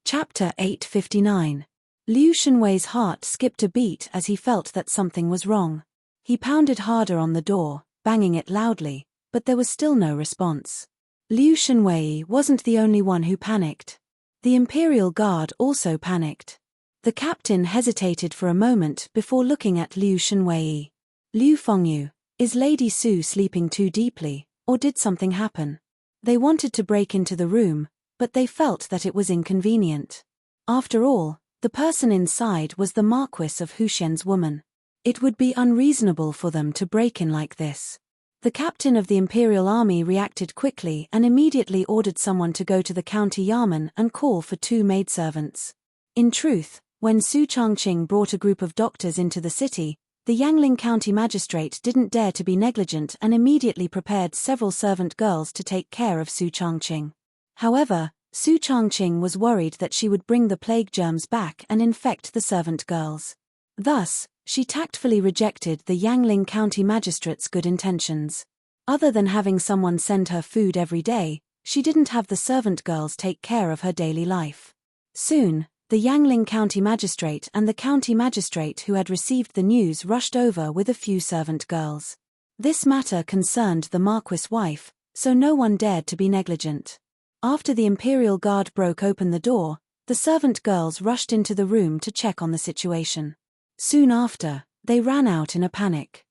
Chapter 859. Liu Shenwei's heart skipped a beat as he felt that something was wrong. He pounded harder on the door, banging it loudly, but there was still no response. Liu Shenwei wasn't the only one who panicked. The Imperial Guard also panicked. The captain hesitated for a moment before looking at Liu Shenwei. Liu Fengyu, is Lady Su sleeping too deeply, or did something happen? They wanted to break into the room, but they felt that it was inconvenient. After all, the person inside was the Marquis of Huxian's woman. It would be unreasonable for them to break in like this. The captain of the Imperial Army reacted quickly and immediately ordered someone to go to the county Yarman and call for 2 maidservants. In truth, when Su Changqing brought a group of doctors into the city, the Yangling County magistrate didn't dare to be negligent and immediately prepared several servant girls to take care of Su Changqing. However, Su Changqing was worried that she would bring the plague germs back and infect the servant girls. Thus, she tactfully rejected the Yangling County magistrate's good intentions. Other than having someone send her food every day, she didn't have the servant girls take care of her daily life. Soon, the Yangling County magistrate and the county magistrate who had received the news rushed over with a few servant girls. This matter concerned the Marquis' wife, so no one dared to be negligent. After the Imperial Guard broke open the door, the servant girls rushed into the room to check on the situation. Soon after, they ran out in a panic.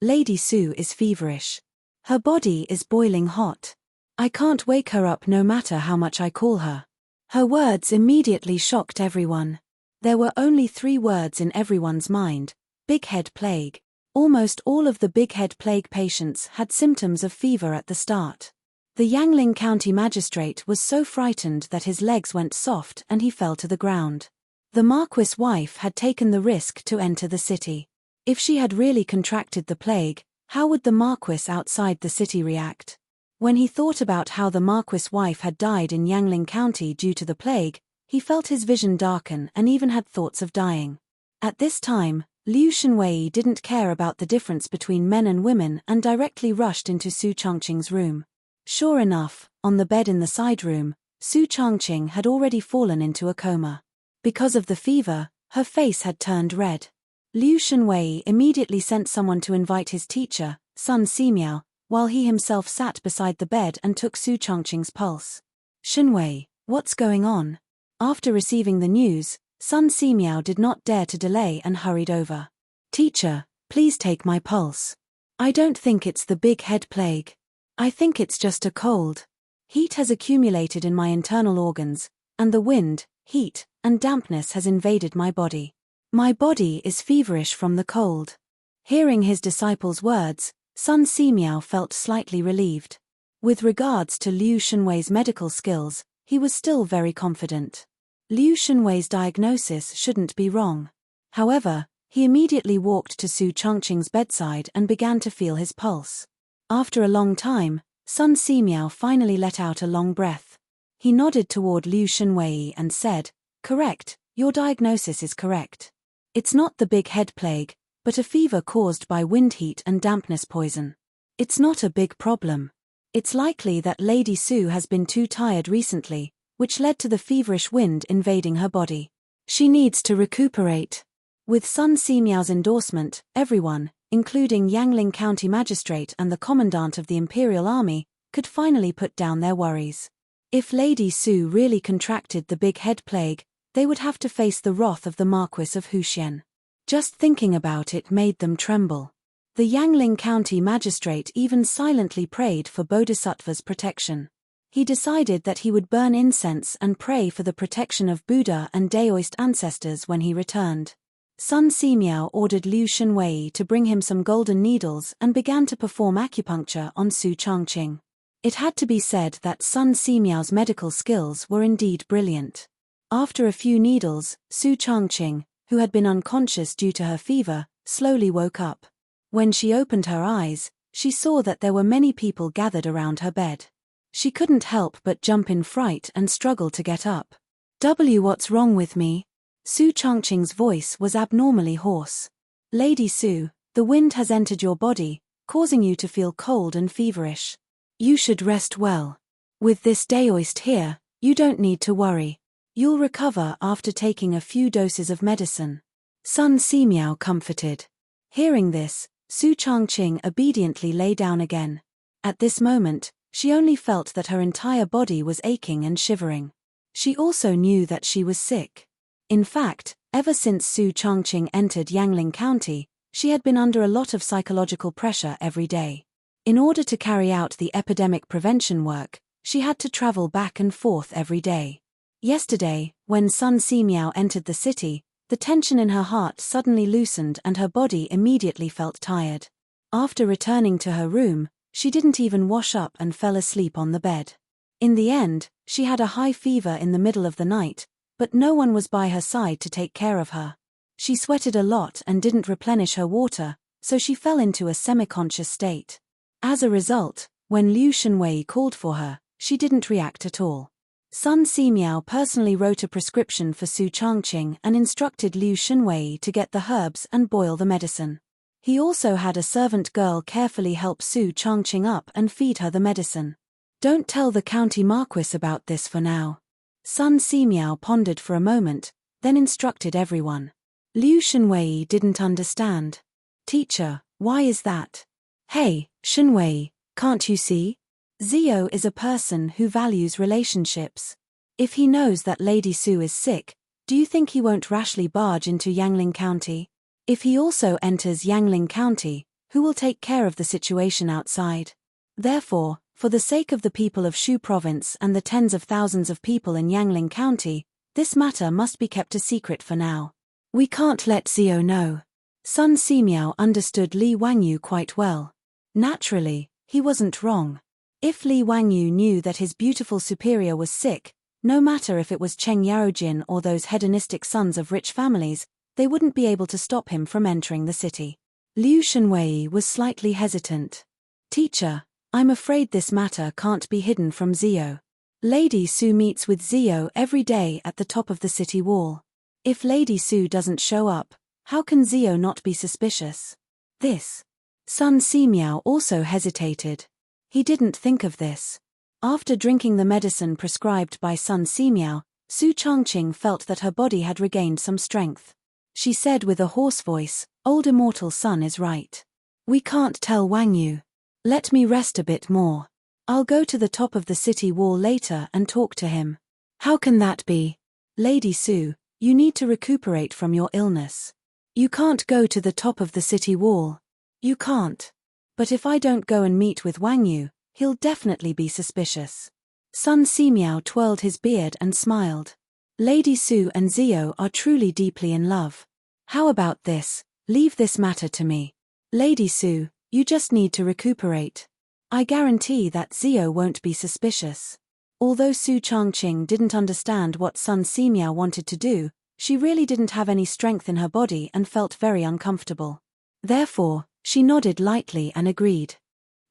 Lady Su is feverish. Her body is boiling hot. I can't wake her up no matter how much I call her. Her words immediately shocked everyone. There were only 3 words in everyone's mind: big head plague. Almost all of the big head plague patients had symptoms of fever at the start. The Yangling County magistrate was so frightened that his legs went soft and he fell to the ground. The Marquis' wife had taken the risk to enter the city. If she had really contracted the plague, how would the Marquis outside the city react? When he thought about how the Marquis' wife had died in Yangling County due to the plague, he felt his vision darken and even had thoughts of dying. At this time, Liu Shenwei didn't care about the difference between men and women and directly rushed into Su Changqing's room. Sure enough, on the bed in the side room, Su Changqing had already fallen into a coma. Because of the fever, her face had turned red. Liu Shenwei immediately sent someone to invite his teacher, Sun Simiao, while he himself sat beside the bed and took Su Changqing's pulse. Shenwei, what's going on? After receiving the news, Sun Simiao did not dare to delay and hurried over. Teacher, please take my pulse. I don't think it's the big head plague. I think it's just a cold. Heat has accumulated in my internal organs, and the wind, heat, and dampness has invaded my body. My body is feverish from the cold. Hearing his disciple's words, Sun Simiao felt slightly relieved. With regards to Liu Shenwei's medical skills, he was still very confident. Liu Shenwei's diagnosis shouldn't be wrong. However, he immediately walked to Su Changqing's bedside and began to feel his pulse. After a long time, Sun Simiao finally let out a long breath. He nodded toward Liu Shenwei and said, "Correct, your diagnosis is correct. It's not the big head plague, but a fever caused by wind heat and dampness poison. It's not a big problem. It's likely that Lady Su has been too tired recently, which led to the feverish wind invading her body. She needs to recuperate." With Sun Simiao's endorsement, everyone, including Yangling County Magistrate and the Commandant of the Imperial Army, could finally put down their worries. If Lady Su really contracted the big head plague, they would have to face the wrath of the Marquis of Huxian. Just thinking about it made them tremble. The Yangling County Magistrate even silently prayed for Bodhisattva's protection. He decided that he would burn incense and pray for the protection of Buddha and Daoist ancestors when he returned. Sun Simiao ordered Liu Shenwei to bring him some golden needles and began to perform acupuncture on Su Changqing. It had to be said that Sun Simiao's medical skills were indeed brilliant. After a few needles, Su Changqing, who had been unconscious due to her fever, slowly woke up. When she opened her eyes, she saw that there were many people gathered around her bed. She couldn't help but jump in fright and struggle to get up. What's wrong with me? Su Changqing's voice was abnormally hoarse. Lady Su, the wind has entered your body, causing you to feel cold and feverish. You should rest well. With this Daoist here, you don't need to worry. You'll recover after taking a few doses of medicine. Sun Simiao comforted. Hearing this, Su Changqing obediently lay down again. At this moment, she only felt that her entire body was aching and shivering. She also knew that she was sick. In fact, ever since Su Changqing entered Yangling County, she had been under a lot of psychological pressure every day. In order to carry out the epidemic prevention work, she had to travel back and forth every day. Yesterday, when Sun Simiao entered the city, the tension in her heart suddenly loosened and her body immediately felt tired. After returning to her room, she didn't even wash up and fell asleep on the bed. In the end, she had a high fever in the middle of the night, but no one was by her side to take care of her. She sweated a lot and didn't replenish her water, so she fell into a semi-conscious state. As a result, when Liu Shenwei called for her, she didn't react at all. Sun Simiao personally wrote a prescription for Su Changqing and instructed Liu Shenwei to get the herbs and boil the medicine. He also had a servant girl carefully help Su Changqing up and feed her the medicine. Don't tell the county marquis about this for now. Sun Simiao pondered for a moment, then instructed everyone. Liu Shenwei didn't understand. Teacher, why is that? Hey, Shenwei, can't you see? Zio is a person who values relationships. If he knows that Lady Su is sick, do you think he won't rashly barge into Yangling County? If he also enters Yangling County, who will take care of the situation outside? Therefore, for the sake of the people of Shu Province and the tens of thousands of people in Yangling County, this matter must be kept a secret for now. We can't let Zio know. Sun Simiao understood Li Wangyu quite well. Naturally, he wasn't wrong. If Li Wangyu knew that his beautiful superior was sick, no matter if it was Cheng Yaojin or those hedonistic sons of rich families, they wouldn't be able to stop him from entering the city. Liu Shenwei was slightly hesitant. Teacher, I'm afraid this matter can't be hidden from Zio. Lady Su meets with Zio every day at the top of the city wall. If Lady Su doesn't show up, how can Zio not be suspicious? This. Sun Simiao also hesitated. He didn't think of this. After drinking the medicine prescribed by Sun Simiao, Su Changqing felt that her body had regained some strength. She said with a hoarse voice, Old Immortal Sun is right. We can't tell Wangyu. Let me rest a bit more. I'll go to the top of the city wall later and talk to him. How can that be? Lady Su, you need to recuperate from your illness. You can't go to the top of the city wall. You can't. But if I don't go and meet with Wangyu, he'll definitely be suspicious. Sun Simiao twirled his beard and smiled. Lady Su and Zio are truly deeply in love. How about this? Leave this matter to me. Lady Su, you just need to recuperate. I guarantee that Zio won't be suspicious. Although Su Changqing didn't understand what Sun Simiao wanted to do, she really didn't have any strength in her body and felt very uncomfortable. Therefore, she nodded lightly and agreed.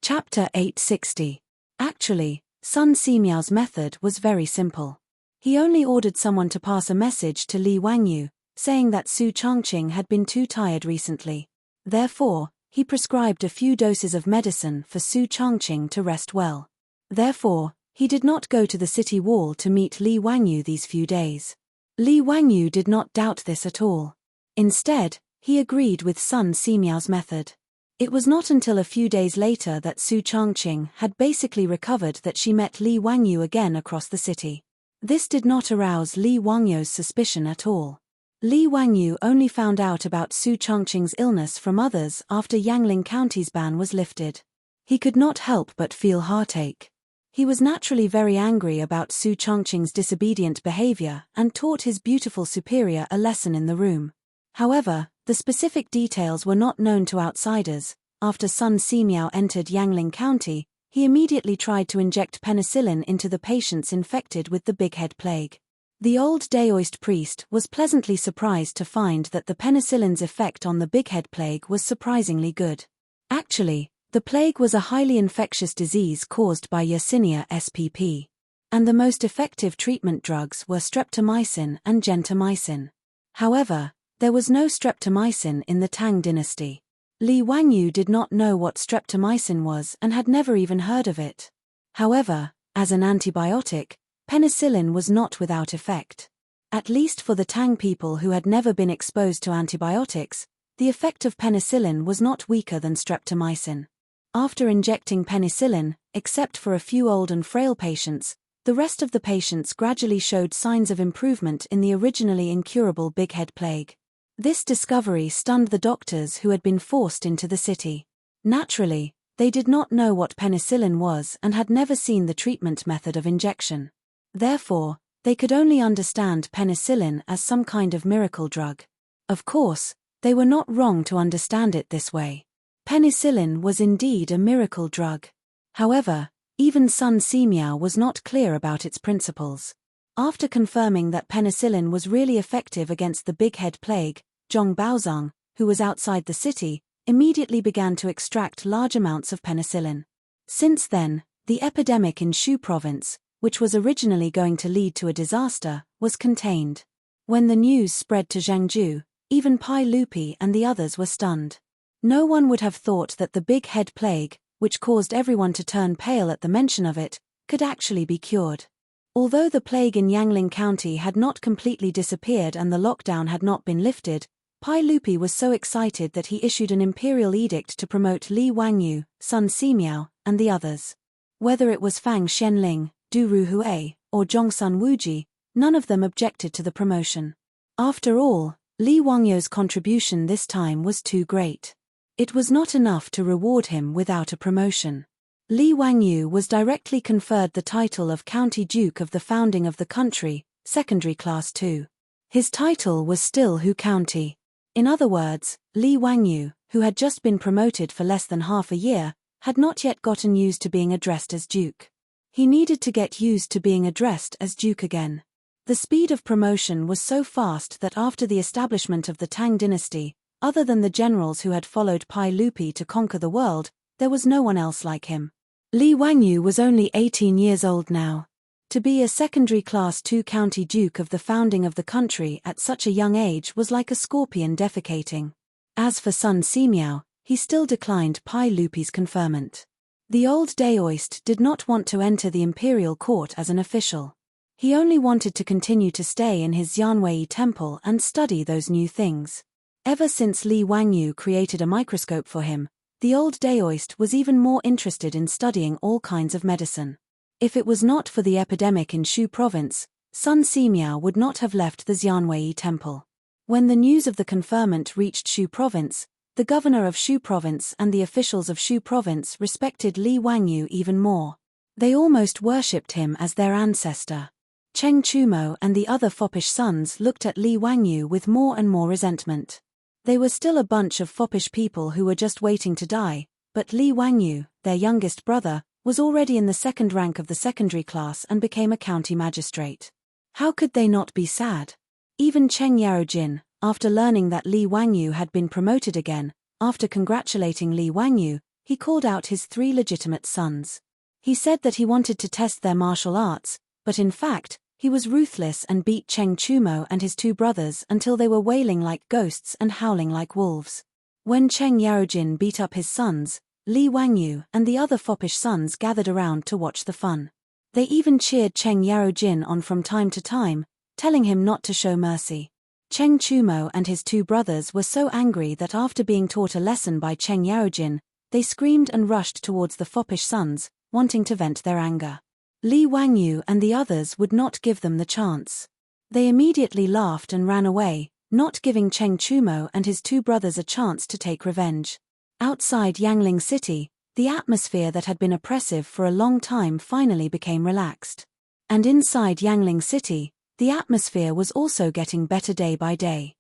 Chapter 860. Actually, Sun Simiao's method was very simple. He only ordered someone to pass a message to Li Wangyu, saying that Su Changqing had been too tired recently. Therefore, he prescribed a few doses of medicine for Su Changqing to rest well. Therefore, he did not go to the city wall to meet Li Wangyu these few days. Li Wangyu did not doubt this at all. Instead, he agreed with Sun Simiao's method. It was not until a few days later that Su Changqing had basically recovered that she met Li Wangyu again across the city. This did not arouse Li Wangyu's suspicion at all. Li Wangyu only found out about Su Changqing's illness from others after Yangling County's ban was lifted. He could not help but feel heartache. He was naturally very angry about Su Changqing's disobedient behavior and taught his beautiful superior a lesson in the room. However, the specific details were not known to outsiders. After Sun Simiao entered Yangling County, he immediately tried to inject penicillin into the patients infected with the big-head plague. The old Daoist priest was pleasantly surprised to find that the penicillin's effect on the big-head plague was surprisingly good. Actually, the plague was a highly infectious disease caused by Yersinia spp. And the most effective treatment drugs were streptomycin and gentamicin. However, there was no streptomycin in the Tang dynasty. Li Wangyu did not know what streptomycin was and had never even heard of it. However, as an antibiotic, penicillin was not without effect. At least for the Tang people who had never been exposed to antibiotics, the effect of penicillin was not weaker than streptomycin. After injecting penicillin, except for a few old and frail patients, the rest of the patients gradually showed signs of improvement in the originally incurable big head plague. This discovery stunned the doctors who had been forced into the city. Naturally, they did not know what penicillin was and had never seen the treatment method of injection. Therefore, they could only understand penicillin as some kind of miracle drug. Of course, they were not wrong to understand it this way. Penicillin was indeed a miracle drug. However, even Sun Simiao was not clear about its principles. After confirming that penicillin was really effective against the big head plague, Zhong Baozong, who was outside the city, immediately began to extract large amounts of penicillin. Since then, the epidemic in Shu province, which was originally going to lead to a disaster, was contained. When the news spread to Jiangju, even Pai Lupi and the others were stunned. No one would have thought that the big head plague, which caused everyone to turn pale at the mention of it, could actually be cured. Although the plague in Yangling County had not completely disappeared and the lockdown had not been lifted, Pai Lupi was so excited that he issued an imperial edict to promote Li Wangyu, Sun Simiao, and the others. Whether it was Fang Xianling, Du Ruhui, or Zhongsun Wuji, none of them objected to the promotion. After all, Li Wangyu's contribution this time was too great. It was not enough to reward him without a promotion. Li Wangyu was directly conferred the title of County Duke of the founding of the country, secondary class 2. His title was still Hu County. In other words, Li Wangyu, who had just been promoted for less than half a year, had not yet gotten used to being addressed as Duke. He needed to get used to being addressed as Duke again. The speed of promotion was so fast that after the establishment of the Tang dynasty, other than the generals who had followed Pai Lupi to conquer the world, there was no one else like him. Li Wangyu was only 18 years old now. To be a secondary class 2 county duke of the founding of the country at such a young age was like a scorpion defecating. As for Sun Simiao, he still declined Pai Lupi's conferment. The old Daoist did not want to enter the imperial court as an official. He only wanted to continue to stay in his Xianwei temple and study those new things. Ever since Li Wangyu created a microscope for him, the old Daoist was even more interested in studying all kinds of medicine. If it was not for the epidemic in Shu province, Sun Simiao would not have left the Xianwei temple. When the news of the conferment reached Shu province, the governor of Shu province and the officials of Shu province respected Li Wangyu even more. They almost worshipped him as their ancestor. Cheng Chumo and the other foppish sons looked at Li Wangyu with more and more resentment. They were still a bunch of foppish people who were just waiting to die, but Li Wangyu, their youngest brother, was already in the second rank of the secondary class and became a county magistrate. How could they not be sad? Even Cheng Yarojin, after learning that Li Wangyu had been promoted again, after congratulating Li Wangyu, he called out his 3 legitimate sons. He said that he wanted to test their martial arts, but in fact, he was ruthless and beat Cheng Chumo and his 2 brothers until they were wailing like ghosts and howling like wolves. When Cheng Yarojin beat up his sons, Li Wangyu and the other foppish sons gathered around to watch the fun. They even cheered Cheng Yarojin on from time to time, telling him not to show mercy. Cheng Chumo and his 2 brothers were so angry that after being taught a lesson by Cheng Yarojin, they screamed and rushed towards the foppish sons, wanting to vent their anger. Li Wangyu and the others would not give them the chance. They immediately laughed and ran away, not giving Cheng Chumo and his 2 brothers a chance to take revenge. Outside Yangling City, the atmosphere that had been oppressive for a long time finally became relaxed. And inside Yangling City, the atmosphere was also getting better day by day.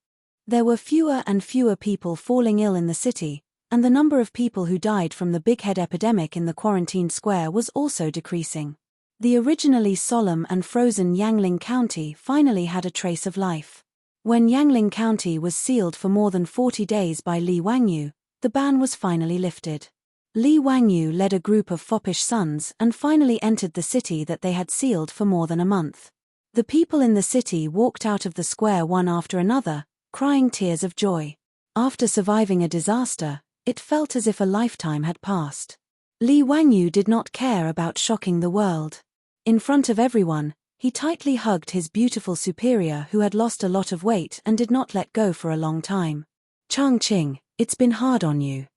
There were fewer and fewer people falling ill in the city, and the number of people who died from the big head epidemic in the quarantined square was also decreasing. The originally solemn and frozen Yangling County finally had a trace of life. When Yangling County was sealed for more than 40 days by Li Wangyu, the ban was finally lifted. Li Wangyu led a group of foppish sons and finally entered the city that they had sealed for more than a month. The people in the city walked out of the square one after another, crying tears of joy. After surviving a disaster, it felt as if a lifetime had passed. Li Wangyu did not care about shocking the world. In front of everyone, He tightly hugged his beautiful superior who had lost a lot of weight and did not let go for a long time. "Changqing, it's been hard on you."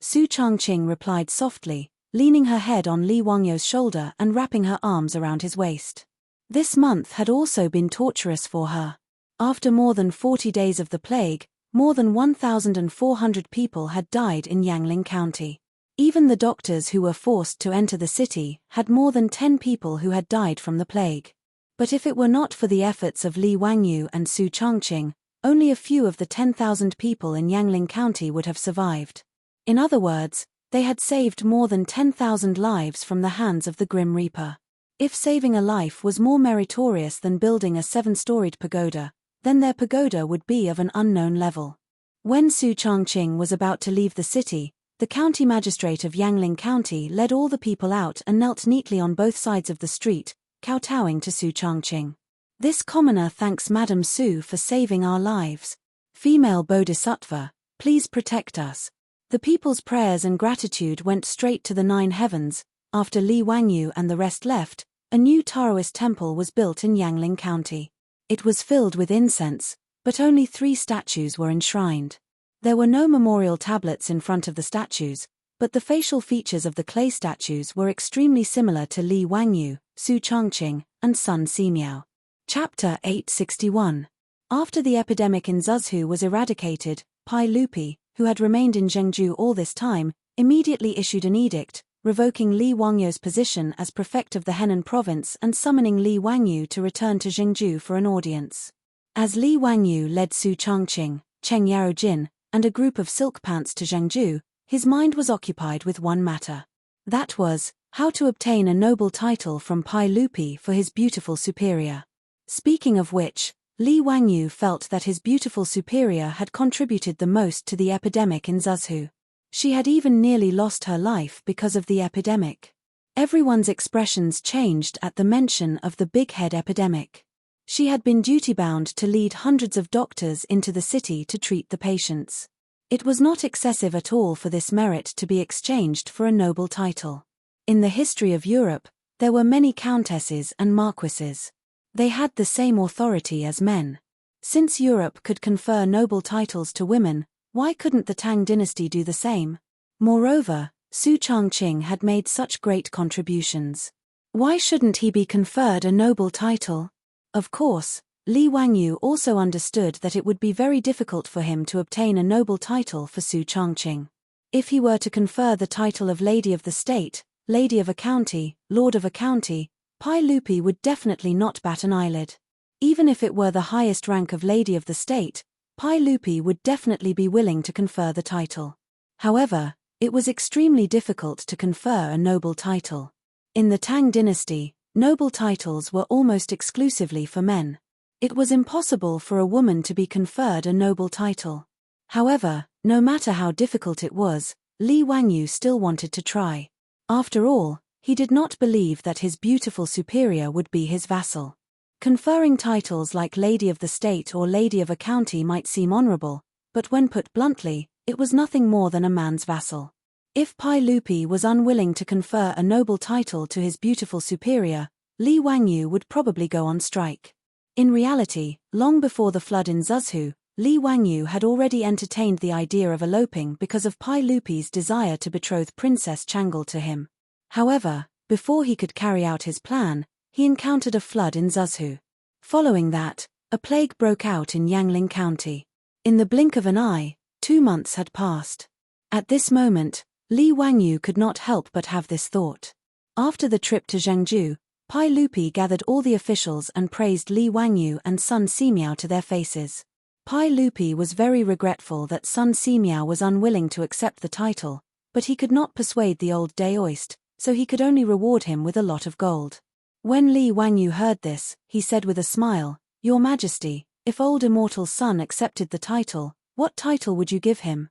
Su Changqing replied softly, leaning her head on Li Wangyo's shoulder and wrapping her arms around his waist. This month had also been torturous for her. After more than 40 days of the plague, more than 1,400 people had died in Yangling County. Even the doctors who were forced to enter the city had more than 10 people who had died from the plague. But if it were not for the efforts of Li Wangyu and Su Changqing, only a few of the 10,000 people in Yangling County would have survived. In other words, they had saved more than 10,000 lives from the hands of the Grim Reaper. If saving a life was more meritorious than building a 7-storied pagoda, then their pagoda would be of an unknown level. When Su Changqing was about to leave the city, the county magistrate of Yangling County led all the people out and knelt neatly on both sides of the street, kowtowing to Su Changqing. "This commoner thanks Madam Su for saving our lives. Female Bodhisattva, please protect us." The people's prayers and gratitude went straight to the 9 heavens. After Li Wangyu and the rest left, a new Taoist temple was built in Yangling County. It was filled with incense, but only 3 statues were enshrined. There were no memorial tablets in front of the statues, but the facial features of the clay statues were extremely similar to Li Wangyu, Su Changqing, and Sun Simiao. Chapter 861. After the epidemic in Zhuzhou was eradicated, Pai Lupi, who had remained in Zhengzhou all this time, immediately issued an edict, revoking Li Wangyu's position as prefect of the Henan province and summoning Li Wangyu to return to Zhengzhou for an audience. As Li Wangyu led Su Changqing, Cheng Yarojin, and a group of silk pants to Zhengzhou, his mind was occupied with one matter. That was, how to obtain a noble title from Pai Lupi for his beautiful superior. Speaking of which, Li Wangyu felt that his beautiful superior had contributed the most to the epidemic in Zhuzhou. She had even nearly lost her life because of the epidemic. Everyone's expressions changed at the mention of the big head epidemic. She had been duty-bound to lead hundreds of doctors into the city to treat the patients. It was not excessive at all for this merit to be exchanged for a noble title. In the history of Europe, there were many countesses and marquises. They had the same authority as men. Since Europe could confer noble titles to women, why couldn't the Tang dynasty do the same? Moreover, Su Changqing had made such great contributions. Why shouldn't he be conferred a noble title? Of course, Li Wangyu also understood that it would be very difficult for him to obtain a noble title for Su Changqing. If he were to confer the title of Lady of the State, Lady of a County, Lord of a County, Pai Lupi would definitely not bat an eyelid. Even if it were the highest rank of Lady of the State, Pai Lupi would definitely be willing to confer the title. However, it was extremely difficult to confer a noble title. In the Tang dynasty, noble titles were almost exclusively for men. It was impossible for a woman to be conferred a noble title. However, no matter how difficult it was, Li Wangyu still wanted to try. After all, he did not believe that his beautiful superior would be his vassal. Conferring titles like Lady of the State or Lady of a County might seem honorable, but when put bluntly, it was nothing more than a man's vassal. If Pai Lupi was unwilling to confer a noble title to his beautiful superior, Li Wangyu would probably go on strike. In reality, long before the flood in Zhuzhou, Li Wangyu had already entertained the idea of eloping because of Pai Lupi's desire to betroth Princess Changle to him. However, before he could carry out his plan, he encountered a flood in Zhuzhou. Following that, a plague broke out in Yangling County. In the blink of an eye, 2 months had passed. At this moment, Li Wangyu could not help but have this thought. After the trip to Zhengzhou, Pai Lupi gathered all the officials and praised Li Wangyu and Sun Simiao to their faces. Pai Lupi was very regretful that Sun Simiao was unwilling to accept the title, but he could not persuade the old Daoist, so he could only reward him with a lot of gold. When Li Wangyu heard this, he said with a smile, "Your Majesty, if old immortal Sun accepted the title, what title would you give him?"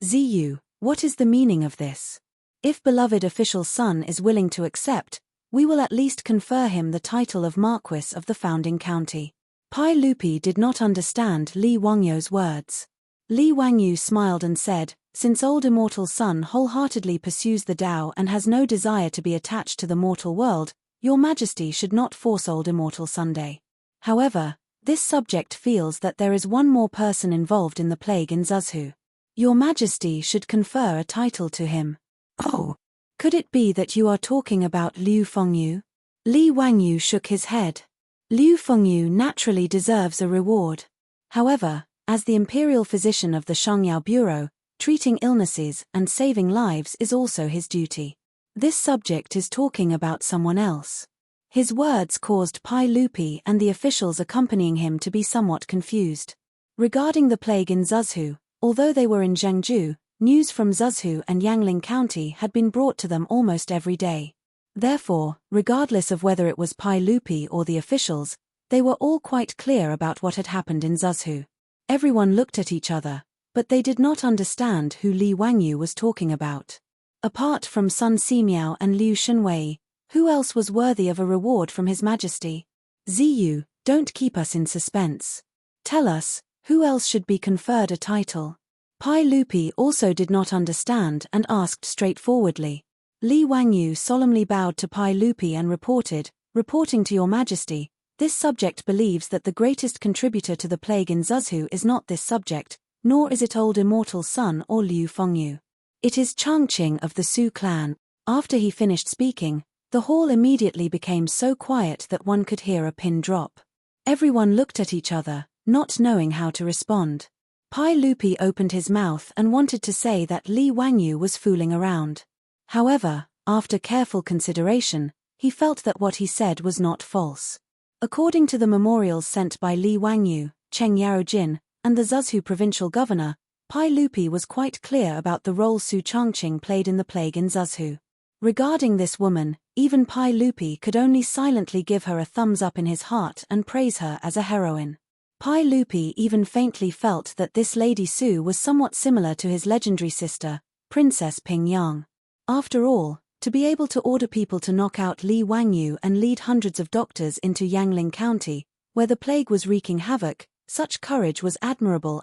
Ziyu, what is the meaning of this? If beloved official Sun is willing to accept, we will at least confer him the title of Marquis of the founding county. Pai Lupi did not understand Li Wangyu's words. Li Wangyu smiled and said, "Since old immortal Sun wholeheartedly pursues the Tao and has no desire to be attached to the mortal world, Your Majesty should not force old immortal Sunday. However, this subject feels that there is one more person involved in the plague in Zuzhu. Your Majesty should confer a title to him. Oh, could it be that you are talking about Liu Fengyu? Li Wangyu shook his head. Liu Fengyu naturally deserves a reward. However, as the imperial physician of the Shangyao Bureau, treating illnesses and saving lives is also his duty. This subject is talking about someone else. His words caused Pai Lupi and the officials accompanying him to be somewhat confused. Regarding the plague in Zuzhu, although they were in Zhengzhou, news from Zuzhu and Yangling County had been brought to them almost every day. Therefore, regardless of whether it was Pai Lupi or the officials, they were all quite clear about what had happened in Zuzhu. Everyone looked at each other, but they did not understand who Li Wangyu was talking about. Apart from Sun Simiao and Liu Shenwei, who else was worthy of a reward from His Majesty? Ziyu, don't keep us in suspense. Tell us, who else should be conferred a title? Pai Lupi also did not understand and asked straightforwardly. Li Wangyu solemnly bowed to Pai Lupi and reporting to Your Majesty, this subject believes that the greatest contributor to the plague in Zuzhu is not this subject, nor is it old immortal Sun or Liu Fengyu. It is Changqing of the Su clan. After he finished speaking, the hall immediately became so quiet that one could hear a pin drop. Everyone looked at each other, not knowing how to respond. Pai Lupi opened his mouth and wanted to say that Li Wangyu was fooling around. However, after careful consideration, he felt that what he said was not false. According to the memorials sent by Li Wangyu, Cheng Yarojin, and the Zuzhu provincial governor, Pai Lupi was quite clear about the role Su Changqing played in the plague in Zuzhu. Regarding this woman, even Pai Lupi could only silently give her a thumbs up in his heart and praise her as a heroine. Pai Lupi even faintly felt that this Lady Su was somewhat similar to his legendary sister, Princess Ping Yang. After all, to be able to order people to knock out Li Wangyu and lead hundreds of doctors into Yangling County, where the plague was wreaking havoc, such courage was admirable.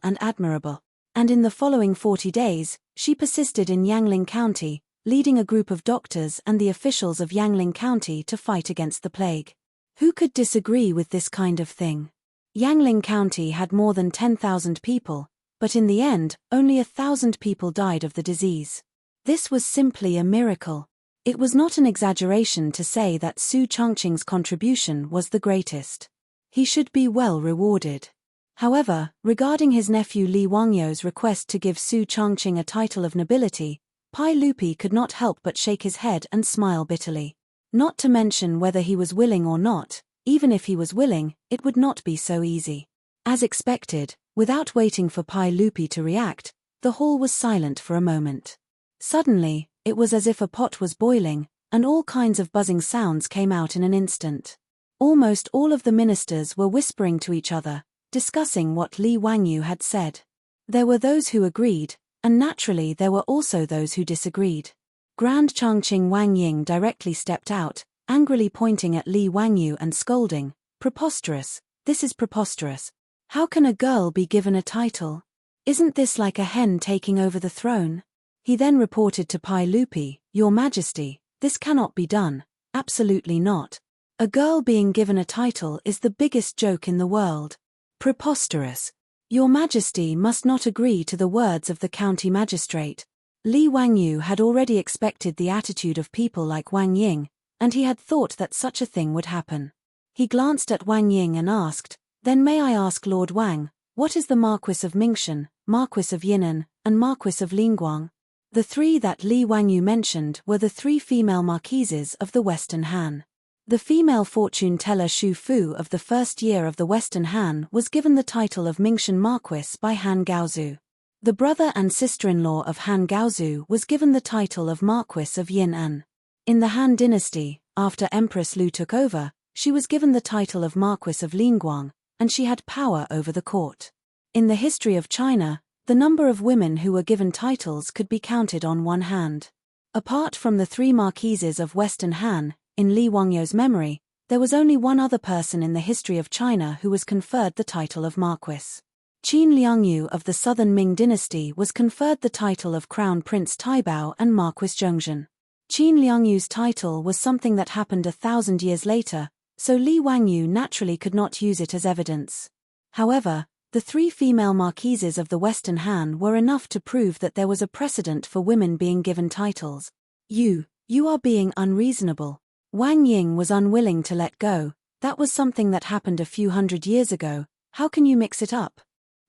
And in the following 40 days, she persisted in Yangling County, leading a group of doctors and the officials of Yangling County to fight against the plague. Who could disagree with this kind of thing? Yangling County had more than 10,000 people, but in the end, only 1,000 people died of the disease. This was simply a miracle. It was not an exaggeration to say that Su Changqing's contribution was the greatest. He should be well rewarded. However, regarding his nephew Li Wangyu's request to give Su Changqing a title of nobility, Pai Lupi could not help but shake his head and smile bitterly. Not to mention whether he was willing or not, even if he was willing, it would not be so easy. As expected, without waiting for Pai Lupi to react, the hall was silent for a moment. Suddenly, it was as if a pot was boiling, and all kinds of buzzing sounds came out in an instant. Almost all of the ministers were whispering to each other, discussing what Li Wangyu had said. There were those who agreed, and naturally there were also those who disagreed. Grand Changqing Wang Ying directly stepped out, angrily pointing at Li Wangyu and scolding, "Preposterous, this is preposterous. How can a girl be given a title? Isn't this like a hen taking over the throne?" He then reported to Pai Lupi, "Your Majesty, this cannot be done, absolutely not. A girl being given a title is the biggest joke in the world. Preposterous. Your Majesty must not agree to the words of the county magistrate." Li Wangyu had already expected the attitude of people like Wang Ying, and he had thought that such a thing would happen. He glanced at Wang Ying and asked, "Then may I ask Lord Wang, what is the Marquis of Mingshan, Marquis of Yinan, and Marquis of Lingguang?" The three that Li Wangyu mentioned were the three female marquises of the Western Han. The female fortune teller Shu Fu of the first year of the Western Han was given the title of Mingshan Marquis by Han Gaozu. The brother and sister-in-law of Han Gaozu was given the title of Marquis of Yinan. In the Han dynasty, after Empress Lu took over, she was given the title of Marquis of Lingguang, and she had power over the court. In the history of China, the number of women who were given titles could be counted on one hand. Apart from the three marquises of Western Han, in Li Wangyu's memory, there was only one other person in the history of China who was conferred the title of Marquis. Qin Liangyu of the Southern Ming dynasty was conferred the title of Crown Prince Taibao and Marquis Zhongzhen. Qin Liangyu's title was something that happened 1,000 years later, so Li Wangyu naturally could not use it as evidence. However, the 3 female marquises of the Western Han were enough to prove that there was a precedent for women being given titles. You are being unreasonable. Wang Ying was unwilling to let go. That was something that happened a few hundred years ago. How can you mix it up?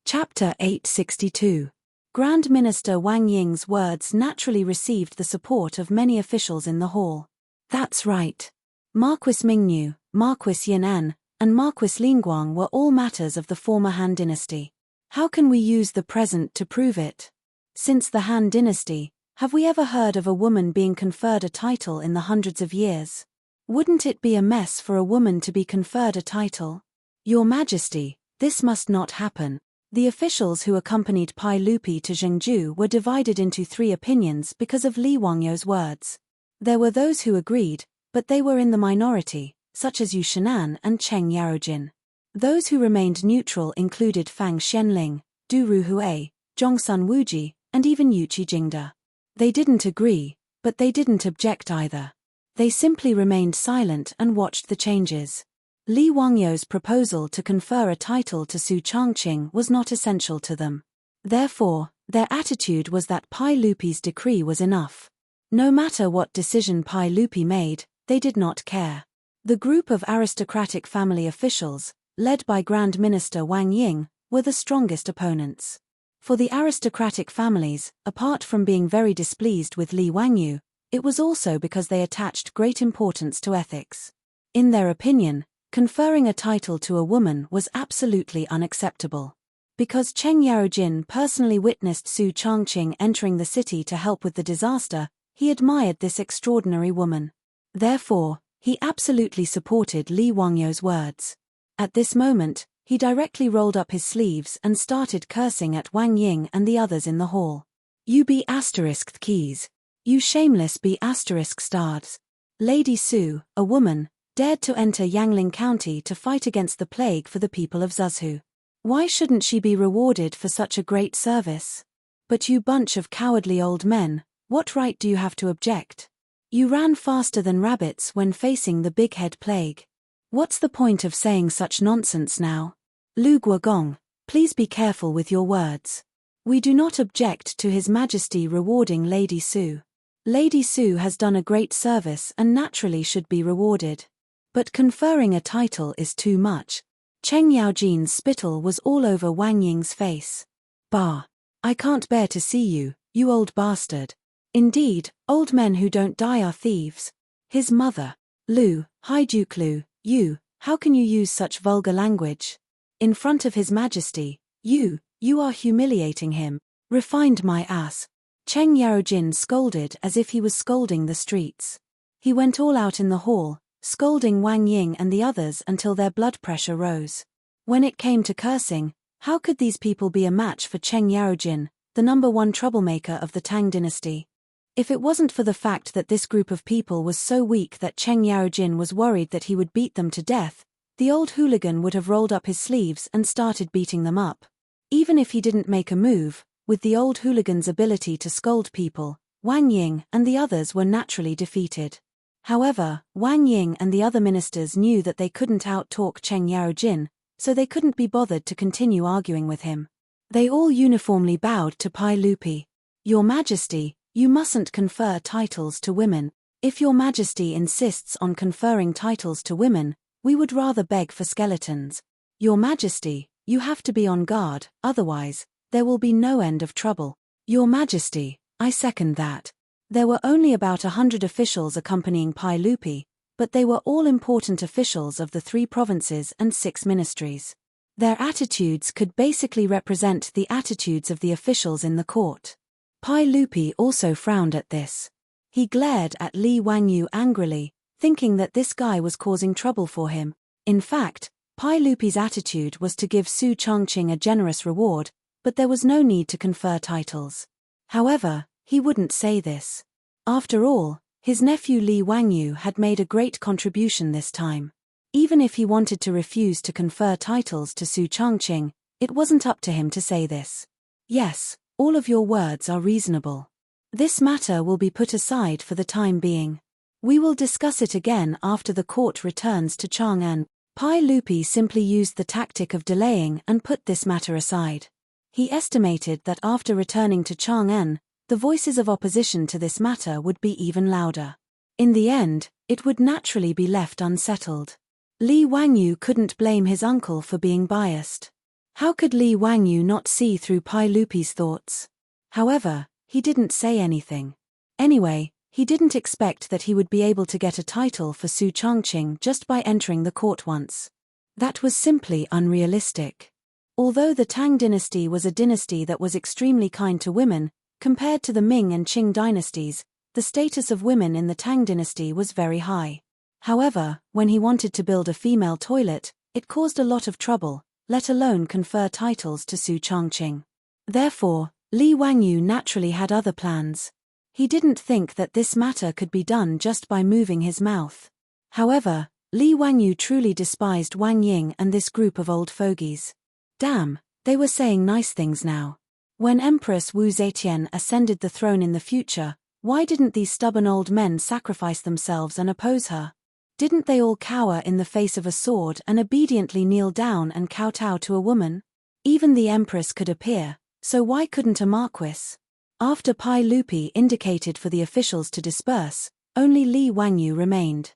Chapter 862. Grand Minister Wang Ying's words naturally received the support of many officials in the hall. That's right. Marquis Mingnu, Marquis Yan'an, and Marquis Linguang were all matters of the former Han dynasty. How can we use the present to prove it? Since the Han dynasty, have we ever heard of a woman being conferred a title in the hundreds of years? Wouldn't it be a mess for a woman to be conferred a title? Your Majesty, this must not happen. The officials who accompanied Pai Lupi to Zhengzhou were divided into 3 opinions because of Li Wangyou's words. There were those who agreed, but they were in the minority, such as Yu Shenan and Cheng Yarojin. Those who remained neutral included Fang Xianling, Du Ruhui, Zhongsun Wuji, and even Yuqi Jingda. They didn't agree, but they didn't object either. They simply remained silent and watched the changes. Li Wangyou's proposal to confer a title to Su Changqing was not essential to them. Therefore, their attitude was that Pai Lupi's decree was enough. No matter what decision Pai Lupi made, they did not care. The group of aristocratic family officials, led by Grand Minister Wang Ying, were the strongest opponents. For the aristocratic families, apart from being very displeased with Li Wangyu, it was also because they attached great importance to ethics. In their opinion, conferring a title to a woman was absolutely unacceptable. Because Cheng Yarojin personally witnessed Su Changqing entering the city to help with the disaster, he admired this extraordinary woman. Therefore, he absolutely supported Li Wangyou's words. At this moment, he directly rolled up his sleeves and started cursing at Wang Ying and the others in the hall. You be asterisked keys. You shameless be asterisk stars. Lady Su, a woman, dared to enter Yangling County to fight against the plague for the people of Zhuzhou. Why shouldn't she be rewarded for such a great service? But you bunch of cowardly old men, what right do you have to object? You ran faster than rabbits when facing the big head plague. What's the point of saying such nonsense now? Lu Guogong, please be careful with your words. We do not object to His Majesty rewarding Lady Su. Lady Su has done a great service and naturally should be rewarded. But conferring a title is too much. Cheng Yaojin's spittle was all over Wang Ying's face. Bah! I can't bear to see you, you old bastard. Indeed, old men who don't die are thieves. His mother. Lu, Hai Duke Lu, you, how can you use such vulgar language? In front of His Majesty, you are humiliating him. Refined my ass. Cheng Yarojin scolded as if he was scolding the streets. He went all out in the hall, scolding Wang Ying and the others until their blood pressure rose. When it came to cursing, how could these people be a match for Cheng Yarojin, the #1 troublemaker of the Tang dynasty? If it wasn't for the fact that this group of people was so weak that Cheng Yarojin was worried that he would beat them to death, the old hooligan would have rolled up his sleeves and started beating them up. Even if he didn't make a move, with the old hooligan's ability to scold people, Wang Ying and the others were naturally defeated. However, Wang Ying and the other ministers knew that they couldn't out-talk Cheng Yarojin, so they couldn't be bothered to continue arguing with him. They all uniformly bowed to Pai Lupi. Your Majesty, you mustn't confer titles to women. If Your Majesty insists on conferring titles to women, we would rather beg for skeletons. Your Majesty, you have to be on guard, otherwise, there will be no end of trouble. Your Majesty, I second that. There were only about 100 officials accompanying Pai Lupi, but they were all important officials of the 3 provinces and 6 ministries. Their attitudes could basically represent the attitudes of the officials in the court. Pai Lupi also frowned at this. He glared at Li Wangyu angrily, thinking that this guy was causing trouble for him. In fact, Pai Lupi's attitude was to give Su Changqing a generous reward, but there was no need to confer titles. However, he wouldn't say this. After all, his nephew Li Wangyu had made a great contribution this time. Even if he wanted to refuse to confer titles to Su Changqing, it wasn't up to him to say this. Yes, all of your words are reasonable. This matter will be put aside for the time being. We will discuss it again after the court returns to Chang'an. Pai Lupi simply used the tactic of delaying and put this matter aside. He estimated that after returning to Chang'an, the voices of opposition to this matter would be even louder. In the end, it would naturally be left unsettled. Li Wangyu couldn't blame his uncle for being biased. How could Li Wangyu not see through Pai Lupi's thoughts? However, he didn't say anything. Anyway, he didn't expect that he would be able to get a title for Su Chongqing just by entering the court once. That was simply unrealistic. Although the Tang dynasty was a dynasty that was extremely kind to women, compared to the Ming and Qing dynasties, the status of women in the Tang dynasty was very high. However, when he wanted to build a female toilet, it caused a lot of trouble, let alone confer titles to Su Chongqing. Therefore, Li Wangyu naturally had other plans. He didn't think that this matter could be done just by moving his mouth. However, Li Wangyu truly despised Wang Ying and this group of old fogies. Damn, they were saying nice things now. When Empress Wu Zetian ascended the throne in the future, why didn't these stubborn old men sacrifice themselves and oppose her? Didn't they all cower in the face of a sword and obediently kneel down and kowtow to a woman? Even the Empress could appear, so why couldn't a marquis? After Pai Lupi indicated for the officials to disperse, only Li Wangyu remained.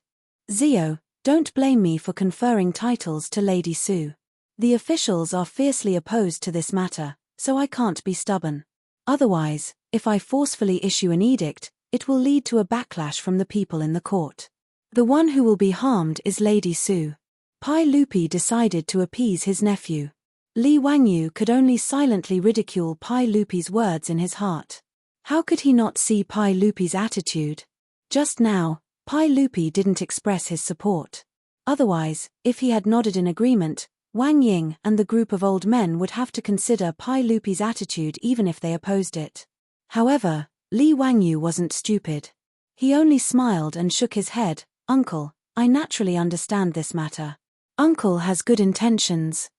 Zio, don't blame me for conferring titles to Lady Su. The officials are fiercely opposed to this matter, so I can't be stubborn. Otherwise, if I forcefully issue an edict, it will lead to a backlash from the people in the court. The one who will be harmed is Lady Su. Pai Lupi decided to appease his nephew. Li Wangyu could only silently ridicule Pai Lupi's words in his heart. How could he not see Pai Lupi's attitude? Just now, Pai Lupi didn't express his support. Otherwise, if he had nodded in agreement, Wang Ying and the group of old men would have to consider Pai Lupi's attitude even if they opposed it. However, Li Wangyu wasn't stupid. He only smiled and shook his head. Uncle, I naturally understand this matter. Uncle has good intentions.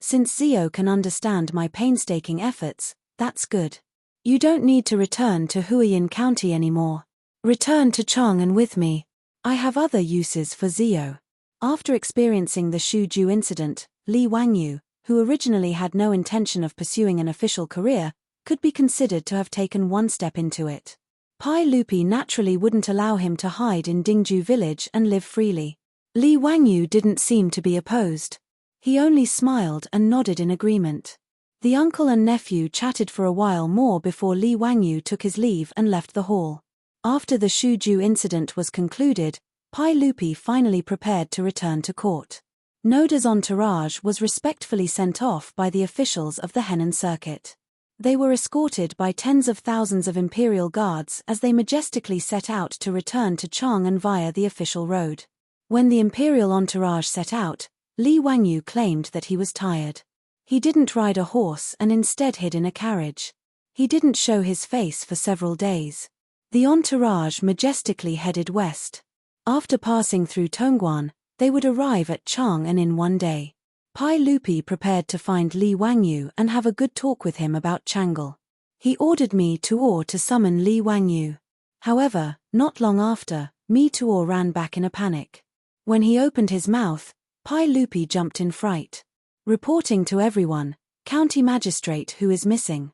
Since Zio can understand my painstaking efforts, that's good. You don't need to return to Huayin County anymore. Return to Chang'an with me. I have other uses for Zio. After experiencing the Shuju incident, Li Wangyu, who originally had no intention of pursuing an official career, could be considered to have taken one step into it. Pai Lupi naturally wouldn't allow him to hide in Dingju village and live freely. Li Wangyu didn't seem to be opposed. He only smiled and nodded in agreement. The uncle and nephew chatted for a while more before Li Wangyu took his leave and left the hall. After the Shuju incident was concluded, Pai Lupi finally prepared to return to court. Noda's entourage was respectfully sent off by the officials of the Henan circuit. They were escorted by tens of thousands of imperial guards as they majestically set out to return to Chang'an via the official road. When the imperial entourage set out, Li Wangyu claimed that he was tired. He didn't ride a horse and instead hid in a carriage. He didn't show his face for several days. The entourage majestically headed west. After passing through Tongguan, they would arrive at Chang'an in one day. Pai Lupi prepared to find Li Wangyu and have a good talk with him about Changle. He ordered Mi Tuo to summon Li Wangyu. However, not long after, Mi Tuo ran back in a panic. When he opened his mouth, Pai Lupi jumped in fright. Reporting to everyone, County Magistrate who is missing.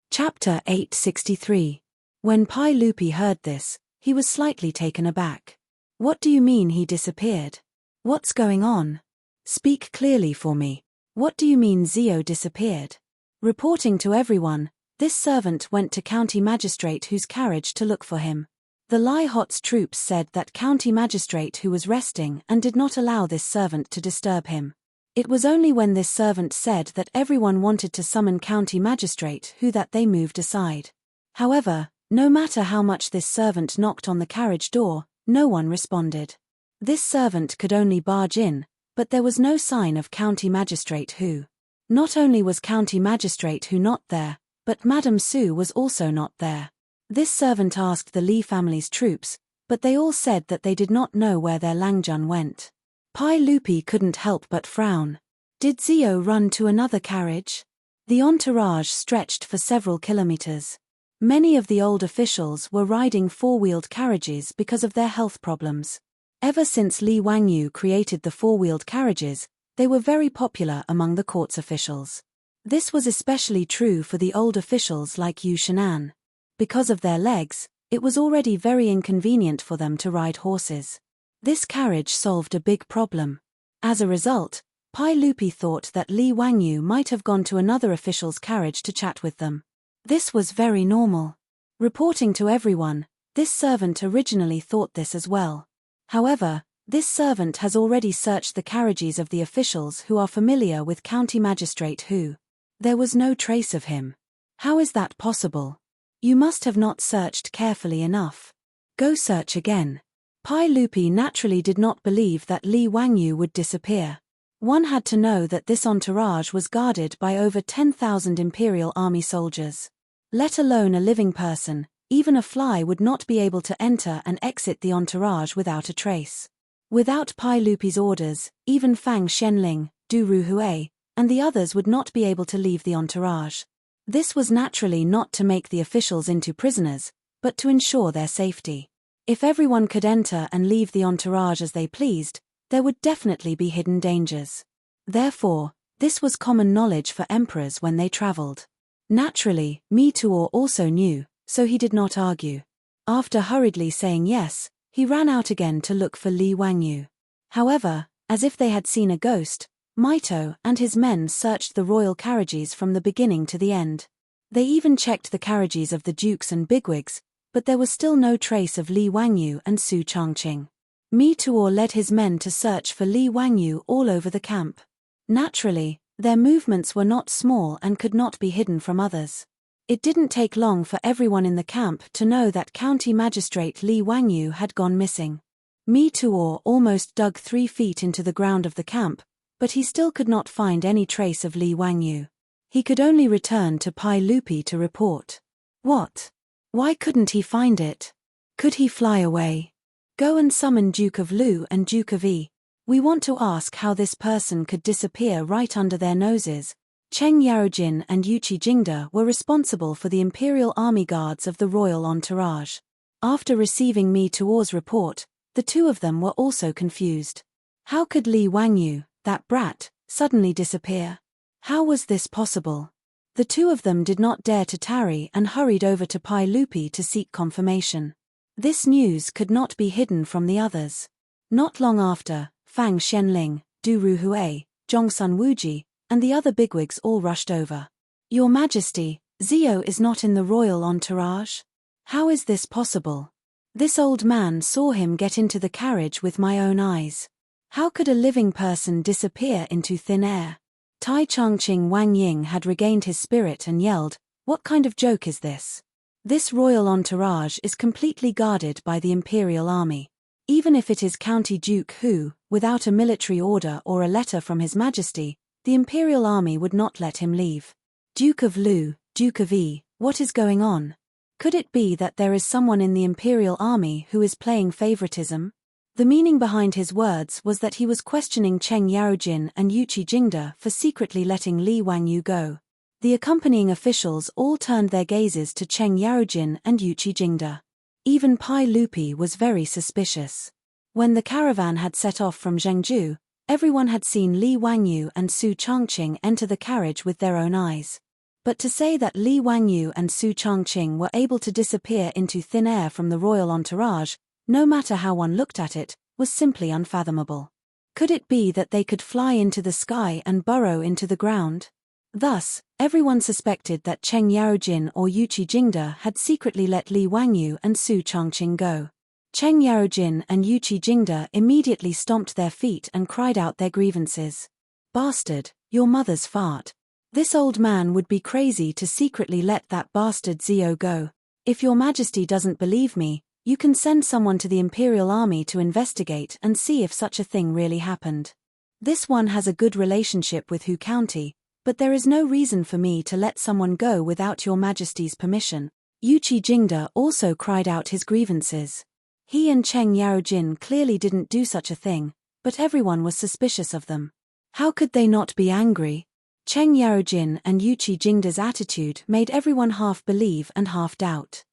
Chapter 863. When Pai Lupi heard this, he was slightly taken aback. What do you mean he disappeared? What's going on? Speak clearly for me. What do you mean Zio disappeared? Reporting to everyone, this servant went to County Magistrate whose carriage to look for him. The Lai Hot's troops said that County Magistrate who was resting and did not allow this servant to disturb him. It was only when this servant said that everyone wanted to summon County Magistrate who that they moved aside. However, no matter how much this servant knocked on the carriage door, no one responded. This servant could only barge in, but there was no sign of County Magistrate who. Not only was County Magistrate who not there, but Madame Su was also not there. This servant asked the Li family's troops, but they all said that they did not know where their Langjun went. Pai Lupi couldn't help but frown. Did Zio run to another carriage? The entourage stretched for several kilometers. Many of the old officials were riding four-wheeled carriages because of their health problems. Ever since Li Wangyu created the four-wheeled carriages, they were very popular among the court's officials. This was especially true for the old officials like Yu Shenan. Because of their legs, it was already very inconvenient for them to ride horses. This carriage solved a big problem. As a result, Pai Lupi thought that Li Wangyu might have gone to another official's carriage to chat with them. This was very normal. Reporting to everyone, this servant originally thought this as well. However, this servant has already searched the carriages of the officials who are familiar with County Magistrate Hu. There was no trace of him. How is that possible? You must have not searched carefully enough. Go search again. Pai Lupi naturally did not believe that Li Wangyu would disappear. One had to know that this entourage was guarded by over 10,000 Imperial Army soldiers. Let alone a living person, even a fly would not be able to enter and exit the entourage without a trace. Without Pai Lupi's orders, even Fang Xianling, Du Ruhui, and the others would not be able to leave the entourage. This was naturally not to make the officials into prisoners, but to ensure their safety. If everyone could enter and leave the entourage as they pleased, there would definitely be hidden dangers. Therefore, this was common knowledge for emperors when they traveled. Naturally, Mi Tuo also knew, so he did not argue. After hurriedly saying yes, he ran out again to look for Li Wangyu. However, as if they had seen a ghost, Maito and his men searched the royal carriages from the beginning to the end. They even checked the carriages of the dukes and bigwigs, but there was still no trace of Li Wangyu and Su Changqing. Mi Tuo led his men to search for Li Wangyu all over the camp. Naturally, their movements were not small and could not be hidden from others. It didn't take long for everyone in the camp to know that County Magistrate Li Wangyu had gone missing. Mi Tuo almost dug 3 feet into the ground of the camp, but he still could not find any trace of Li Wangyu. He could only return to Pai Lupi to report. What? Why couldn't he find it? Could he fly away? Go and summon Duke of Lu and Duke of Yi. We want to ask how this person could disappear right under their noses. Cheng Yarojin and Yuqi Jingda were responsible for the Imperial Army Guards of the royal entourage. After receiving Mi Tuo's report, the two of them were also confused. How could Li Wangyu, that brat, suddenly disappear? How was this possible? The two of them did not dare to tarry and hurried over to Pai Lupi to seek confirmation. This news could not be hidden from the others. Not long after, Fang Xianling, Du Ruhui, Zhongsun Wuji, and the other bigwigs all rushed over. Your Majesty, Zio is not in the royal entourage? How is this possible? This old man saw him get into the carriage with my own eyes. How could a living person disappear into thin air? Tai Changqing Wang Ying had regained his spirit and yelled, "What kind of joke is this? This royal entourage is completely guarded by the Imperial Army. Even if it is County Duke Hu, without a military order or a letter from His Majesty, the Imperial Army would not let him leave. Duke of Lu, Duke of Yi, what is going on? Could it be that there is someone in the Imperial Army who is playing favoritism?" The meaning behind his words was that he was questioning Cheng Yarojin and Yuqi Jingda for secretly letting Li Wangyu go. The accompanying officials all turned their gazes to Cheng Yarojin and Yuqi Jingda. Even Pai Lupi was very suspicious. When the caravan had set off from Zhengzhou, everyone had seen Li Wangyu and Su Changqing enter the carriage with their own eyes. But to say that Li Wangyu and Su Changqing were able to disappear into thin air from the royal entourage, no matter how one looked at it, was simply unfathomable. Could it be that they could fly into the sky and burrow into the ground? Thus, everyone suspected that Cheng Yarojin or Yuqi Jingda had secretly let Li Wangyu and Su Changqing go. Cheng Yarojin and Yuqi Jingda immediately stomped their feet and cried out their grievances. "Bastard, your mother's fart. This old man would be crazy to secretly let that bastard Zio go. If your Majesty doesn't believe me, you can send someone to the Imperial Army to investigate and see if such a thing really happened. This one has a good relationship with Hu County, but there is no reason for me to let someone go without your Majesty's permission." Yuqi Jingda also cried out his grievances. He and Cheng Yarojin clearly didn't do such a thing, but everyone was suspicious of them. How could they not be angry? Cheng Yarojin and Yuchi Jingda's attitude made everyone half believe and half doubt.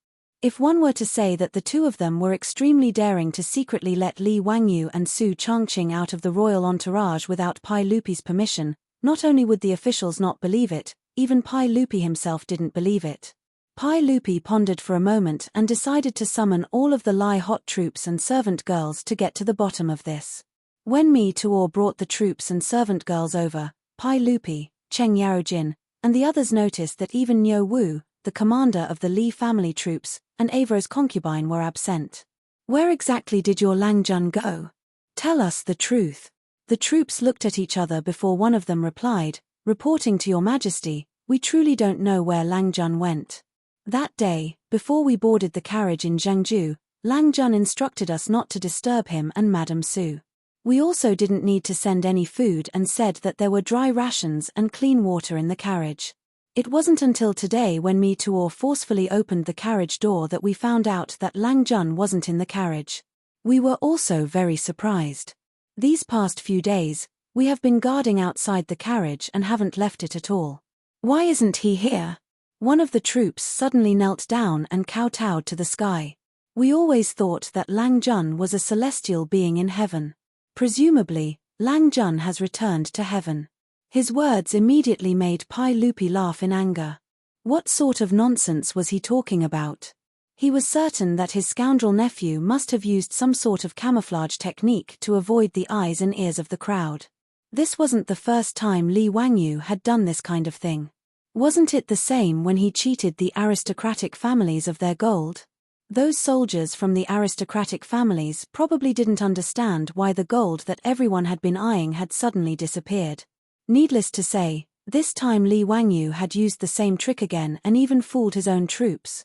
If one were to say that the two of them were extremely daring to secretly let Li Wangyu and Su Chongqing out of the royal entourage without Pai Lupi's permission, not only would the officials not believe it, even Pai Lupi himself didn't believe it. Pai Lupi pondered for a moment and decided to summon all of the Lai hot troops and servant girls to get to the bottom of this. When Mi Tuor brought the troops and servant girls over, Pai Lupi, Cheng Yarojin, and the others noticed that even Niu Wu, the commander of the Li family troops, and Avro's concubine were absent. Where exactly did your Langjun go? Tell us the truth. The troops looked at each other before one of them replied, reporting to your majesty, we truly don't know where Langjun went. That day, before we boarded the carriage in Zhengzhou, Langjun instructed us not to disturb him and Madame Su. We also didn't need to send any food and said that there were dry rations and clean water in the carriage. It wasn't until today when Mi Tuor forcefully opened the carriage door that we found out that Langjun wasn't in the carriage. We were also very surprised. These past few days, we have been guarding outside the carriage and haven't left it at all. Why isn't he here? One of the troops suddenly knelt down and kowtowed to the sky. We always thought that Langjun was a celestial being in heaven. Presumably, Langjun has returned to heaven. His words immediately made Pai Lupi laugh in anger. What sort of nonsense was he talking about? He was certain that his scoundrel nephew must have used some sort of camouflage technique to avoid the eyes and ears of the crowd. This wasn't the first time Li Wangyu had done this kind of thing. Wasn't it the same when he cheated the aristocratic families of their gold? Those soldiers from the aristocratic families probably didn't understand why the gold that everyone had been eyeing had suddenly disappeared. Needless to say, this time Li Wangyu had used the same trick again and even fooled his own troops.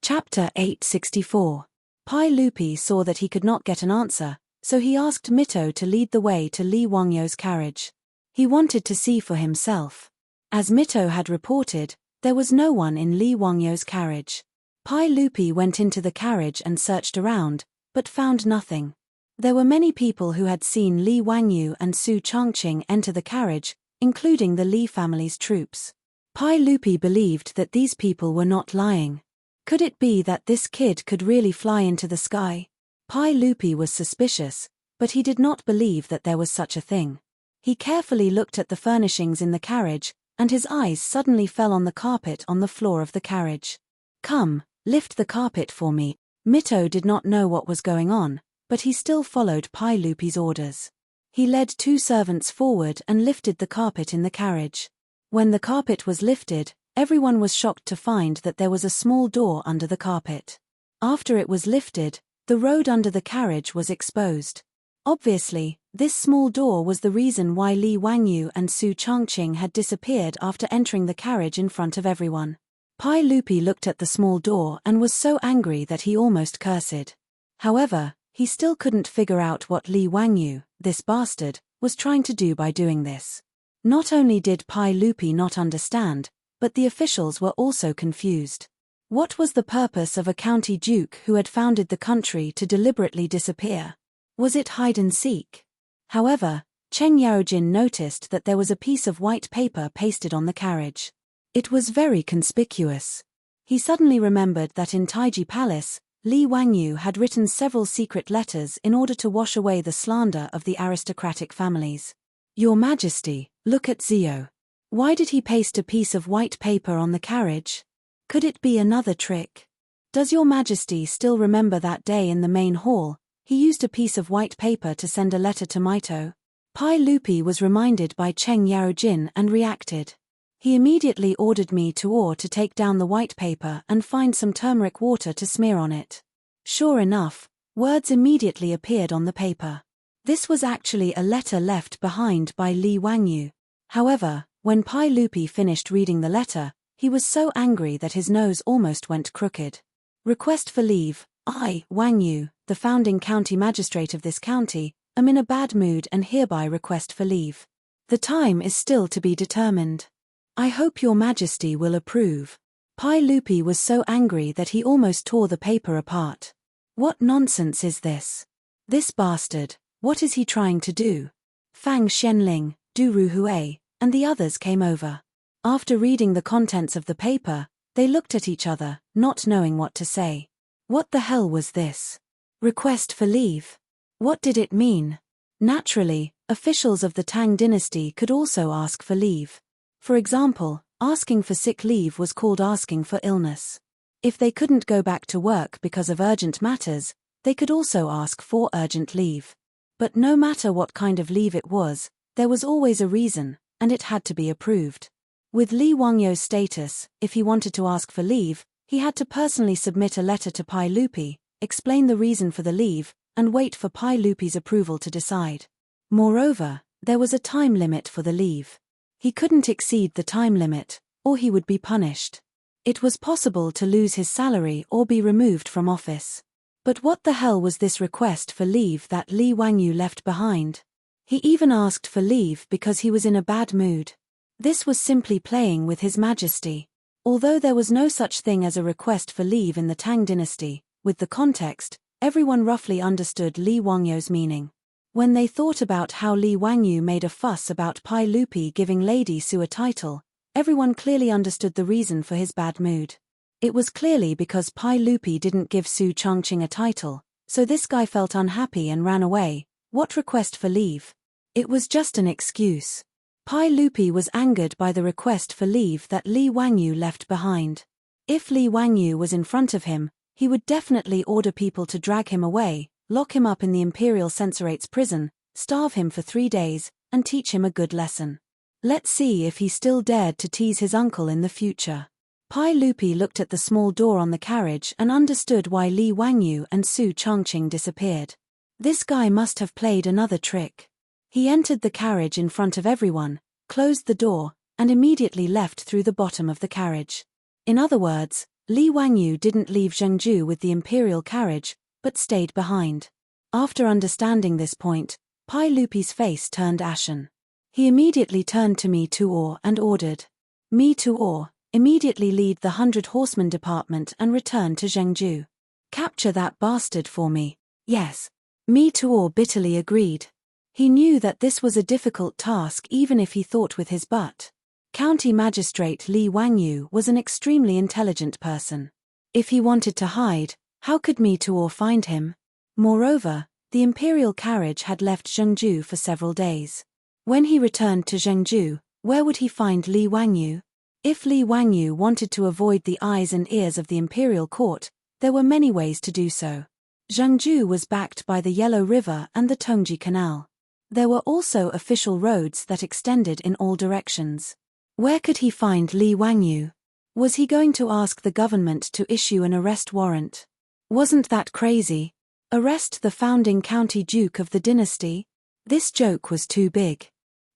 Chapter 864. Pai Lupi saw that he could not get an answer, so he asked Mito to lead the way to Li Wangyu's carriage. He wanted to see for himself. As Mito had reported, there was no one in Li Wangyu's carriage. Pai Lupi went into the carriage and searched around, but found nothing. There were many people who had seen Li Wangyu and Su Chongqing enter the carriage, including the Li family's troops. Pai Lupi believed that these people were not lying. Could it be that this kid could really fly into the sky? Pai Lupi was suspicious, but he did not believe that there was such a thing. He carefully looked at the furnishings in the carriage, and his eyes suddenly fell on the carpet on the floor of the carriage. Come, lift the carpet for me. Mito did not know what was going on, but he still followed Pai Lupi's orders. He led two servants forward and lifted the carpet in the carriage. When the carpet was lifted, everyone was shocked to find that there was a small door under the carpet. After it was lifted, the road under the carriage was exposed. Obviously, this small door was the reason why Li Wangyu and Su Chongqing had disappeared after entering the carriage in front of everyone. Pai Lupi looked at the small door and was so angry that he almost cursed. However, he still couldn't figure out what Li Wangyu, this bastard, was trying to do by doing this. Not only did Pai Lupi not understand, but the officials were also confused. What was the purpose of a county duke who had founded the country to deliberately disappear? Was it hide and seek? However, Cheng Yarojin noticed that there was a piece of white paper pasted on the carriage. It was very conspicuous. He suddenly remembered that in Taiji Palace, Li Wangyu had written several secret letters in order to wash away the slander of the aristocratic families. Your Majesty, look at Zio. Why did he paste a piece of white paper on the carriage? Could it be another trick? Does Your Majesty still remember that day in the main hall? He used a piece of white paper to send a letter to Mito. Pai Lupi was reminded by Cheng Yarojin and reacted. He immediately ordered Mi Tuor to take down the white paper and find some turmeric water to smear on it. Sure enough, words immediately appeared on the paper. This was actually a letter left behind by Li Wangyu. However, when Pai Lupi finished reading the letter, he was so angry that his nose almost went crooked. Request for leave. I, Wangyu, the founding county magistrate of this county, am in a bad mood and hereby request for leave. The time is still to be determined. I hope Your Majesty will approve. Pai Lupi was so angry that he almost tore the paper apart. What nonsense is this? This bastard, what is he trying to do? Fang Xianling, Du Ruhui, and the others came over. After reading the contents of the paper, they looked at each other, not knowing what to say. What the hell was this? Request for leave? What did it mean? Naturally, officials of the Tang dynasty could also ask for leave. For example, asking for sick leave was called asking for illness. If they couldn't go back to work because of urgent matters, they could also ask for urgent leave. But no matter what kind of leave it was, there was always a reason, and it had to be approved. With Li Wangyu's status, if he wanted to ask for leave, he had to personally submit a letter to Pai Lupi, explain the reason for the leave, and wait for Pai Lupi's approval to decide. Moreover, there was a time limit for the leave. He couldn't exceed the time limit, or he would be punished. It was possible to lose his salary or be removed from office. But what the hell was this request for leave that Li Wangyu left behind? He even asked for leave because he was in a bad mood. This was simply playing with His Majesty. Although there was no such thing as a request for leave in the Tang dynasty, with the context, everyone roughly understood Li Wangyu's meaning. When they thought about how Li Wangyu made a fuss about Pai Lupi giving Lady Su a title, everyone clearly understood the reason for his bad mood. It was clearly because Pai Lupi didn't give Su Chongqing a title, so this guy felt unhappy and ran away. What request for leave? It was just an excuse. Pai Lupi was angered by the request for leave that Li Wangyu left behind. If Li Wangyu was in front of him, he would definitely order people to drag him away, lock him up in the Imperial Censorate's prison, starve him for 3 days, and teach him a good lesson. Let's see if he still dared to tease his uncle in the future. Pai Lupi looked at the small door on the carriage and understood why Li Wangyu and Su Chongqing disappeared. This guy must have played another trick. He entered the carriage in front of everyone, closed the door, and immediately left through the bottom of the carriage. In other words, Li Wangyu didn't leave Zhengzhou with the imperial carriage, but stayed behind. After understanding this point, Pai Lupi's face turned ashen. He immediately turned to Mi Tuor and ordered, Mi Tuor, immediately lead the 100 Horsemen department and return to Zhengzhou. Capture that bastard for me. Yes. Mi Tuor bitterly agreed. He knew that this was a difficult task even if he thought with his butt. County Magistrate Li Wangyu was an extremely intelligent person. If he wanted to hide, how could Mi Tuor find him? Moreover, the imperial carriage had left Zhengzhou for several days. When he returned to Zhengzhou, where would he find Li Wangyu? If Li Wangyu wanted to avoid the eyes and ears of the imperial court, there were many ways to do so. Zhengzhou was backed by the Yellow River and the Tongji Canal. There were also official roads that extended in all directions. Where could he find Li Wangyu? Was he going to ask the government to issue an arrest warrant? Wasn't that crazy? Arrest the founding county duke of the dynasty? This joke was too big.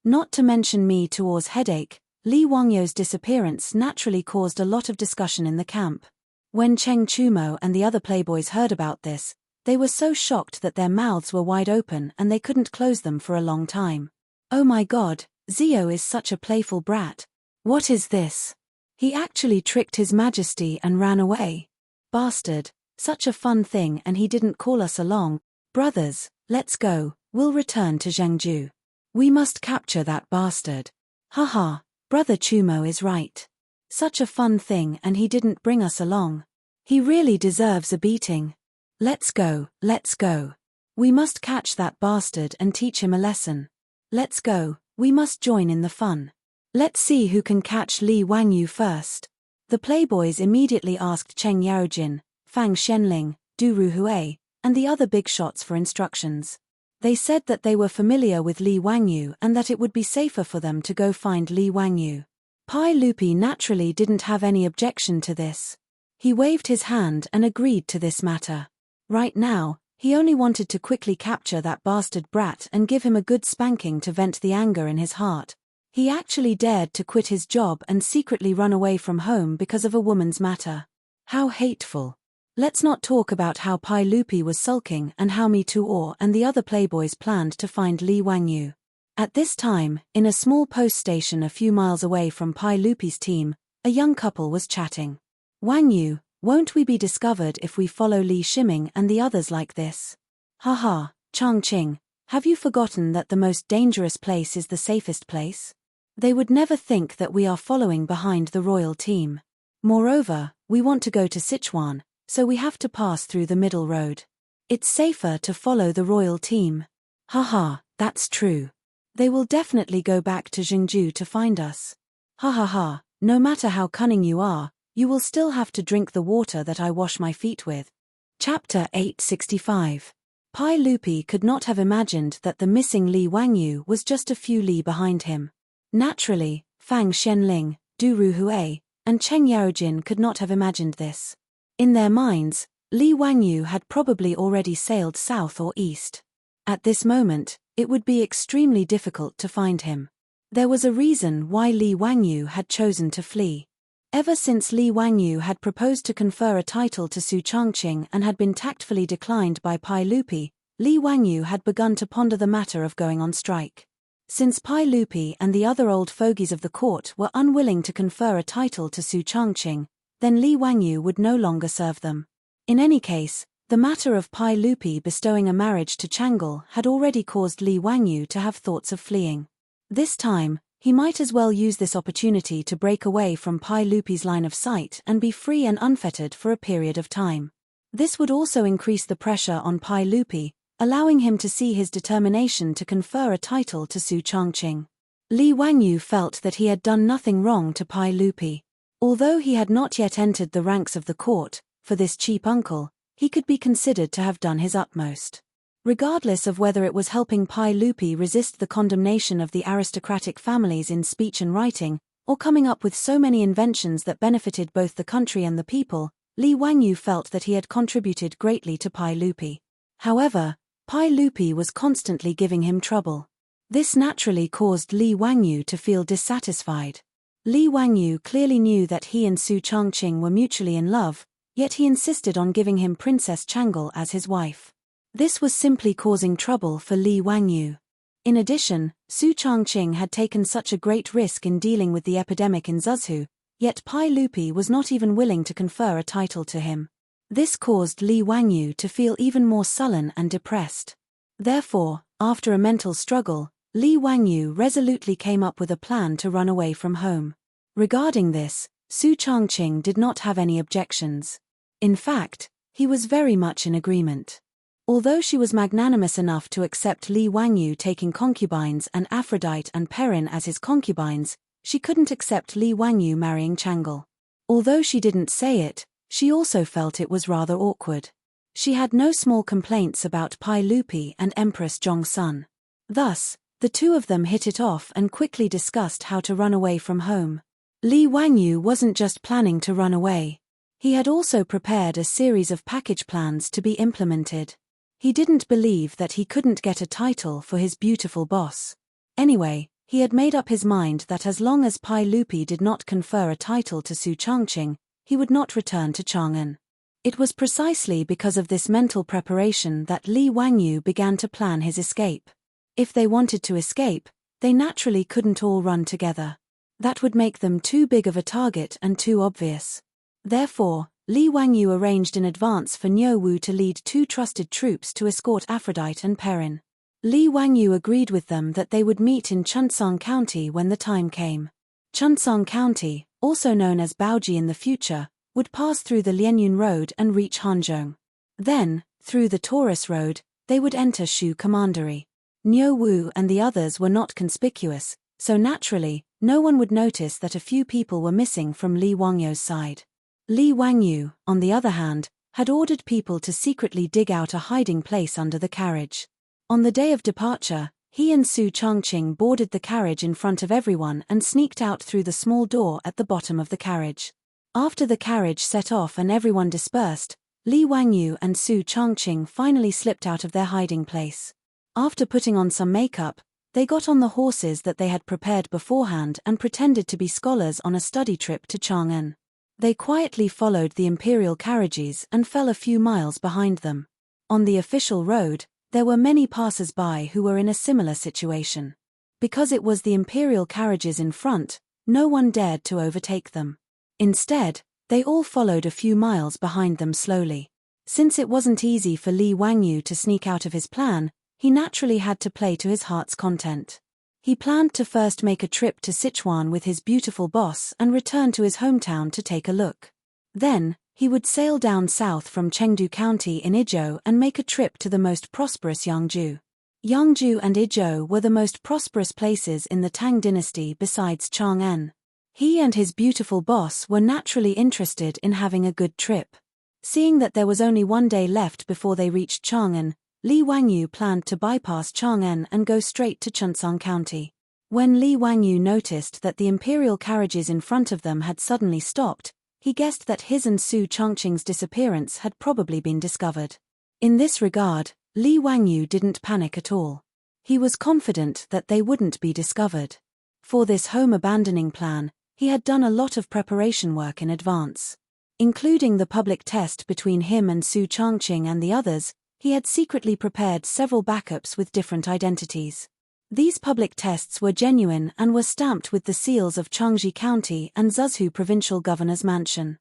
Not to mention Mi Tuor's headache, Li Wangyu's disappearance naturally caused a lot of discussion in the camp. When Cheng Chumo and the other playboys heard about this, they were so shocked that their mouths were wide open and they couldn't close them for a long time. Oh my god, Zio is such a playful brat. What is this? He actually tricked His Majesty and ran away. Bastard, such a fun thing and he didn't call us along. Brothers, let's go, we'll return to Zhengzhou. We must capture that bastard. Haha, Brother Chumo is right. Such a fun thing and he didn't bring us along. He really deserves a beating. Let's go, let's go. We must catch that bastard and teach him a lesson. Let's go, we must join in the fun. Let's see who can catch Li Wangyu first. The playboys immediately asked Cheng Yaojin, Fang Shenling, Du Ruhui, and the other big shots for instructions. They said that they were familiar with Li Wangyu and that it would be safer for them to go find Li Wangyu. Pai Lupi naturally didn't have any objection to this. He waved his hand and agreed to this matter. Right now, he only wanted to quickly capture that bastard brat and give him a good spanking to vent the anger in his heart. He actually dared to quit his job and secretly run away from home because of a woman's matter. How hateful. Let's not talk about how Pai Lupi was sulking and how Mi Tuor and the other playboys planned to find Li Wangyu. At this time, in a small post station a few miles away from Pai Lupi's team, a young couple was chatting. Wangyu, won't we be discovered if we follow Li Shiming and the others like this? Haha, Chongqing, have you forgotten that the most dangerous place is the safest place? They would never think that we are following behind the royal team. Moreover, we want to go to Sichuan, so we have to pass through the middle road. It's safer to follow the royal team. Haha, that's true. They will definitely go back to Jingju to find us. Ha ha ha, no matter how cunning you are, you will still have to drink the water that I wash my feet with. Chapter 865. Pai Lupi could not have imagined that the missing Li Wangyu was just a few li behind him. Naturally, Fang Xianling, Du Ruhui, and Cheng Yaojin could not have imagined this. In their minds, Li Wangyu had probably already sailed south or east. At this moment, it would be extremely difficult to find him. There was a reason why Li Wangyu had chosen to flee. Ever since Li Wangyu had proposed to confer a title to Su Changqing and had been tactfully declined by Pai Lupi, Li Wangyu had begun to ponder the matter of going on strike. Since Pai Lupi and the other old fogies of the court were unwilling to confer a title to Su Changqing, then Li Wangyu would no longer serve them. In any case, the matter of Pai Lupi bestowing a marriage to Changle had already caused Li Wangyu to have thoughts of fleeing. This time, he might as well use this opportunity to break away from Pai Lupi's line of sight and be free and unfettered for a period of time. This would also increase the pressure on Pai Lupi, allowing him to see his determination to confer a title to Su Changqing. Li Wangyu felt that he had done nothing wrong to Pai Lupi. Although he had not yet entered the ranks of the court, for this cheap uncle, he could be considered to have done his utmost. Regardless of whether it was helping Pai Lupi resist the condemnation of the aristocratic families in speech and writing, or coming up with so many inventions that benefited both the country and the people, Li Wangyu felt that he had contributed greatly to Pai Lupi. However, Pai Lupi was constantly giving him trouble. This naturally caused Li Wangyu to feel dissatisfied. Li Wangyu clearly knew that he and Su Changqing were mutually in love, yet he insisted on giving him Princess Changle as his wife. This was simply causing trouble for Li Wangyu. In addition, Su Changqing had taken such a great risk in dealing with the epidemic in Zuzhu, yet Pai Lupi was not even willing to confer a title to him. This caused Li Wangyu to feel even more sullen and depressed. Therefore, after a mental struggle, Li Wangyu resolutely came up with a plan to run away from home. Regarding this, Su Changqing did not have any objections. In fact, he was very much in agreement. Although she was magnanimous enough to accept Li Wangyu taking concubines and Aphrodite and Perrin as his concubines, she couldn't accept Li Wangyu marrying Changle. Although she didn't say it, she also felt it was rather awkward. She had no small complaints about Pai Lupi and Empress Zhongsun. Thus, the two of them hit it off and quickly discussed how to run away from home. Li Wangyu wasn't just planning to run away. He had also prepared a series of package plans to be implemented. He didn't believe that he couldn't get a title for his beautiful boss. Anyway, he had made up his mind that as long as Pai Lupi did not confer a title to Su Changqing, he would not return to Chang'an. It was precisely because of this mental preparation that Li Wangyu began to plan his escape. If they wanted to escape, they naturally couldn't all run together. That would make them too big of a target and too obvious. Therefore, Li Wangyu arranged in advance for Niu Wu to lead 2 trusted troops to escort Aphrodite and Perrin. Li Wangyu agreed with them that they would meet in Chunsong County when the time came. Chunsong County, also known as Baoji in the future, would pass through the Lianyun Road and reach Hanzhong. Then, through the Taurus Road, they would enter Shu Commandery. Niu Wu and the others were not conspicuous, so naturally, no one would notice that a few people were missing from Li Wangyu's side. Li Wangyu, on the other hand, had ordered people to secretly dig out a hiding place under the carriage. On the day of departure, he and Su Changqing boarded the carriage in front of everyone and sneaked out through the small door at the bottom of the carriage. After the carriage set off and everyone dispersed, Li Wangyu and Su Changqing finally slipped out of their hiding place. After putting on some makeup, they got on the horses that they had prepared beforehand and pretended to be scholars on a study trip to Chang'an. They quietly followed the imperial carriages and fell a few miles behind them. On the official road, there were many passers-by who were in a similar situation. Because it was the imperial carriages in front, no one dared to overtake them. Instead, they all followed a few miles behind them slowly. Since it wasn't easy for Li Wangyu to sneak out of his plan, he naturally had to play to his heart's content. He planned to first make a trip to Sichuan with his beautiful boss and return to his hometown to take a look. Then, he would sail down south from Chengdu County in Izhou and make a trip to the most prosperous Yangzhou. Yangzhou and Izhou were the most prosperous places in the Tang dynasty besides Chang'an. He and his beautiful boss were naturally interested in having a good trip. Seeing that there was only one day left before they reached Chang'an, Li Wangyu planned to bypass Chang'an and go straight to Chunsong County. When Li Wangyu noticed that the imperial carriages in front of them had suddenly stopped, he guessed that his and Su Chongqing's disappearance had probably been discovered. In this regard, Li Wangyu didn't panic at all. He was confident that they wouldn't be discovered. For this home abandoning plan, he had done a lot of preparation work in advance. Including the public test between him and Su Chongqing and the others, he had secretly prepared several backups with different identities. These public tests were genuine and were stamped with the seals of Changji County and Zhuzhou Provincial Governor's Mansion.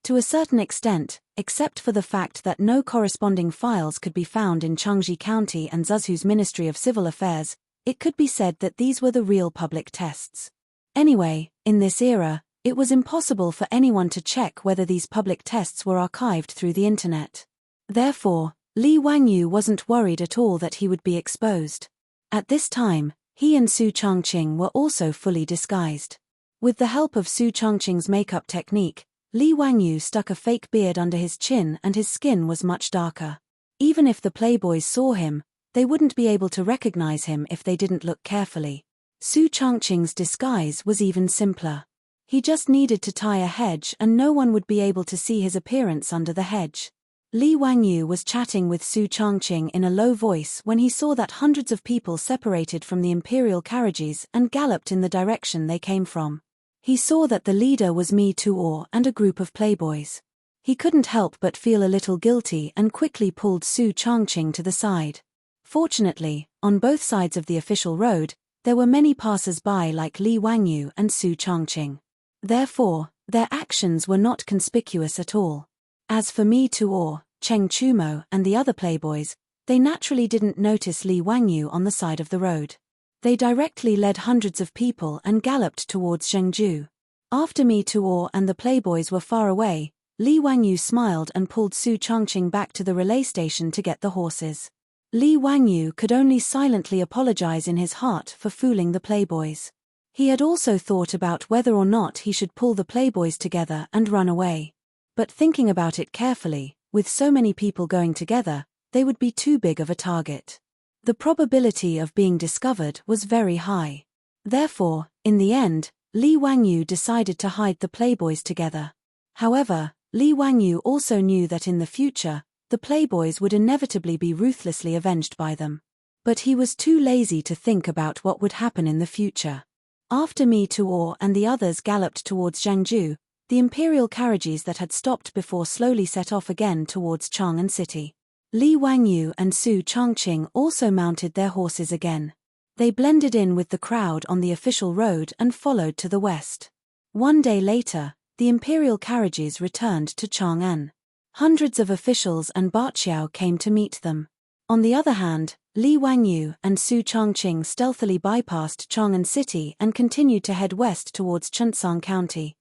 To a certain extent, except for the fact that no corresponding files could be found in Changji County and Zhuzhou's Ministry of Civil Affairs, it could be said that these were the real public tests. Anyway, in this era, it was impossible for anyone to check whether these public tests were archived through the internet. Therefore, Li Wangyu wasn't worried at all that he would be exposed. At this time, he and Su Chongqing were also fully disguised. With the help of Su Chongqing's makeup technique, Li Wangyu stuck a fake beard under his chin and his skin was much darker. Even if the playboys saw him, they wouldn't be able to recognize him if they didn't look carefully. Su Chongqing's disguise was even simpler. He just needed to tie a hedge and no one would be able to see his appearance under the hedge. Li Wangyu was chatting with Su Chongqing in a low voice when he saw that hundreds of people separated from the imperial carriages and galloped in the direction they came from. He saw that the leader was Mi Tuor and a group of playboys. He couldn't help but feel a little guilty and quickly pulled Su Chongqing to the side. Fortunately, on both sides of the official road, there were many passers-by like Li Wangyu and Su Chongqing. Therefore, their actions were not conspicuous at all. As for Mi Tuor, Cheng Chumo, and the other playboys, they naturally didn't notice Li Wangyu on the side of the road. They directly led hundreds of people and galloped towards Zhengzhou. After Mi Tuor and the playboys were far away, Li Wangyu smiled and pulled Su Chongqing back to the relay station to get the horses. Li Wangyu could only silently apologize in his heart for fooling the playboys. He had also thought about whether or not he should pull the playboys together and run away. But thinking about it carefully, with so many people going together, they would be too big of a target. The probability of being discovered was very high. Therefore, in the end, Li Wangyu decided to hide the playboys together. However, Li Wangyu also knew that in the future, the playboys would inevitably be ruthlessly avenged by them. But he was too lazy to think about what would happen in the future. After Mi Tuor and the others galloped towards Zhengzhou, the imperial carriages that had stopped before slowly set off again towards Chang'an City. Li Wangyu and Su Chongqing also mounted their horses again. They blended in with the crowd on the official road and followed to the west. One day later, the imperial carriages returned to Chang'an. Hundreds of officials and Baqiao came to meet them. On the other hand, Li Wangyu and Su Chongqing stealthily bypassed Chang'an City and continued to head west towards Chunsong County.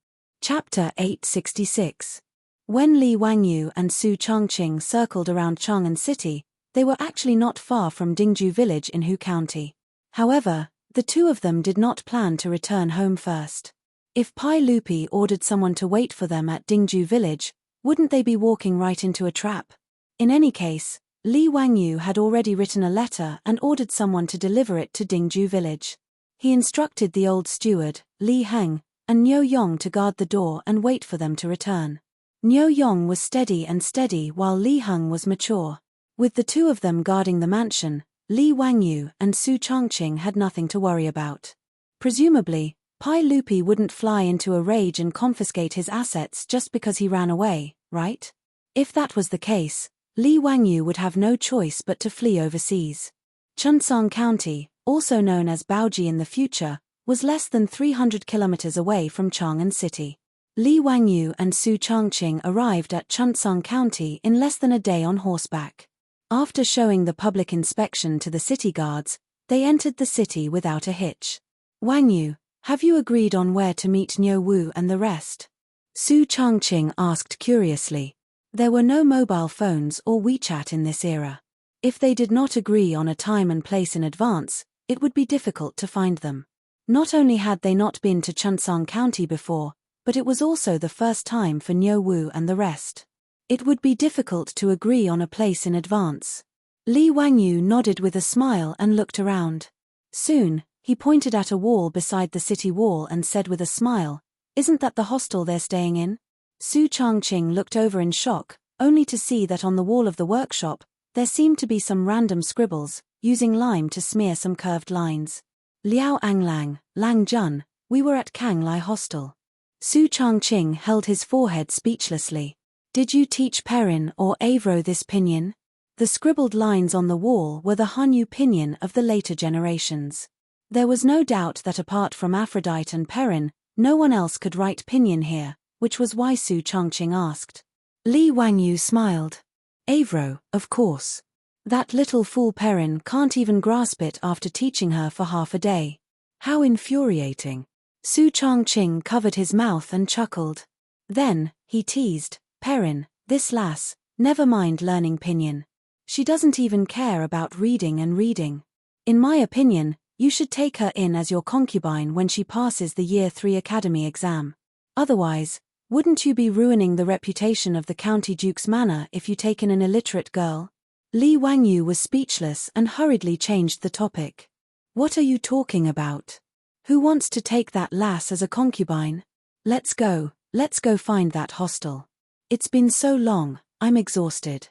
Chapter 866. When Li Wangyu and Su Chongqing circled around Chang'an City, they were actually not far from Dingzhou village in Hu County. However, the two of them did not plan to return home first. If Pai Lupi ordered someone to wait for them at Dingzhou village, wouldn't they be walking right into a trap? In any case, Li Wangyu had already written a letter and ordered someone to deliver it to Dingzhou village. He instructed the old steward, Li Heng, and Niu Yong to guard the door and wait for them to return. Niu Yong was steady while Li Heng was mature. With the two of them guarding the mansion, Li Wangyu and Su Chongqing had nothing to worry about. Presumably, Pai Lupi wouldn't fly into a rage and confiscate his assets just because he ran away, right? If that was the case, Li Wangyu would have no choice but to flee overseas. Chunsong County, also known as Baoji in the future, was less than 300 kilometers away from Chang'an City. Li Wangyu and Su Chongqing arrived at Chunsong County in less than a day on horseback. After showing the public inspection to the city guards, They entered the city without a hitch. Wang Yu, have you agreed on where to meet Niu Wu and the rest? Su Changqing asked curiously. There were no mobile phones or WeChat in this era. If they did not agree on a time and place in advance, it would be difficult to find them. Not only had they not been to Chunsang County before, but it was also the first time for Niu Wu and the rest. It would be difficult to agree on a place in advance. Li Wangyu nodded with a smile and looked around. Soon, he pointed at a wall beside the city wall and said with a smile, "Isn't that the hostel they're staying in?" Su Changqing looked over in shock, only to see that on the wall of the workshop, there seemed to be some random scribbles, using lime to smear some curved lines. Liao Anglang, Lang Jun, we were at Kang Lai Hostel. Su Changqing held his forehead speechlessly. Did you teach Perrin or Avro this pinyin? The scribbled lines on the wall were the Hanyu pinyin of the later generations. There was no doubt that apart from Aphrodite and Perrin, no one else could write pinyin here, which was why Su Changqing asked. Li Wangyu smiled. Avro, of course. That little fool Perrin can't even grasp it after teaching her for half a day. How infuriating. Su Changqing covered his mouth and chuckled. Then, he teased, Perrin, this lass, never mind learning pinyin. She doesn't even care about reading and reading. In my opinion, you should take her in as your concubine when she passes the Year 3 Academy exam. Otherwise, wouldn't you be ruining the reputation of the County Duke's manor if you take in an illiterate girl? Li Wangyu was speechless and hurriedly changed the topic. What are you talking about? Who wants to take that lass as a concubine? Let's go find that hostel. It's been so long, I'm exhausted.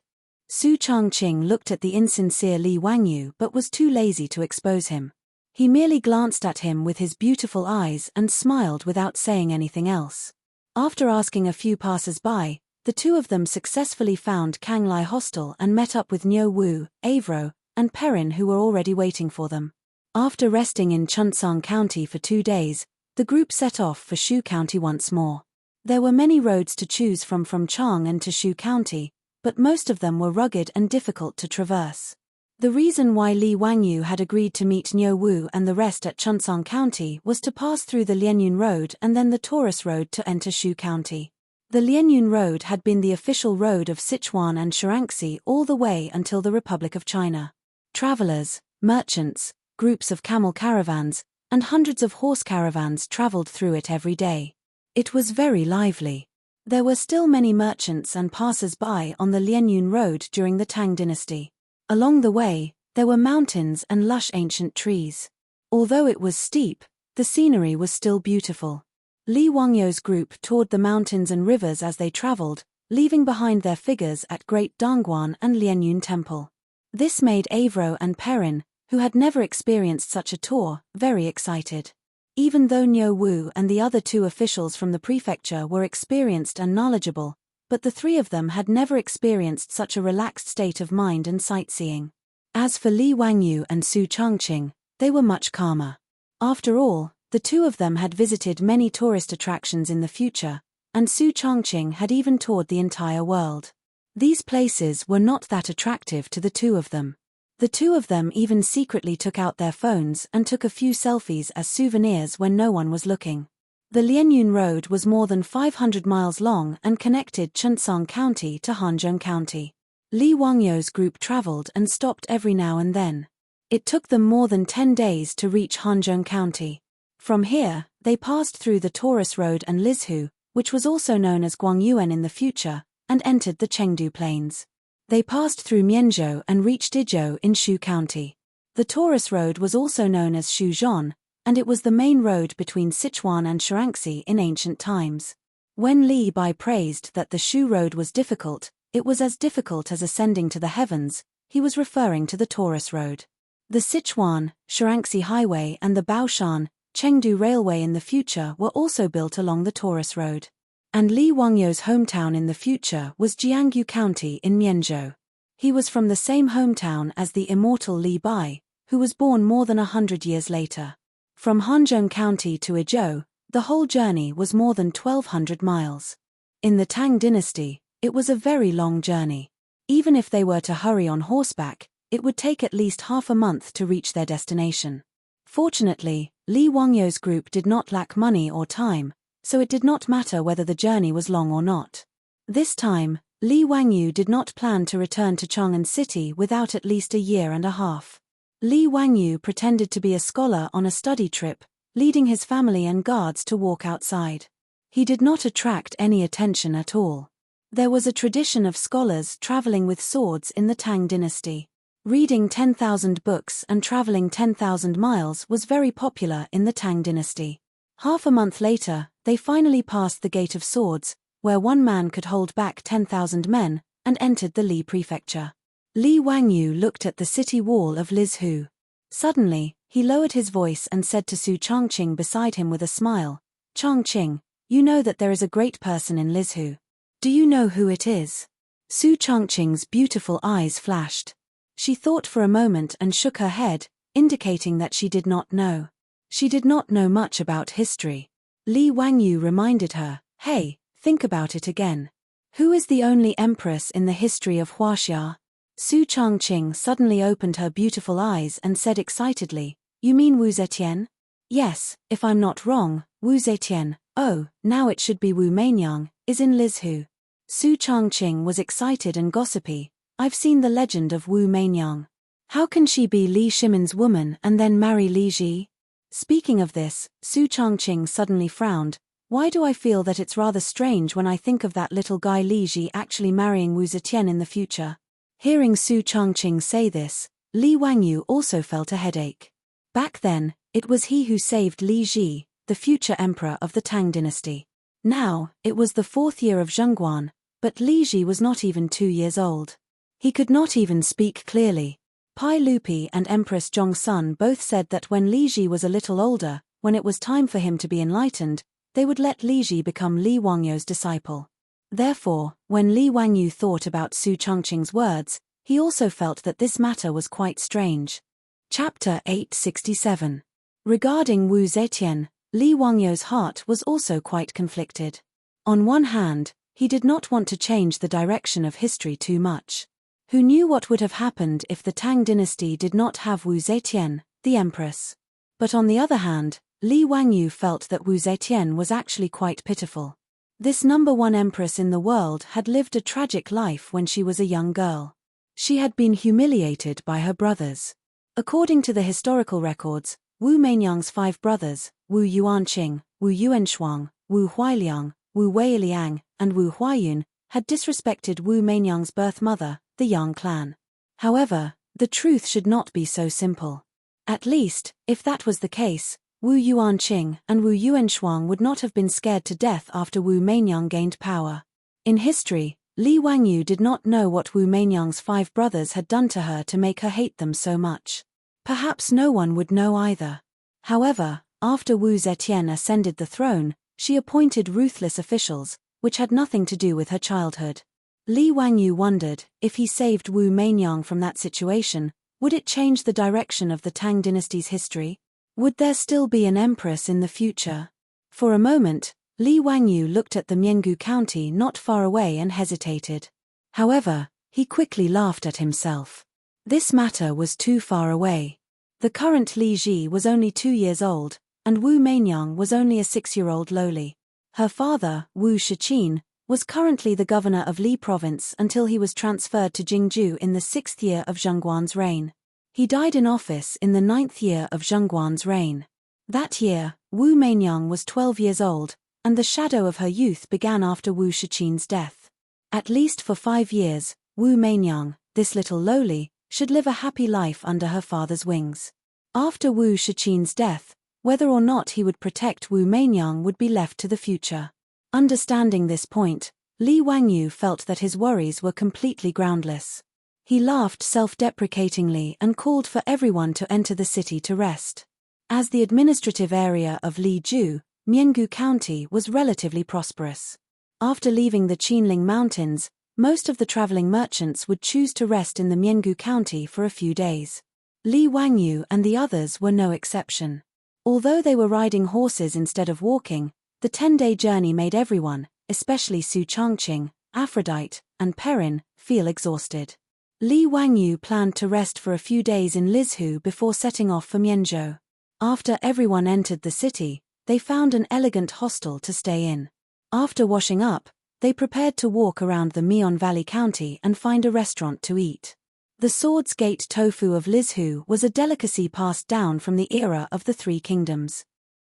Su Changqing looked at the insincere Li Wangyu but was too lazy to expose him. He merely glanced at him with his beautiful eyes and smiled without saying anything else. After asking a few passers-by, the two of them successfully found Kang Lai Hostel and met up with Niu Wu, Avro, and Perrin who were already waiting for them. After resting in Chunsang County for 2 days, the group set off for Shu County once more. There were many roads to choose from Chang and to Shu County, but most of them were rugged and difficult to traverse. The reason why Li Wangyu had agreed to meet Niu Wu and the rest at Chunsang County was to pass through the Lianyun Road and then the Taurus Road to enter Shu County. The Lianyun Road had been the official road of Sichuan and Shaanxi all the way until the Republic of China. Travelers, merchants, groups of camel caravans, and hundreds of horse caravans traveled through it every day. It was very lively. There were still many merchants and passers-by on the Lianyun Road during the Tang dynasty. Along the way, there were mountains and lush ancient trees. Although it was steep, the scenery was still beautiful. Li Wangyu's group toured the mountains and rivers as they traveled, leaving behind their figures at Great Dongguan and Lianyun Temple. This made Avro and Perrin, who had never experienced such a tour, very excited. Even though Niu Wu and the other 2 officials from the prefecture were experienced and knowledgeable, but the 3 of them had never experienced such a relaxed state of mind and sightseeing. As for Li Wangyu and Su Changqing, they were much calmer. After all, the 2 of them had visited many tourist attractions in the future, and Su Changqing had even toured the entire world. These places were not that attractive to the 2 of them. The 2 of them even secretly took out their phones and took a few selfies as souvenirs when no one was looking. The Lianyun Road was more than 500 miles long and connected Chunsang County to Hanzhong County. Li Wangyu's group traveled and stopped every now and then. It took them more than 10 days to reach Hanzhong County. From here, they passed through the Taurus Road and Lizhu, which was also known as Guangyuan in the future, and entered the Chengdu Plains. They passed through Mianzhou and reached Dizhou in Shu County. The Taurus Road was also known as Shuzhong, and it was the main road between Sichuan and Shaanxi in ancient times. When Li Bai praised that the Shu Road was difficult, it was as difficult as ascending to the heavens, he was referring to the Taurus Road. The Sichuan, Shaanxi Highway and the Baoshan, Chengdu Railway in the future were also built along the Taurus Road. And Li Wangyu's hometown in the future was Jiangyu County in Mianzhou. He was from the same hometown as the immortal Li Bai, who was born more than 100 years later. From Hanzhong County to Izhou, the whole journey was more than 1,200 miles. In the Tang dynasty, it was a very long journey. Even if they were to hurry on horseback, it would take at least half a month to reach their destination. Fortunately, Li Wangyo's group did not lack money or time, so it did not matter whether the journey was long or not. This time, Li Wangyu did not plan to return to Chang'an City without at least a year and a half. Li Wangyu pretended to be a scholar on a study trip, leading his family and guards to walk outside. He did not attract any attention at all. There was a tradition of scholars traveling with swords in the Tang dynasty. Reading 10,000 books and traveling 10,000 miles was very popular in the Tang dynasty. Half a month later, they finally passed the Gate of Swords, where one man could hold back 10,000 men, and entered the Li prefecture. Li Wangyu looked at the city wall of Lizhu. Suddenly, he lowered his voice and said to Su Changqing beside him with a smile, "Changqing, you know that there is a great person in Lizhu. Do you know who it is?" Su Changqing's beautiful eyes flashed. She thought for a moment and shook her head, indicating that she did not know. She did not know much about history. Li Wangyu reminded her, "Hey, think about it again. Who is the only empress in the history of Huaxia?" Su Changqing suddenly opened her beautiful eyes and said excitedly, "You mean Wu Zetian?" "Yes, if I'm not wrong, Wu Zetian, oh, now it should be Wu Mainyang, is in Lizhu." Su Changqing was excited and gossipy. "I've seen the legend of Wu Mainyang. How can she be Li Shimin's woman and then marry Li Ji?" Speaking of this, Su Changqing suddenly frowned. "Why do I feel that it's rather strange when I think of that little guy Li Ji actually marrying Wu Zetian in the future?" Hearing Su Changqing say this, Li Wangyu also felt a headache. Back then, it was he who saved Li Ji, the future emperor of the Tang dynasty. Now, it was the 4th year of Zhengguan, but Li Ji was not even 2 years old. He could not even speak clearly. Pai Lupi and Empress Zhongsun both said that when Li Ji was a little older, when it was time for him to be enlightened, they would let Li Ji become Li Wangyu's disciple. Therefore, when Li Wangyu thought about Su Changqing's words, he also felt that this matter was quite strange. Chapter 867. Regarding Wu Zetian, Li Wangyu's heart was also quite conflicted. On one hand, he did not want to change the direction of history too much. Who knew what would have happened if the Tang dynasty did not have Wu Zetian, the empress? But on the other hand, Li Wangyu felt that Wu Zetian was actually quite pitiful. This number one empress in the world had lived a tragic life when she was a young girl. She had been humiliated by her brothers. According to the historical records, Wu Mainyang's 5 brothers, Wu Yuanqing, Wu Yuanshuang, Wu Huailiang, Wu Weiliang, and Wu Huayun, had disrespected Wu Mainyang's birth mother, the Yang clan. However, the truth should not be so simple. At least, if that was the case, Wu Yuanqing and Wu Yuanshuang would not have been scared to death after Wu Mainyang gained power. In history, Li Wangyu did not know what Wu Mainyang's 5 brothers had done to her to make her hate them so much. Perhaps no one would know either. However, after Wu Zetian ascended the throne, she appointed ruthless officials, which had nothing to do with her childhood. Li Wangyu wondered, if he saved Wu Mainyang from that situation, would it change the direction of the Tang dynasty's history? Would there still be an empress in the future? For a moment, Li Wangyu looked at the Miangu county not far away and hesitated. However, he quickly laughed at himself. This matter was too far away. The current Li Ji was only 2 years old, and Wu Mainyang was only a 6-year-old lowly. Her father, Wu Shiqin, was currently the governor of Li province until he was transferred to Jingzhou in the 6th year of Zhengguan's reign. He died in office in the 9th year of Zhengguan's reign. That year, Wu Mainyang was 12 years old, and the shadow of her youth began after Wu Shiqin's death. At least for 5 years, Wu Mainyang, this little lowly, should live a happy life under her father's wings. After Wu Shiqin's death, whether or not he would protect Wu Mainyang would be left to the future. Understanding this point, Li Wangyu felt that his worries were completely groundless. He laughed self-deprecatingly and called for everyone to enter the city to rest. As the administrative area of Lizhu, Miangu County was relatively prosperous. After leaving the Qinling Mountains, most of the traveling merchants would choose to rest in the Miangu County for a few days. Li Wangyu and the others were no exception. Although they were riding horses instead of walking, the 10-day journey made everyone, especially Su Changqing, Aphrodite, and Perrin, feel exhausted. Li Wangyu planned to rest for a few days in Lizhu before setting off for Mianzhou. After everyone entered the city, they found an elegant hostel to stay in. After washing up, they prepared to walk around the Mion Valley County and find a restaurant to eat. The Swords Gate tofu of Lizhu was a delicacy passed down from the era of the Three Kingdoms.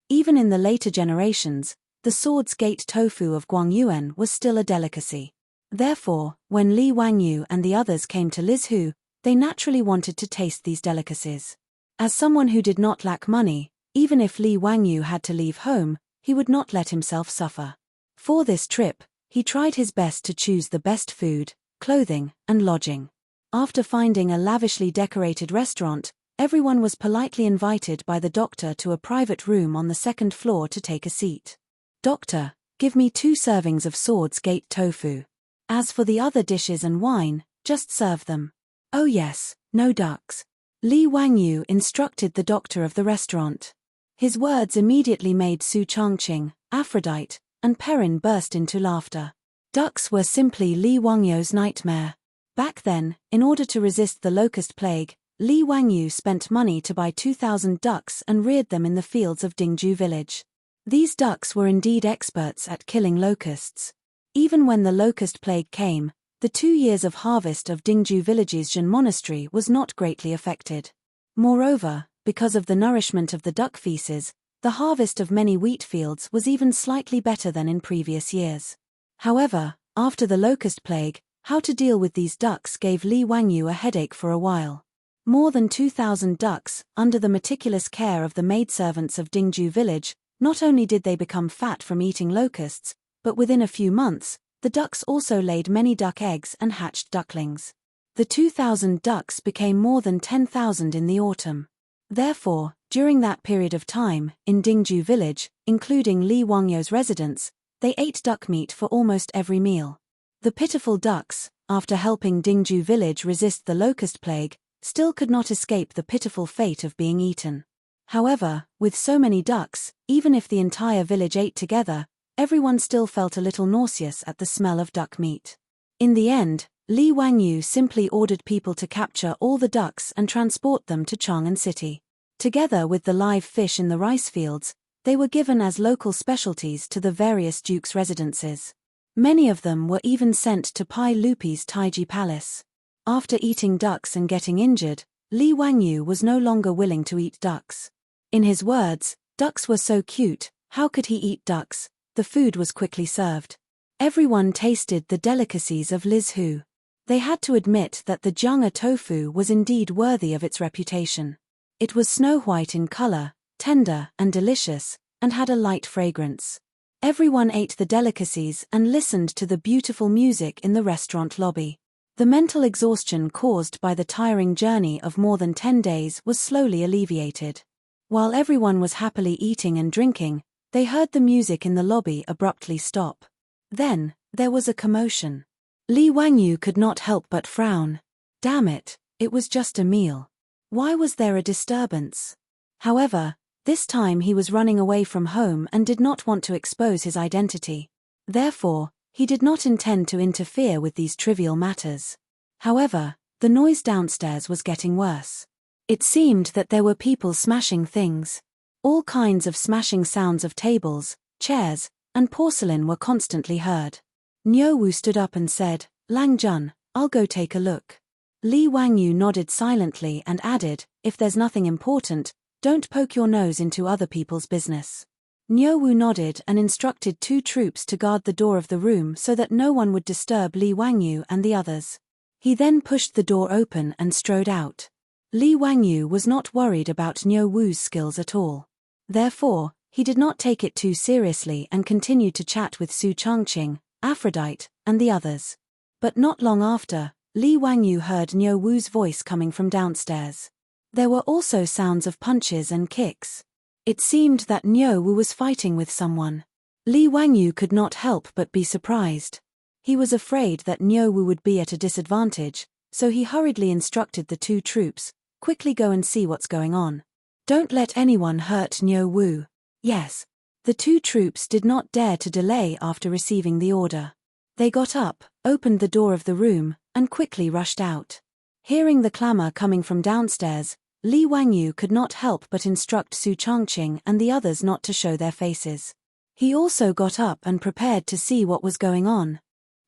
Even in the later generations, the Swords Gate tofu of Guangyuan was still a delicacy. Therefore, when Li Wangyu and the others came to Lizhu, they naturally wanted to taste these delicacies. As someone who did not lack money, even if Li Wangyu had to leave home, he would not let himself suffer. For this trip, he tried his best to choose the best food, clothing, and lodging. After finding a lavishly decorated restaurant, everyone was politely invited by the doctor to a private room on the second floor to take a seat. "Doctor, give me 2 servings of Swords Gate tofu. As for the other dishes and wine, just serve them." "Oh yes, no ducks," Li Wangyu instructed the doctor of the restaurant. His words immediately made Su Changqing, Aphrodite, and Perrin burst into laughter. Ducks were simply Li Wangyu's nightmare. Back then, in order to resist the locust plague, Li Wangyu spent money to buy 2,000 ducks and reared them in the fields of Dingju village. These ducks were indeed experts at killing locusts. Even when the locust plague came, the 2 years of harvest of Dingju village's Zhen monastery was not greatly affected. Moreover, because of the nourishment of the duck feces, the harvest of many wheat fields was even slightly better than in previous years. However, after the locust plague, how to deal with these ducks gave Li Wangyu a headache for a while. More than 2,000 ducks, under the meticulous care of the maidservants of Dingju village, not only did they become fat from eating locusts, but within a few months, the ducks also laid many duck eggs and hatched ducklings. The 2,000 ducks became more than 10,000 in the autumn. Therefore, during that period of time, in Dingju village, including Li Wangyu's residence, they ate duck meat for almost every meal. The pitiful ducks, after helping Dingju village resist the locust plague, still could not escape the pitiful fate of being eaten. However, with so many ducks, even if the entire village ate together, everyone still felt a little nauseous at the smell of duck meat. In the end, Li Wangyu simply ordered people to capture all the ducks and transport them to Chang'an City. Together with the live fish in the rice fields, they were given as local specialties to the various dukes' residences. Many of them were even sent to Pai Lupi's Taiji Palace. After eating ducks and getting injured, Li Wangyu was no longer willing to eat ducks. In his words, ducks were so cute, how could he eat ducks? The food was quickly served. Everyone tasted the delicacies of Lizhu. They had to admit that the Jiang'e tofu was indeed worthy of its reputation. It was snow-white in color, tender and delicious, and had a light fragrance. Everyone ate the delicacies and listened to the beautiful music in the restaurant lobby. The mental exhaustion caused by the tiring journey of more than 10 days was slowly alleviated. While everyone was happily eating and drinking, they heard the music in the lobby abruptly stop. Then, there was a commotion. Li Wangyu could not help but frown. Damn it, it was just a meal. Why was there a disturbance? However, this time he was running away from home and did not want to expose his identity. Therefore, he did not intend to interfere with these trivial matters. However, the noise downstairs was getting worse. It seemed that there were people smashing things. All kinds of smashing sounds of tables, chairs, and porcelain were constantly heard. Niu Wu stood up and said, "Lang Jun, I'll go take a look." Li Wangyu nodded silently and added, "If there's nothing important, don't poke your nose into other people's business." Niu Wu nodded and instructed 2 troops to guard the door of the room so that no one would disturb Li Wangyu and the others. He then pushed the door open and strode out. Li Wangyu was not worried about Niu Wu's skills at all. Therefore, he did not take it too seriously and continued to chat with Su Changqing, Aphrodite, and the others. But not long after, Li Wangyu heard Niu Wu's voice coming from downstairs. There were also sounds of punches and kicks. It seemed that Niu Wu was fighting with someone. Li Wangyu could not help but be surprised. He was afraid that Niu Wu would be at a disadvantage, so he hurriedly instructed the 2 troops, "Quickly go and see what's going on. Don't let anyone hurt Niu Wu." "Yes." The 2 troops did not dare to delay after receiving the order. They got up, opened the door of the room, and quickly rushed out. Hearing the clamor coming from downstairs, Li Wangyu could not help but instruct Su Changqing and the others not to show their faces. He also got up and prepared to see what was going on.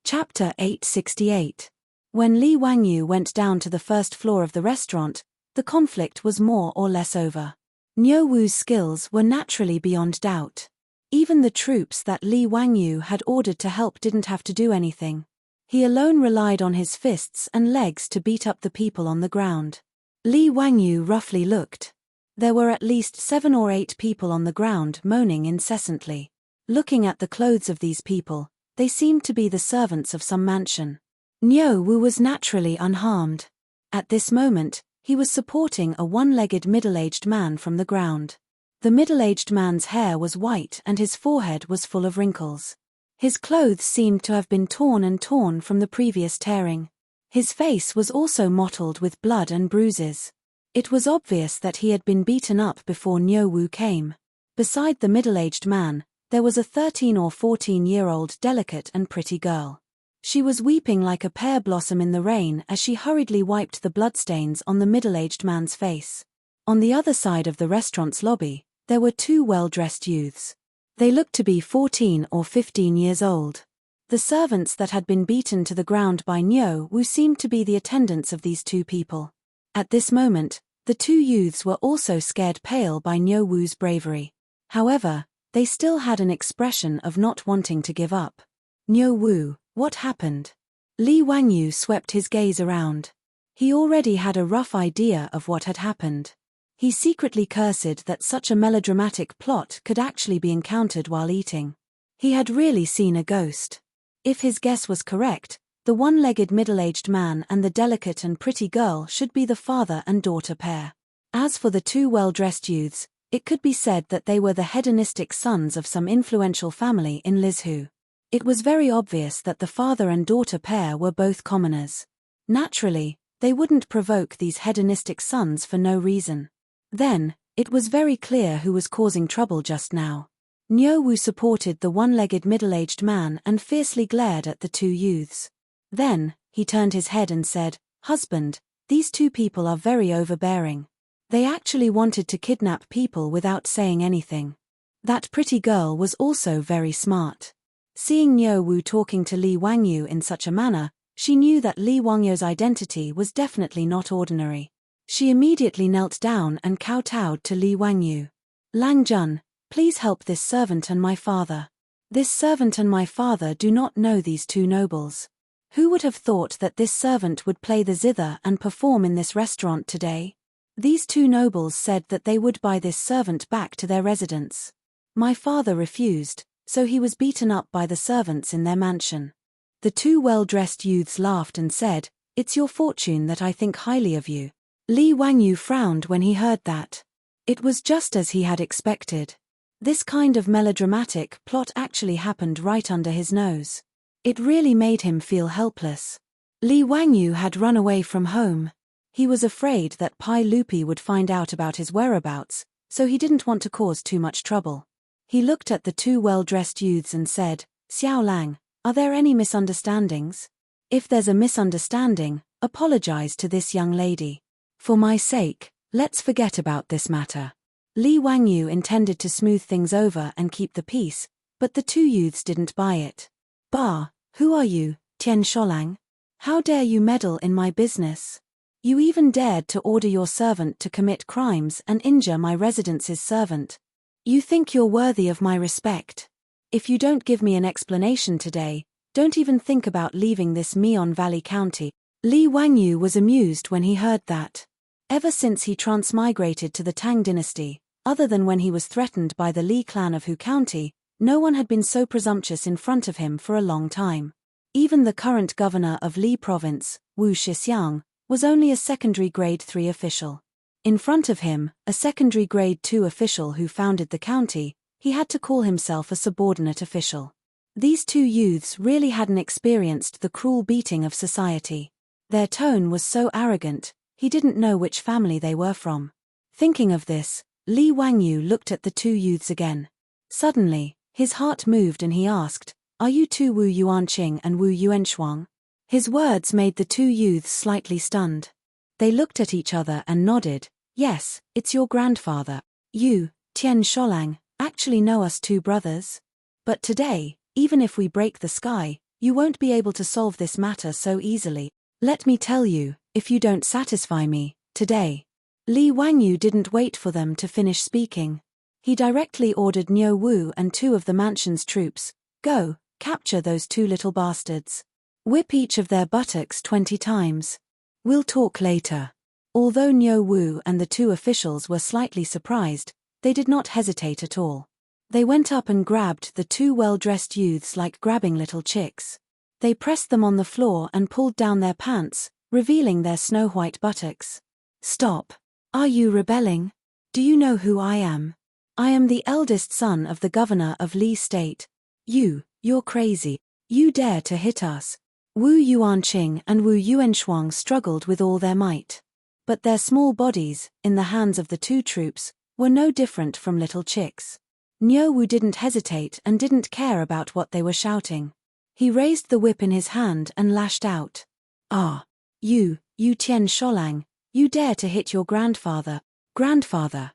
Chapter 868. When Li Wangyu went down to the first floor of the restaurant, the conflict was more or less over. Niu Wu's skills were naturally beyond doubt. Even the troops that Li Wangyu had ordered to help didn't have to do anything. He alone relied on his fists and legs to beat up the people on the ground. Li Wangyu roughly looked. There were at least 7 or 8 people on the ground moaning incessantly. Looking at the clothes of these people, they seemed to be the servants of some mansion. Niu Wu was naturally unharmed. At this moment, he was supporting a one-legged middle-aged man from the ground. The middle-aged man's hair was white and his forehead was full of wrinkles. His clothes seemed to have been torn from the previous tearing. His face was also mottled with blood and bruises. It was obvious that he had been beaten up before Niu Wu came. Beside the middle-aged man, there was a 13 or 14-year-old delicate and pretty girl. She was weeping like a pear blossom in the rain as she hurriedly wiped the bloodstains on the middle-aged man's face. On the other side of the restaurant's lobby, there were 2 well-dressed youths. They looked to be 14 or 15 years old. The servants that had been beaten to the ground by Niu Wu seemed to be the attendants of these 2 people. At this moment, the 2 youths were also scared pale by Niu Wu's bravery. However, they still had an expression of not wanting to give up. Niu Wu, what happened? Li Wangyu swept his gaze around. He already had a rough idea of what had happened. He secretly cursed that such a melodramatic plot could actually be encountered while eating. He had really seen a ghost. If his guess was correct, the one-legged middle-aged man and the delicate and pretty girl should be the father and daughter pair. As for the 2 well-dressed youths, it could be said that they were the hedonistic sons of some influential family in Lizhu. It was very obvious that the father and daughter pair were both commoners. Naturally, they wouldn't provoke these hedonistic sons for no reason. Then, it was very clear who was causing trouble just now. Niu Wu supported the one-legged middle-aged man and fiercely glared at the 2 youths. Then, he turned his head and said, "Husband, these 2 people are very overbearing. They actually wanted to kidnap people without saying anything." That pretty girl was also very smart. Seeing Niu Wu talking to Li Wangyu in such a manner, she knew that Li Wangyu's identity was definitely not ordinary. She immediately knelt down and kowtowed to Li Wangyu. "Lang Jun, please help this servant and my father. This servant and my father do not know these 2 nobles. Who would have thought that this servant would play the zither and perform in this restaurant today? These 2 nobles said that they would buy this servant back to their residence. My father refused, so he was beaten up by the servants in their mansion." The 2 well-dressed youths laughed and said, "It's your fortune that I think highly of you." Li Wangyu frowned when he heard that. It was just as he had expected. This kind of melodramatic plot actually happened right under his nose. It really made him feel helpless. Li Wangyu had run away from home. He was afraid that Pai Lupi would find out about his whereabouts, so he didn't want to cause too much trouble. He looked at the 2 well-dressed youths and said, "Xiao Lang, are there any misunderstandings? If there's a misunderstanding, apologize to this young lady. For my sake, let's forget about this matter." Li Wangyu intended to smooth things over and keep the peace, but the 2 youths didn't buy it. "Bah, who are you, Tian Sholang? How dare you meddle in my business? You even dared to order your servant to commit crimes and injure my residence's servant. You think you're worthy of my respect? If you don't give me an explanation today, don't even think about leaving this Mion Valley County." Li Wangyu was amused when he heard that. Ever since he transmigrated to the Tang dynasty, other than when he was threatened by the Li clan of Hu County, no one had been so presumptuous in front of him for a long time. Even the current governor of Li province, Wu Shixiang, was only a secondary grade 3 official. In front of him, a secondary grade 2 official who founded the county, he had to call himself a subordinate official. These 2 youths really hadn't experienced the cruel beating of society. Their tone was so arrogant, he didn't know which family they were from. Thinking of this, Li Wangyu looked at the 2 youths again. Suddenly, his heart moved and he asked, "Are you 2 Wu Yuanqing and Wu Yuanshuang?" His words made the 2 youths slightly stunned. They looked at each other and nodded. Yes, it's your grandfather. You, Tian Sholang, actually know us two brothers? But today, even if we break the sky, you won't be able to solve this matter so easily. Let me tell you, if you don't satisfy me, today. Li Wangyu didn't wait for them to finish speaking. He directly ordered Niu Wu and 2 of the mansion's troops, go, capture those 2 little bastards. Whip each of their buttocks 20 times. We'll talk later. Although Niu Wu and the 2 officials were slightly surprised, they did not hesitate at all. They went up and grabbed the 2 well-dressed youths like grabbing little chicks. They pressed them on the floor and pulled down their pants, revealing their snow-white buttocks. Stop. Are you rebelling? Do you know who I am? I am the eldest son of the governor of Li State. You're crazy. You dare to hit us. Wu Yuanqing and Wu Yuanshuang struggled with all their might. But their small bodies, in the hands of the 2 troops, were no different from little chicks. Niu Wu didn't hesitate and didn't care about what they were shouting. He raised the whip in his hand and lashed out. Ah! You Tian Sholang, you dare to hit your grandfather. Grandfather,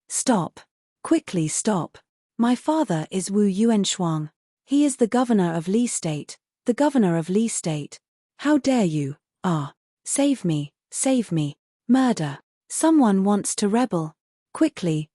Stop. Quickly stop. My father is Wu Yuanshuang. He is the governor of Li State, the governor of Li State. How dare you? Save me, save me. Murder. Someone wants to rebel. Quickly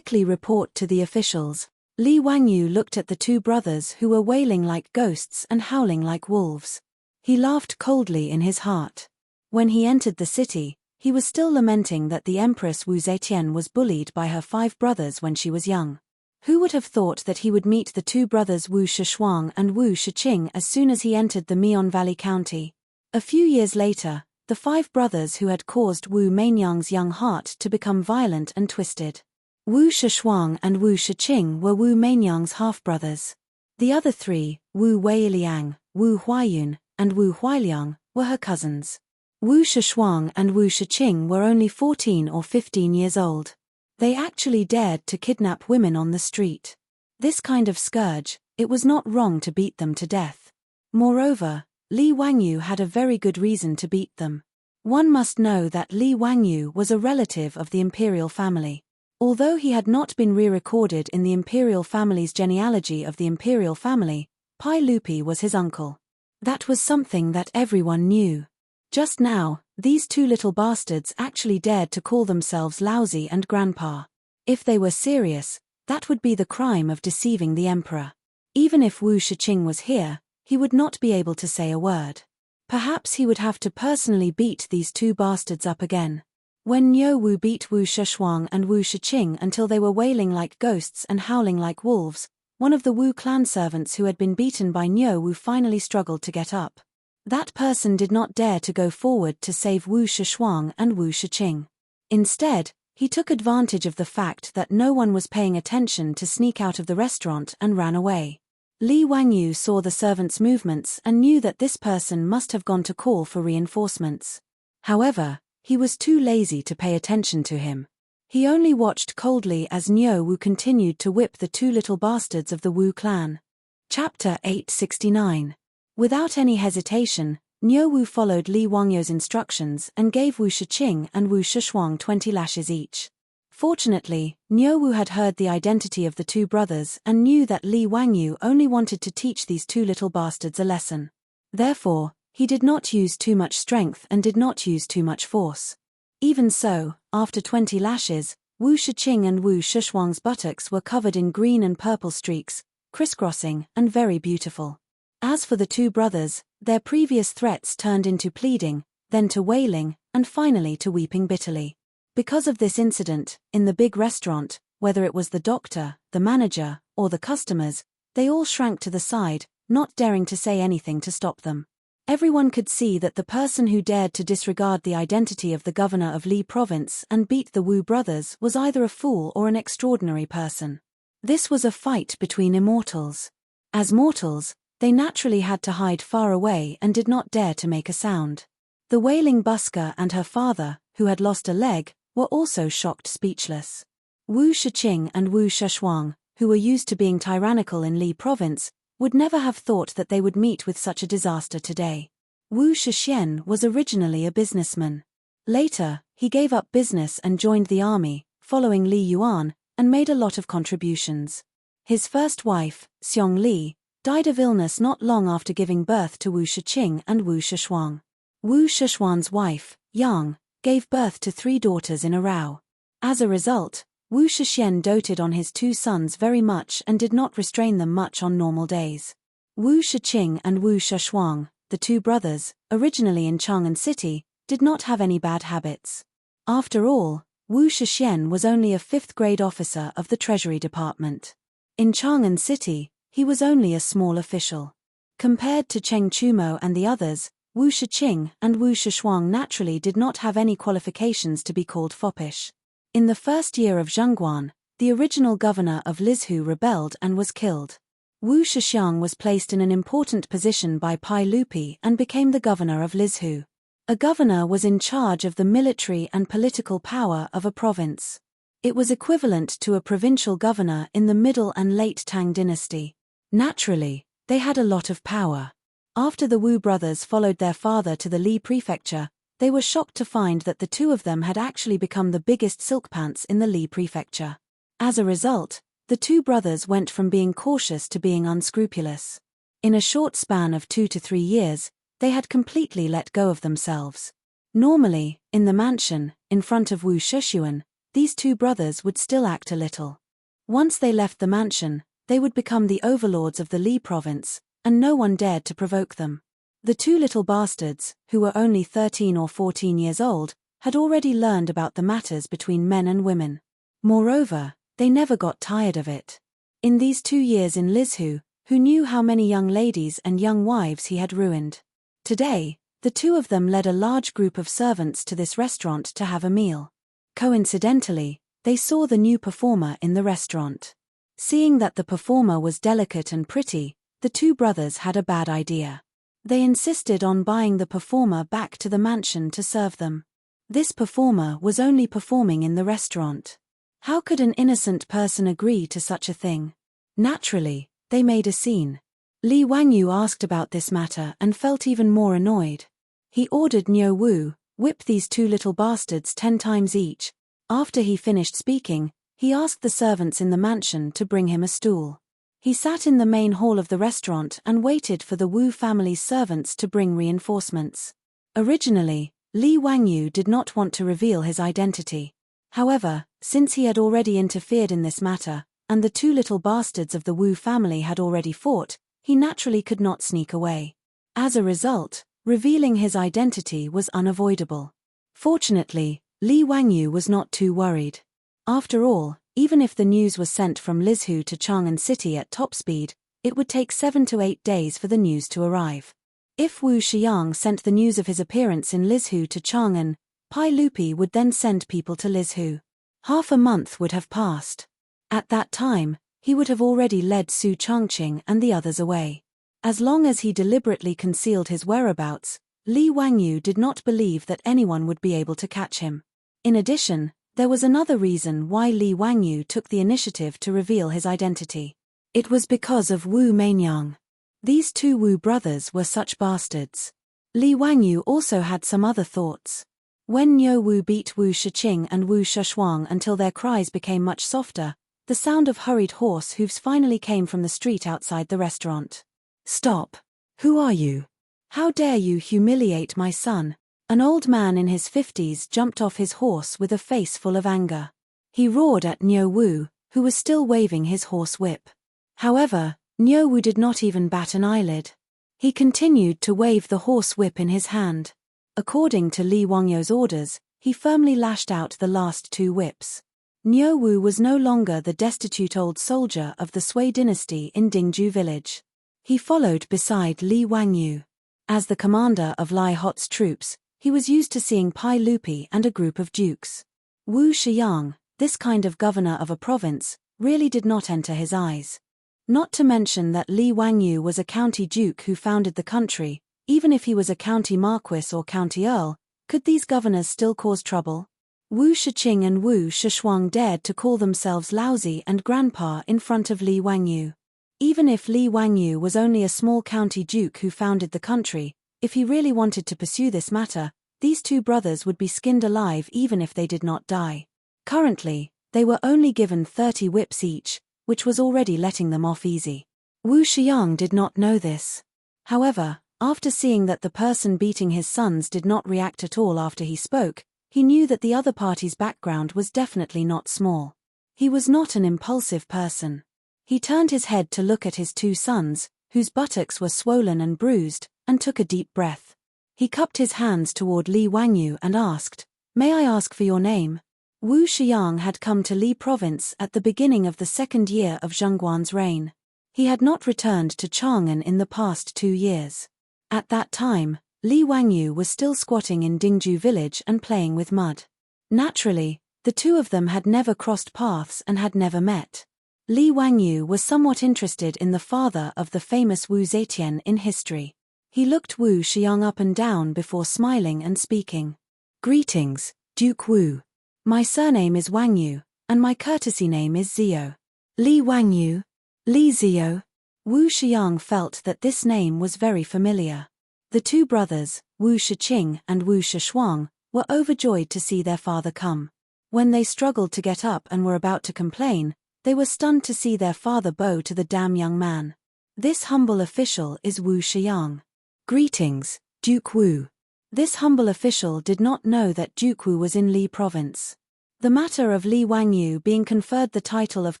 report to the officials. Li Wangyu looked at the 2 brothers who were wailing like ghosts and howling like wolves. He laughed coldly in his heart. When he entered the city, he was still lamenting that the Empress Wu Zetian was bullied by her 5 brothers when she was young. Who would have thought that he would meet the 2 brothers Wu Shishuang and Wu Shiqing as soon as he entered the Mian Valley County? A few years later, the 5 brothers who had caused Wu Mainyang's young heart to become violent and twisted. Wu Shishuang and Wu Shiqing were Wu Mainyang's half-brothers. The other 3, Wu Weiliang, Wu Huayun, and Wu Huiliang, were her cousins. Wu Shishuang and Wu Shiqing were only 14 or 15 years old. They actually dared to kidnap women on the street. This kind of scourge, it was not wrong to beat them to death. Moreover, Li Wangyu had a very good reason to beat them. One must know that Li Wangyu was a relative of the imperial family. Although he had not been re-recorded in the imperial family's genealogy of the imperial family, Pai Lupi was his uncle. That was something that everyone knew. Just now, these 2 little bastards actually dared to call themselves lousy and grandpa. If they were serious, that would be the crime of deceiving the emperor. Even if Wu Shiqing was here, he would not be able to say a word. Perhaps he would have to personally beat these 2 bastards up again. When Niu Wu beat Wu Shishuang and Wu Shiqing until they were wailing like ghosts and howling like wolves, one of the Wu clan servants who had been beaten by Niu Wu finally struggled to get up. That person did not dare to go forward to save Wu Shishuang and Wu Shiqing. Instead, he took advantage of the fact that no one was paying attention to sneak out of the restaurant and ran away. Li Wangyu saw the servant's movements and knew that this person must have gone to call for reinforcements. However, he was too lazy to pay attention to him. He only watched coldly as Niu Wu continued to whip the 2 little bastards of the Wu clan. Chapter 869. Without any hesitation, Niu Wu followed Li Wangyu's instructions and gave Wu Shiqing and Wu Shishuang 20 lashes each. Fortunately, Niu Wu had heard the identity of the 2 brothers and knew that Li Wangyu only wanted to teach these 2 little bastards a lesson. Therefore, he did not use too much strength and did not use too much force. Even so, after 20 lashes, Wu Shiqing and Wu Shishuang's buttocks were covered in green and purple streaks, crisscrossing and very beautiful. As for the 2 brothers, their previous threats turned into pleading, then to wailing, and finally to weeping bitterly. Because of this incident, in the big restaurant, whether it was the doctor, the manager, or the customers, they all shrank to the side, not daring to say anything to stop them. Everyone could see that the person who dared to disregard the identity of the governor of Li province and beat the Wu brothers was either a fool or an extraordinary person. This was a fight between immortals. As mortals, they naturally had to hide far away and did not dare to make a sound. The wailing busker and her father, who had lost a leg, were also shocked speechless. Wu Shiqing and Wu Shishuang, who were used to being tyrannical in Li province, would never have thought that they would meet with such a disaster today. Wu Shixian was originally a businessman. Later, he gave up business and joined the army, following Li Yuan, and made a lot of contributions. His first wife, Xiong Li, died of illness not long after giving birth to Wu Shiqing and Wu Shishuang. Wu Shishuang's wife, Yang, gave birth to 3 daughters in a row. As a result, Wu Shixian doted on his 2 sons very much and did not restrain them much on normal days. Wu Shiqing and Wu Shishuang, the 2 brothers, originally in Chang'an City, did not have any bad habits. After all, Wu Shixian was only a 5th-grade officer of the Treasury Department. In Chang'an City, he was only a small official. Compared to Cheng Chumo and the others, Wu Shiqing and Wu Shishuang naturally did not have any qualifications to be called foppish. In the first year of Zhengguan, the original governor of Lizhu rebelled and was killed. Wu Shixiang was placed in an important position by Pai Lupi and became the governor of Lizhu. A governor was in charge of the military and political power of a province. It was equivalent to a provincial governor in the Middle and Late Tang dynasty. Naturally, they had a lot of power. After the Wu brothers followed their father to the Li prefecture, they were shocked to find that the 2 of them had actually become the biggest silk pants in the Li prefecture. As a result, the 2 brothers went from being cautious to being unscrupulous. In a short span of 2 to 3 years, they had completely let go of themselves. Normally, in the mansion, in front of Wu Shishuan, these 2 brothers would still act a little. Once they left the mansion, they would become the overlords of the Li province, and no one dared to provoke them. The 2 little bastards, who were only 13 or 14 years old, had already learned about the matters between men and women. Moreover, they never got tired of it. In these 2 years in Lizhu, who knew how many young ladies and young wives he had ruined? Today, the 2 of them led a large group of servants to this restaurant to have a meal. Coincidentally, they saw the new performer in the restaurant. Seeing that the performer was delicate and pretty, the 2 brothers had a bad idea. They insisted on buying the performer back to the mansion to serve them. This performer was only performing in the restaurant. How could an innocent person agree to such a thing? Naturally, they made a scene. Li Wangyu asked about this matter and felt even more annoyed. He ordered Niu Wu, whip these 2 little bastards 10 times each. After he finished speaking, he asked the servants in the mansion to bring him a stool. He sat in the main hall of the restaurant and waited for the Wu family's servants to bring reinforcements. Originally, Li Wangyu did not want to reveal his identity. However, since he had already interfered in this matter, and the 2 little bastards of the Wu family had already fought, he naturally could not sneak away. As a result, revealing his identity was unavoidable. Fortunately, Li Wangyu was not too worried. After all, even if the news was sent from Lizhu to Chang'an City at top speed, it would take 7 to 8 days for the news to arrive. If Wu Xiang sent the news of his appearance in Lizhu to Chang'an, Pai Lupi would then send people to Lizhu. Half a month would have passed. At that time, he would have already led Su Changqing and the others away. As long as he deliberately concealed his whereabouts, Li Wangyu did not believe that anyone would be able to catch him. In addition, there was another reason why Li Wangyu took the initiative to reveal his identity. It was because of Wu Meinyang. These 2 Wu brothers were such bastards. Li Wangyu also had some other thoughts. When Niu Wu beat Wu Shiqing and Wu Shishuang until their cries became much softer, the sound of hurried horse hooves finally came from the street outside the restaurant. "Stop! Who are you? How dare you humiliate my son?" An old man in his 50s jumped off his horse with a face full of anger. He roared at Niu Wu, who was still waving his horse whip. However, Niu Wu did not even bat an eyelid. He continued to wave the horse whip in his hand. According to Li Wangyu's orders, he firmly lashed out the last 2 whips. Niu Wu was no longer the destitute old soldier of the Sui dynasty in Dingju village. He followed beside Li Wangyu. As the commander of Lai Hot's troops, he was used to seeing Pai Lupi and a group of dukes. Wu Shiyang, this kind of governor of a province, really did not enter his eyes. Not to mention that Li Wangyu was a county duke who founded the country. Even if he was a county marquis or county earl, could these governors still cause trouble? Wu Shiqing and Wu Shishuang dared to call themselves lousy and grandpa in front of Li Wangyu. Even if Li Wangyu was only a small county duke who founded the country, If he really wanted to pursue this matter, these two brothers would be skinned alive even if they did not die. Currently, they were only given 30 whips each, which was already letting them off easy. Wu Shiyang did not know this. However, after seeing that the person beating his sons did not react at all after he spoke, he knew that the other party's background was definitely not small. He was not an impulsive person. He turned his head to look at his two sons, whose buttocks were swollen and bruised, and took a deep breath. He cupped his hands toward Li Wangyu and asked, "May I ask for your name?" Wu Shiyang had come to Li province at the beginning of the second year of Zhengguan's reign. He had not returned to Chang'an in the past 2 years. At that time, Li Wangyu was still squatting in Dingju village and playing with mud. Naturally, the two of them had never crossed paths and had never met. Li Wangyu was somewhat interested in the father of the famous Wu Zetian in history. He looked Wu Shiang up and down before smiling and speaking. "Greetings, Duke Wu. My surname is Wangyu, and my courtesy name is Zio." Li Wangyu? Li Zio? Wu Shiang felt that this name was very familiar. The two brothers, Wu Shiqing and Wu Shishuang, were overjoyed to see their father come. When they struggled to get up and were about to complain, they were stunned to see their father bow to the damn young man. "This humble official is Wu Shiang. Greetings, Duke Wu." This humble official did not know that Duke Wu was in Li province. The matter of Li Wangyu being conferred the title of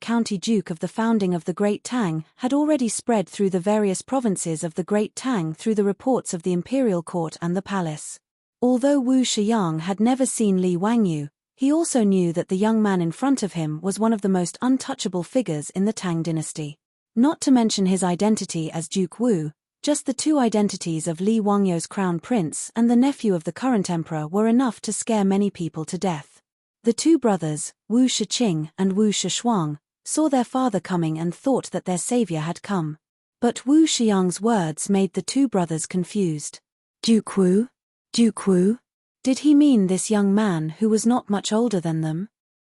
County Duke of the founding of the Great Tang had already spread through the various provinces of the Great Tang through the reports of the imperial court and the palace. Although Wu Shiyang had never seen Li Wangyu, he also knew that the young man in front of him was one of the most untouchable figures in the Tang dynasty. Not to mention his identity as Duke Wu, just the two identities of Li Wangyu's crown prince and the nephew of the current emperor were enough to scare many people to death. The two brothers, Wu Shiqing and Wu Shishuang, saw their father coming and thought that their savior had come. But Wu Xiang's words made the two brothers confused. Duke Wu? Duke Wu? Did he mean this young man who was not much older than them?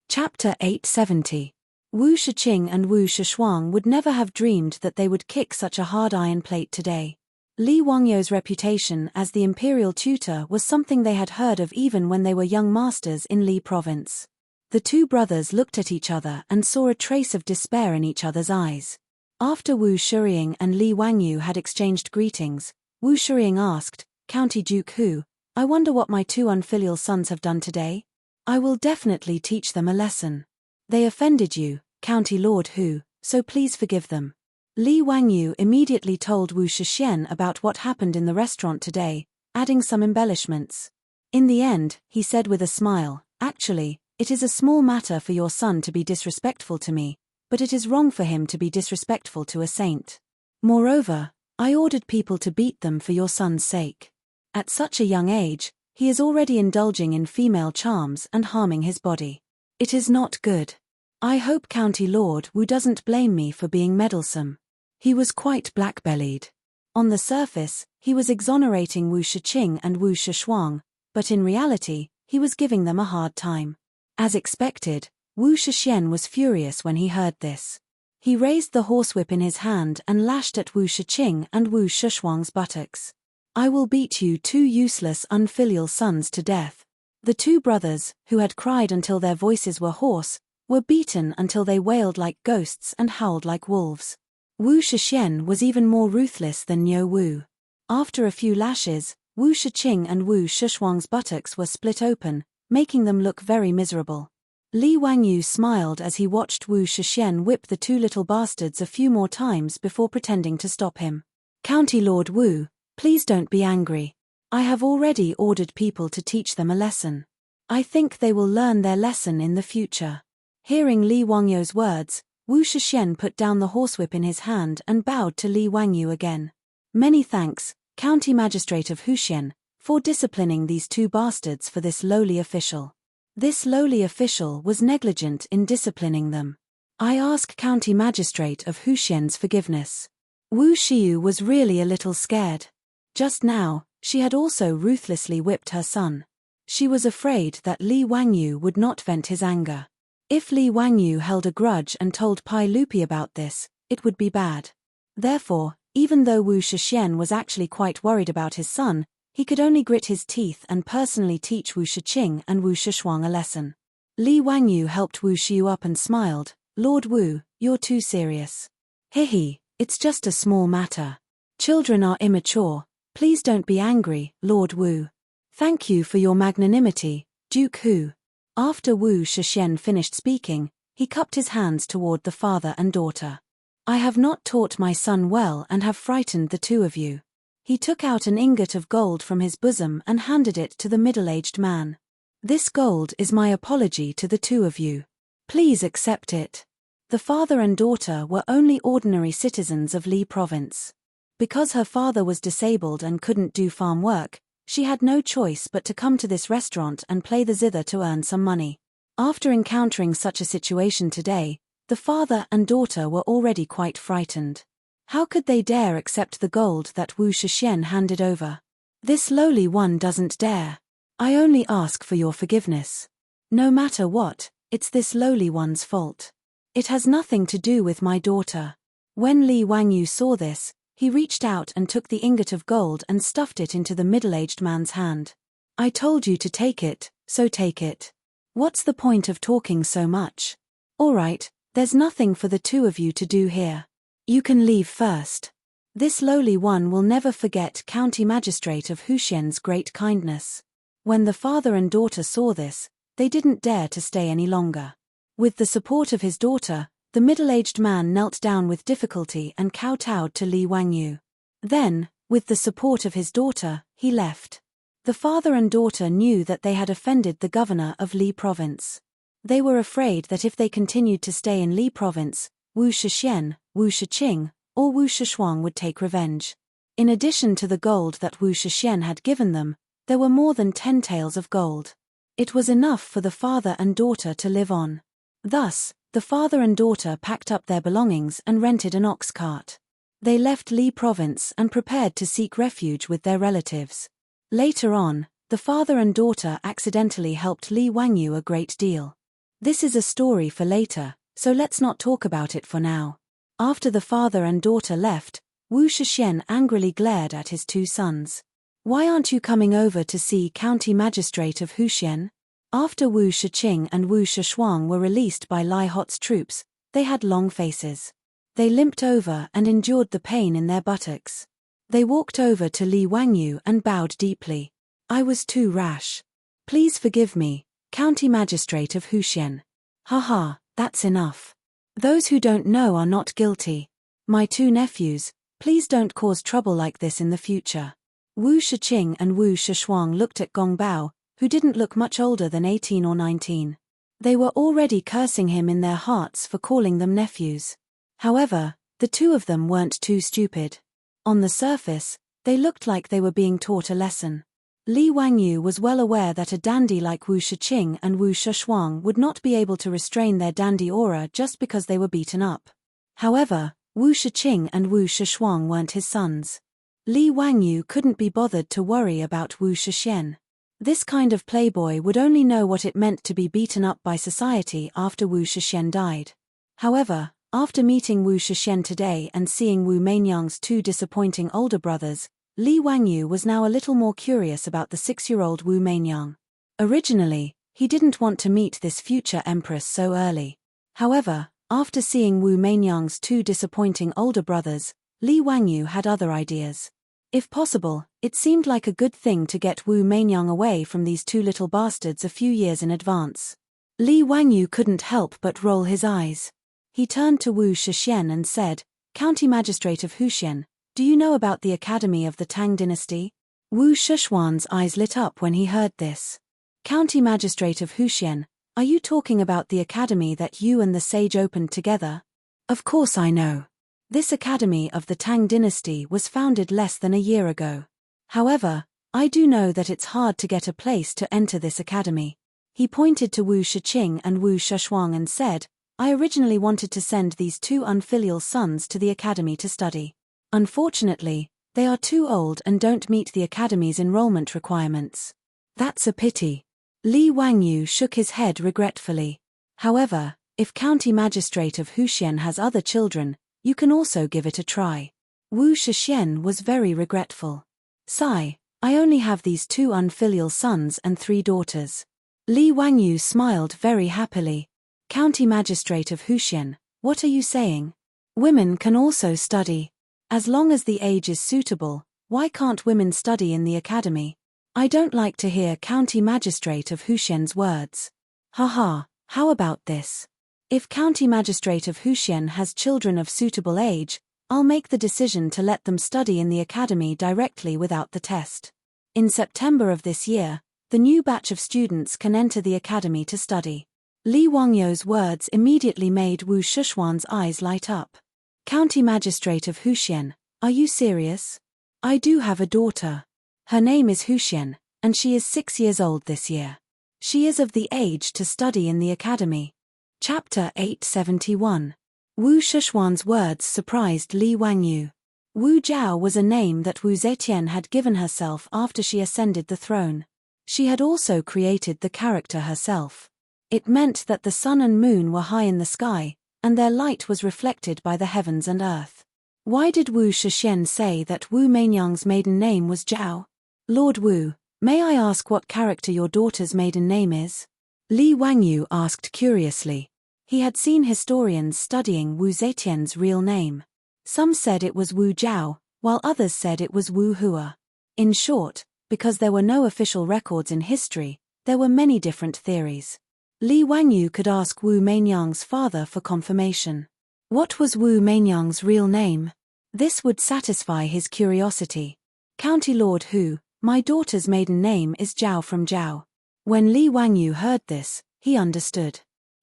Chapter 870. Wu Shiqing and Wu Shishuang would never have dreamed that they would kick such a hard iron plate today. Li Wangyu's reputation as the imperial tutor was something they had heard of even when they were young masters in Li province. The two brothers looked at each other and saw a trace of despair in each other's eyes. After Wu Shiying and Li Wangyu had exchanged greetings, Wu Shiying asked, "County Duke Hu, I wonder what my two unfilial sons have done today? I will definitely teach them a lesson. They offended you, County Lord Hu, so please forgive them." Li Wangyu immediately told Wu Shixian about what happened in the restaurant today, adding some embellishments. In the end, he said with a smile, "Actually, it is a small matter for your son to be disrespectful to me, but it is wrong for him to be disrespectful to a saint. Moreover, I ordered people to beat them for your son's sake. At such a young age, he is already indulging in female charms and harming his body. It is not good. I hope County Lord Wu doesn't blame me for being meddlesome." He was quite black-bellied. On the surface, he was exonerating Wu Shiqing and Wu Shishuang, but in reality, he was giving them a hard time. As expected, Wu Shixian was furious when he heard this. He raised the horsewhip in his hand and lashed at Wu Shiqing and Wu Shishuang's buttocks. "I will beat you two useless unfilial sons to death." The two brothers, who had cried until their voices were hoarse, were beaten until they wailed like ghosts and howled like wolves. Wu Shixian was even more ruthless than Niu Wu. After a few lashes, Wu Shiqing and Wu Shishuang's buttocks were split open, making them look very miserable. Li Wangyu smiled as he watched Wu Shixian whip the two little bastards a few more times before pretending to stop him. "County Lord Wu, please don't be angry. I have already ordered people to teach them a lesson. I think they will learn their lesson in the future." Hearing Li Wangyu's words, Wu Shixian put down the horsewhip in his hand and bowed to Li Wangyu again. "Many thanks, County Magistrate of Huxian, for disciplining these two bastards for this lowly official." This lowly official was negligent in disciplining them. "I ask County Magistrate of Huxian's forgiveness." Wu Xiyu was really a little scared. Just now, she had also ruthlessly whipped her son. She was afraid that Li Wangyu would not vent his anger. If Li Wangyu held a grudge and told Pai Lupi about this, it would be bad. Therefore, Even though Wu Shixian was actually quite worried about his son, he could only grit his teeth and personally teach Wu Shiqing and Wu Shishuang a lesson. Li Wangyu helped Wu Shiu up and smiled. Lord Wu, you're too serious. Hihi, it's just a small matter. Children are immature. Please don't be angry, Lord Wu. Thank you for your magnanimity, Duke Hu. After Wu Shixian finished speaking, he cupped his hands toward the father and daughter. I have not taught my son well and have frightened the two of you. He took out an ingot of gold from his bosom and handed it to the middle-aged man. This gold is my apology to the two of you. Please accept it. The father and daughter were only ordinary citizens of Li Province. Because her father was disabled and couldn't do farm work, she had no choice but to come to this restaurant and play the zither to earn some money. After encountering such a situation today, the father and daughter were already quite frightened. How could they dare accept the gold that Wu Shixian handed over? This lowly one doesn't dare. I only ask for your forgiveness. No matter what, it's this lowly one's fault. It has nothing to do with my daughter. When Li Wangyu saw this, he reached out and took the ingot of gold and stuffed it into the middle-aged man's hand. I told you to take it, so take it. What's the point of talking so much? All right, there's nothing for the two of you to do here. You can leave first. This lowly one will never forget County Magistrate of Huxian's great kindness. When the father and daughter saw this, they didn't dare to stay any longer. With the support of his daughter, the middle-aged man knelt down with difficulty and kowtowed to Li Wangyu. Then, with the support of his daughter, he left. The father and daughter knew that they had offended the governor of Li Province. They were afraid that if they continued to stay in Li Province, Wu Shixian, Wu Shiqing, or Wu Shishuang would take revenge. In addition to the gold that Wu Shixian had given them, there were more than 10 taels of gold. It was enough for the father and daughter to live on. Thus, the father and daughter packed up their belongings and rented an ox cart. They left Li Province and prepared to seek refuge with their relatives. Later on, the father and daughter accidentally helped Li Wangyu a great deal. This is a story for later, so let's not talk about it for now. After the father and daughter left, Wu Shixian angrily glared at his two sons. Why aren't you coming over to see County Magistrate of Huxian? After Wu Shiqing and Wu Shishuang were released by Lai Hot's troops, they had long faces. They limped over and endured the pain in their buttocks. They walked over to Li Wangyu and bowed deeply. I was too rash. Please forgive me, County Magistrate of Huxian. Haha, that's enough. Those who don't know are not guilty. My two nephews, please don't cause trouble like this in the future. Wu Shiqing and Wu Shishuang looked at Gong Bao, who didn't look much older than 18 or 19. They were already cursing him in their hearts for calling them nephews. However, the two of them weren't too stupid. On the surface, they looked like they were being taught a lesson. Li Wangyu was well aware that a dandy like Wu Shiqing and Wu Shishuang would not be able to restrain their dandy aura just because they were beaten up. However, Wu Shiqing and Wu Shishuang weren't his sons. Li Wangyu couldn't be bothered to worry about Wu Shixian. This kind of playboy would only know what it meant to be beaten up by society after Wu Shixian died. However, after meeting Wu Shixian today and seeing Wu Mainyang's two disappointing older brothers, Li Wangyu was now a little more curious about the 6-year-old Wu Mainyang. Originally, he didn't want to meet this future empress so early. However, after seeing Wu Mainyang's two disappointing older brothers, Li Wangyu had other ideas. If possible, it seemed like a good thing to get Wu Mainyang away from these two little bastards a few years in advance. Li Wangyu couldn't help but roll his eyes. He turned to Wu Shixian and said, County Magistrate of Huxian, do you know about the Academy of the Tang dynasty? Wu Shishuan's eyes lit up when he heard this. County Magistrate of Huxian, are you talking about the academy that you and the sage opened together? Of course I know. This Academy of the Tang dynasty was founded less than a year ago. However, I do know that it's hard to get a place to enter this academy. He pointed to Wu Shiqing and Wu Shishuang and said, I originally wanted to send these two unfilial sons to the academy to study. Unfortunately, they are too old and don't meet the academy's enrollment requirements. That's a pity. Li Wangyu shook his head regretfully. However, if County Magistrate of Huxian has other children, you can also give it a try. Wu Shixian was very regretful. Sigh, I only have these 2 unfilial sons and 3 daughters. Li Wangyu smiled very happily. County Magistrate of Huxian, what are you saying? Women can also study. As long as the age is suitable, why can't women study in the academy? I don't like to hear County Magistrate of Huxian's words. Haha, how about this? If County Magistrate of Huxian has children of suitable age, I'll make the decision to let them study in the academy directly without the test. In September of this year, the new batch of students can enter the academy to study. Li Wangyou's words immediately made Wu Shuxuan's eyes light up. County Magistrate of Huxian, are you serious? I do have a daughter. Her name is Huxian, and she is 6 years old this year. She is of the age to study in the academy. Chapter 871. Wu Shuxuan's words surprised Li Wangyu. Wu Jiao was a name that Wu Zetian had given herself after she ascended the throne. She had also created the character herself. It meant that the sun and moon were high in the sky, and their light was reflected by the heavens and earth. Why did Wu Shixian say that Wu Meinyang's maiden name was Jiao? Lord Wu, may I ask what character your daughter's maiden name is? Li Wangyu asked curiously. He had seen historians studying Wu Zetian's real name. Some said it was Wu Jiao, while others said it was Wu Hua. In short, because there were no official records in history, there were many different theories. Li Wangyu could ask Wu Meinyang's father for confirmation. What was Wu Meinyang's real name? This would satisfy his curiosity. County Lord Hu, my daughter's maiden name is Jiao from Jiao. When Li Wangyu heard this, he understood.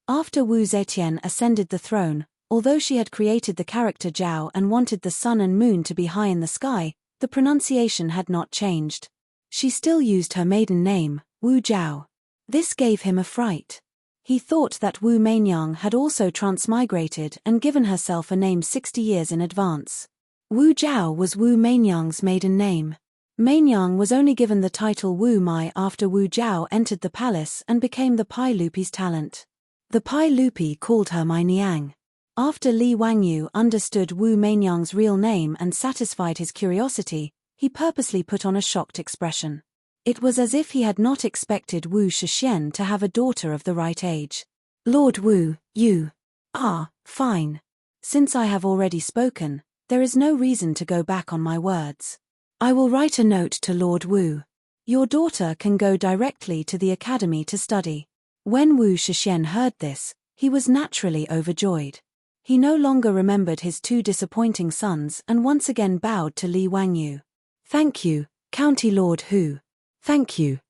After Wu Zetian ascended the throne, although she had created the character Jiao and wanted the sun and moon to be high in the sky, the pronunciation had not changed. She still used her maiden name, Wu Jiao. This gave him a fright. He thought that Wu Meinyang had also transmigrated and given herself a name 60 years in advance. Wu Jiao was Wu Meinyang's maiden name. Meinyang was only given the title Wu Mai after Wu Jiao entered the palace and became the Pai Lupi's talent. The Pai Lupi called her Mai Niang. After Li Wangyu understood Wu Meinyang's real name and satisfied his curiosity, he purposely put on a shocked expression. It was as if he had not expected Wu Shixian to have a daughter of the right age. Lord Wu, you. Fine. Since I have already spoken, there is no reason to go back on my words. I will write a note to Lord Wu. Your daughter can go directly to the academy to study. When Wu Shixian heard this, he was naturally overjoyed. He no longer remembered his 2 disappointing sons and once again bowed to Li Wangyu. Thank you, County Lord Hu. Thank you.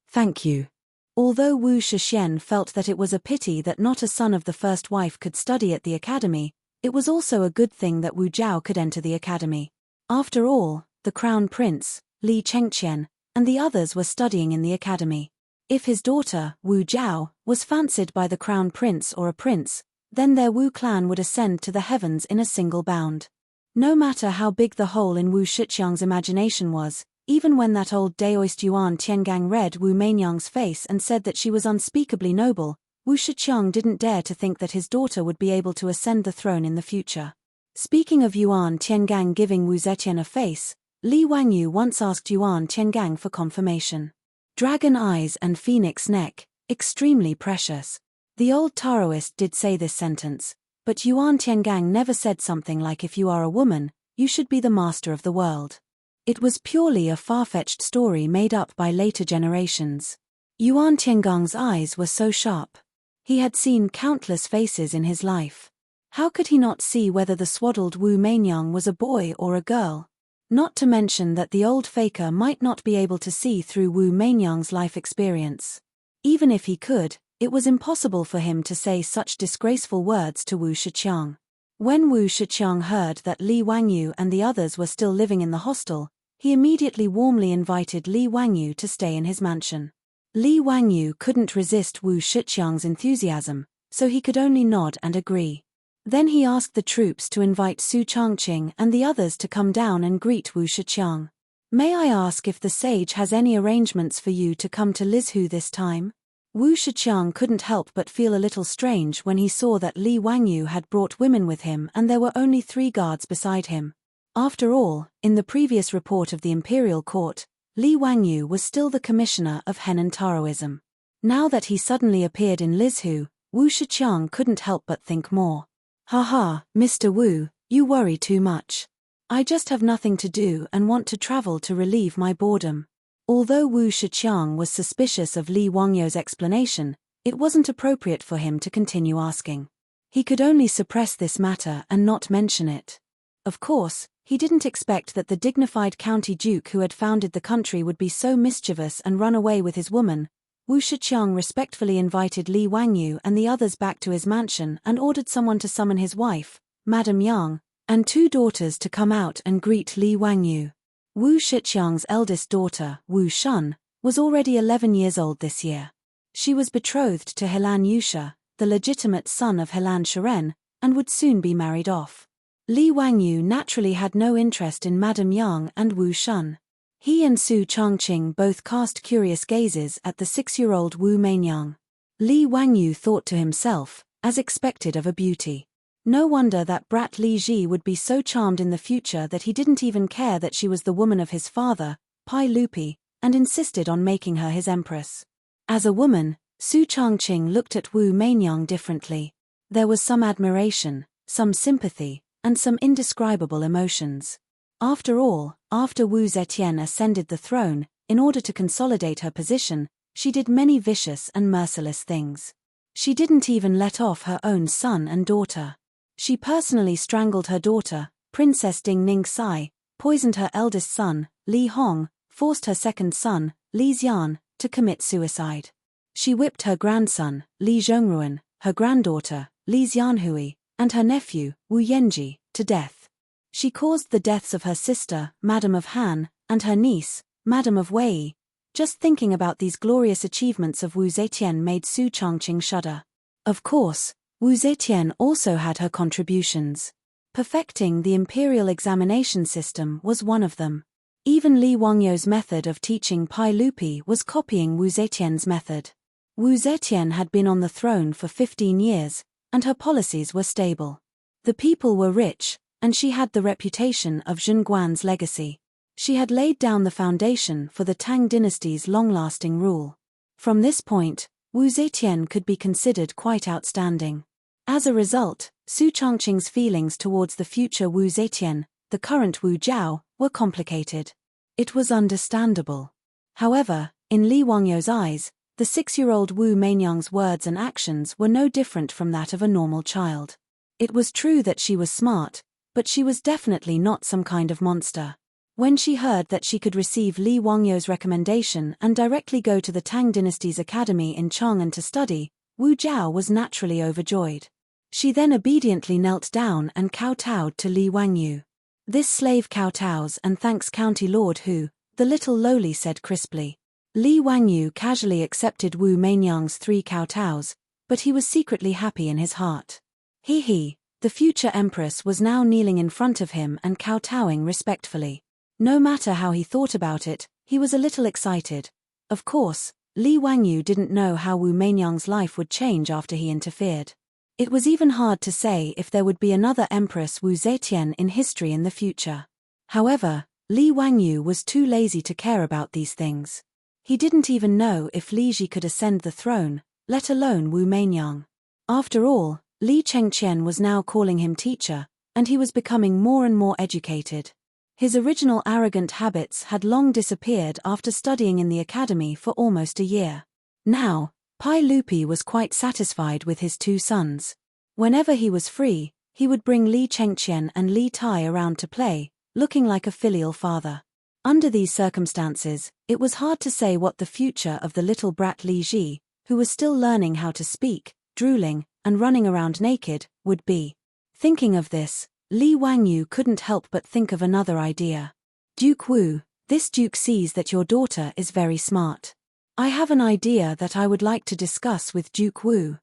Although Wu Shixian felt that it was a pity that not a son of the first wife could study at the academy, it was also a good thing that Wu Jiao could enter the academy. After all, the crown prince, Li Chengqian, and the others were studying in the academy. If his daughter, Wu Jiao, was fancied by the crown prince or a prince, then their Wu clan would ascend to the heavens in a single bound. No matter how big the hole in Wu Shixiang's imagination was, even when that old Daoist Yuan Tiangang read Wu Meinyang's face and said that she was unspeakably noble, Wu Shixiang didn't dare to think that his daughter would be able to ascend the throne in the future. Speaking of Yuan Tiangang giving Wu Zetian a face, Li Wangyu once asked Yuan Tiangang for confirmation. Dragon eyes and phoenix neck, extremely precious. The old Taoist did say this sentence, but Yuan Tiangang never said something like if you are a woman, you should be the master of the world. It was purely a far-fetched story made up by later generations. Yuan Tiangang's eyes were so sharp. He had seen countless faces in his life. How could he not see whether the swaddled Wu Meinyang was a boy or a girl? Not to mention that the old faker might not be able to see through Wu Meinyang's life experience. Even if he could, it was impossible for him to say such disgraceful words to Wu Shixiang. When Wu Shixiang heard that Li Wangyu and the others were still living in the hostel, he immediately warmly invited Li Wangyu to stay in his mansion. Li Wangyu couldn't resist Wu Shixiang's enthusiasm, so he could only nod and agree. Then he asked the troops to invite Su Changqing and the others to come down and greet Wu Shixiang. May I ask if the sage has any arrangements for you to come to Lizhu this time? Wu Shixiang couldn't help but feel a little strange when he saw that Li Wangyu had brought women with him and there were only 3 guards beside him. After all, in the previous report of the imperial court, Li Wangyu was still the commissioner of Henan Taoism. Now that he suddenly appeared in Lizhu, Wu Shiqiang couldn't help but think more. Haha, Mr. Wu, you worry too much. I just have nothing to do and want to travel to relieve my boredom. Although Wu Shiqiang was suspicious of Li Wangyu's explanation, it wasn't appropriate for him to continue asking. He could only suppress this matter and not mention it. Of course, he didn't expect that the dignified county duke who had founded the country would be so mischievous and run away with his woman. Wu Shiqiang respectfully invited Li Wangyu and the others back to his mansion and ordered someone to summon his wife, Madame Yang, and 2 daughters to come out and greet Li Wangyu. Wu Shiqiang's eldest daughter, Wu Shun, was already 11 years old this year. She was betrothed to Helan Yusha, the legitimate son of Helan Shiren, and would soon be married off. Li Wangyu naturally had no interest in Madame Yang and Wu Shun. He and Su Changqing both cast curious gazes at the 6-year-old Wu Mainyang. Li Wangyu thought to himself, as expected of a beauty. No wonder that brat Li Ji would be so charmed in the future that he didn't even care that she was the woman of his father, Pai Lupi, and insisted on making her his empress. As a woman, Su Changqing looked at Wu Mainyang differently. There was some admiration, some sympathy, and some indescribable emotions. After all, after Wu Zetian ascended the throne, in order to consolidate her position, she did many vicious and merciless things. She didn't even let off her own son and daughter. She personally strangled her daughter, Princess Ding Ning Sai, poisoned her eldest son, Li Hong, forced her second son, Li Xian, to commit suicide. She whipped her grandson, Li Zhongruan, her granddaughter, Li Xianhui, and her nephew, Wu Yenji, to death. She caused the deaths of her sister, Madame of Han, and her niece, Madame of Wei. Just thinking about these glorious achievements of Wu Zetian made Su Changqing shudder. Of course, Wu Zetian also had her contributions. Perfecting the imperial examination system was one of them. Even Li Wangyu's method of teaching Pai Lupi was copying Wu Zetian's method. Wu Zetian had been on the throne for 15 years, and her policies were stable. The people were rich, and she had the reputation of Zhenguan's legacy. She had laid down the foundation for the Tang dynasty's long-lasting rule. From this point, Wu Zetian could be considered quite outstanding. As a result, Su Changqing's feelings towards the future Wu Zetian, the current Wu Jiao, were complicated. It was understandable. However, in Li Wangyu's eyes, the 6-year-old Wu Mainyang's words and actions were no different from that of a normal child. It was true that she was smart, but she was definitely not some kind of monster. When she heard that she could receive Li Wangyu's recommendation and directly go to the Tang dynasty's academy in Chang'an to study, Wu Jiao was naturally overjoyed. She then obediently knelt down and kowtowed to Li Wangyu. This slave kowtows and thanks County Lord Hu, the little lowly said crisply. Li Wangyu casually accepted Wu Mainyang's 3 kowtows, but he was secretly happy in his heart. He, the future empress, was now kneeling in front of him and kowtowing respectfully. No matter how he thought about it, he was a little excited. Of course, Li Wangyu didn't know how Wu Mainyang's life would change after he interfered. It was even hard to say if there would be another Empress Wu Zetian in history in the future. However, Li Wangyu was too lazy to care about these things. He didn't even know if Li Ji could ascend the throne, let alone Wu Mainyang. After all, Li Chengqian was now calling him teacher, and he was becoming more and more educated. His original arrogant habits had long disappeared after studying in the academy for almost a year. Now, Pai Lupi was quite satisfied with his 2 sons. Whenever he was free, he would bring Li Chengqian and Li Tai around to play, looking like a filial father. Under these circumstances, it was hard to say what the future of the little brat Li Ji, who was still learning how to speak, drooling, and running around naked, would be. Thinking of this, Li Wangyu couldn't help but think of another idea. Duke Wu, this duke sees that your daughter is very smart. I have an idea that I would like to discuss with Duke Wu.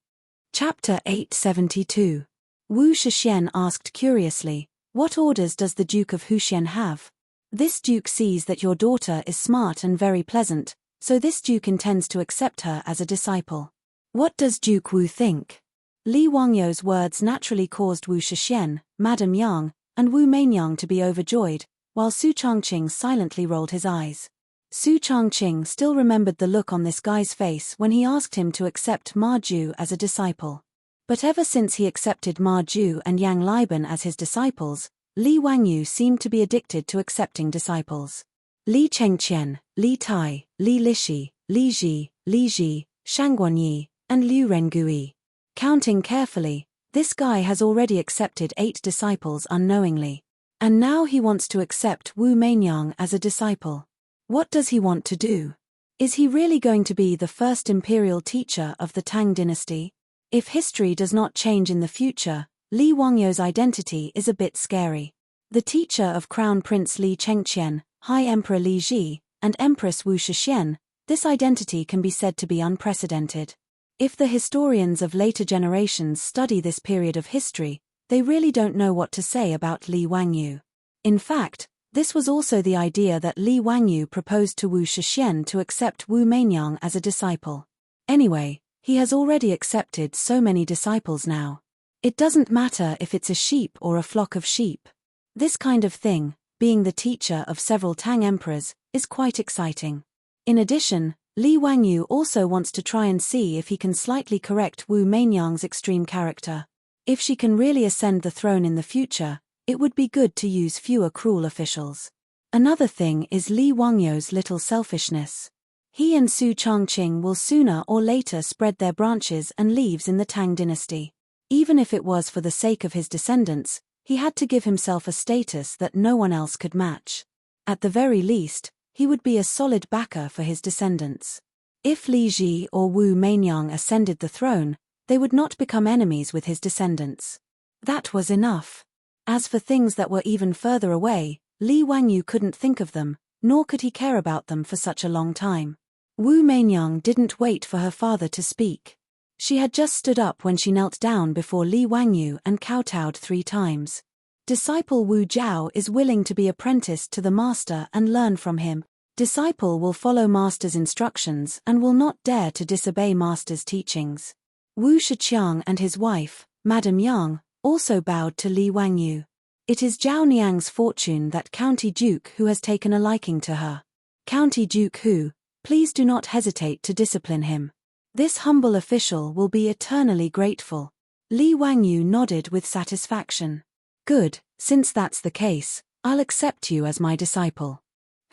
Chapter 872. Wu Shixian asked curiously, what orders does the Duke of Huxian have? This duke sees that your daughter is smart and very pleasant, so this duke intends to accept her as a disciple. What does Duke Wu think? Li Wangyu's words naturally caused Wu Shixian, Madame Yang, and Wu Meinyang to be overjoyed, while Su Changqing silently rolled his eyes. Su Changqing still remembered the look on this guy's face when he asked him to accept Ma Ju as a disciple. But ever since he accepted Ma Ju and Yang Liban as his disciples, Li Wangyu seemed to be addicted to accepting disciples. Li Chengqian, Li Tai, Li Lishi, Li Ji, Li Ji, Shangguanyi, and Liu Rengui. Counting carefully, this guy has already accepted 8 disciples unknowingly. And now he wants to accept Wu Meinyang as a disciple. What does he want to do? Is he really going to be the first imperial teacher of the Tang dynasty? If history does not change in the future, Li Wangyu's identity is a bit scary. The teacher of Crown Prince Li Chengqian, High Emperor Li Ji, and Empress Wu Shixian, this identity can be said to be unprecedented. If the historians of later generations study this period of history, they really don't know what to say about Li Wangyu. In fact, this was also the idea that Li Wangyu proposed to Wu Shixian to accept Wu Meinyang as a disciple. Anyway, he has already accepted so many disciples now. It doesn't matter if it's a sheep or a flock of sheep. This kind of thing, being the teacher of several Tang emperors, is quite exciting. In addition, Li Wangyu also wants to try and see if he can slightly correct Wu Meinyang's extreme character. If she can really ascend the throne in the future, it would be good to use fewer cruel officials. Another thing is Li Wangyu's little selfishness. He and Su Changqing will sooner or later spread their branches and leaves in the Tang dynasty. Even if it was for the sake of his descendants, he had to give himself a status that no one else could match. At the very least, he would be a solid backer for his descendants. If Li Ji or Wu Meinyang ascended the throne, they would not become enemies with his descendants. That was enough. As for things that were even further away, Li Wangyu couldn't think of them, nor could he care about them for such a long time. Wu Meinyang didn't wait for her father to speak. She had just stood up when she knelt down before Li Wangyu and kowtowed 3 times. Disciple Wu Jiao is willing to be apprenticed to the master and learn from him. Disciple will follow master's instructions and will not dare to disobey master's teachings. Wu Shiqiang and his wife, Madame Yang, also bowed to Li Wangyu. It is Zhao Niang's fortune that County Duke Hu has taken a liking to her. County Duke Hu, please do not hesitate to discipline him. This humble official will be eternally grateful. Li Wangyu nodded with satisfaction. Good, since that's the case, I'll accept you as my disciple.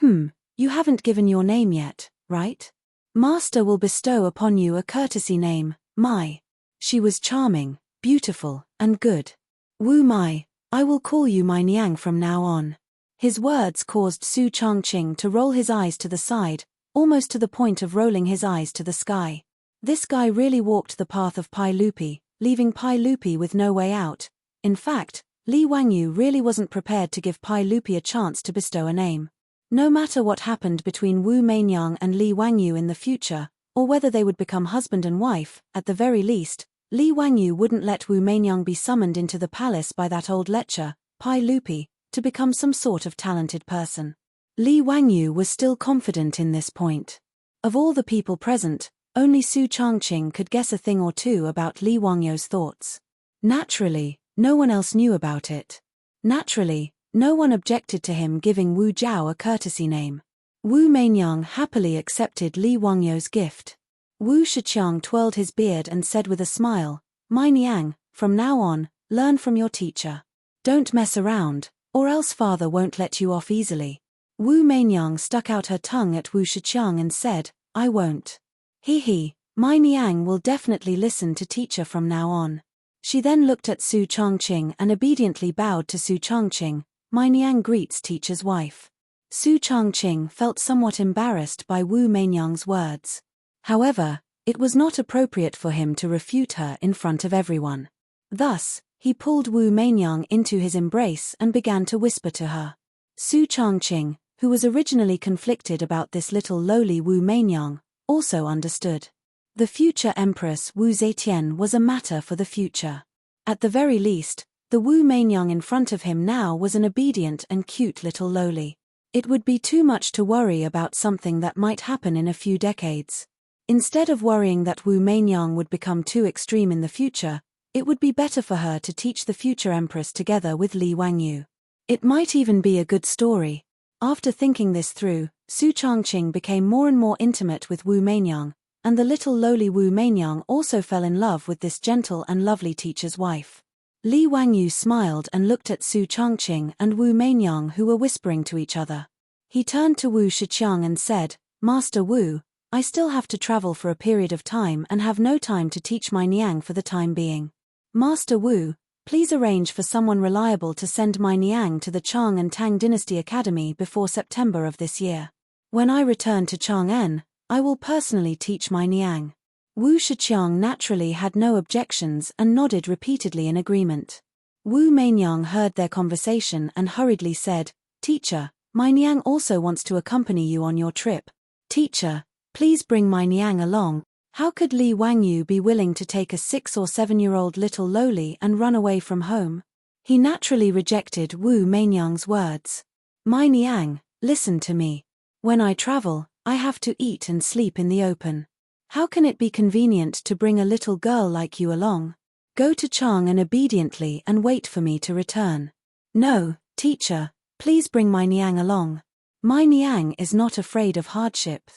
You haven't given your name yet, right? Master will bestow upon you a courtesy name, Mai. She was charming, beautiful, and good. Wu Mai, I will call you Mai Niang from now on. His words caused Su Changqing to roll his eyes to the side, almost to the point of rolling his eyes to the sky. This guy really walked the path of Pai Lupi, leaving Pai Lupi with no way out. In fact, Li Wangyu really wasn't prepared to give Pai Lupi a chance to bestow a name. No matter what happened between Wu Meinyang and Li Wangyu in the future, or whether they would become husband and wife, at the very least, Li Wangyu wouldn't let Wu Meinyang be summoned into the palace by that old lecher, Pai Lupi, to become some sort of talented person. Li Wangyu was still confident in this point. Of all the people present, only Su Changqing could guess a thing or two about Li Wangyu's thoughts. Naturally, no one else knew about it. Naturally, no one objected to him giving Wu Jiao a courtesy name. Wu Meinyang happily accepted Li Wangyu's gift. Wu Shiqiang twirled his beard and said with a smile, Mai Niang, from now on, learn from your teacher. Don't mess around, or else father won't let you off easily. Wu Meinyang stuck out her tongue at Wu Shiqiang and said, I won't. He, Mai Niang will definitely listen to teacher from now on. She then looked at Su Changqing and obediently bowed to Su Changqing. Mai Niang greets teacher's wife. Su Changqing felt somewhat embarrassed by Wu Meinyang's words. However, it was not appropriate for him to refute her in front of everyone. Thus, he pulled Wu Meinyang into his embrace and began to whisper to her. Su Changqing, who was originally conflicted about this little lowly Wu Meinyang, also understood. The future Empress Wu Zetian was a matter for the future. At the very least, the Wu Meinyang in front of him now was an obedient and cute little lowly. It would be too much to worry about something that might happen in a few decades. Instead of worrying that Wu Meinyang would become too extreme in the future, it would be better for her to teach the future empress together with Li Wangyu. It might even be a good story. After thinking this through, Su Changqing became more and more intimate with Wu Meinyang, and the little lowly Wu Meinyang also fell in love with this gentle and lovely teacher's wife. Li Wangyu smiled and looked at Su Changqing and Wu Meinyang, who were whispering to each other. He turned to Wu Shiqiang and said, "Master Wu, I still have to travel for a period of time and have no time to teach my Niang for the time being. Master Wu, please arrange for someone reliable to send my Niang to the Chang and Tang Dynasty Academy before September of this year. When I return to Chang'an, I will personally teach my Niang." Wu Shiqiang naturally had no objections and nodded repeatedly in agreement. Wu Meinyang heard their conversation and hurriedly said, "Teacher, my Niang also wants to accompany you on your trip. Teacher, please bring my Niang along." How could Li Wangyu be willing to take a 6 or 7-year-old little lowly and run away from home? He naturally rejected Wu Meinyang's words. "My Niang, listen to me. When I travel, I have to eat and sleep in the open. How can it be convenient to bring a little girl like you along? Go to Chang'an obediently and wait for me to return." "No, teacher, please bring my Niang along. My Niang is not afraid of hardship."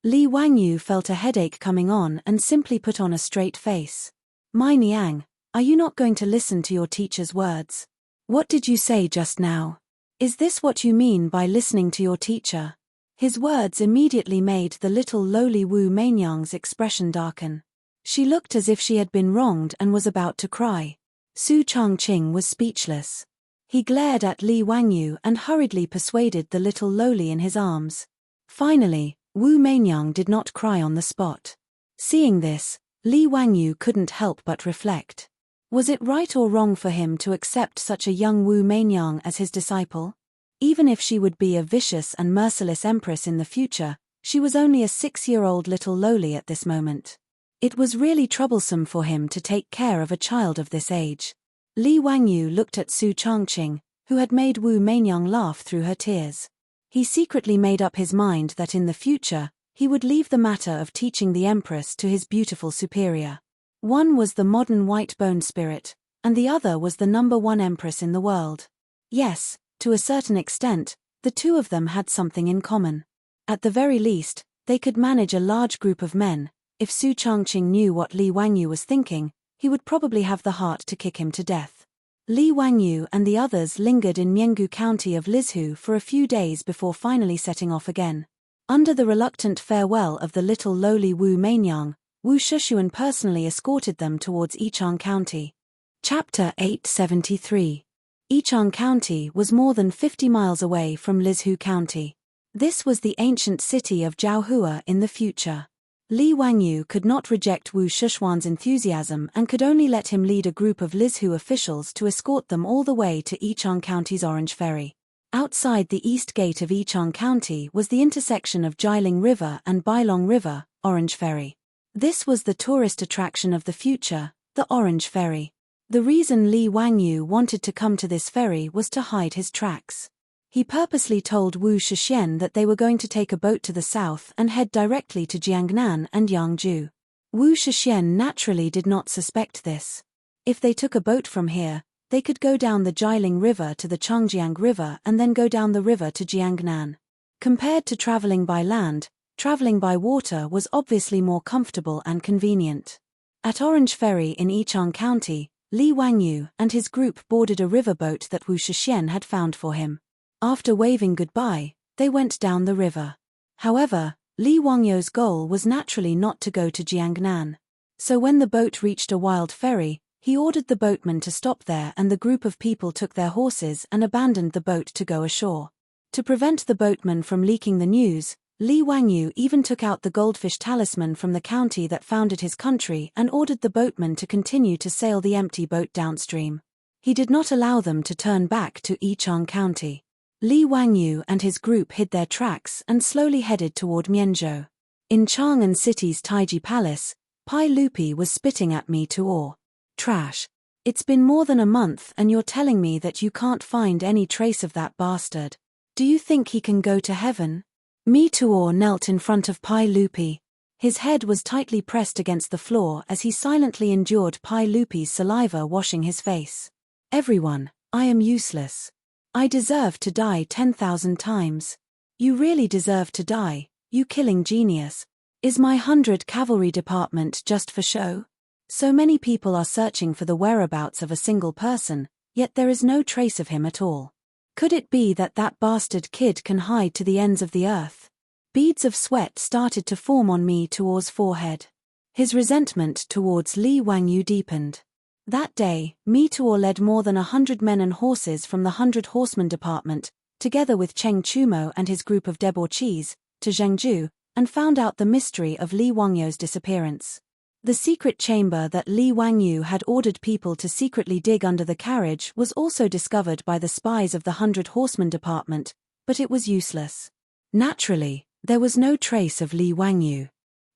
Li Wangyu felt a headache coming on and simply put on a straight face. "My Niang, are you not going to listen to your teacher's words? What did you say just now? Is this what you mean by listening to your teacher?" His words immediately made the little lowly Wu Meinyang's expression darken. She looked as if she had been wronged and was about to cry. Su Changqing was speechless. He glared at Li Wangyu and hurriedly persuaded the little lowly in his arms. Finally, Wu Meinyang did not cry on the spot. Seeing this, Li Wangyu couldn't help but reflect. Was it right or wrong for him to accept such a young Wu Meinyang as his disciple? Even if she would be a vicious and merciless empress in the future, she was only a 6-year-old little lowly at this moment. It was really troublesome for him to take care of a child of this age. Li Wangyu looked at Su Changqing, who had made Wu Meinyang laugh through her tears. He secretly made up his mind that in the future, he would leave the matter of teaching the empress to his beautiful superior. One was the modern white-boned spirit, and the other was the #1 empress in the world. Yes, to a certain extent, the two of them had something in common. At the very least, they could manage a large group of men. If Su Changqing knew what Li Wangyu was thinking, he would probably have the heart to kick him to death. Li Wangyu and the others lingered in Miangu County of Lizhu for a few days before finally setting off again. Under the reluctant farewell of the little lowly Wu Meinyang, Wu Shushuan personally escorted them towards Yichang County. Chapter 873. Yichang County was more than 50 miles away from Lizhu County. This was the ancient city of Zhaohua in the future. Li Wangyu could not reject Wu Shushuan's enthusiasm and could only let him lead a group of Lizhu officials to escort them all the way to Yichang County's Orange Ferry. Outside the east gate of Yichang County was the intersection of Jiling River and Bailong River, Orange Ferry. This was the tourist attraction of the future, the Orange Ferry. The reason Li Wangyu wanted to come to this ferry was to hide his tracks. He purposely told Wu Shixian that they were going to take a boat to the south and head directly to Jiangnan and Yangzhou. Wu Shixian naturally did not suspect this. If they took a boat from here, they could go down the Jiling River to the Changjiang River and then go down the river to Jiangnan. Compared to traveling by land, traveling by water was obviously more comfortable and convenient. At Orange Ferry in Yichang County, Li Wangyu and his group boarded a riverboat that Wu Shixian had found for him. After waving goodbye, they went down the river. However, Li Wangyu's goal was naturally not to go to Jiangnan. So when the boat reached a wild ferry, he ordered the boatman to stop there and the group of people took their horses and abandoned the boat to go ashore. To prevent the boatman from leaking the news, Li Wangyu even took out the goldfish talisman from the county that founded his country and ordered the boatman to continue to sail the empty boat downstream. He did not allow them to turn back to Yichang County. Li Wangyu and his group hid their tracks and slowly headed toward Mianzhou. In Chang'an City's Taiji Palace, Pai Lupi was spitting at me to awe. "Trash. It's been more than a month and you're telling me that you can't find any trace of that bastard. Do you think he can go to heaven?" Mi Tuor knelt in front of Pai Lupi. His head was tightly pressed against the floor as he silently endured Pai Lupi's saliva washing his face. "Everyone, I am useless. I deserve to die 10,000 times. You really deserve to die, you killing genius. Is my 100 cavalry department just for show? So many people are searching for the whereabouts of a single person, yet there is no trace of him at all. Could it be that that bastard kid can hide to the ends of the earth? Beads of sweat started to form on Mi Tuo's forehead. His resentment towards Li Wangyu deepened. That day, Mi Tuo led more than 100 men and horses from the 100 Horsemen Department, together with Cheng Chumo and his group of debauchees, to Zhengzhou, and found out the mystery of Li Wangyu's disappearance. The secret chamber that Li Wangyu had ordered people to secretly dig under the carriage was also discovered by the spies of the 100 Horsemen Department, but it was useless. Naturally, there was no trace of Li Wangyu.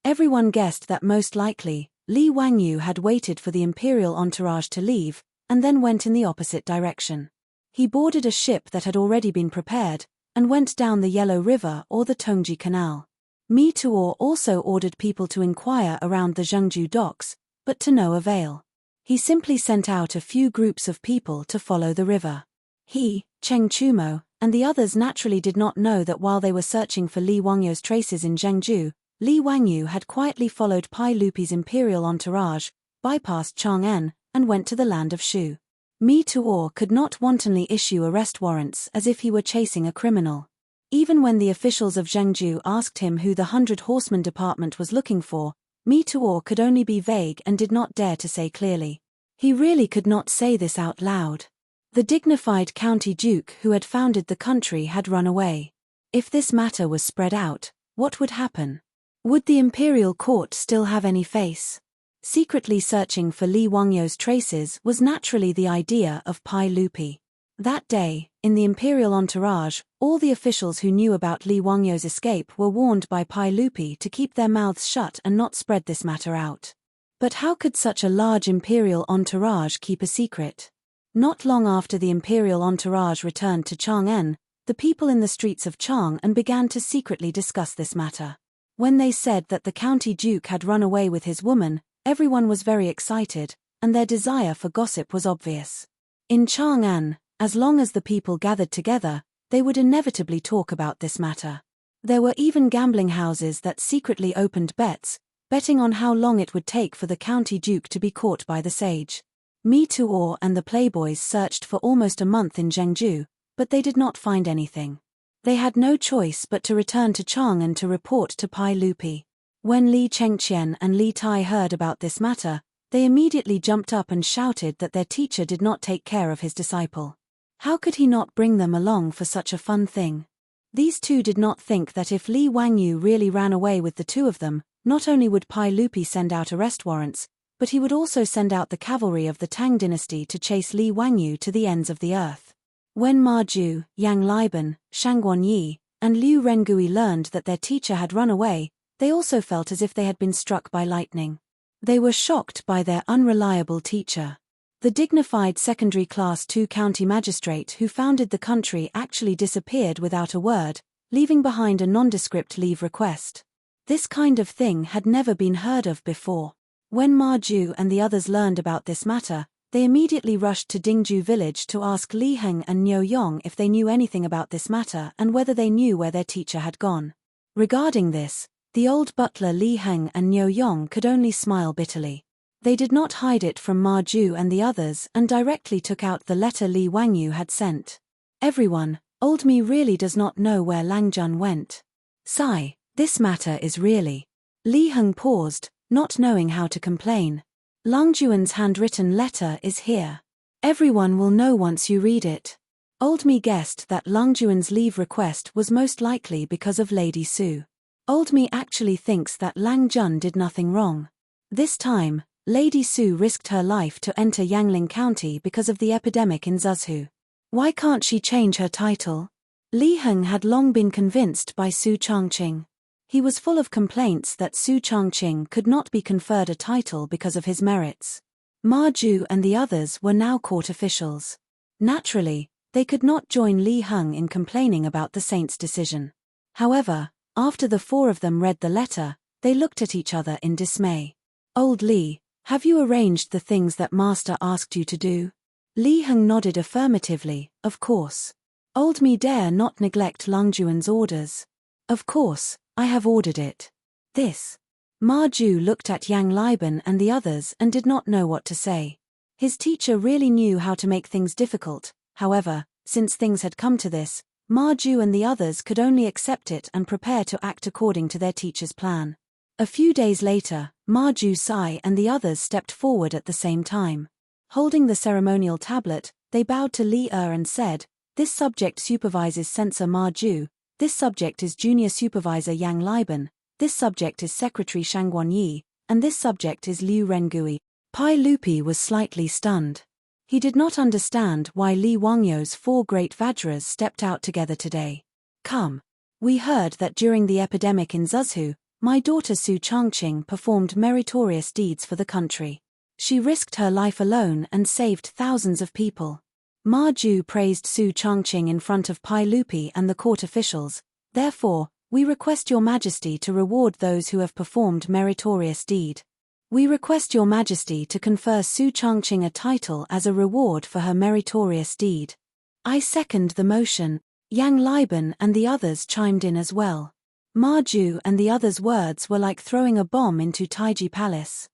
Everyone guessed that most likely, Li Wangyu had waited for the imperial entourage to leave, and then went in the opposite direction. He boarded a ship that had already been prepared, and went down the Yellow River or the Tongji Canal. Mi Tuo also ordered people to inquire around the Zhengzhou docks, but to no avail. He simply sent out a few groups of people to follow the river. He, Cheng Chumo, and the others naturally did not know that while they were searching for Li Wangyu's traces in Zhengzhou, Li Wangyu had quietly followed Pai Lupi's imperial entourage, bypassed Chang'an, and went to the land of Shu. Mi Tuo could not wantonly issue arrest warrants as if he were chasing a criminal. Even when the officials of Zhengzhou asked him who the 100 Horsemen Department was looking for, Mi Tuo could only be vague and did not dare to say clearly. He really could not say this out loud. The dignified county duke who had founded the country had run away. If this matter was spread out, what would happen? Would the imperial court still have any face? Secretly searching for Li Wangyu's traces was naturally the idea of Pai Lupi. That day, in the imperial entourage, all the officials who knew about Li Wangyu's escape were warned by Pai Lupi to keep their mouths shut and not spread this matter out. But how could such a large imperial entourage keep a secret? Not long after the imperial entourage returned to Chang'an, the people in the streets of Chang'an began to secretly discuss this matter. When they said that the county duke had run away with his woman, everyone was very excited, and their desire for gossip was obvious. In Chang'an, as long as the people gathered together, they would inevitably talk about this matter. There were even gambling houses that secretly opened bets, betting on how long it would take for the county duke to be caught by the sage. Mi Tuo and the playboys searched for almost a month in Zhengzhou, but they did not find anything. They had no choice but to return to Chang'an to report to Pai Lupi. When Li Chengqian and Li Tai heard about this matter, they immediately jumped up and shouted that their teacher did not take care of his disciple. How could he not bring them along for such a fun thing? These two did not think that if Li Wangyu really ran away with the two of them, not only would Pai Lupi send out arrest warrants, but he would also send out the cavalry of the Tang dynasty to chase Li Wangyu to the ends of the earth. When Ma Ju, Yang Liban, Shangguan Yi, and Liu Rengui learned that their teacher had run away, they also felt as if they had been struck by lightning. They were shocked by their unreliable teacher. The dignified secondary class 2 county magistrate who founded the country actually disappeared without a word, leaving behind a nondescript leave request. This kind of thing had never been heard of before. When Ma Ju and the others learned about this matter, they immediately rushed to Dingju village to ask Li Heng and Niu Yong if they knew anything about this matter and whether they knew where their teacher had gone. Regarding this, the old butler Li Heng and Niu Yong could only smile bitterly. They did not hide it from Ma Ju and the others and directly took out the letter Li Wangyu had sent. Everyone, old me really does not know where Lang Jun went. Sigh, this matter is really. Li Heng paused, not knowing how to complain. Lang Juan's handwritten letter is here. Everyone will know once you read it. Old me guessed that Lang Juan's leave request was most likely because of Lady Su. Old me actually thinks that Lang Jun did nothing wrong. This time, Lady Su risked her life to enter Yangling County because of the epidemic in Zhuzhou. Why can't she change her title? Li Heng had long been convinced by Su Changqing. He was full of complaints that Su Changqing could not be conferred a title because of his merits. Ma Ju and the others were now court officials. Naturally, they could not join Li Heng in complaining about the saint's decision. However, after the four of them read the letter, they looked at each other in dismay. Old Li, have you arranged the things that master asked you to do? Li Heng nodded affirmatively, of course. Old me dare not neglect Lungjuan's orders. Of course, I have ordered it. This. Ma Ju looked at Yang Liban and the others and did not know what to say. His teacher really knew how to make things difficult. However, since things had come to this, Ma Ju and the others could only accept it and prepare to act according to their teacher's plan. A few days later, Ma Ju Sai and the others stepped forward at the same time. Holding the ceremonial tablet, they bowed to Li and said, "This subject supervises Censor Ma Ju, this subject is Junior Supervisor Yang Liban, this subject is Secretary Shangguan Yi, and this subject is Liu Rengui." Pai Lupi was slightly stunned. He did not understand why Li Wangyou's 4 great Vajras stepped out together today. "Come. We heard that during the epidemic in Zuzhu, my daughter Su Changqing performed meritorious deeds for the country. She risked her life alone and saved thousands of people." Ma Ju praised Su Changqing in front of Pai Lupi and the court officials. "Therefore, we request your majesty to reward those who have performed meritorious deed. We request your majesty to confer Su Changqing a title as a reward for her meritorious deed." "I second the motion." Yang Liban and the others chimed in as well. Ma Ju and the others' words were like throwing a bomb into Taiji Palace.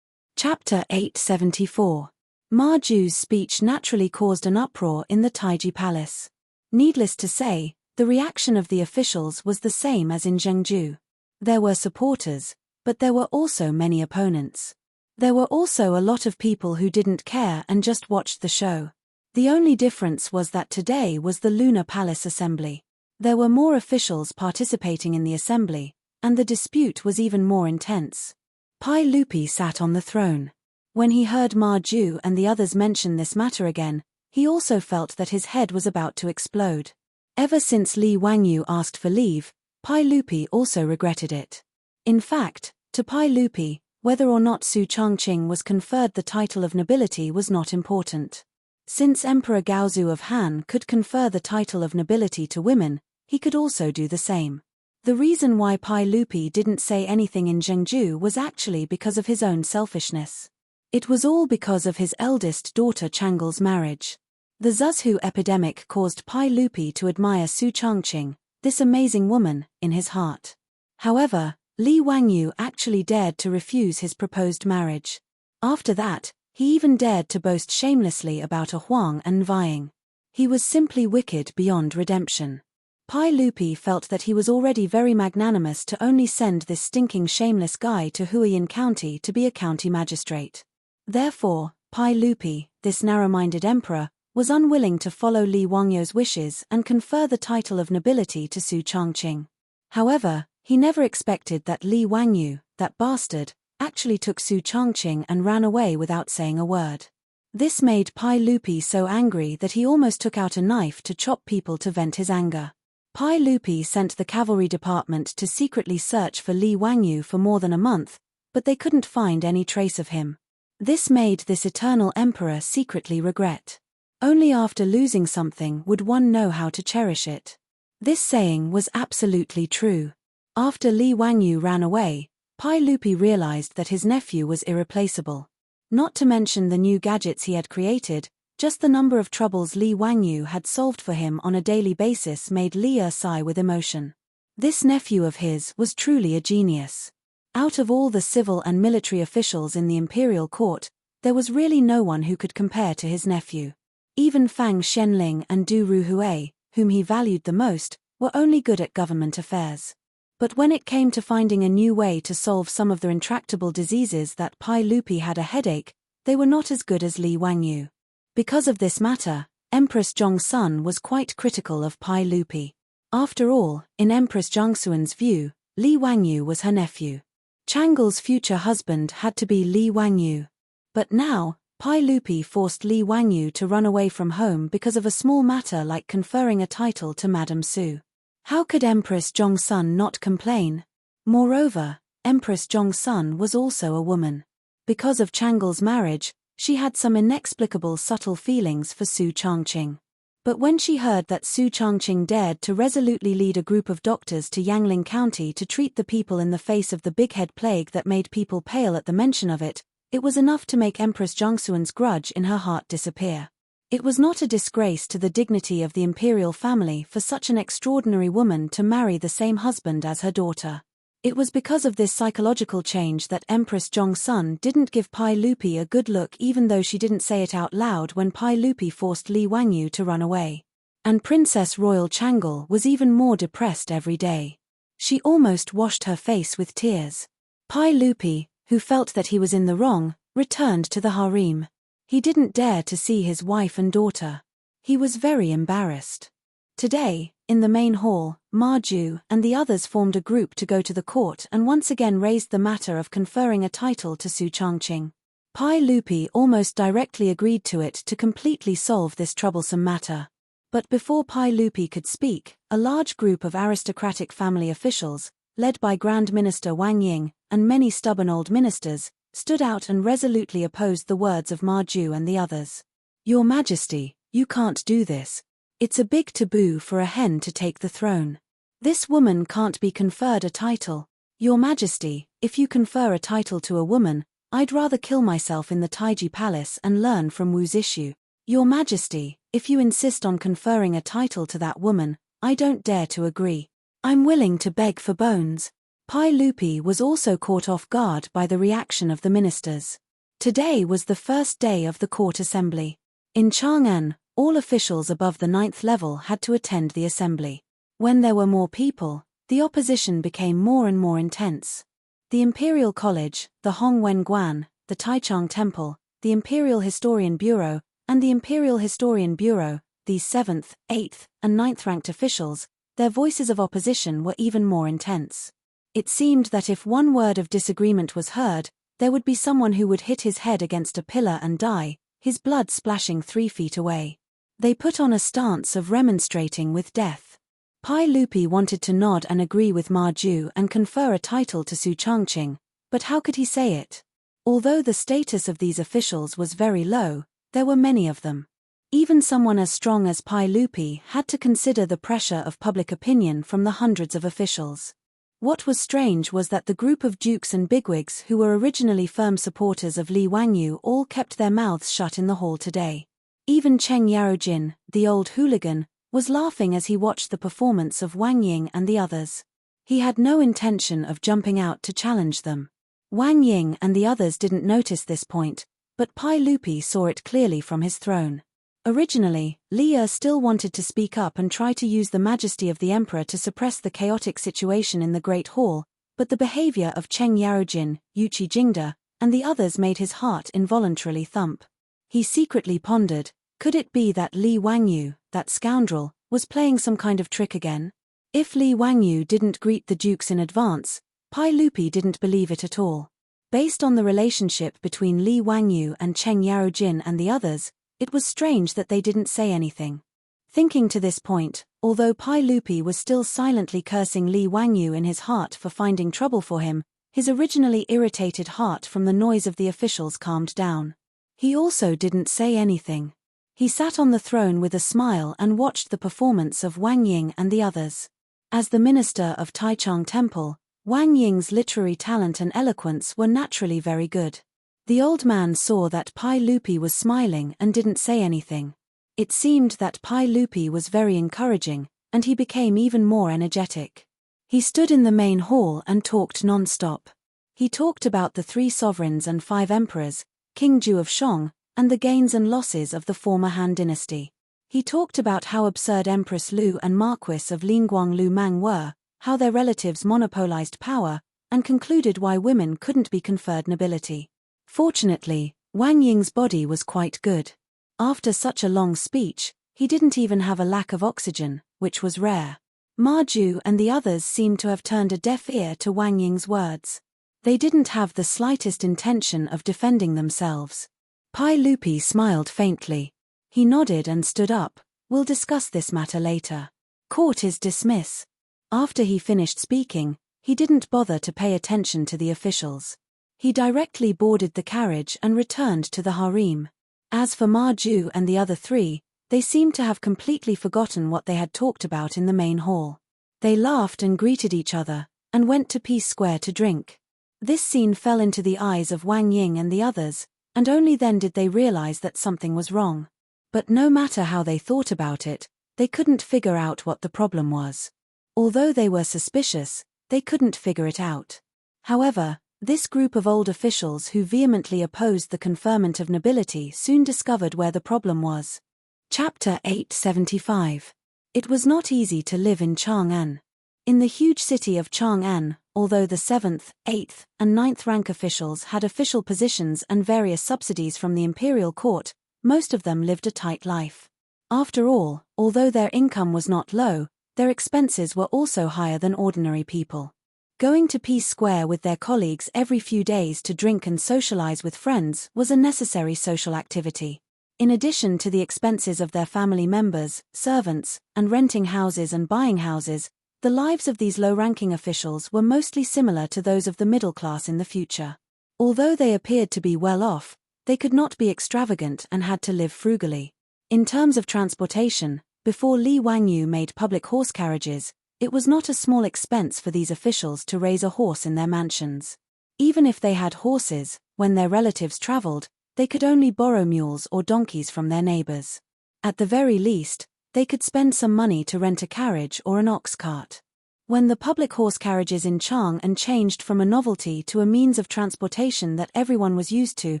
Chapter 874. Ma Ju's speech naturally caused an uproar in the Taiji Palace. Needless to say, the reaction of the officials was the same as in Zhengzhou. There were supporters, but there were also many opponents. There were also a lot of people who didn't care and just watched the show. The only difference was that today was the Lunar Palace Assembly. There were more officials participating in the assembly, and the dispute was even more intense. Pai Lupi sat on the throne. When he heard Ma Ju and the others mention this matter again, he also felt that his head was about to explode. Ever since Li Wangyou asked for leave, Pai Lupi also regretted it. In fact, to Pai Lupi, whether or not Su Changqing was conferred the title of nobility was not important. Since Emperor Gaozu of Han could confer the title of nobility to women, he could also do the same. The reason why Pai Lupi didn't say anything in Zhengzhou was actually because of his own selfishness. It was all because of his eldest daughter Chang'el's marriage. The Zuzhu epidemic caused Pai Lupi to admire Su Changqing, this amazing woman, in his heart. However, Li Wangyou actually dared to refuse his proposed marriage. After that, he even dared to boast shamelessly about a Huang and vying. He was simply wicked beyond redemption. Pai Lupi felt that he was already very magnanimous to only send this stinking shameless guy to Huiyin County to be a county magistrate. Therefore, Pai Lupi, this narrow-minded emperor, was unwilling to follow Li Wangyou's wishes and confer the title of nobility to Su Changqing. However, he never expected that Li Wangyou, that bastard, actually took Su Changqing and ran away without saying a word. This made Pai Lupi so angry that he almost took out a knife to chop people to vent his anger. Pai Lupi sent the cavalry department to secretly search for Li Wangyou for more than a month, but they couldn't find any trace of him. This made this eternal emperor secretly regret. Only after losing something would one know how to cherish it. This saying was absolutely true. After Li Wangyou ran away, Pai Lupi realized that his nephew was irreplaceable. Not to mention the new gadgets he had created, just the number of troubles Li Wangyou had solved for him on a daily basis made Li sigh with emotion. This nephew of his was truly a genius. Out of all the civil and military officials in the imperial court, there was really no one who could compare to his nephew. Even Fang Xianling and Du Ruhui, whom he valued the most, were only good at government affairs. But when it came to finding a new way to solve some of the intractable diseases that Pai Lupi had a headache, they were not as good as Li Wangyou. Because of this matter, Empress Zhongsun was quite critical of Pai Lupi. After all, in Empress Zhongxuan's view, Li Wangyou was her nephew. Chang'el's future husband had to be Li Wangyou. But now, Pai Lupi forced Li Wangyou to run away from home because of a small matter like conferring a title to Madame Su. How could Empress Zhongsun not complain? Moreover, Empress Zhongsun was also a woman. Because of Chang'el's marriage, she had some inexplicable subtle feelings for Su Changqing. But when she heard that Su Changqing dared to resolutely lead a group of doctors to Yangling County to treat the people in the face of the big head plague that made people pale at the mention of it, it was enough to make Empress Zhongxuan's grudge in her heart disappear. It was not a disgrace to the dignity of the imperial family for such an extraordinary woman to marry the same husband as her daughter. It was because of this psychological change that Empress Jongsun didn't give Pai Lupi a good look, even though she didn't say it out loud when Pai Lupi forced Li Wangyu to run away. And Princess Royal Changle was even more depressed every day. She almost washed her face with tears. Pai Lupi, who felt that he was in the wrong, returned to the harem. He didn't dare to see his wife and daughter. He was very embarrassed. Today, in the main hall, Ma Ju and the others formed a group to go to the court and once again raised the matter of conferring a title to Su Changqing. Pai Lupi almost directly agreed to it to completely solve this troublesome matter. But before Pai Lupi could speak, a large group of aristocratic family officials, led by Grand Minister Wang Ying and many stubborn old ministers, stood out and resolutely opposed the words of Ma Ju and the others. "Your Majesty, you can't do this. It's a big taboo for a hen to take the throne. This woman can't be conferred a title. Your Majesty, if you confer a title to a woman, I'd rather kill myself in the Taiji Palace and learn from Wu's issue. Your Majesty, if you insist on conferring a title to that woman, I don't dare to agree. I'm willing to beg for bones." Pai Lupi was also caught off guard by the reaction of the ministers. Today was the first day of the court assembly. In Chang'an, all officials above the 9th level had to attend the assembly. When there were more people, the opposition became more and more intense. The Imperial College, the Hongwen Guan, the Taichung Temple, the Imperial Historian Bureau, and the Imperial Historian Bureau, these 7th, 8th, and 9th ranked officials, their voices of opposition were even more intense. It seemed that if one word of disagreement was heard, there would be someone who would hit his head against a pillar and die, his blood splashing 3 feet away. They put on a stance of remonstrating with death. Pai Lupi wanted to nod and agree with Ma Ju and confer a title to Su Changqing, but how could he say it? Although the status of these officials was very low, there were many of them. Even someone as strong as Pai Lupi had to consider the pressure of public opinion from the hundreds of officials. What was strange was that the group of dukes and bigwigs who were originally firm supporters of Li Wangyu all kept their mouths shut in the hall today. Even Cheng Yarojin, the old hooligan, was laughing as he watched the performance of Wang Ying and the others. He had no intention of jumping out to challenge them. Wang Ying and the others didn't notice this point, but Pai Lupi saw it clearly from his throne. Originally, Li still wanted to speak up and try to use the majesty of the emperor to suppress the chaotic situation in the Great Hall, but the behavior of Cheng Yarojin, Yuqi Jingde, and the others made his heart involuntarily thump. He secretly pondered, could it be that Li Wangyu, that scoundrel, was playing some kind of trick again? If Li Wangyu didn't greet the dukes in advance, Pai Lupi didn't believe it at all. Based on the relationship between Li Wangyu and Cheng Yarojin and the others, it was strange that they didn't say anything. Thinking to this point, although Pai Lupi was still silently cursing Li Wangyu in his heart for finding trouble for him, his originally irritated heart from the noise of the officials calmed down. He also didn't say anything. He sat on the throne with a smile and watched the performance of Wang Ying and the others. As the minister of Taichung Temple, Wang Ying's literary talent and eloquence were naturally very good. The old man saw that Pai Lupi was smiling and didn't say anything. It seemed that Pai Lupi was very encouraging, and he became even more energetic. He stood in the main hall and talked non-stop. He talked about the 3 sovereigns and 5 emperors, King Ju of Shang, and the gains and losses of the former Han dynasty. He talked about how absurd Empress Lu and Marquis of Lingguang Lu Mang were, how their relatives monopolized power, and concluded why women couldn't be conferred nobility. Fortunately, Wang Ying's body was quite good. After such a long speech, he didn't even have a lack of oxygen, which was rare. Ma Ju and the others seemed to have turned a deaf ear to Wang Ying's words. They didn't have the slightest intention of defending themselves. Pai Lupi smiled faintly. He nodded and stood up. We'll discuss this matter later. Court is dismiss. After he finished speaking, he didn't bother to pay attention to the officials. He directly boarded the carriage and returned to the harem. As for Ma Ju and the other 3, they seemed to have completely forgotten what they had talked about in the main hall. They laughed and greeted each other, and went to Peace Square to drink. This scene fell into the eyes of Wang Ying and the others, and only then did they realize that something was wrong. But no matter how they thought about it, they couldn't figure out what the problem was. Although they were suspicious, they couldn't figure it out. However, this group of old officials who vehemently opposed the conferment of nobility soon discovered where the problem was. Chapter 875. It was not easy to live in Chang'an. In the huge city of Chang'an, although the 7th, 8th, and 9th rank officials had official positions and various subsidies from the imperial court, most of them lived a tight life. After all, although their income was not low, their expenses were also higher than ordinary people. Going to Peace Square with their colleagues every few days to drink and socialize with friends was a necessary social activity. In addition to the expenses of their family members, servants, and renting houses and buying houses, the lives of these low-ranking officials were mostly similar to those of the middle class in the future. Although they appeared to be well off, they could not be extravagant and had to live frugally. In terms of transportation, before Li Wangyu made public horse carriages, it was not a small expense for these officials to raise a horse in their mansions. Even if they had horses, when their relatives traveled, they could only borrow mules or donkeys from their neighbors. At the very least, they could spend some money to rent a carriage or an ox cart. When the public horse carriages in Chang'an changed from a novelty to a means of transportation that everyone was used to,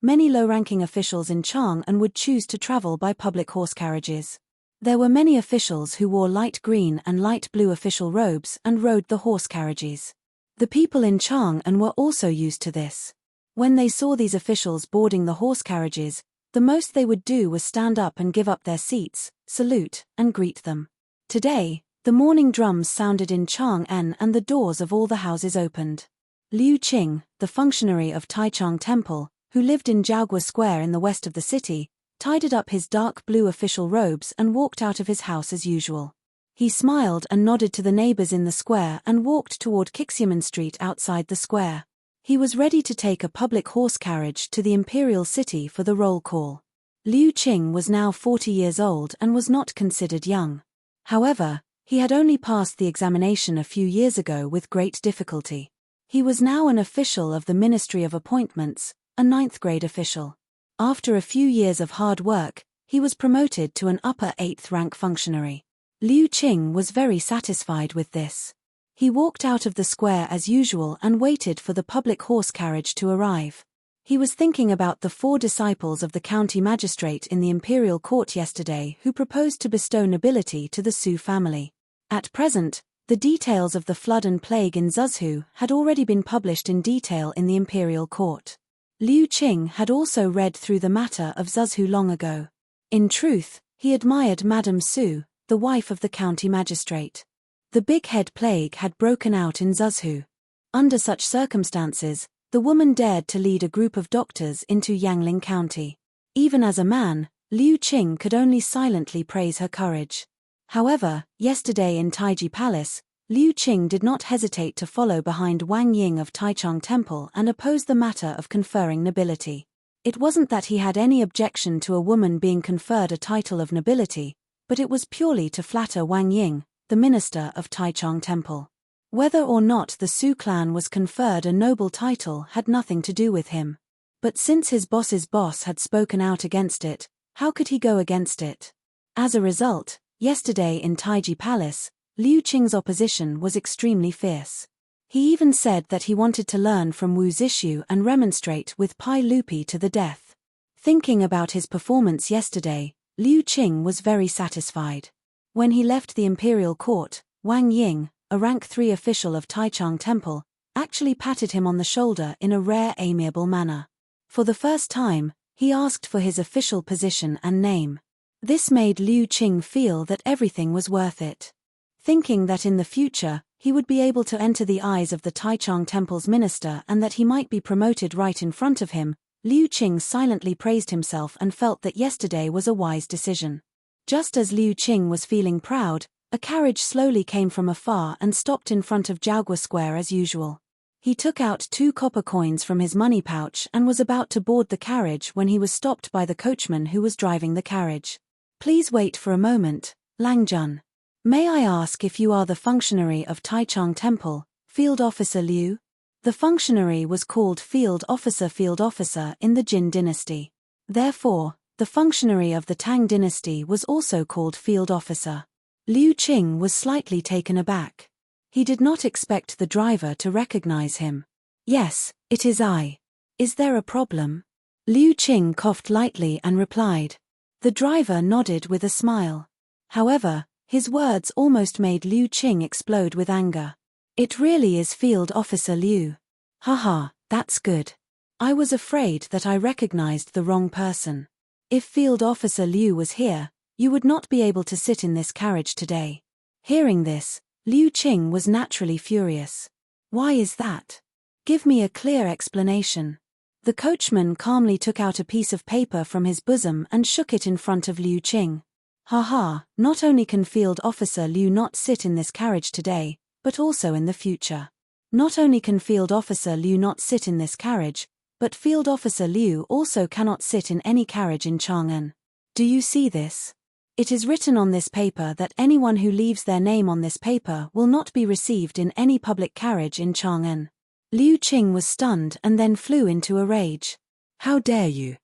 many low-ranking officials in Chang'an would choose to travel by public horse carriages. There were many officials who wore light green and light blue official robes and rode the horse carriages. The people in Chang'an were also used to this. When they saw these officials boarding the horse carriages, the most they would do was stand up and give up their seats, salute, and greet them. Today, the morning drums sounded in Chang'an and the doors of all the houses opened. Liu Qing, the functionary of Taichung Temple, who lived in Jiaogua Square in the west of the city, tidied up his dark blue official robes and walked out of his house as usual. He smiled and nodded to the neighbors in the square and walked toward Xiamen Street outside the square. He was ready to take a public horse carriage to the imperial city for the roll call. Liu Qing was now 40 years old and was not considered young. However, he had only passed the examination a few years ago with great difficulty. He was now an official of the Ministry of Appointments, a 9th-grade official. After a few years of hard work, he was promoted to an upper 8th-rank functionary. Liu Qing was very satisfied with this. He walked out of the square as usual and waited for the public horse carriage to arrive. He was thinking about the 4 disciples of the county magistrate in the imperial court yesterday who proposed to bestow nobility to the Su family. At present, the details of the flood and plague in Zhuzhou had already been published in detail in the imperial court. Liu Qing had also read through the matter of Zhuzhou long ago. In truth, he admired Madame Su, the wife of the county magistrate. The big head plague had broken out in Zhuzhou. Under such circumstances, the woman dared to lead a group of doctors into Yangling County. Even as a man, Liu Qing could only silently praise her courage. However, yesterday in Taiji Palace, Liu Qing did not hesitate to follow behind Wang Ying of Taichung Temple and oppose the matter of conferring nobility. It wasn't that he had any objection to a woman being conferred a title of nobility, but it was purely to flatter Wang Ying, the minister of Taichung Temple. Whether or not the Su clan was conferred a noble title had nothing to do with him. But since his boss's boss had spoken out against it, how could he go against it? As a result, yesterday in Taiji Palace, Liu Qing's opposition was extremely fierce. He even said that he wanted to learn from Wu Zixu and remonstrate with Pai Lupi to the death. Thinking about his performance yesterday, Liu Qing was very satisfied. When he left the imperial court, Wang Ying, a rank 3 official of Taichung Temple, actually patted him on the shoulder in a rare amiable manner. For the first time, he asked for his official position and name. This made Liu Qing feel that everything was worth it. Thinking that in the future, he would be able to enter the eyes of the Taichung Temple's minister and that he might be promoted right in front of him, Liu Qing silently praised himself and felt that yesterday was a wise decision. Just as Liu Qing was feeling proud, a carriage slowly came from afar and stopped in front of Jiaogua Square as usual. He took out 2 copper coins from his money pouch and was about to board the carriage when he was stopped by the coachman who was driving the carriage. "Please wait for a moment, Langjun. May I ask if you are the functionary of Taichung Temple, Field Officer Liu?" The functionary was called Field Officer in the Jin dynasty. Therefore, The functionary of the Tang dynasty was also called field officer. Liu Qing was slightly taken aback. He did not expect the driver to recognize him. "Yes, it is I. Is there a problem?" Liu Qing coughed lightly and replied. The driver nodded with a smile. However, his words almost made Liu Qing explode with anger. "It really is Field Officer Liu. Haha, that's good. I was afraid that I recognized the wrong person. If Field Officer Liu was here, you would not be able to sit in this carriage today." Hearing this, Liu Qing was naturally furious. "Why is that? Give me a clear explanation." The coachman calmly took out a piece of paper from his bosom and shook it in front of Liu Qing. "Haha, not only can Field Officer Liu not sit in this carriage today, but also in the future. Not only can Field Officer Liu not sit in this carriage, but Field Officer Liu also cannot sit in any carriage in Chang'an. Do you see this? It is written on this paper that anyone who leaves their name on this paper will not be received in any public carriage in Chang'an." Liu Qing was stunned and then flew into a rage. "How dare you?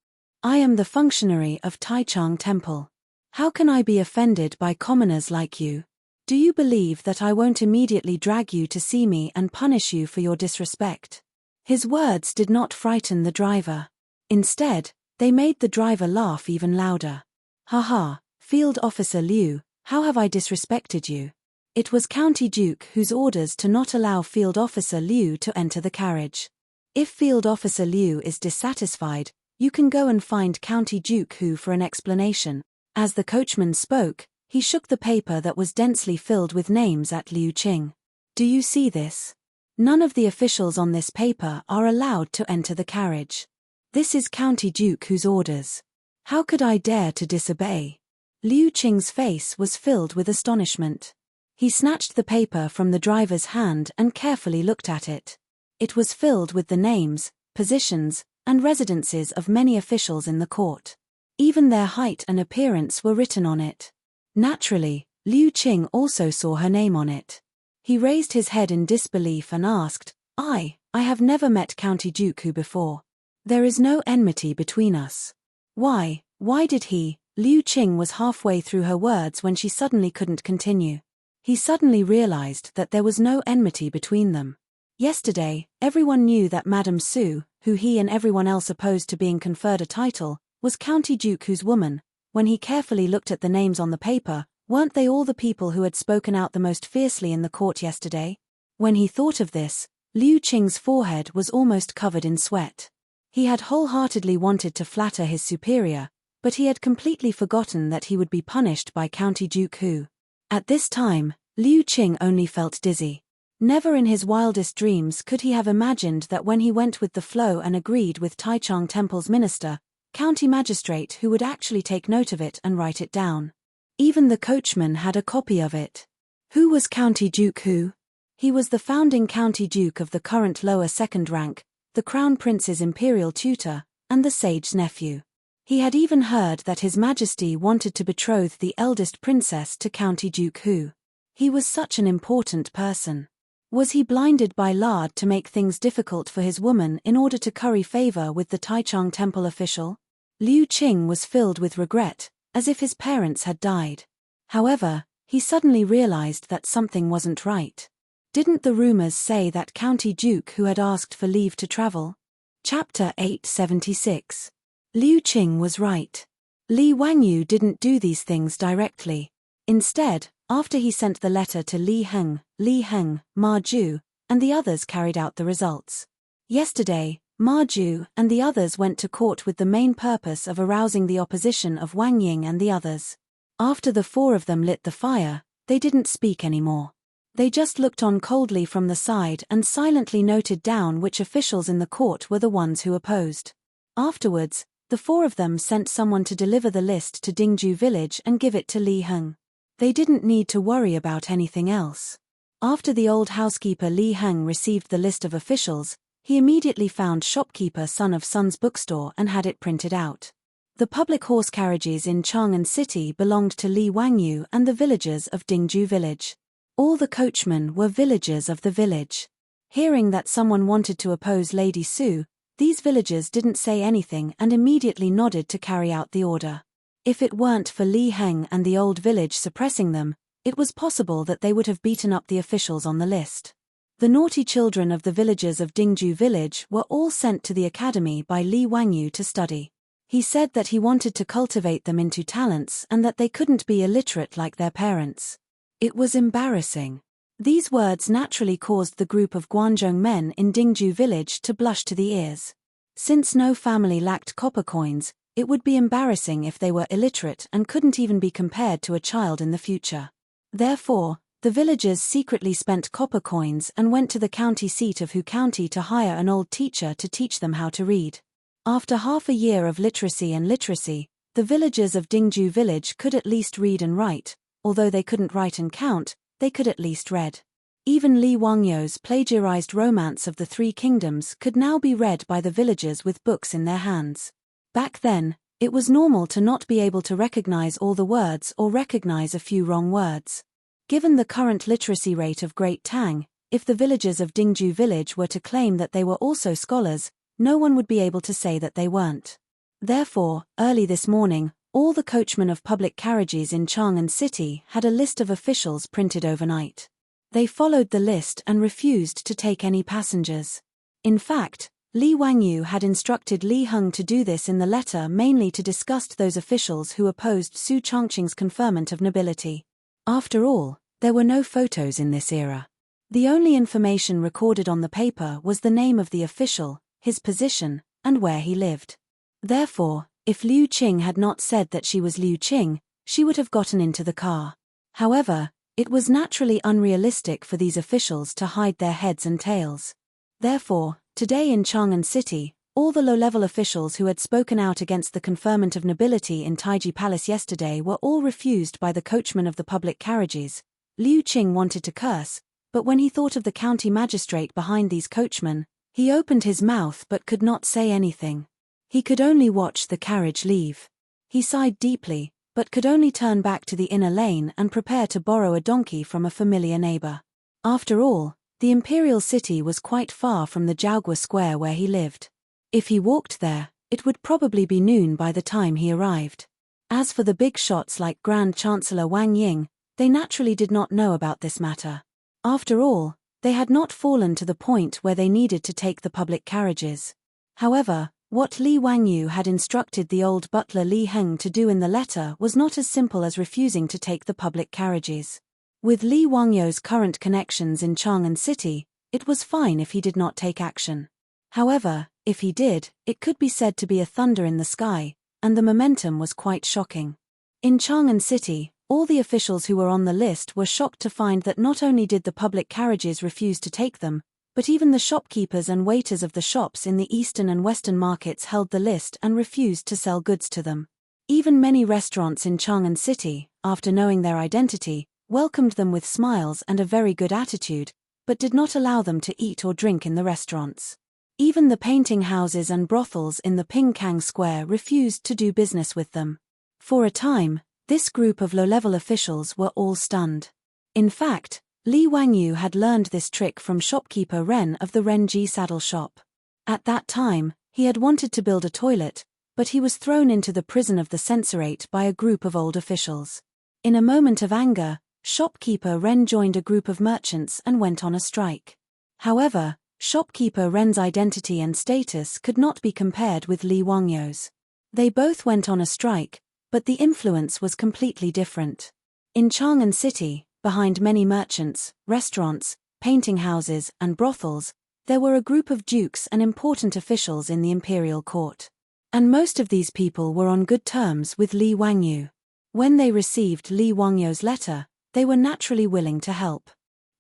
I am the functionary of Taichung Temple. How can I be offended by commoners like you? Do you believe that I won't immediately drag you to see me and punish you for your disrespect?" His words did not frighten the driver. Instead, they made the driver laugh even louder. "Haha, Field Officer Liu, how have I disrespected you? It was County Duke whose orders to not allow Field Officer Liu to enter the carriage. If Field Officer Liu is dissatisfied, you can go and find County Duke Hu for an explanation." As the coachman spoke, he shook the paper that was densely filled with names at Liu Qing. "Do you see this? None of the officials on this paper are allowed to enter the carriage. This is County Duke Hu's orders. How could I dare to disobey?" Liu Qing's face was filled with astonishment. He snatched the paper from the driver's hand and carefully looked at it. It was filled with the names, positions, and residences of many officials in the court. Even their height and appearance were written on it. Naturally, Liu Qing also saw her name on it. He raised his head in disbelief and asked, I have never met County Duke Hu before. There is no enmity between us. Why did he?" Liu Qing was halfway through her words when she suddenly couldn't continue. He suddenly realized that there was no enmity between them. Yesterday, everyone knew that Madame Su, who he and everyone else opposed to being conferred a title, was County Duke Hu's woman. When he carefully looked at the names on the paper, weren't they all the people who had spoken out the most fiercely in the court yesterday? When he thought of this, Liu Qing's forehead was almost covered in sweat. He had wholeheartedly wanted to flatter his superior, but he had completely forgotten that he would be punished by County Duke Hu. At this time, Liu Qing only felt dizzy. Never in his wildest dreams could he have imagined that when he went with the flow and agreed with Taichung Temple's minister, county magistrate who would actually take note of it and write it down. Even the coachman had a copy of it. Who was County Duke Hu? He was the founding County Duke of the current lower second rank, the Crown Prince's imperial tutor, and the sage's nephew. He had even heard that His Majesty wanted to betroth the eldest princess to County Duke Hu. He was such an important person. Was he blinded by lard to make things difficult for his woman in order to curry favor with the Taichung Temple official? Liu Qing was filled with regret, as if his parents had died. However, he suddenly realized that something wasn't right. Didn't the rumors say that County Duke Hu had asked for leave to travel? Chapter 876. Liu Qing was right. Li Wangyu didn't do these things directly. Instead, after he sent the letter to Li Heng, Ma Ju, and the others carried out the results. Yesterday, Ma Ju and the others went to court with the main purpose of arousing the opposition of Wang Ying and the others. After the four of them lit the fire, they didn't speak anymore. They just looked on coldly from the side and silently noted down which officials in the court were the ones who opposed. Afterwards, the four of them sent someone to deliver the list to Dingju village and give it to Li Heng. They didn't need to worry about anything else. After the old housekeeper Li Heng received the list of officials, he immediately found shopkeeper Son of Sun's bookstore and had it printed out. The public horse carriages in Chang'an City belonged to Li Wangyu and the villagers of Dingju village. All the coachmen were villagers of the village. Hearing that someone wanted to oppose Lady Su, These villagers didn't say anything and immediately nodded to carry out the order. If it weren't for Li Heng and the old village suppressing them, it was possible that they would have beaten up the officials on the list. The naughty children of the villagers of Dingju village were all sent to the academy by Li Wangyu to study. He said that he wanted to cultivate them into talents and that they couldn't be illiterate like their parents. It was embarrassing. These words naturally caused the group of Guanzhong men in Dingju village to blush to the ears. Since no family lacked copper coins, it would be embarrassing if they were illiterate and couldn't even be compared to a child in the future. Therefore, the villagers secretly spent copper coins and went to the county seat of Hu County to hire an old teacher to teach them how to read. After half a year of literacy, the villagers of Dingju village could at least read and write. Although they couldn't write and count, they could at least read. Even Li Wangyu's plagiarized Romance of the Three Kingdoms could now be read by the villagers with books in their hands. Back then, it was normal to not be able to recognize all the words or recognize a few wrong words. Given the current literacy rate of Great Tang, if the villagers of Dingju village were to claim that they were also scholars, no one would be able to say that they weren't. Therefore, early this morning, all the coachmen of public carriages in Chang'an City had a list of officials printed overnight. They followed the list and refused to take any passengers. In fact, Li Wangyu had instructed Li Heng to do this in the letter mainly to disgust those officials who opposed Su Chongqing's conferment of nobility. After all, there were no photos in this era. The only information recorded on the paper was the name of the official, his position, and where he lived. Therefore, if Liu Qing had not said that she was Liu Qing, she would have gotten into the car. However, it was naturally unrealistic for these officials to hide their heads and tails. Therefore, today in Chang'an City, all the low-level officials who had spoken out against the conferment of nobility in Taiji Palace yesterday were all refused by the coachman of the public carriages. Liu Qing wanted to curse, but when he thought of the county magistrate behind these coachmen, he opened his mouth but could not say anything. He could only watch the carriage leave. He sighed deeply, but could only turn back to the inner lane and prepare to borrow a donkey from a familiar neighbor. After all, the imperial city was quite far from the Jiaogua Square where he lived. If he walked there, it would probably be noon by the time he arrived. As for the big shots like Grand Chancellor Wang Ying, they naturally did not know about this matter. After all, they had not fallen to the point where they needed to take the public carriages. However, what Li Wangyu had instructed the old butler Li Heng to do in the letter was not as simple as refusing to take the public carriages. With Li Wangyu's current connections in Chang'an City, it was fine if he did not take action. However, if he did, it could be said to be a thunder in the sky, and the momentum was quite shocking. In Chang'an City, all the officials who were on the list were shocked to find that not only did the public carriages refuse to take them, but even the shopkeepers and waiters of the shops in the eastern and western markets held the list and refused to sell goods to them. Even many restaurants in Chang'an City, after knowing their identity, welcomed them with smiles and a very good attitude, but did not allow them to eat or drink in the restaurants. Even the painting houses and brothels in the Pingkang Square refused to do business with them. For a time, this group of low-level officials were all stunned. In fact, Li Wangyu had learned this trick from shopkeeper Ren of the Renji saddle shop. At that time, he had wanted to build a toilet, but he was thrown into the prison of the censorate by a group of old officials. In a moment of anger, shopkeeper Ren joined a group of merchants and went on a strike. However, shopkeeper Ren's identity and status could not be compared with Li Wangyu's. They both went on a strike, but the influence was completely different. In Chang'an City, behind many merchants, restaurants, painting houses, and brothels, there were a group of dukes and important officials in the imperial court. And most of these people were on good terms with Li Wangyu. When they received Li Wangyu's letter, they were naturally willing to help.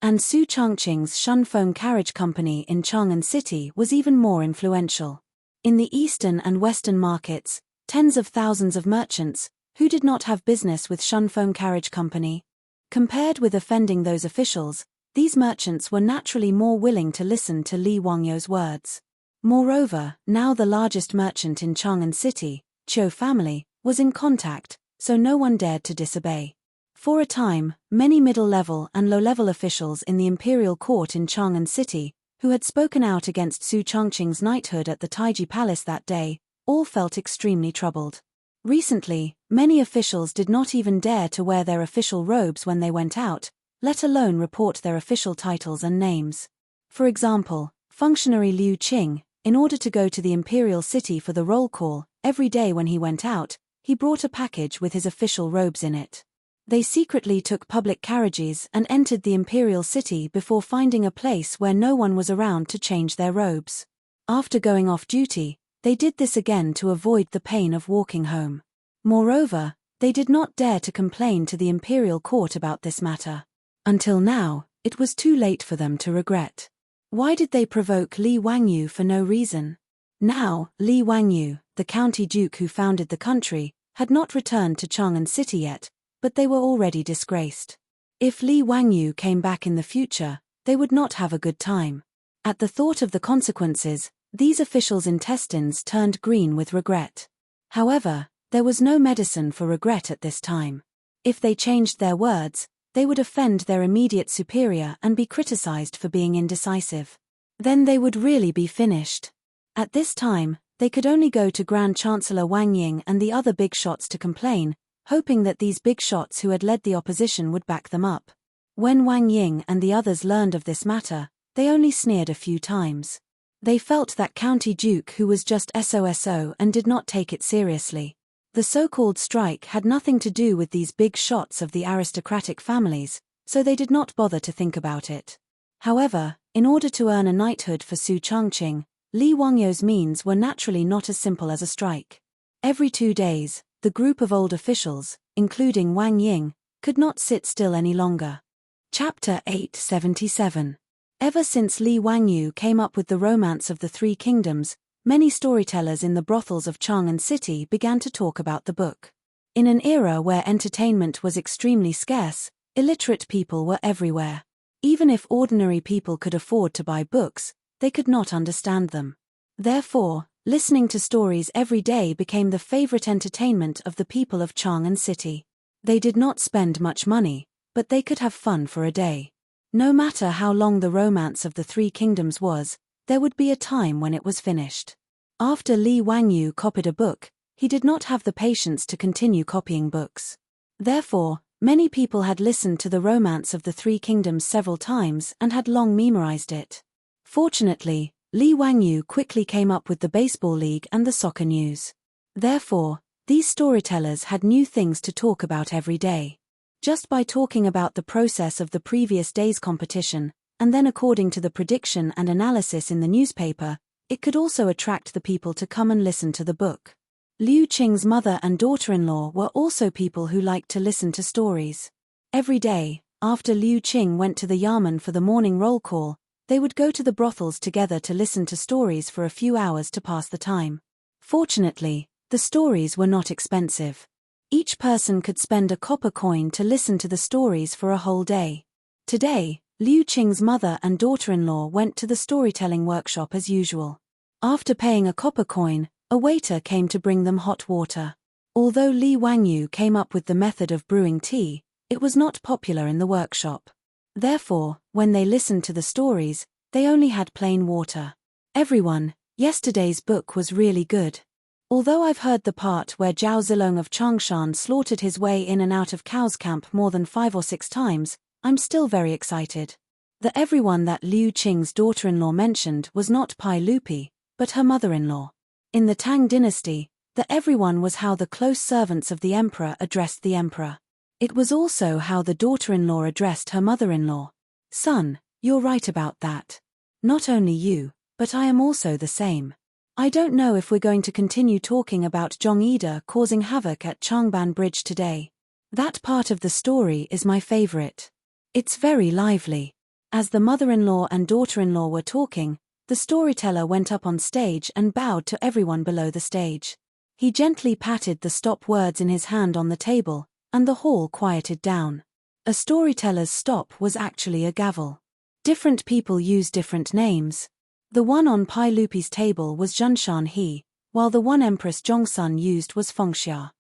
And Su Chongqing's Shunfeng Carriage Company in Chang'an City was even more influential. In the eastern and western markets, tens of thousands of merchants, who did not have business with Shunfeng Carriage Company. Compared with offending those officials, these merchants were naturally more willing to listen to Li Wangyu's words. Moreover, now the largest merchant in Chang'an City, Qiu family, was in contact, so no one dared to disobey. For a time, many middle-level and low-level officials in the imperial court in Chang'an City, who had spoken out against Su Chongqing's knighthood at the Taiji Palace that day, all felt extremely troubled. Recently, many officials did not even dare to wear their official robes when they went out, let alone report their official titles and names. For example, functionary Liu Qing, in order to go to the imperial city for the roll call, every day when he went out, he brought a package with his official robes in it. They secretly took public carriages and entered the imperial city before finding a place where no one was around to change their robes. After going off duty, they did this again to avoid the pain of walking home. Moreover, they did not dare to complain to the imperial court about this matter. Until now, it was too late for them to regret. Why did they provoke Li Wangyu for no reason? Now, Li Wangyu, the county duke who founded the country, had not returned to Chang'an City yet, but they were already disgraced. If Li Wangyu came back in the future, they would not have a good time. At the thought of the consequences, these officials' intestines turned green with regret. However, there was no medicine for regret at this time. If they changed their words, they would offend their immediate superior and be criticized for being indecisive. Then they would really be finished. At this time, they could only go to Grand Chancellor Wang Ying and the other big shots to complain, hoping that these big shots who had led the opposition would back them up. When Wang Ying and the others learned of this matter, they only sneered a few times. They felt that county duke who was just SOSO and did not take it seriously. The so-called strike had nothing to do with these big shots of the aristocratic families, so they did not bother to think about it. However, in order to earn a knighthood for Su Chongqing, Li Wangyu's means were naturally not as simple as a strike. Every 2 days, the group of old officials, including Wang Ying, could not sit still any longer. Chapter 877. Ever since Li Wangyu came up with the romance of the Three Kingdoms, many storytellers in the brothels of Chang'an City began to talk about the book. In an era where entertainment was extremely scarce, illiterate people were everywhere. Even if ordinary people could afford to buy books, they could not understand them. Therefore, listening to stories every day became the favorite entertainment of the people of Chang'an City. They did not spend much money, but they could have fun for a day. No matter how long the romance of the Three Kingdoms was, there would be a time when it was finished. After Li Wangyu copied a book, he did not have the patience to continue copying books. Therefore, many people had listened to the romance of the Three Kingdoms several times and had long memorized it. Fortunately, Li Wangyu quickly came up with the baseball league and the soccer news. Therefore, these storytellers had new things to talk about every day. Just by talking about the process of the previous day's competition, and then according to the prediction and analysis in the newspaper, it could also attract the people to come and listen to the book. Liu Qing's mother and daughter-in-law were also people who liked to listen to stories. Every day, after Liu Qing went to the yamen for the morning roll call, they would go to the brothels together to listen to stories for a few hours to pass the time. Fortunately, the stories were not expensive. Each person could spend a copper coin to listen to the stories for a whole day. Today, Liu Qing's mother and daughter-in-law went to the storytelling workshop as usual. After paying a copper coin, a waiter came to bring them hot water. Although Li Wangyu came up with the method of brewing tea, it was not popular in the workshop. Therefore, when they listened to the stories, they only had plain water. Everyone, yesterday's book was really good. Although I've heard the part where Zhao Zilong of Changshan slaughtered his way in and out of Cao's camp more than 5 or 6 times, I'm still very excited. The everyone that Liu Qing's daughter-in-law mentioned was not Pai Lupi, but her mother-in-law. In the Tang dynasty, the everyone was how the close servants of the emperor addressed the emperor. It was also how the daughter-in-law addressed her mother-in-law. Son, you're right about that. Not only you, but I am also the same. I don't know if we're going to continue talking about Zhong causing havoc at Changban Bridge today. That part of the story is my favorite. It's very lively. As the mother-in-law and daughter-in-law were talking, the storyteller went up on stage and bowed to everyone below the stage. He gently patted the stop words in his hand on the table, and the hall quieted down. A storyteller's stop was actually a gavel. Different people use different names. The one on Pai Lupi's table was Zhunshan He, while the one Empress Zhongsun used was Fengxia.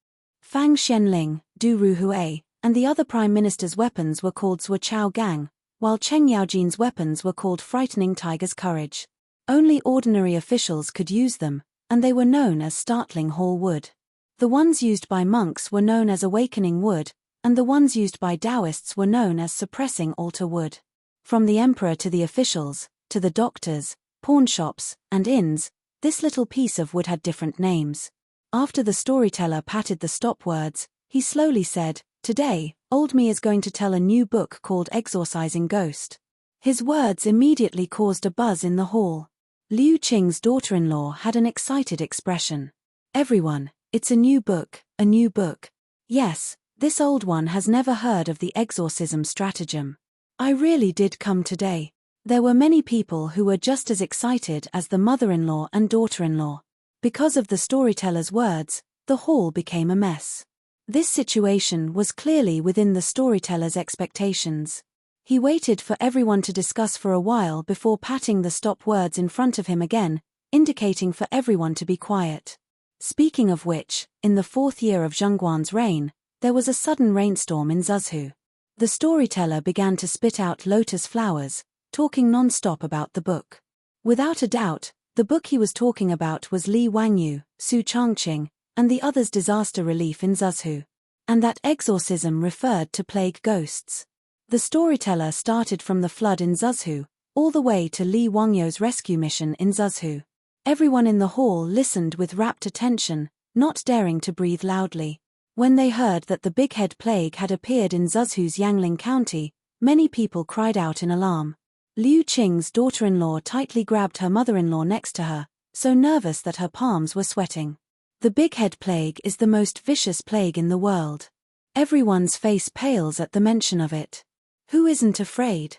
Fang Xianling, Du Ruhui, and the other prime minister's weapons were called Zhuo Chao Gang, while Cheng Yaojin's weapons were called Frightening Tiger's Courage. Only ordinary officials could use them, and they were known as Startling Hall Wood. The ones used by monks were known as Awakening Wood, and the ones used by Taoists were known as Suppressing Altar Wood. From the emperor to the officials, to the doctors, pawnshops, and inns, this little piece of wood had different names. After the storyteller patted the stop words, he slowly said, "Today, old me is going to tell a new book called Exorcising Ghost." His words immediately caused a buzz in the hall. Liu Qing's daughter-in-law had an excited expression. "Everyone, it's a new book, a new book. Yes, this old one has never heard of the exorcism stratagem. I really did come today." There were many people who were just as excited as the mother-in-law and daughter-in-law. Because of the storyteller's words, the hall became a mess. This situation was clearly within the storyteller's expectations. He waited for everyone to discuss for a while before patting the stop words in front of him again, indicating for everyone to be quiet. Speaking of which, in the 4th year of Zhengguan's reign, there was a sudden rainstorm in Zuzhu. The storyteller began to spit out lotus flowers, talking non-stop about the book. Without a doubt, the book he was talking about was Li Wangyu, Su Changqing, and the other's disaster relief in Zuzhu. And that exorcism referred to plague ghosts. The storyteller started from the flood in Zuzhu, all the way to Li Wangyu's rescue mission in Zuzhu. Everyone in the hall listened with rapt attention, not daring to breathe loudly. When they heard that the Big Head Plague had appeared in Zuzhu's Yangling County, many people cried out in alarm. Liu Qing's daughter-in-law tightly grabbed her mother-in-law next to her, so nervous that her palms were sweating. The Big Head Plague is the most vicious plague in the world. Everyone's face pales at the mention of it. Who isn't afraid?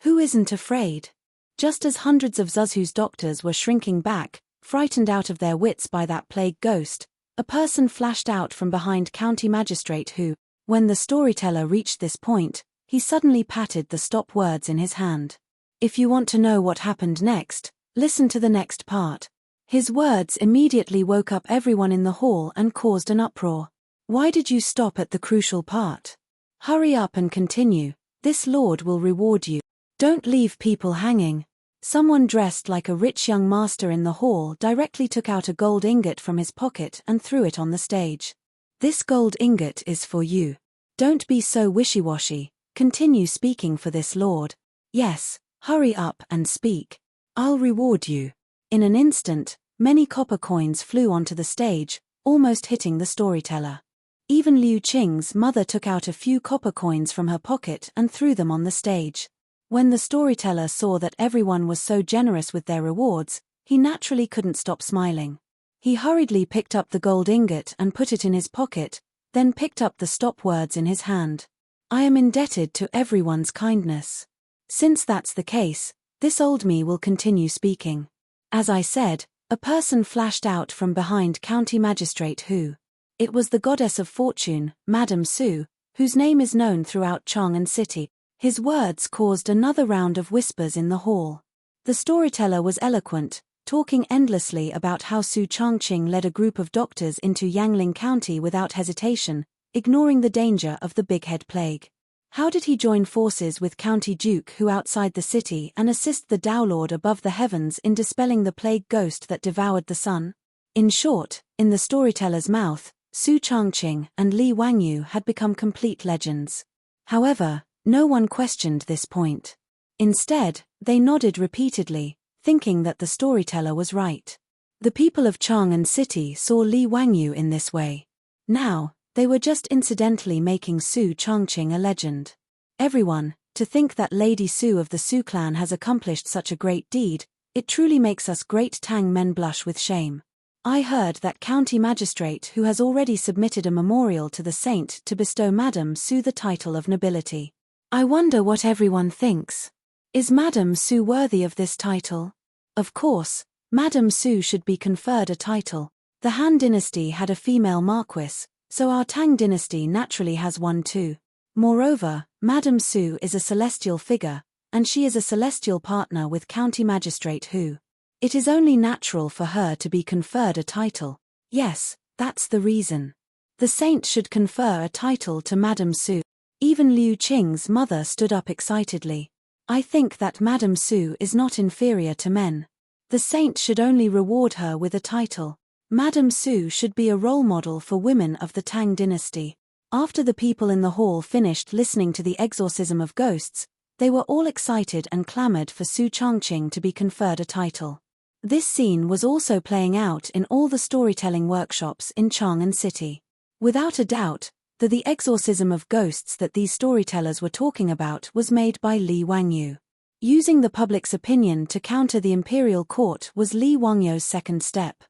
Who isn't afraid? Just as hundreds of Zuzhu's doctors were shrinking back, frightened out of their wits by that plague ghost, a person flashed out from behind County Magistrate who, when the storyteller reached this point, he suddenly patted the stop words in his hand. If you want to know what happened next, listen to the next part. His words immediately woke up everyone in the hall and caused an uproar. Why did you stop at the crucial part? Hurry up and continue, this lord will reward you. Don't leave people hanging. Someone dressed like a rich young master in the hall directly took out a gold ingot from his pocket and threw it on the stage. This gold ingot is for you. Don't be so wishy-washy, continue speaking for this lord. Yes, hurry up and speak. I'll reward you. In an instant, many copper coins flew onto the stage, almost hitting the storyteller. Even Liu Qing's mother took out a few copper coins from her pocket and threw them on the stage. When the storyteller saw that everyone was so generous with their rewards, he naturally couldn't stop smiling. He hurriedly picked up the gold ingot and put it in his pocket, then picked up the stop words in his hand. I am indebted to everyone's kindness. Since that's the case, this old me will continue speaking. As I said, a person flashed out from behind County Magistrate who. It was the goddess of fortune, Madame Su, whose name is known throughout Chang'an City. His words caused another round of whispers in the hall. The storyteller was eloquent, talking endlessly about how Su Changqing led a group of doctors into Yangling County without hesitation, ignoring the danger of the Big Head Plague. How did he join forces with County Duke who outside the city and assist the Tao Lord above the heavens in dispelling the plague ghost that devoured the sun? In short, in the storyteller's mouth, Su Changqing and Li Wangyu had become complete legends. However, no one questioned this point. Instead, they nodded repeatedly, thinking that the storyteller was right. The people of Chang'an City saw Li Wangyu in this way. Now, they were just incidentally making Su Changqing a legend. Everyone, to think that Lady Su of the Su clan has accomplished such a great deed, it truly makes us great Tang men blush with shame. I heard that County Magistrate who has already submitted a memorial to the saint to bestow Madame Su the title of nobility. I wonder what everyone thinks. Is Madame Su worthy of this title? Of course, Madame Su should be conferred a title. The Han dynasty had a female marquis, so our Tang dynasty naturally has one too. Moreover, Madame Su is a celestial figure, and she is a celestial partner with County Magistrate Hu. It is only natural for her to be conferred a title. Yes, that's the reason. The saint should confer a title to Madame Su. Even Liu Qing's mother stood up excitedly. I think that Madame Su is not inferior to men. The saint should only reward her with a title. Madame Su should be a role model for women of the Tang dynasty. After the people in the hall finished listening to the exorcism of ghosts, they were all excited and clamored for Su Changqing to be conferred a title. This scene was also playing out in all the storytelling workshops in Chang'an City. Without a doubt, the exorcism of ghosts that these storytellers were talking about was made by Li Wangyu. Using the public's opinion to counter the imperial court was Li Wangyu's second step.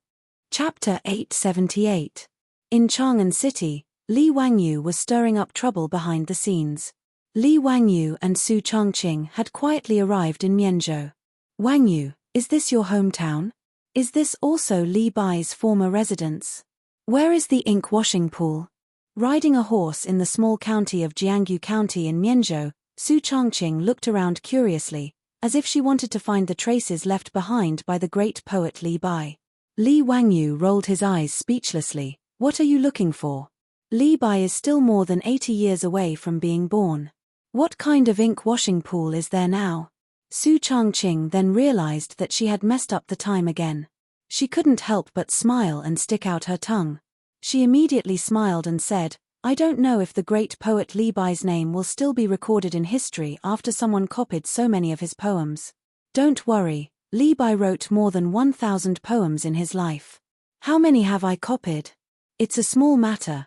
Chapter 878. In Chang'an City, Li Wangyu was stirring up trouble behind the scenes. Li Wangyu and Su Changqing had quietly arrived in Mianzhou. Wangyu, is this your hometown? Is this also Li Bai's former residence? Where is the ink washing pool? Riding a horse in the small county of Jiangyu County in Mianzhou, Su Changqing looked around curiously, as if she wanted to find the traces left behind by the great poet Li Bai. Li Wangyu rolled his eyes speechlessly. What are you looking for? Li Bai is still more than 80 years away from being born. What kind of ink washing pool is there now? Su Changqing then realized that she had messed up the time again. She couldn't help but smile and stick out her tongue. She immediately smiled and said, I don't know if the great poet Li Bai's name will still be recorded in history after someone copied so many of his poems. Don't worry, Li Bai wrote more than 1,000 poems in his life. How many have I copied? It's a small matter,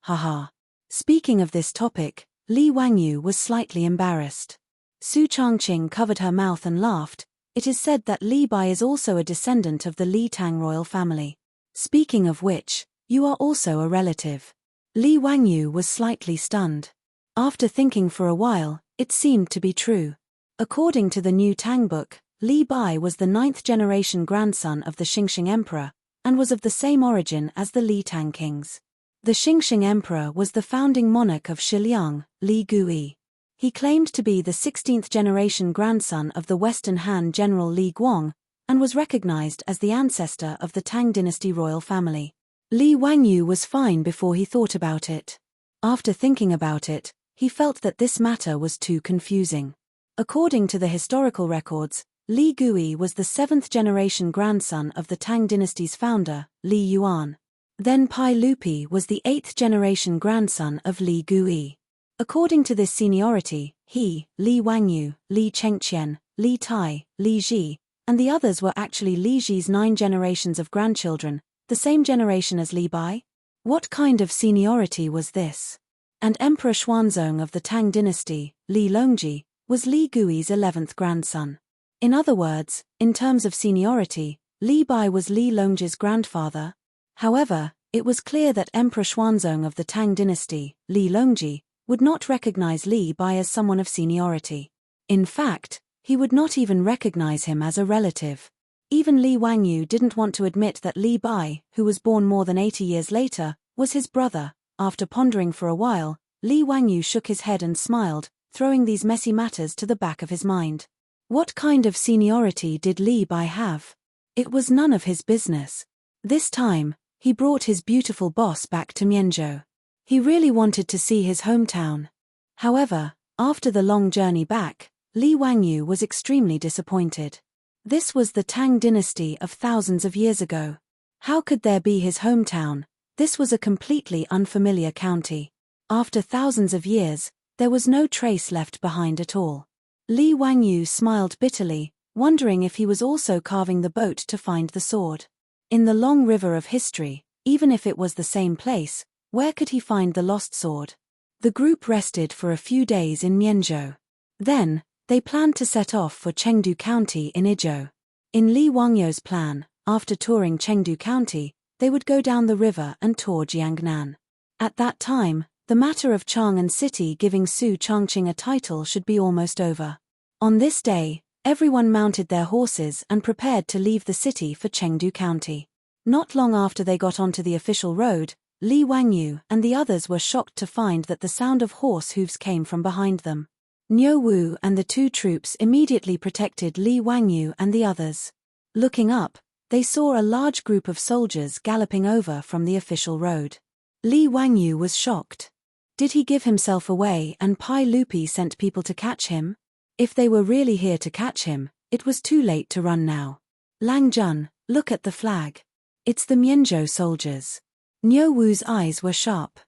haha. Speaking of this topic, Li Wangyu was slightly embarrassed. Su Changqing covered her mouth and laughed. It is said that Li Bai is also a descendant of the Li Tang royal family. Speaking of which, you are also a relative. Li Wangyu was slightly stunned. After thinking for a while, it seemed to be true. According to the new Tang book, Li Bai was the 9th-generation grandson of the Xingxing Emperor, and was of the same origin as the Li Tang kings. The Xingxing Emperor was the founding monarch of Shiliang, Li Gui. He claimed to be the 16th-generation grandson of the Western Han general Li Guang, and was recognized as the ancestor of the Tang dynasty royal family. Li Wangyu was fine before he thought about it. After thinking about it, he felt that this matter was too confusing. According to the historical records, Li Gui was the 7th-generation grandson of the Tang dynasty's founder, Li Yuan. Then Pai Lupi was the 8th-generation grandson of Li Gui. According to this seniority, he, Li Wangyu, Li Chengqian, Li Tai, Li Ji, and the others were actually Li Ji's 9 generations of grandchildren, the same generation as Li Bai? What kind of seniority was this? And Emperor Xuanzong of the Tang dynasty, Li Longji, was Li Gui's 11th grandson. In other words, in terms of seniority, Li Bai was Li Longji's grandfather. However, it was clear that Emperor Xuanzong of the Tang dynasty, Li Longji, would not recognize Li Bai as someone of seniority. In fact, he would not even recognize him as a relative. Even Li Wangyu didn't want to admit that Li Bai, who was born more than 80 years later, was his brother. After pondering for a while, Li Wangyu shook his head and smiled, throwing these messy matters to the back of his mind. What kind of seniority did Li Bai have? It was none of his business. This time, he brought his beautiful boss back to Mianzhou. He really wanted to see his hometown. However, after the long journey back, Li Wangyu was extremely disappointed. This was the Tang dynasty of thousands of years ago. How could there be his hometown? This was a completely unfamiliar county. After thousands of years, there was no trace left behind at all. Li Wangyu smiled bitterly, wondering if he was also carving the boat to find the sword. In the long river of history, even if it was the same place, where could he find the lost sword? The group rested for a few days in Mianzhou. Then, they planned to set off for Chengdu County in Izhou. In Li Wangyu's plan, after touring Chengdu County, they would go down the river and tour Jiangnan. At that time, the matter of Chang'an City giving Su Changqing a title should be almost over. On this day, everyone mounted their horses and prepared to leave the city for Chengdu County. Not long after they got onto the official road, Li Wangyu and the others were shocked to find that the sound of horse hooves came from behind them. Niu Wu and the 2 troops immediately protected Li Wangyu and the others. Looking up, they saw a large group of soldiers galloping over from the official road. Li Wangyu was shocked. Did he give himself away and Pai Lupi sent people to catch him? If they were really here to catch him, it was too late to run now. Lang Jun, look at the flag. It's the Mianzhou soldiers. Niu Wu's eyes were sharp.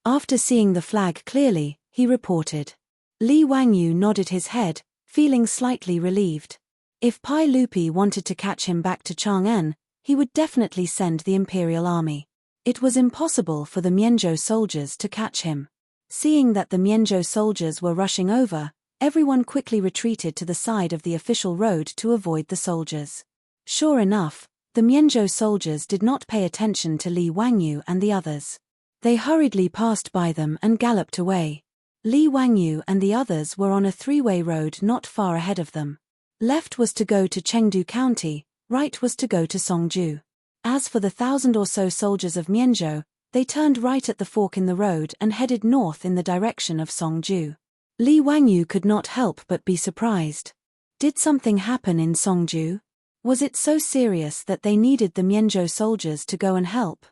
After seeing the flag clearly, he reported. Li Wangyu nodded his head, feeling slightly relieved. If Pai Lupi wanted to catch him back to Chang'an, he would definitely send the imperial army. It was impossible for the Mianzhou soldiers to catch him. Seeing that the Mianzhou soldiers were rushing over, everyone quickly retreated to the side of the official road to avoid the soldiers. Sure enough, the Mianzhou soldiers did not pay attention to Li Wangyu and the others. They hurriedly passed by them and galloped away. Li Wangyu and the others were on a three-way road not far ahead of them. Left was to go to Chengdu County, right was to go to Songju. As for the 1,000 or so soldiers of Mianzhou, they turned right at the fork in the road and headed north in the direction of Songju. Li Wangyu could not help but be surprised. Did something happen in Songju? Was it so serious that they needed the Mianzhou soldiers to go and help?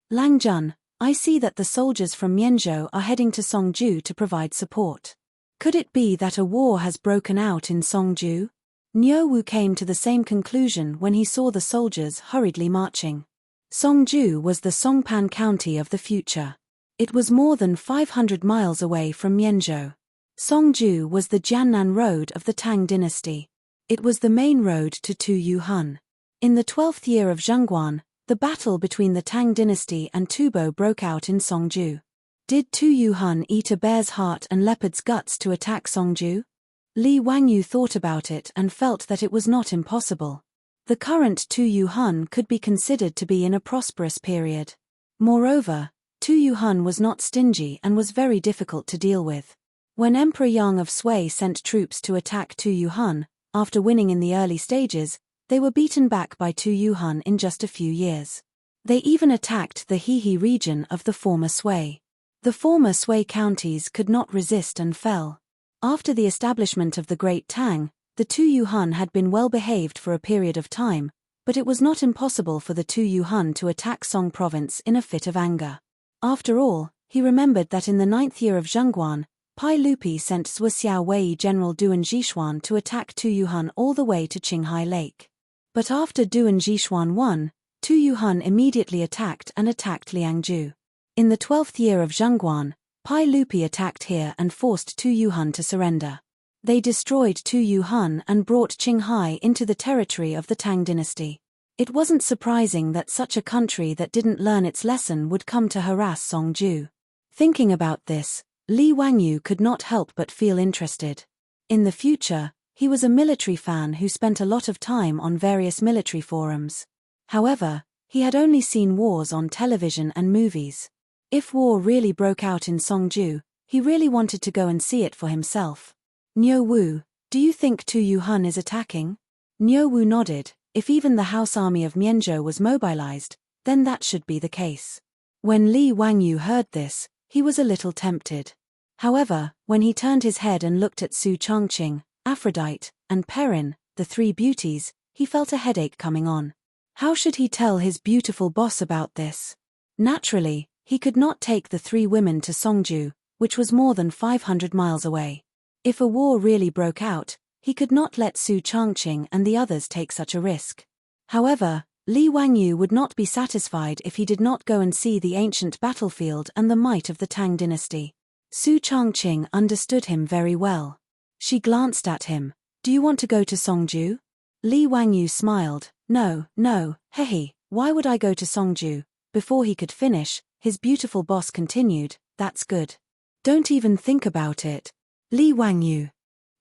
Lang Jun, I see that the soldiers from Mianzhou are heading to Songju to provide support. Could it be that a war has broken out in Songju? Niu Wu came to the same conclusion when he saw the soldiers hurriedly marching. Songju was the Songpan county of the future. It was more than 500 miles away from Mianzhou. Songju was the Jiannan Road of the Tang dynasty. It was the main road to Tuyuhun. In the 12th year of Zhengguan, the battle between the Tang dynasty and Tubo broke out in Songju. Did Tuyuhun eat a bear's heart and leopard's guts to attack Songju? Li Wangyu thought about it and felt that it was not impossible. The current Tuyuhun could be considered to be in a prosperous period. Moreover, Tuyuhun was not stingy and was very difficult to deal with. When Emperor Yang of Sui sent troops to attack Tuyuhun, after winning in the early stages, they were beaten back by Tuyuhun in just a few years. They even attacked the Hehe region of the former Sui. The former Sui counties could not resist and fell. After the establishment of the Great Tang, the Tuyuhun had been well behaved for a period of time, but it was not impossible for the Tuyuhun to attack Song province in a fit of anger. After all, he remembered that in the 9th year of Zhengguan, Pai Lupi sent Zuoxiao Wei General Duan Jishuan to attack Tuyuhun all the way to Qinghai Lake. But after Duan Jishuan won, Tuyuhun immediately attacked Liangzhu. In the 12th year of Zhengguan, Pai Lupi attacked here and forced Tuyuhun to surrender. They destroyed Tuyuhun and brought Qinghai into the territory of the Tang dynasty. It wasn't surprising that such a country that didn't learn its lesson would come to harass Songju. Thinking about this, Li Wangyu could not help but feel interested. In the future, he was a military fan who spent a lot of time on various military forums. However, he had only seen wars on television and movies. If war really broke out in Songju, he really wanted to go and see it for himself. Niu Wu, do you think Tuyuhun is attacking? Niu Wu nodded. If even the house army of Mianzhou was mobilized, then that should be the case. When Li Wangyu heard this, he was a little tempted. However, when he turned his head and looked at Su Changqing, Aphrodite, and Perrin, the three beauties, he felt a headache coming on. How should he tell his beautiful boss about this? Naturally, he could not take the three women to Songju, which was more than 500 miles away. If a war really broke out, he could not let Su Changqing and the others take such a risk. However, Li Wangyu would not be satisfied if he did not go and see the ancient battlefield and the might of the Tang dynasty. Su Changqing understood him very well. She glanced at him. Do you want to go to Songju? Li Wangyu smiled. No, hehe, why would I go to Songju? Before he could finish, his beautiful boss continued, that's good. Don't even think about it. Li Wangyu.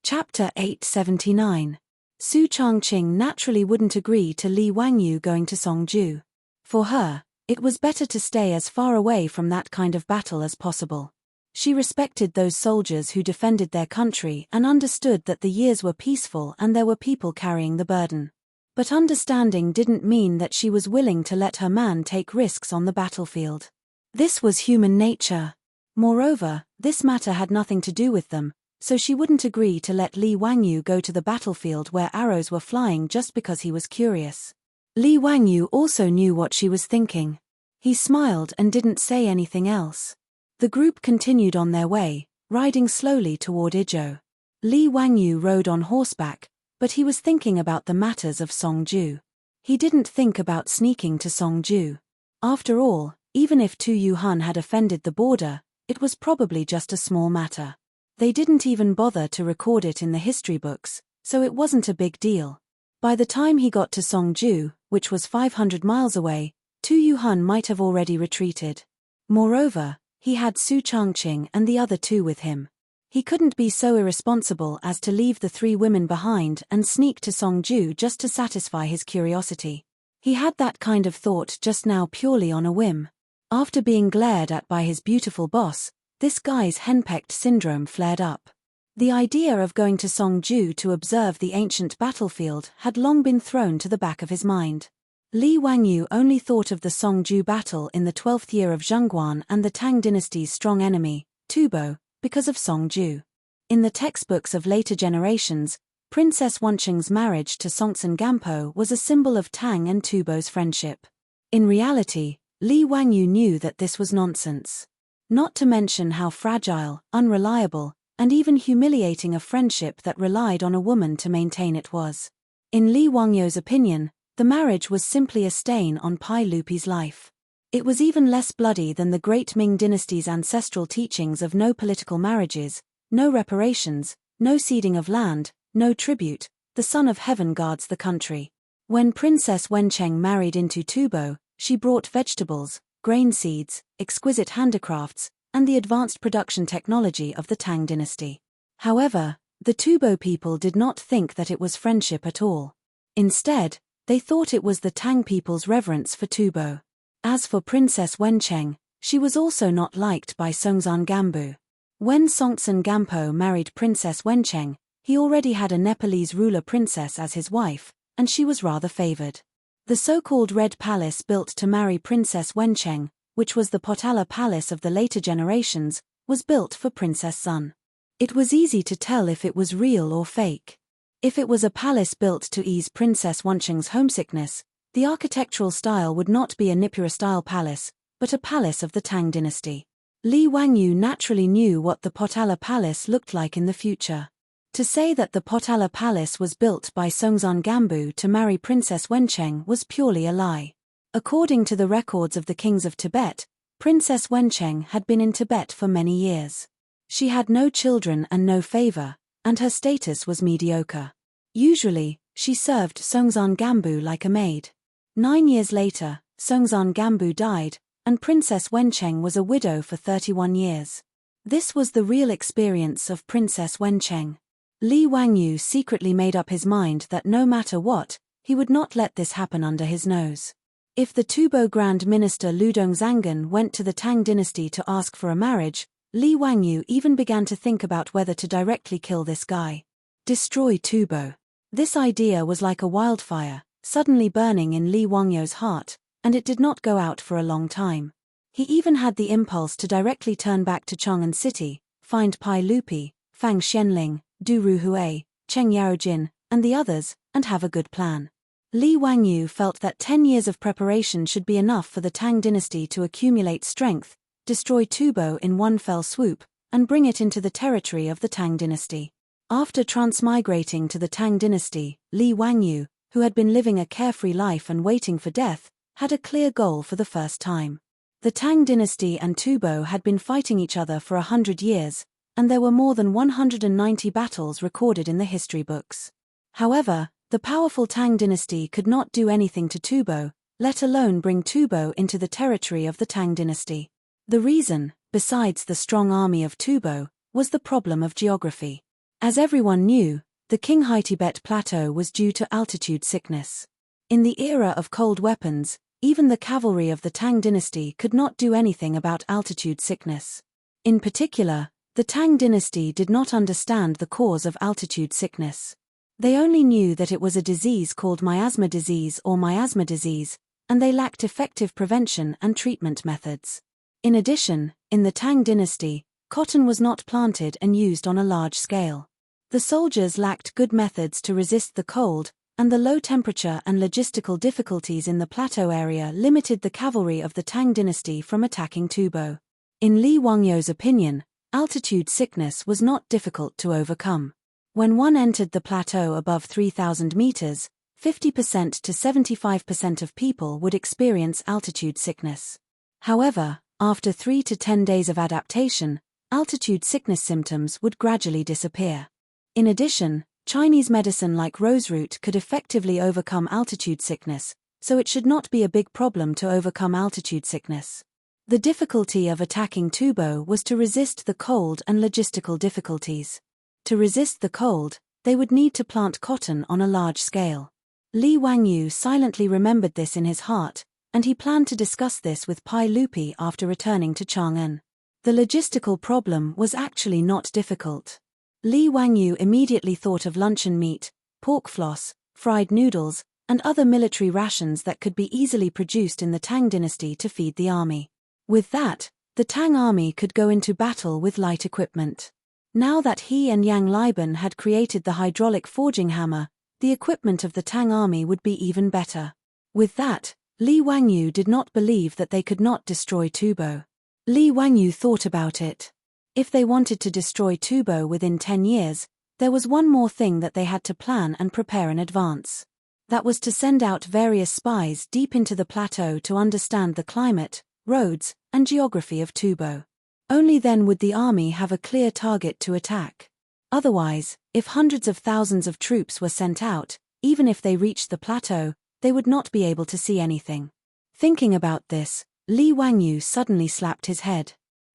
Chapter 879. Su Changqing naturally wouldn't agree to Li Wangyu going to Songju. For her, it was better to stay as far away from that kind of battle as possible. She respected those soldiers who defended their country and understood that the years were peaceful and there were people carrying the burden. But understanding didn't mean that she was willing to let her man take risks on the battlefield. This was human nature. Moreover, this matter had nothing to do with them, so she wouldn't agree to let Li Wangyu go to the battlefield where arrows were flying just because he was curious. Li Wangyu also knew what she was thinking. He smiled and didn't say anything else. The group continued on their way, riding slowly toward Izhou. Li Wangyu rode on horseback, but he was thinking about the matters of Songju. He didn't think about sneaking to Songju. After all, even if Tu Yuhan had offended the border, it was probably just a small matter. They didn't even bother to record it in the history books, so it wasn't a big deal. By the time he got to Songju, which was 500 miles away, Tu Yuhan might have already retreated. Moreover, he had Su Changqing and the other two with him. He couldn't be so irresponsible as to leave the three women behind and sneak to Songju just to satisfy his curiosity. He had that kind of thought just now purely on a whim. After being glared at by his beautiful boss, this guy's henpecked syndrome flared up. The idea of going to Songju to observe the ancient battlefield had long been thrown to the back of his mind. Li Wangyu only thought of the Songju battle in the 12th year of Zhongguan and the Tang dynasty's strong enemy, Tubo, because of Songju. In the textbooks of later generations, Princess Wenqing's marriage to Songtsen Gampo was a symbol of Tang and Tubo's friendship. In reality, Li Wangyu knew that this was nonsense. Not to mention how fragile, unreliable, and even humiliating a friendship that relied on a woman to maintain it was. In Li Wangyu's opinion, the marriage was simply a stain on Pai Lupi's life. It was even less bloody than the great Ming dynasty's ancestral teachings of no political marriages, no reparations, no ceding of land, no tribute, the Son of Heaven guards the country. When Princess Wenqing married into Tubo, she brought vegetables, grain seeds, exquisite handicrafts, and the advanced production technology of the Tang dynasty. However, the Tubo people did not think that it was friendship at all. Instead, they thought it was the Tang people's reverence for Tubo. As for Princess Wenqing, she was also not liked by Songtsen Gampo. When Songtsen Gampo married Princess Wenqing, he already had a Nepalese ruler princess as his wife, and she was rather favored. The so-called Red Palace built to marry Princess Wenqing, which was the Potala Palace of the later generations, was built for Princess Sun. It was easy to tell if it was real or fake. If it was a palace built to ease Princess Wenqing's homesickness, the architectural style would not be a Nipura-style palace, but a palace of the Tang dynasty. Li Wangyu naturally knew what the Potala Palace looked like in the future. To say that the Potala Palace was built by Songtsen Gampo to marry Princess Wenqing was purely a lie. According to the records of the kings of Tibet, Princess Wenqing had been in Tibet for many years. She had no children and no favor, and her status was mediocre. Usually, she served Songtsen Gampo like a maid. 9 years later, Songtsen Gampo died, and Princess Wenqing was a widow for 31 years. This was the real experience of Princess Wenqing. Li Wangyu secretly made up his mind that no matter what, he would not let this happen under his nose. If the Tubo Grand Minister Ludong Zangan went to the Tang dynasty to ask for a marriage, Li Wangyu even began to think about whether to directly kill this guy. Destroy Tubo. This idea was like a wildfire, suddenly burning in Li Wangyu's heart, and it did not go out for a long time. He even had the impulse to directly turn back to Chang'an City, find Pai Lupi, Fang Xianling, Du Ruhui, Cheng Yaojin, and the others, and have a good plan. Li Wangyu felt that 10 years of preparation should be enough for the Tang dynasty to accumulate strength, destroy Tubo in one fell swoop, and bring it into the territory of the Tang dynasty. After transmigrating to the Tang dynasty, Li Wangyu, who had been living a carefree life and waiting for death, had a clear goal for the first time. The Tang dynasty and Tubo had been fighting each other for 100 years, and there were more than 190 battles recorded in the history books. However, the powerful Tang dynasty could not do anything to Tubo, let alone bring Tubo into the territory of the Tang dynasty. The reason, besides the strong army of Tubo, was the problem of geography. As everyone knew, the Qinghai Tibet Plateau was due to altitude sickness. In the era of cold weapons, even the cavalry of the Tang dynasty could not do anything about altitude sickness. In particular, the Tang dynasty did not understand the cause of altitude sickness. They only knew that it was a disease called miasma disease or miasma disease, and they lacked effective prevention and treatment methods. In addition, in the Tang dynasty, cotton was not planted and used on a large scale. The soldiers lacked good methods to resist the cold, and the low temperature and logistical difficulties in the plateau area limited the cavalry of the Tang dynasty from attacking Tubo. In Li Wangyu's opinion, altitude sickness was not difficult to overcome. When one entered the plateau above 3,000 meters, 50% to 75% of people would experience altitude sickness. However, after 3 to 10 days of adaptation, altitude sickness symptoms would gradually disappear. In addition, Chinese medicine like roseroot could effectively overcome altitude sickness, so it should not be a big problem to overcome altitude sickness. The difficulty of attacking Tubo was to resist the cold and logistical difficulties. To resist the cold, they would need to plant cotton on a large scale. Li Wangyu silently remembered this in his heart, and he planned to discuss this with Pai Lupi after returning to Chang'an. The logistical problem was actually not difficult. Li Wangyu immediately thought of luncheon meat, pork floss, fried noodles, and other military rations that could be easily produced in the Tang dynasty to feed the army. With that, the Tang army could go into battle with light equipment. Now that he and Yang Liban had created the hydraulic forging hammer, the equipment of the Tang army would be even better. With that, Li Wangyu did not believe that they could not destroy Tubo. Li Wangyu thought about it. If they wanted to destroy Tubo within 10 years, there was one more thing that they had to plan and prepare in advance. That was to send out various spies deep into the plateau to understand the climate, roads, and geography of Tubo. Only then would the army have a clear target to attack. Otherwise, if hundreds of thousands of troops were sent out, even if they reached the plateau, they would not be able to see anything. Thinking about this, Li Wangyu suddenly slapped his head.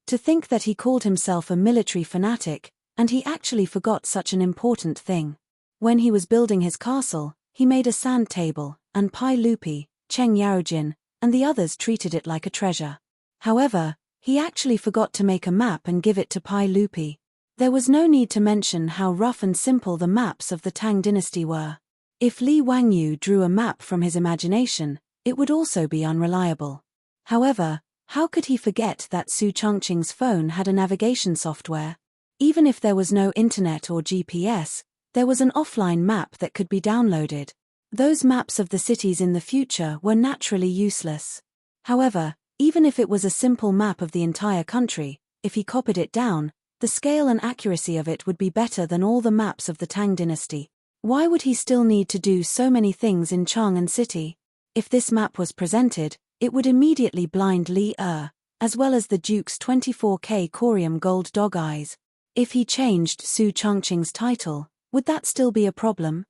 To think that he called himself a military fanatic, and he actually forgot such an important thing. When he was building his castle, he made a sand table, and Pai Lupi, Cheng Yaojin, and the others treated it like a treasure. However, he actually forgot to make a map and give it to Pai Lupi. There was no need to mention how rough and simple the maps of the Tang dynasty were. If Li Wangyu drew a map from his imagination, it would also be unreliable. However, how could he forget that Su Chongqing's phone had a navigation software? Even if there was no internet or GPS, there was an offline map that could be downloaded. Those maps of the cities in the future were naturally useless. However, even if it was a simple map of the entire country, if he copied it down, the scale and accuracy of it would be better than all the maps of the Tang dynasty. Why would he still need to do so many things in Chang'an City? If this map was presented, it would immediately blind Li as well as the Duke's 24K corium gold dog eyes. If he changed Su Chongqing's title, would that still be a problem?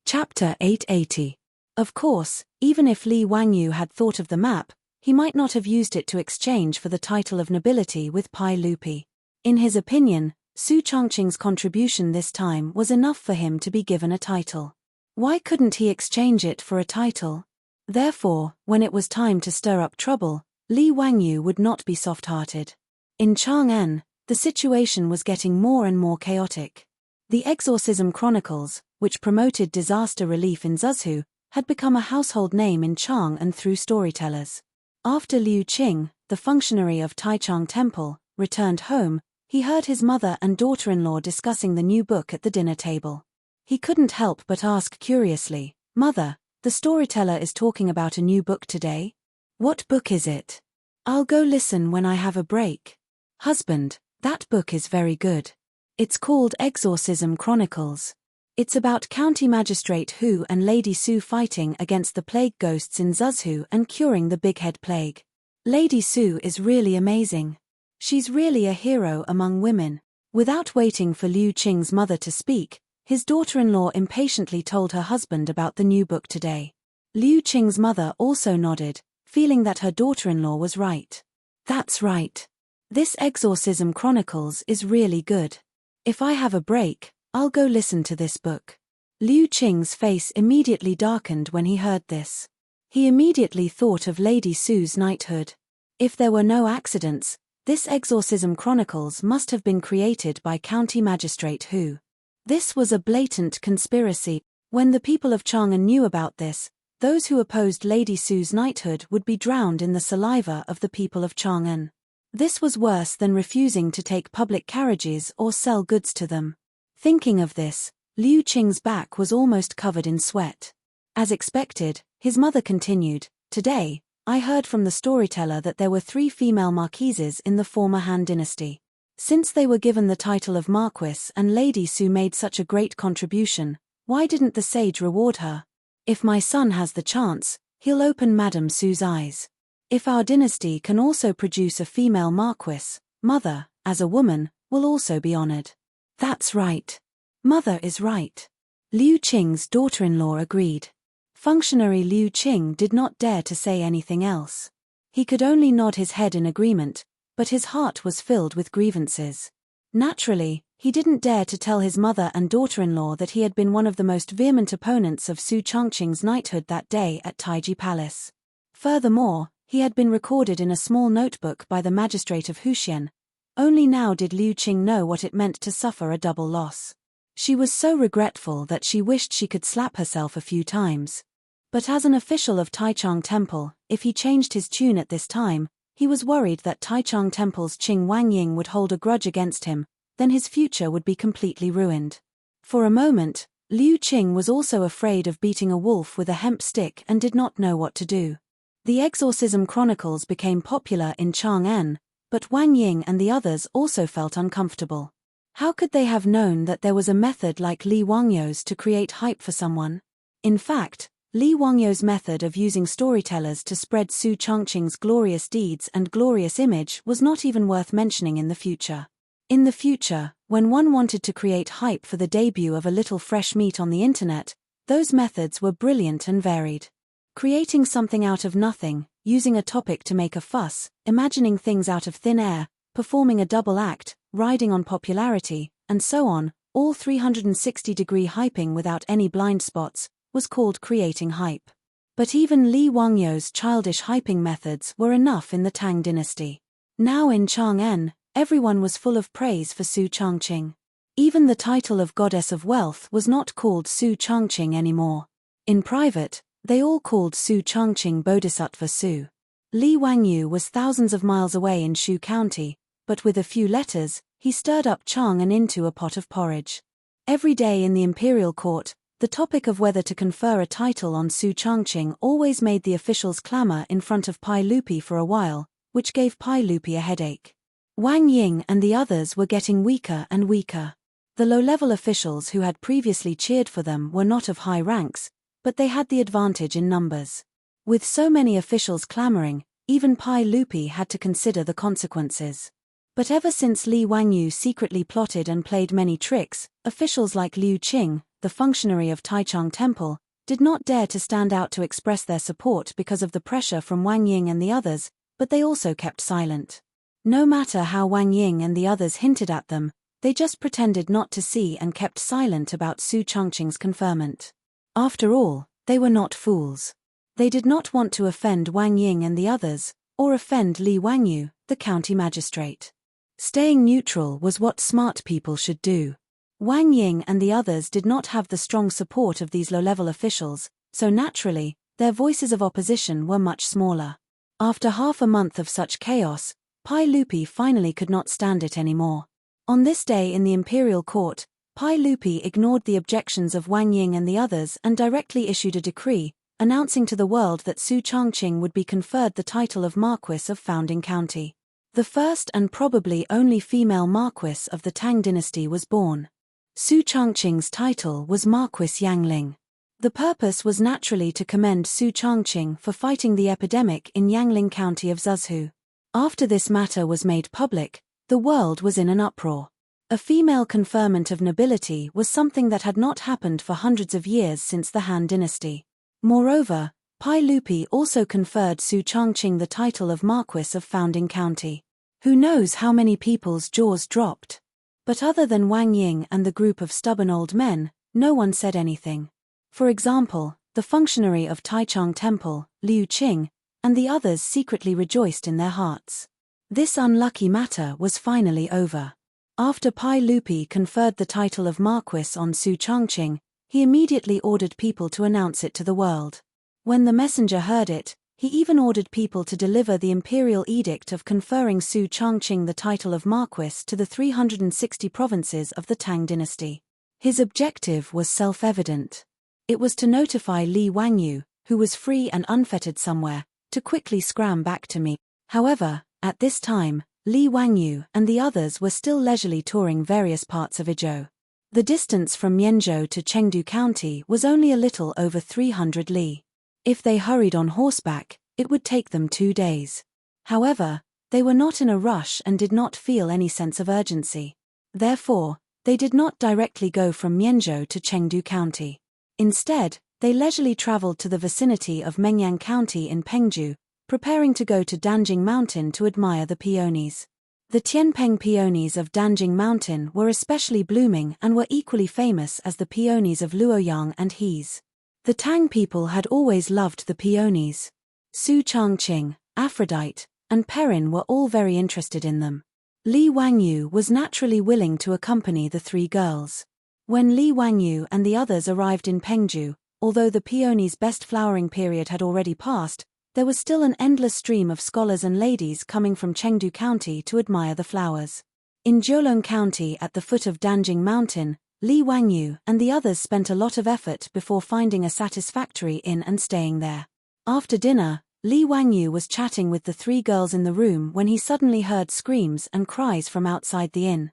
Chapter 880. Of course, even if Li Wangyu had thought of the map, he might not have used it to exchange for the title of nobility with Pai Lupi. In his opinion, Su Chongqing's contribution this time was enough for him to be given a title. Why couldn't he exchange it for a title? Therefore, when it was time to stir up trouble, Li Wangyu would not be soft-hearted. In Chang'an, the situation was getting more and more chaotic. The Exorcism Chronicles, which promoted disaster relief in Zhuzhou, had become a household name in Chang'an through storytellers. After Liu Qing, the functionary of Taichung Temple, returned home, he heard his mother and daughter-in-law discussing the new book at the dinner table. He couldn't help but ask curiously, "Mother, the storyteller is talking about a new book today? What book is it? I'll go listen when I have a break." "Husband, that book is very good. It's called Exorcism Chronicles. It's about County Magistrate Hu and Lady Su fighting against the plague ghosts in Zhuzhou and curing the Big Head Plague. Lady Su is really amazing. She's really a hero among women." Without waiting for Liu Qing's mother to speak, his daughter-in-law impatiently told her husband about the new book today. Liu Qing's mother also nodded, feeling that her daughter-in-law was right. "That's right. This Exorcism Chronicles is really good. If I have a break, I'll go listen to this book." Liu Qing's face immediately darkened when he heard this. He immediately thought of Lady Su's knighthood. If there were no accidents, this Exorcism Chronicles must have been created by County Magistrate Hu. This was a blatant conspiracy. When the people of Chang'an knew about this, those who opposed Lady Su's knighthood would be drowned in the saliva of the people of Chang'an. This was worse than refusing to take public carriages or sell goods to them. Thinking of this, Liu Qing's back was almost covered in sweat. As expected, his mother continued, "Today, I heard from the storyteller that there were 3 female marquises in the former Han dynasty. Since they were given the title of Marquis and Lady Su made such a great contribution, why didn't the sage reward her? If my son has the chance, he'll open Madame Su's eyes. If our dynasty can also produce a female Marquis, Mother, as a woman, will also be honored. That's right. Mother is right. Liu Qing's daughter-in-law agreed. Functionary Liu Qing did not dare to say anything else. He could only nod his head in agreement, but his heart was filled with grievances. Naturally, he didn't dare to tell his mother and daughter-in-law that he had been one of the most vehement opponents of Su Changqing's knighthood that day at Taiji Palace. Furthermore, he had been recorded in a small notebook by the magistrate of Huxian. Only now did Liu Qing know what it meant to suffer a double loss. She was so regretful that she wished she could slap herself a few times. But as an official of Taichung Temple, if he changed his tune at this time, he was worried that Taichung Temple's Qing Wangying would hold a grudge against him, then his future would be completely ruined. For a moment, Liu Qing was also afraid of beating a wolf with a hemp stick and did not know what to do. The exorcism chronicles became popular in Chang'an, but Wang Ying and the others also felt uncomfortable. How could they have known that there was a method like Li Wangyou's to create hype for someone? In fact, Li Wangyou's method of using storytellers to spread Su Changqing's glorious deeds and glorious image was not even worth mentioning in the future. In the future, when one wanted to create hype for the debut of a little fresh meat on the internet, those methods were brilliant and varied. Creating something out of nothing, using a topic to make a fuss, imagining things out of thin air, performing a double act, riding on popularity, and so on, all 360-degree hyping without any blind spots, was called creating hype. But even Li Wangyou's childish hyping methods were enough in the Tang dynasty. Now in Chang'an, everyone was full of praise for Su Changqing. Even the title of Goddess of Wealth was not called Su Changqing anymore. In private, they all called Su Changqing Bodhisattva Su. Li Wangyou was thousands of miles away in Shu County, but with a few letters, he stirred up Chang'an into a pot of porridge. Every day in the imperial court, the topic of whether to confer a title on Su Changqing always made the officials clamor in front of Pai Lupi for a while, which gave Pai Lupi a headache. Wang Ying and the others were getting weaker and weaker. The low-level officials who had previously cheered for them were not of high ranks, but they had the advantage in numbers. With so many officials clamoring, even Pai Lupi had to consider the consequences. But ever since Li Wangyou secretly plotted and played many tricks, officials like Liu Qing, the functionary of Taichung Temple, did not dare to stand out to express their support because of the pressure from Wang Ying and the others, but they also kept silent. No matter how Wang Ying and the others hinted at them, they just pretended not to see and kept silent about Su Changqing's conferment. After all, they were not fools. They did not want to offend Wang Ying and the others, or offend Li Wangyou, the county magistrate. Staying neutral was what smart people should do. Wang Ying and the others did not have the strong support of these low-level officials, so naturally, their voices of opposition were much smaller. After half a month of such chaos, Pai Lupi finally could not stand it anymore. On this day in the imperial court, Pai Lupi ignored the objections of Wang Ying and the others and directly issued a decree, announcing to the world that Su Changqing would be conferred the title of Marquis of Founding County. The first and probably only female Marquis of the Tang dynasty was born. Su Changqing's title was Marquis Yangling. The purpose was naturally to commend Su Changqing for fighting the epidemic in Yangling County of Zhuzhou. After this matter was made public, the world was in an uproar. A female conferment of nobility was something that had not happened for hundreds of years since the Han dynasty. Moreover, Pai Lupi also conferred Su Changqing the title of Marquis of Founding County. Who knows how many people's jaws dropped? But other than Wang Ying and the group of stubborn old men, no one said anything. For example, the functionary of Taichung Temple, Liu Qing, and the others secretly rejoiced in their hearts. This unlucky matter was finally over. After Pai Lupi conferred the title of Marquis on Su Changqing, he immediately ordered people to announce it to the world. When the messenger heard it, he even ordered people to deliver the imperial edict of conferring Su Changqing the title of Marquis to the 360 provinces of the Tang dynasty. His objective was self-evident. It was to notify Li Wangyou, who was free and unfettered somewhere, to quickly scram back to me. However, at this time, Li Wangyu and the others were still leisurely touring various parts of Izhou. The distance from Mianzhou to Chengdu County was only a little over 300 li. If they hurried on horseback, it would take them 2 days. However, they were not in a rush and did not feel any sense of urgency. Therefore, they did not directly go from Mianzhou to Chengdu County. Instead, they leisurely traveled to the vicinity of Mengyang County in Pengju, preparing to go to Danjing Mountain to admire the peonies. The Tianpeng peonies of Danjing Mountain were especially blooming and were equally famous as the peonies of Luoyang and He's. The Tang people had always loved the peonies. Su Changqing, Aphrodite, and Perrin were all very interested in them. Li Wangyu was naturally willing to accompany the 3 girls. When Li Wangyu and the others arrived in Pengju, although the peonies' best flowering period had already passed, there was still an endless stream of scholars and ladies coming from Chengdu County to admire the flowers. In Jiulong County at the foot of Danjing Mountain, Li Wangyu and the others spent a lot of effort before finding a satisfactory inn and staying there. After dinner, Li Wangyu was chatting with the 3 girls in the room when he suddenly heard screams and cries from outside the inn.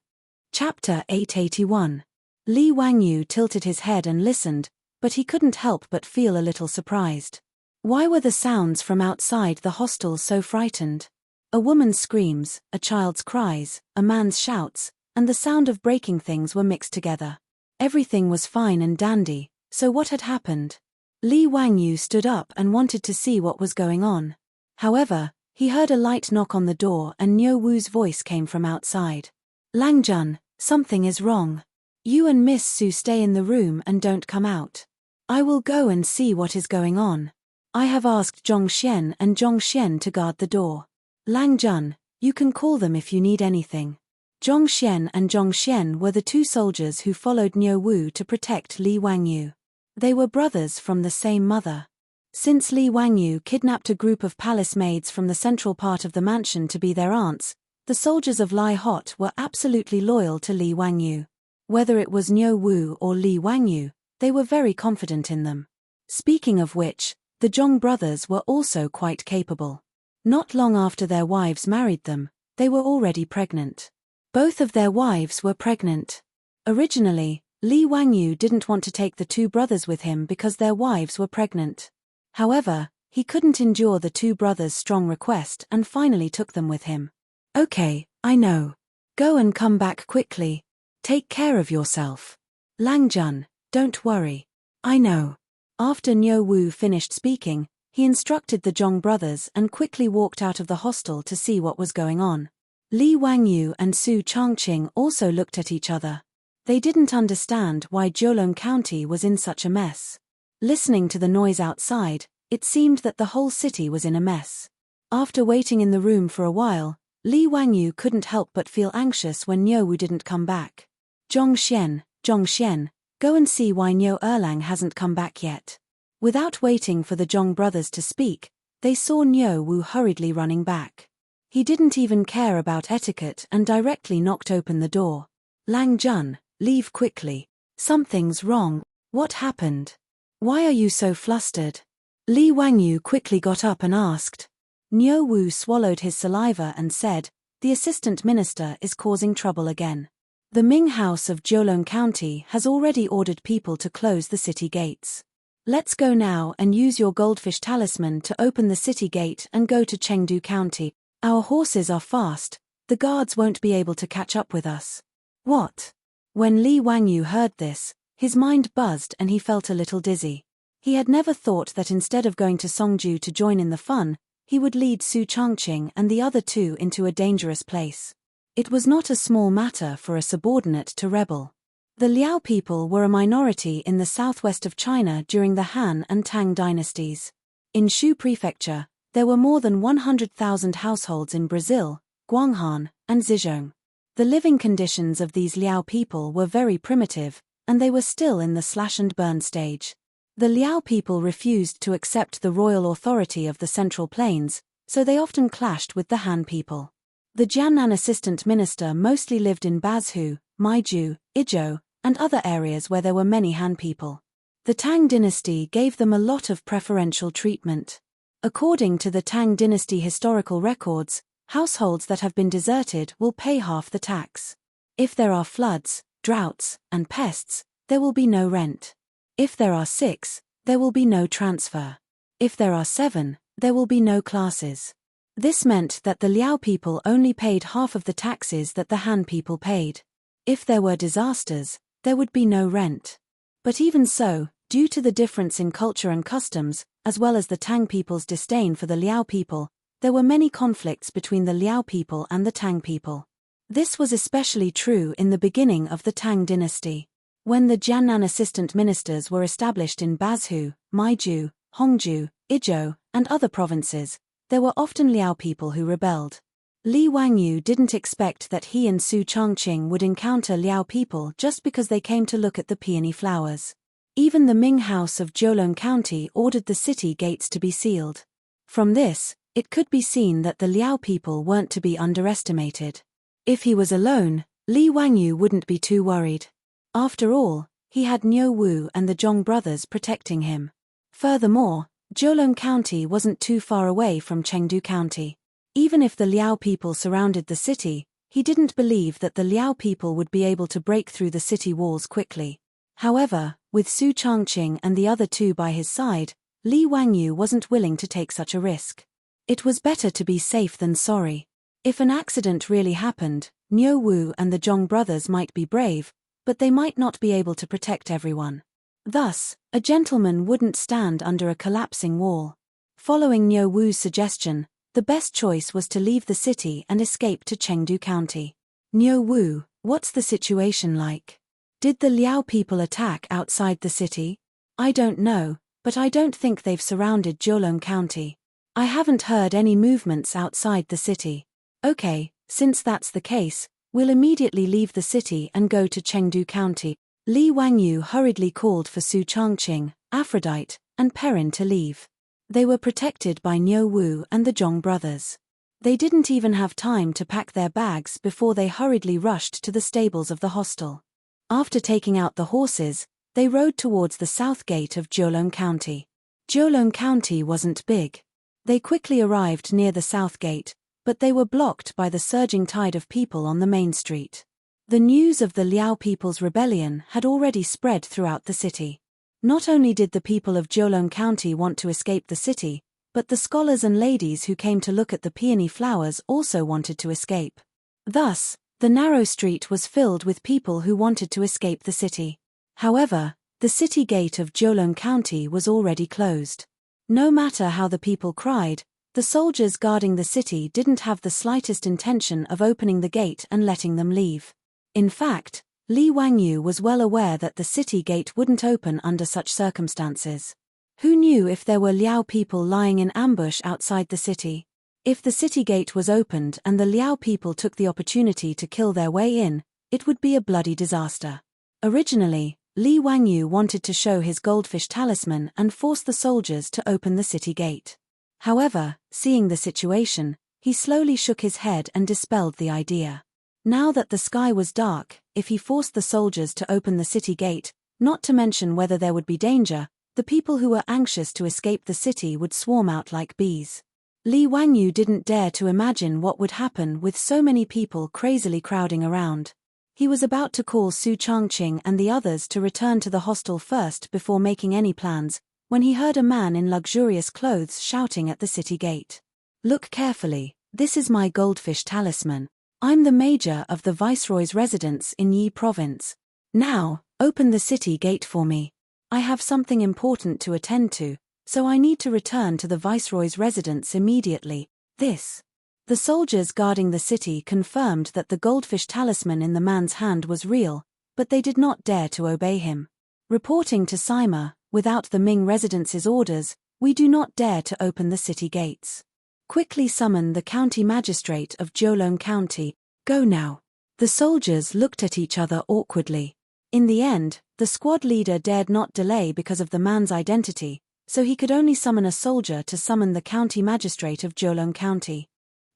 Chapter 881. Li Wangyu tilted his head and listened, but he couldn't help but feel a little surprised. Why were the sounds from outside the hostel so frightened? A woman's screams, a child's cries, a man's shouts, and the sound of breaking things were mixed together. Everything was fine and dandy, so what had happened? Li Wangyu stood up and wanted to see what was going on. However, he heard a light knock on the door and Niu Wu's voice came from outside. Langjun, something is wrong. You and Miss Su stay in the room and don't come out. I will go and see what is going on. I have asked Zhongxian and Zhongxian to guard the door. Langjun, you can call them if you need anything. Zhongxian and Zhongxian were the 2 soldiers who followed Niu Wu to protect Li Wangyu. They were brothers from the same mother. Since Li Wangyu kidnapped a group of palace maids from the central part of the mansion to be their aunts, the soldiers of Lai Hot were absolutely loyal to Li Wangyu. Whether it was Niu Wu or Li Wangyu, they were very confident in them. Speaking of which, the Zhong brothers were also quite capable. Not long after their wives married them, they were already pregnant. Both of their wives were pregnant. Originally, Li Wangyu didn't want to take the 2 brothers with him because their wives were pregnant. However, he couldn't endure the 2 brothers' strong request and finally took them with him. Okay, I know. Go and come back quickly. Take care of yourself. Langjun, don't worry. I know. After Niu Wu finished speaking, he instructed the Zhong brothers and quickly walked out of the hostel to see what was going on. Li Wangyu and Su Changqing also looked at each other. They didn't understand why Jiulong County was in such a mess. Listening to the noise outside, it seemed that the whole city was in a mess. After waiting in the room for a while, Li Wangyu couldn't help but feel anxious when Niu Wu didn't come back. Zhongxian, go and see why Niu Erlang hasn't come back yet. Without waiting for the Zhong brothers to speak, they saw Niu Wu hurriedly running back. He didn't even care about etiquette and directly knocked open the door. Langjun, leave quickly. Something's wrong. What happened? Why are you so flustered? Li Wangyu quickly got up and asked. Niu Wu swallowed his saliva and said, the assistant minister is causing trouble again. The Ming House of Jiulong County has already ordered people to close the city gates. Let's go now and use your goldfish talisman to open the city gate and go to Chengdu County. Our horses are fast, the guards won't be able to catch up with us. What? When Li Wangyu heard this, his mind buzzed and he felt a little dizzy. He had never thought that instead of going to Songju to join in the fun, he would lead Su Changqing and the other 2 into a dangerous place. It was not a small matter for a subordinate to rebel. The Liao people were a minority in the southwest of China during the Han and Tang dynasties. In Shu Prefecture, there were more than 100,000 households in Brazil, Guanghan, and Zhejiang. The living conditions of these Liao people were very primitive, and they were still in the slash-and-burn stage. The Liao people refused to accept the royal authority of the Central Plains, so they often clashed with the Han people. The Jiannan assistant minister mostly lived in Bazhu, Maiju, Izhou, and other areas where there were many Han people. The Tang dynasty gave them a lot of preferential treatment. According to the Tang dynasty historical records, Households that have been deserted will pay half the tax. If there are floods, droughts, and pests, there will be no rent. If there are 6, there will be no transfer. If there are 7, there will be no classes. This meant that the Liao people only paid half of the taxes that the Han people paid. If there were disasters, there would be no rent. But even so, due to the difference in culture and customs, as well as the Tang people's disdain for the Liao people, there were many conflicts between the Liao people and the Tang people. This was especially true in the beginning of the Tang dynasty. When the Jiannan assistant ministers were established in Bazhu, Maiju, Hongju, Izhou, and other provinces, there were often Liao people who rebelled. Li Wangyu didn't expect that he and Su Chongqing would encounter Liao people just because they came to look at the peony flowers. Even the Ming House of Jiulong County ordered the city gates to be sealed. From this, it could be seen that the Liao people weren't to be underestimated. If he was alone, Li Wangyu wouldn't be too worried. After all, he had Niu Wu and the Zhong brothers protecting him. Furthermore, Jiulong County wasn't too far away from Chengdu County. Even if the Liao people surrounded the city, he didn't believe that the Liao people would be able to break through the city walls quickly. However, with Su Chongqing and the other 2 by his side, Li Wangyu wasn't willing to take such a risk. It was better to be safe than sorry. If an accident really happened, Niu Wu and the Zhong brothers might be brave, but they might not be able to protect everyone. Thus, a gentleman wouldn't stand under a collapsing wall. Following Niu Wu's suggestion, the best choice was to leave the city and escape to Chengdu County. Niu Wu, what's the situation like? Did the Liao people attack outside the city? I don't know, but I don't think they've surrounded Jiulong County. I haven't heard any movements outside the city. Okay, since that's the case, we'll immediately leave the city and go to Chengdu County. Li Wangyu hurriedly called for Su Chongqing, Aphrodite, and Perrin to leave. They were protected by Niu Wu and the Zhong brothers. They didn't even have time to pack their bags before they hurriedly rushed to the stables of the hostel. After taking out the horses, they rode towards the south gate of Jiulong County. Jiulong County wasn't big. They quickly arrived near the south gate, but they were blocked by the surging tide of people on the main street. The news of the Liao people's rebellion had already spread throughout the city. Not only did the people of Jiulong County want to escape the city, but the scholars and ladies who came to look at the peony flowers also wanted to escape. Thus, the narrow street was filled with people who wanted to escape the city. However, the city gate of Jiulong County was already closed. No matter how the people cried, the soldiers guarding the city didn't have the slightest intention of opening the gate and letting them leave. In fact, Li Wangyu was well aware that the city gate wouldn't open under such circumstances. Who knew if there were Liao people lying in ambush outside the city? If the city gate was opened and the Liao people took the opportunity to kill their way in, it would be a bloody disaster. Originally, Li Wangyu wanted to show his goldfish talisman and force the soldiers to open the city gate. However, seeing the situation, he slowly shook his head and dispelled the idea. Now that the sky was dark, if he forced the soldiers to open the city gate, not to mention whether there would be danger, the people who were anxious to escape the city would swarm out like bees. Li Wangyu didn't dare to imagine what would happen with so many people crazily crowding around. He was about to call Su Chongqing and the others to return to the hostel first before making any plans, when he heard a man in luxurious clothes shouting at the city gate. "Look carefully, this is my goldfish talisman. I'm the major of the Viceroy's residence in Yi Province. Now, open the city gate for me. I have something important to attend to, so I need to return to the Viceroy's residence immediately." The soldiers guarding the city confirmed that the goldfish talisman in the man's hand was real, but they did not dare to obey him. Reporting to Sima, "Without the Ming residence's orders, we do not dare to open the city gates. Quickly summon the county magistrate of Jiulong County. Go now." The soldiers looked at each other awkwardly. In the end, the squad leader dared not delay because of the man's identity, so he could only summon a soldier to summon the county magistrate of Jiulong County.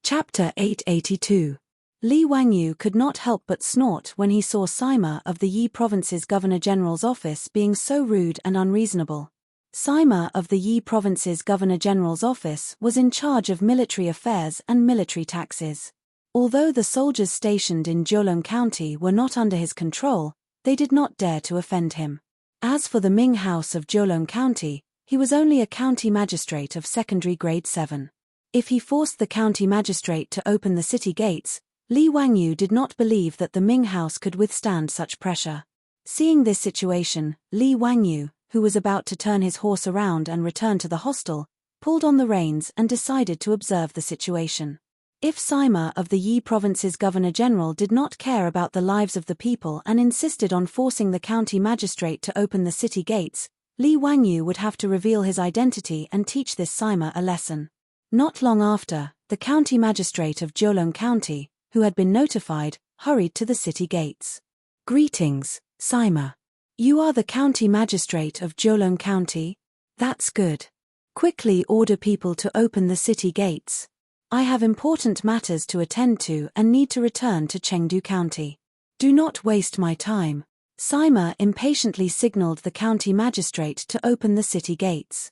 Chapter 882. Li Wangyu could not help but snort when he saw Sima of the Yi Province's Governor-General's office being so rude and unreasonable. Sima of the Yi Province's Governor-General's office was in charge of military affairs and military taxes. Although the soldiers stationed in Jiulong County were not under his control, they did not dare to offend him. As for the Ming House of Jiulong County, he was only a county magistrate of secondary grade 7. If he forced the county magistrate to open the city gates, Li Wangyu did not believe that the Ming House could withstand such pressure. Seeing this situation, Li Wangyu, who was about to turn his horse around and return to the hostel, pulled on the reins and decided to observe the situation. If Sima of the Yi Province's Governor-General did not care about the lives of the people and insisted on forcing the county magistrate to open the city gates, Li Wangyu would have to reveal his identity and teach this Sima a lesson. Not long after, the county magistrate of Jiulong County, who had been notified, hurried to the city gates. "Greetings, Sima. You are the county magistrate of Jiulong County? That's good. Quickly order people to open the city gates. I have important matters to attend to and need to return to Chengdu County. Do not waste my time." Sima impatiently signaled the county magistrate to open the city gates.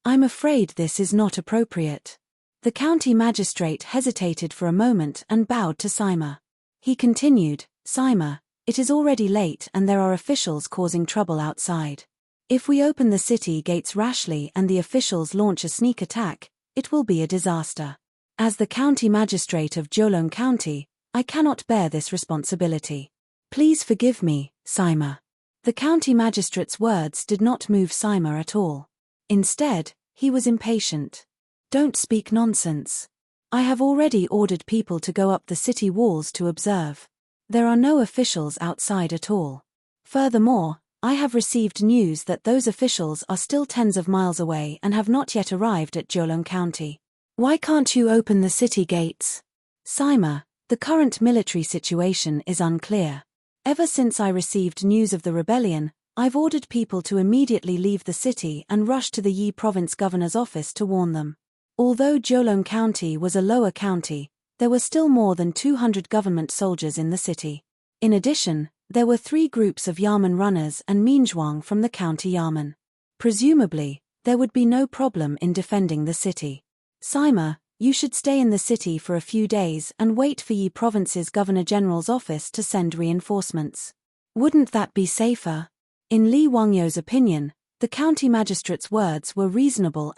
I'm afraid this is not appropriate." The county magistrate hesitated for a moment and bowed to Sima. He continued, "Sima, it is already late and there are officials causing trouble outside. If we open the city gates rashly and the officials launch a sneak attack, it will be a disaster. As the county magistrate of Jiulong County, I cannot bear this responsibility. Please forgive me, Sima." The county magistrate's words did not move Sima at all. Instead, he was impatient. "Don't speak nonsense. I have already ordered people to go up the city walls to observe. There are no officials outside at all. Furthermore, I have received news that those officials are still tens of miles away and have not yet arrived at Jiulong County. Why can't you open the city gates?" "Sima, the current military situation is unclear. Ever since I received news of the rebellion, I've ordered people to immediately leave the city and rush to the Yi Province Governor's office to warn them. Although Jiulong County was a lower county, there were still more than 200 government soldiers in the city. In addition, there were 3 groups of Yamen runners and Minzhuang from the county Yamen. Presumably, there would be no problem in defending the city. Sima, you should stay in the city for a few days and wait for Yi Province's Governor-General's office to send reinforcements. Wouldn't that be safer?" In Li Wangyu's opinion, the county magistrate's words were reasonable.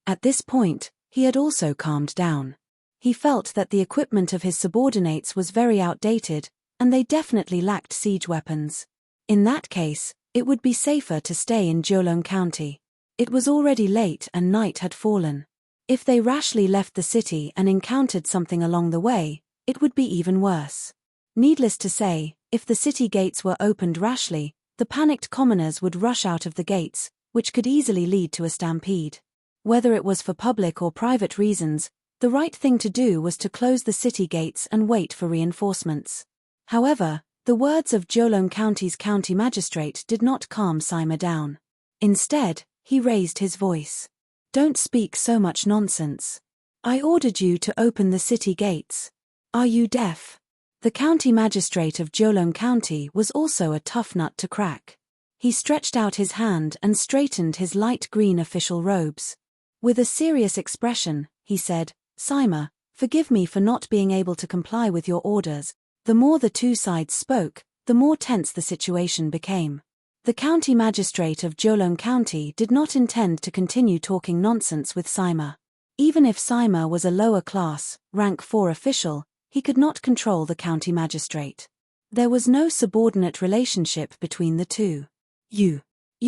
At this point, he had also calmed down. He felt that the equipment of his subordinates was very outdated, and they definitely lacked siege weapons. In that case, it would be safer to stay in Jiulong County. It was already late and night had fallen. If they rashly left the city and encountered something along the way, it would be even worse. Needless to say, if the city gates were opened rashly, the panicked commoners would rush out of the gates, which could easily lead to a stampede. Whether it was for public or private reasons, the right thing to do was to close the city gates and wait for reinforcements. However, the words of Jiulong County's county magistrate did not calm Sima down. Instead, he raised his voice. "Don't speak so much nonsense. I ordered you to open the city gates. Are you deaf?" The county magistrate of Jiulong County was also a tough nut to crack. He stretched out his hand and straightened his light green official robes. With a serious expression, he said, "Sima, forgive me for not being able to comply with your orders." The more the two sides spoke, the more tense the situation became. The county magistrate of Jiulong County did not intend to continue talking nonsense with Sima. Even if Sima was a lower class, rank 4 official, he could not control the county magistrate. There was no subordinate relationship between the two. You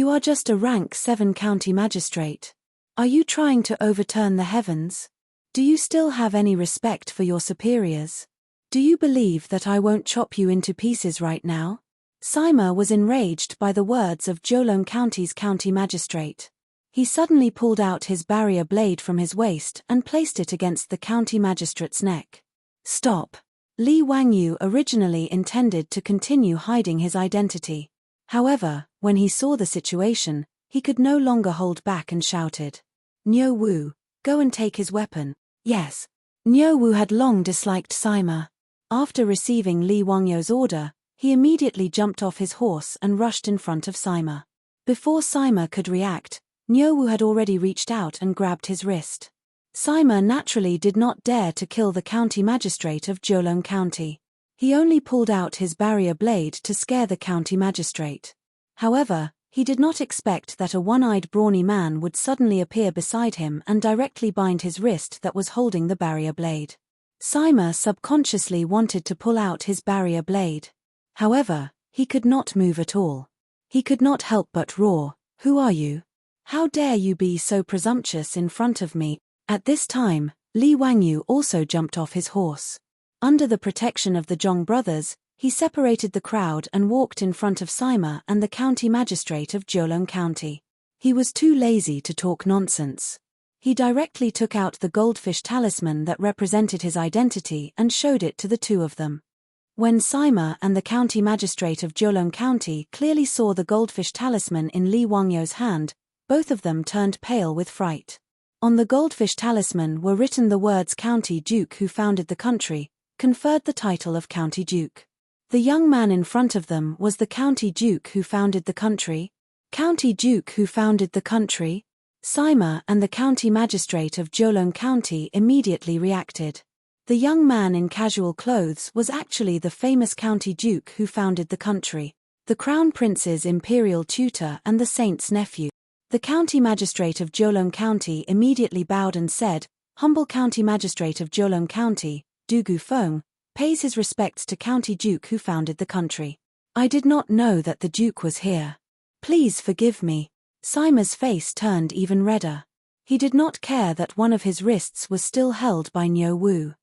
are just a rank 7 county magistrate. Are you trying to overturn the heavens? Do you still have any respect for your superiors? Do you believe that I won't chop you into pieces right now? Sima was enraged by the words of Jiulong County's county magistrate. He suddenly pulled out his barrier blade from his waist and placed it against the county magistrate's neck. "Stop." Li Wangyu originally intended to continue hiding his identity. However, when he saw the situation, he could no longer hold back and shouted, "Niu Wu, go and take his weapon." Yes. Niu Wu had long disliked Sima. After receiving Li Wangyu's order, he immediately jumped off his horse and rushed in front of Sima. Before Sima could react, Nyowu had already reached out and grabbed his wrist. Sima naturally did not dare to kill the county magistrate of Jiulong County. He only pulled out his barrier blade to scare the county magistrate. However, he did not expect that a one-eyed brawny man would suddenly appear beside him and directly bind his wrist that was holding the barrier blade. Sima subconsciously wanted to pull out his barrier blade. However, he could not move at all. He could not help but roar, "Who are you? How dare you be so presumptuous in front of me?" At this time, Li Wangyu also jumped off his horse. Under the protection of the Zhong brothers, he separated the crowd and walked in front of Sima and the county magistrate of Jiulong County. He was too lazy to talk nonsense. He directly took out the goldfish talisman that represented his identity and showed it to the two of them. When Sima and the county magistrate of Jiulong County clearly saw the goldfish talisman in Li Wangyu's hand, both of them turned pale with fright. On the goldfish talisman were written the words "County Duke who founded the country," conferred the title of County Duke. The young man in front of them was the County Duke who founded the country. County Duke who founded the country? Sima and the county magistrate of Jiulong County immediately reacted. The young man in casual clothes was actually the famous County Duke who founded the country, the Crown Prince's imperial tutor and the saint's nephew. The county magistrate of Jiulong County immediately bowed and said, "Humble county magistrate of Jiulong County, Dugu Feng, pays his respects to County Duke who founded the country. I did not know that the Duke was here. Please forgive me." Sima's face turned even redder. He did not care that one of his wrists was still held by Nyowu.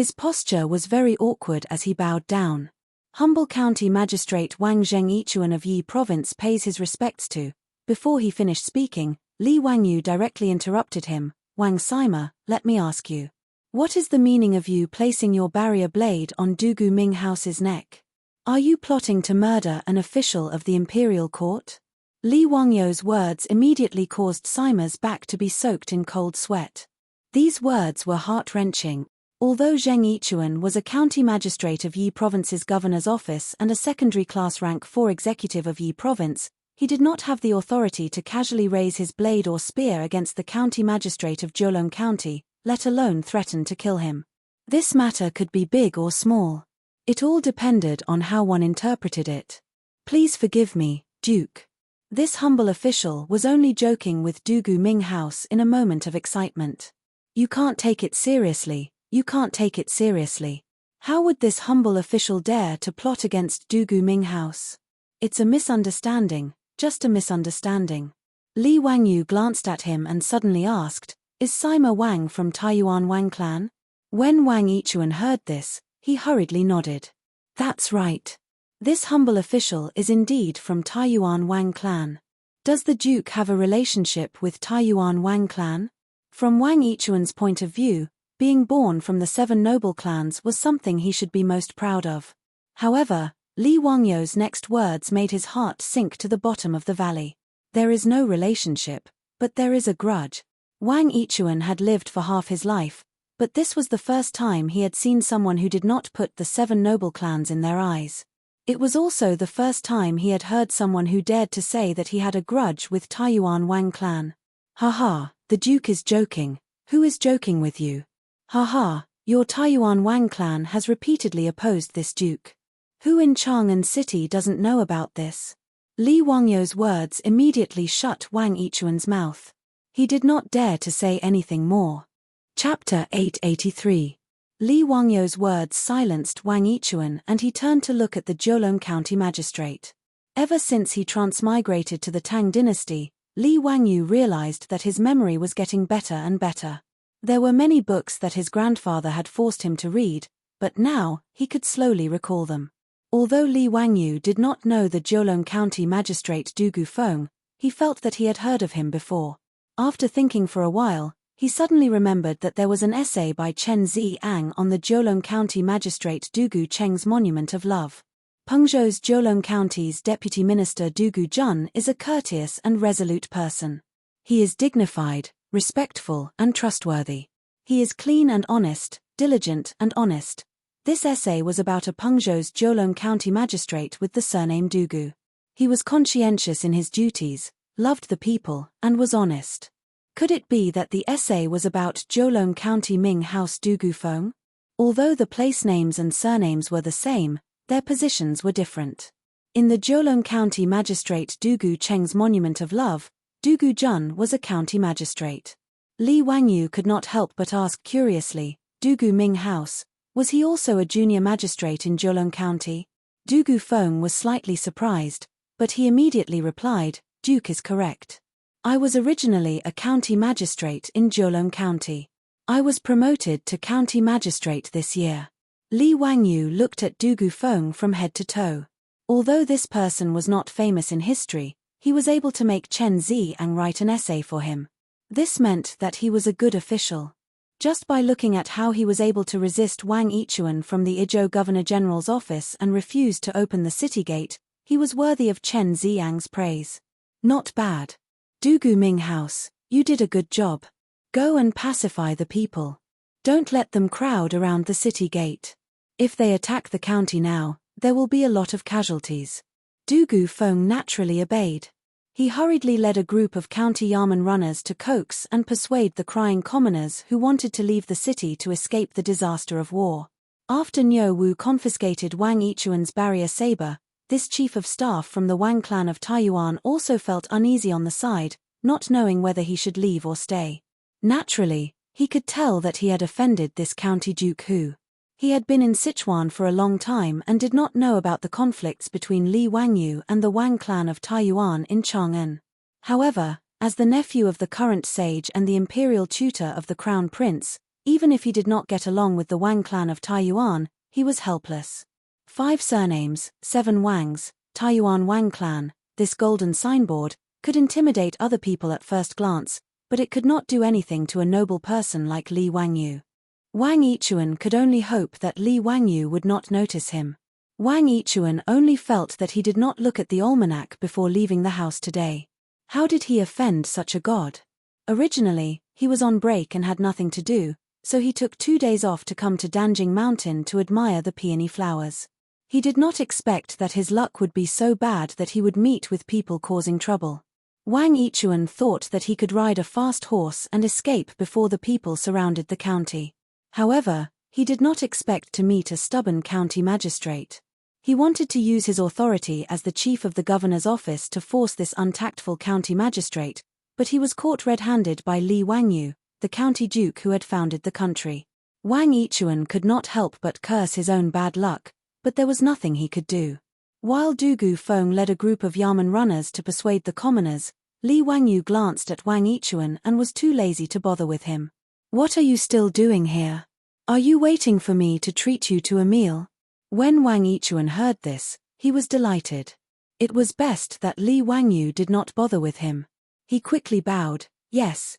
His posture was very awkward as he bowed down. "Humble County Magistrate Wang Zhenyichuan of Yi Province pays his respects to." Before he finished speaking, Li Wangyu directly interrupted him. "Wang Sima, let me ask you. What is the meaning of you placing your barrier blade on Dugu Ming House's neck? Are you plotting to murder an official of the imperial court?" Li Wangyu's words immediately caused Sima's back to be soaked in cold sweat. These words were heart-wrenching. Although Zheng Yichuan was a county magistrate of Yi Province's governor's office and a secondary class rank 4 executive of Yi Province, he did not have the authority to casually raise his blade or spear against the county magistrate of Jiulong County, let alone threaten to kill him. This matter could be big or small. It all depended on how one interpreted it. "Please forgive me, Duke." This humble official was only joking with Dugu Ming House in a moment of excitement. "You can't take it seriously. You can't take it seriously. How would this humble official dare to plot against Dugu Ming House? It's a misunderstanding, just a misunderstanding." Li Wangyu glanced at him and suddenly asked, "Is Sima Wang from Taiyuan Wang clan?" When Wang Yichuan heard this, he hurriedly nodded. "That's right. This humble official is indeed from Taiyuan Wang clan. Does the Duke have a relationship with Taiyuan Wang clan?" From Wang Yichuan's point of view, being born from the 7 noble clans was something he should be most proud of. However, Li Wangyu's next words made his heart sink to the bottom of the valley. There is no relationship, but there is a grudge. Wang Yichuan had lived for half his life, but this was the first time he had seen someone who did not put the 7 noble clans in their eyes. It was also the first time he had heard someone who dared to say that he had a grudge with Taiyuan Wang clan. "Haha, the Duke is joking. Who is joking with you? Haha, your Taiyuan Wang clan has repeatedly opposed this Duke. Who in Chang'an City doesn't know about this?" Li Wangyu's words immediately shut Wang Yichuan's mouth. He did not dare to say anything more. Chapter 883. Li Wangyu's words silenced Wang Yichuan and he turned to look at the Jiulong County magistrate. Ever since he transmigrated to the Tang dynasty, Li Wangyu realized that his memory was getting better and better. There were many books that his grandfather had forced him to read, but now, he could slowly recall them. Although Li Wangyu did not know the Jiulong County magistrate Dugu Feng, he felt that he had heard of him before. After thinking for a while, he suddenly remembered that there was an essay by Chen Ziang on the Jiulong County magistrate Dugu Cheng's Monument of Love. Pengzhou's Jiulong County's deputy minister Dugu Jun is a courteous and resolute person. He is dignified, respectful, and trustworthy. He is clean and honest, diligent and honest. This essay was about a Pengzhou's Jiulong County magistrate with the surname Dugu. He was conscientious in his duties, loved the people, and was honest. Could it be that the essay was about Jiulong County Ming House Dugu Feng? Although the place names and surnames were the same, their positions were different. In the Jiulong County Magistrate Dugu Cheng's Monument of Love, Dugu Jun was a county magistrate. Li Wangyu could not help but ask curiously, Dugu Ming House, was he also a junior magistrate in Jiulong County? Dugu Feng was slightly surprised, but he immediately replied, Duke is correct. I was originally a county magistrate in Jiulong County. I was promoted to county magistrate this year. Li Wangyu looked at Dugu Feng from head to toe. Although this person was not famous in history, he was able to make Chen Ziang write an essay for him. This meant that he was a good official. Just by looking at how he was able to resist Wang Yichuan from the Izhou Governor-General's office and refuse to open the city gate, he was worthy of Chen Ziang's praise. Not bad. Dugu Ming House, you did a good job. Go and pacify the people. Don't let them crowd around the city gate. If they attack the county now, there will be a lot of casualties. Dugu Feng naturally obeyed. He hurriedly led a group of county yamen runners to coax and persuade the crying commoners who wanted to leave the city to escape the disaster of war. After Niu Wu confiscated Wang Yichuan's barrier saber, this chief of staff from the Wang clan of Taiyuan also felt uneasy on the side, not knowing whether he should leave or stay. Naturally, he could tell that he had offended this county duke who. He had been in Sichuan for a long time and did not know about the conflicts between Li Wangyu and the Wang clan of Taiyuan in Chang'an. However, as the nephew of the current sage and the imperial tutor of the crown prince, even if he did not get along with the Wang clan of Taiyuan, he was helpless. 5 surnames, 7 Wangs, Taiyuan Wang clan, this golden signboard, could intimidate other people at first glance, but it could not do anything to a noble person like Li Wangyu. Wang Yichuan could only hope that Li Wangyu would not notice him. Wang Yichuan only felt that he did not look at the almanac before leaving the house today. How did he offend such a god? Originally, he was on break and had nothing to do, so he took 2 days off to come to Danjing Mountain to admire the peony flowers. He did not expect that his luck would be so bad that he would meet with people causing trouble. Wang Yichuan thought that he could ride a fast horse and escape before the people surrounded the county. However, he did not expect to meet a stubborn county magistrate. He wanted to use his authority as the chief of the governor's office to force this untactful county magistrate, but he was caught red-handed by Li Wangyu, the county duke who had founded the country. Wang Yichuan could not help but curse his own bad luck, but there was nothing he could do. While Dugu Feng led a group of yamen runners to persuade the commoners, Li Wangyu glanced at Wang Yichuan and was too lazy to bother with him. What are you still doing here? Are you waiting for me to treat you to a meal? When Wang Yichuan heard this, he was delighted. It was best that Li Wangyu did not bother with him. He quickly bowed, yes,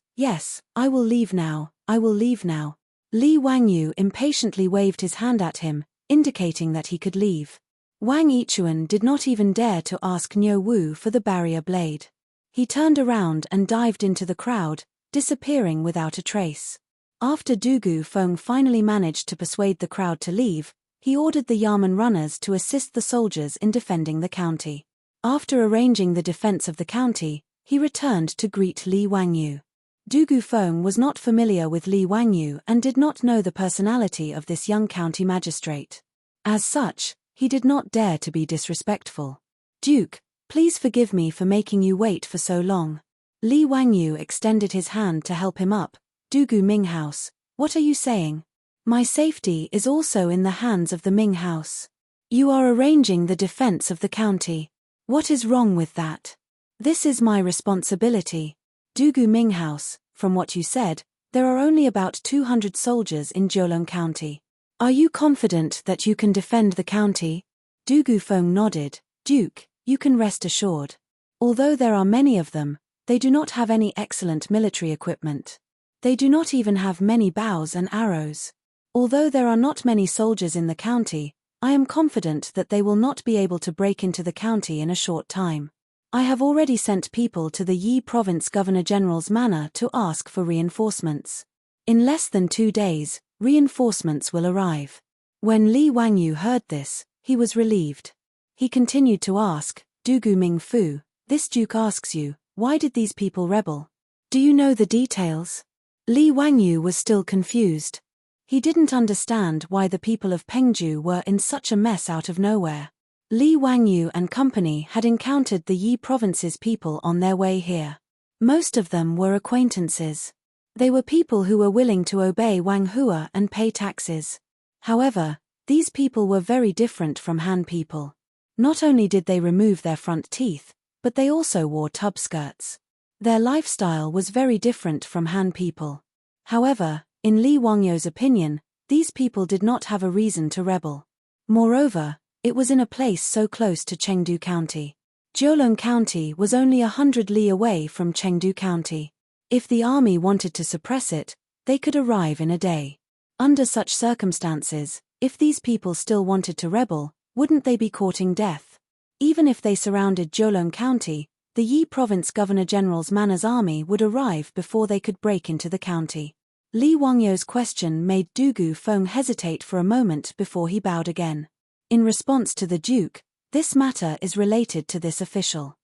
I will leave now, I will leave now. Li Wangyu impatiently waved his hand at him, indicating that he could leave. Wang Yichuan did not even dare to ask Niu Wu for the barrier blade. He turned around and dived into the crowd, disappearing without a trace. After Dugu Feng finally managed to persuade the crowd to leave, he ordered the yamen runners to assist the soldiers in defending the county. After arranging the defense of the county, he returned to greet Li Wangyu. Dugu Feng was not familiar with Li Wangyu and did not know the personality of this young county magistrate. As such, he did not dare to be disrespectful. Duke, please forgive me for making you wait for so long. Li Wangyu extended his hand to help him up. Dugu Ming House, what are you saying? My safety is also in the hands of the Ming House. You are arranging the defense of the county. What is wrong with that? This is my responsibility. Dugu Ming House, from what you said, there are only about 200 soldiers in Jiulong County. Are you confident that you can defend the county? Dugu Feng nodded. Duke, you can rest assured. Although there are many of them, they do not have any excellent military equipment. They do not even have many bows and arrows. Although there are not many soldiers in the county, I am confident that they will not be able to break into the county in a short time. I have already sent people to the Yi Province Governor-General's manor to ask for reinforcements. In less than 2 days, reinforcements will arrive. When Li Wangyu heard this, he was relieved. He continued to ask, Dugu Ming Fu, this duke asks you, why did these people rebel? Do you know the details? Li Wangyu was still confused. He didn't understand why the people of Pengju were in such a mess out of nowhere. Li Wangyu and company had encountered the Yi province's people on their way here. Most of them were acquaintances. They were people who were willing to obey Wang Hua and pay taxes. However, these people were very different from Han people. Not only did they remove their front teeth, but they also wore tub skirts. Their lifestyle was very different from Han people. However, in Li Wangyu's opinion, these people did not have a reason to rebel. Moreover, it was in a place so close to Chengdu County. Jiulong County was only 100 li away from Chengdu County. If the army wanted to suppress it, they could arrive in a day. Under such circumstances, if these people still wanted to rebel, wouldn't they be courting death? Even if they surrounded Jiulong County, the Yi Province Governor-General's Mana's army would arrive before they could break into the county. Li Wangyu's question made Dugu Feng hesitate for a moment before he bowed again. In response to the Duke, this matter is related to this official.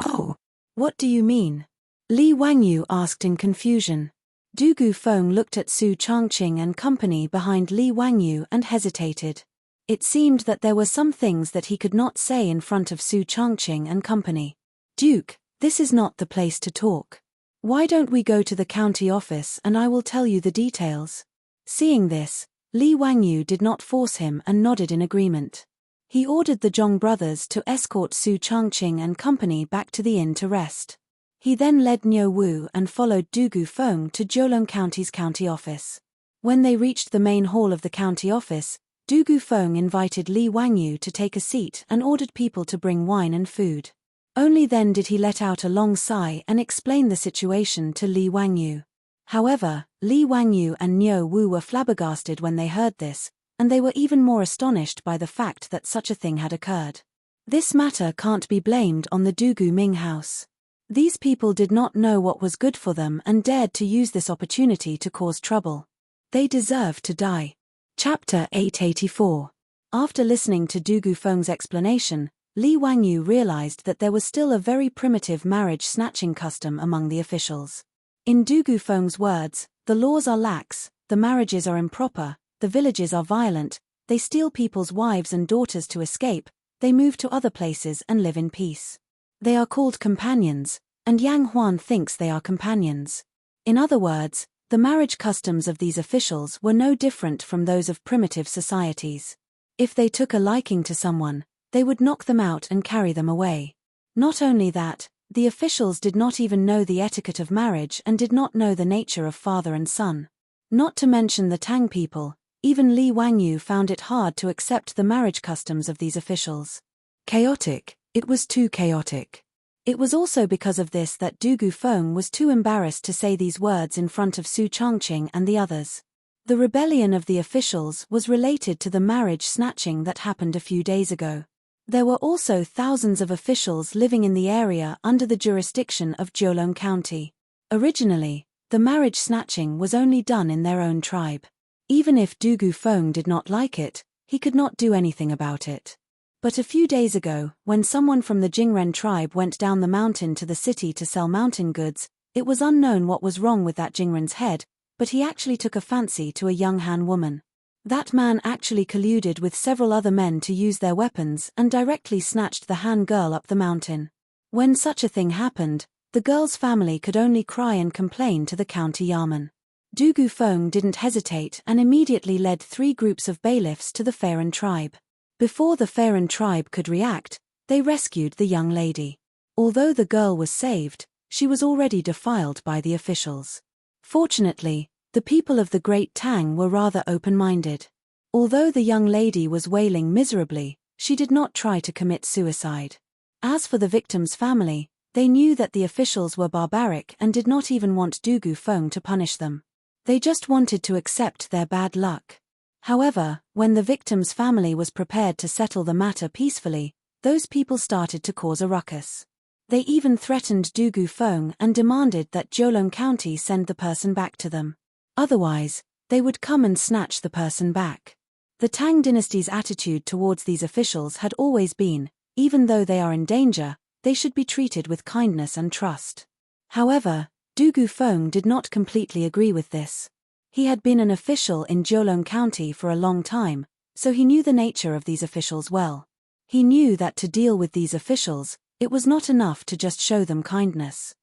Oh, what do you mean? Li Wangyu asked in confusion. Dugu Feng looked at Su Changqing and company behind Li Wangyu and hesitated. It seemed that there were some things that he could not say in front of Su Changqing and company. Duke, this is not the place to talk. Why don't we go to the county office and I will tell you the details? Seeing this, Li Wangyu did not force him and nodded in agreement. He ordered the Zhong brothers to escort Su Changqing and company back to the inn to rest. He then led Niu Wu and followed Dugu Feng to Jiulong County's county office. When they reached the main hall of the county office, Dugu Feng invited Li Wangyu to take a seat and ordered people to bring wine and food. Only then did he let out a long sigh and explain the situation to Li Wangyu. However, Li Wangyu and Niu Wu were flabbergasted when they heard this, and they were even more astonished by the fact that such a thing had occurred. This matter can't be blamed on the Dugu Ming house. These people did not know what was good for them and dared to use this opportunity to cause trouble. They deserve to die. Chapter 884. After listening to Dugu Feng's explanation, Li Wangyu realized that there was still a very primitive marriage snatching custom among the officials. In Dugu Feng's words, the laws are lax, the marriages are improper, the villages are violent, they steal people's wives and daughters to escape, they move to other places and live in peace. They are called companions, and Yang Huan thinks they are companions. In other words, the marriage customs of these officials were no different from those of primitive societies. If they took a liking to someone, they would knock them out and carry them away. Not only that, the officials did not even know the etiquette of marriage and did not know the nature of father and son. Not to mention the Tang people, even Li Wangyu found it hard to accept the marriage customs of these officials. Chaotic, it was too chaotic. It was also because of this that Dugu Feng was too embarrassed to say these words in front of Su Changqing and the others. The rebellion of the officials was related to the marriage snatching that happened a few days ago. There were also thousands of officials living in the area under the jurisdiction of Jiulong County. Originally, the marriage snatching was only done in their own tribe. Even if Dugu Feng did not like it, he could not do anything about it. But a few days ago, when someone from the Jingren tribe went down the mountain to the city to sell mountain goods, it was unknown what was wrong with that Jingren's head, but he actually took a fancy to a young Han woman. That man actually colluded with several other men to use their weapons and directly snatched the Han girl up the mountain. When such a thing happened, the girl's family could only cry and complain to the county yamen. Dugu Feng didn't hesitate and immediately led 3 groups of bailiffs to the Faeron tribe. Before the Faeron tribe could react, they rescued the young lady. Although the girl was saved, she was already defiled by the officials. Fortunately, the people of the Great Tang were rather open-minded. Although the young lady was wailing miserably, she did not try to commit suicide. As for the victim's family, they knew that the officials were barbaric and did not even want Dugu Feng to punish them. They just wanted to accept their bad luck. However, when the victim's family was prepared to settle the matter peacefully, those people started to cause a ruckus. They even threatened Dugu Feng and demanded that Jiulong County send the person back to them. Otherwise, they would come and snatch the person back. The Tang dynasty's attitude towards these officials had always been, Even though they are in danger, they should be treated with kindness and trust. However, Du Gufeng did not completely agree with this. He had been an official in Jiulong County for a long time, so he knew the nature of these officials well. He knew that to deal with these officials, it was not enough to just show them kindness.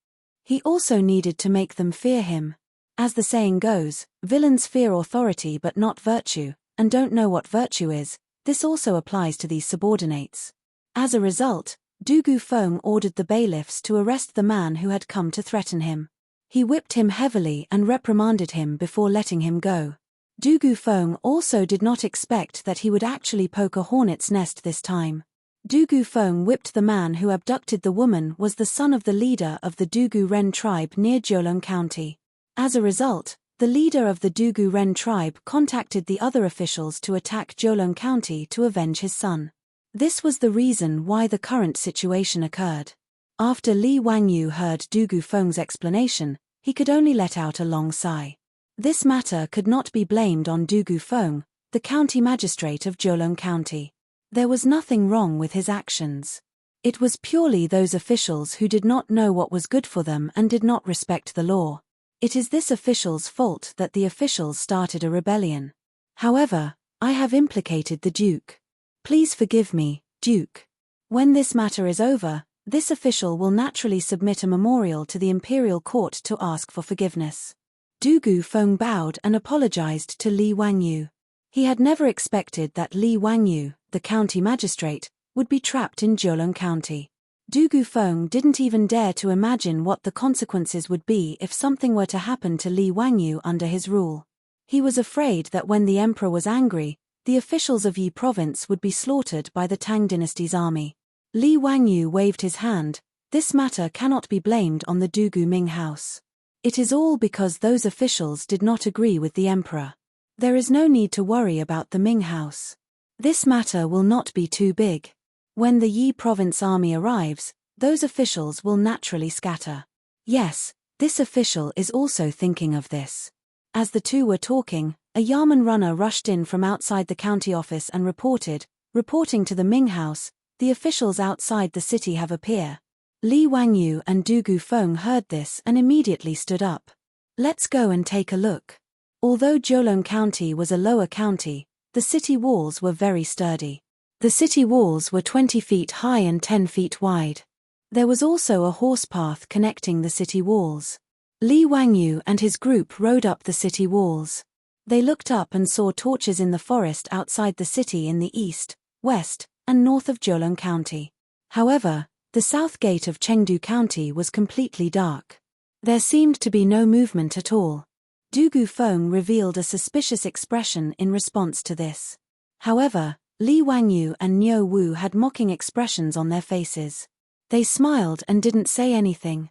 He also needed to make them fear him. As the saying goes, villains fear authority but not virtue, and don't know what virtue is. This also applies to these subordinates. As a result, Du Gufeng ordered the bailiffs to arrest the man who had come to threaten him. He whipped him heavily and reprimanded him before letting him go. Du Gufeng also did not expect that he would actually poke a hornet's nest this time. Du Gufeng whipped the man who abducted the woman was the son of the leader of the Dugu Ren tribe near Jiulong County. As a result, the leader of the Dugu Ren tribe contacted the other officials to attack Jiulong County to avenge his son. This was the reason why the current situation occurred. After Li Wangyu heard Du Gufeng's explanation, he could only let out a long sigh. This matter could not be blamed on Du Gufeng, the county magistrate of Jiulong County. There was nothing wrong with his actions. It was purely those officials who did not know what was good for them and did not respect the law. It is this official's fault that the officials started a rebellion. However, I have implicated the Duke. Please forgive me, Duke. When this matter is over, this official will naturally submit a memorial to the imperial court to ask for forgiveness. Du Gufeng bowed and apologized to Li Wangyu. He had never expected that Li Wangyu, the county magistrate, would be trapped in Jiulong County. Du Gufeng didn't even dare to imagine what the consequences would be if something were to happen to Li Wangyu under his rule. He was afraid that when the emperor was angry, the officials of Yi province would be slaughtered by the Tang dynasty's army. Li Wangyu waved his hand. This matter cannot be blamed on the Dugu Ming house. It is all because those officials did not agree with the emperor. There is no need to worry about the Ming house. This matter will not be too big. When the Yi province army arrives, those officials will naturally scatter. Yes, this official is also thinking of this. As the two were talking, a Yamen runner rushed in from outside the county office and reporting to the Ming house, the officials outside the city have appeared. Li Wangyu and Du Gufeng heard this and immediately stood up. Let's go and take a look. Although Jiulong County was a lower county, the city walls were very sturdy. The city walls were 20 feet high and 10 feet wide. There was also a horse path connecting the city walls. Li Wangyu and his group rode up the city walls. They looked up and saw torches in the forest outside the city in the east, west, and north of Jiulong County. However, the south gate of Chengdu County was completely dark. There seemed to be no movement at all. Du Gufeng revealed a suspicious expression in response to this. However, Li Wangyu and Niu Wu had mocking expressions on their faces. They smiled and didn't say anything.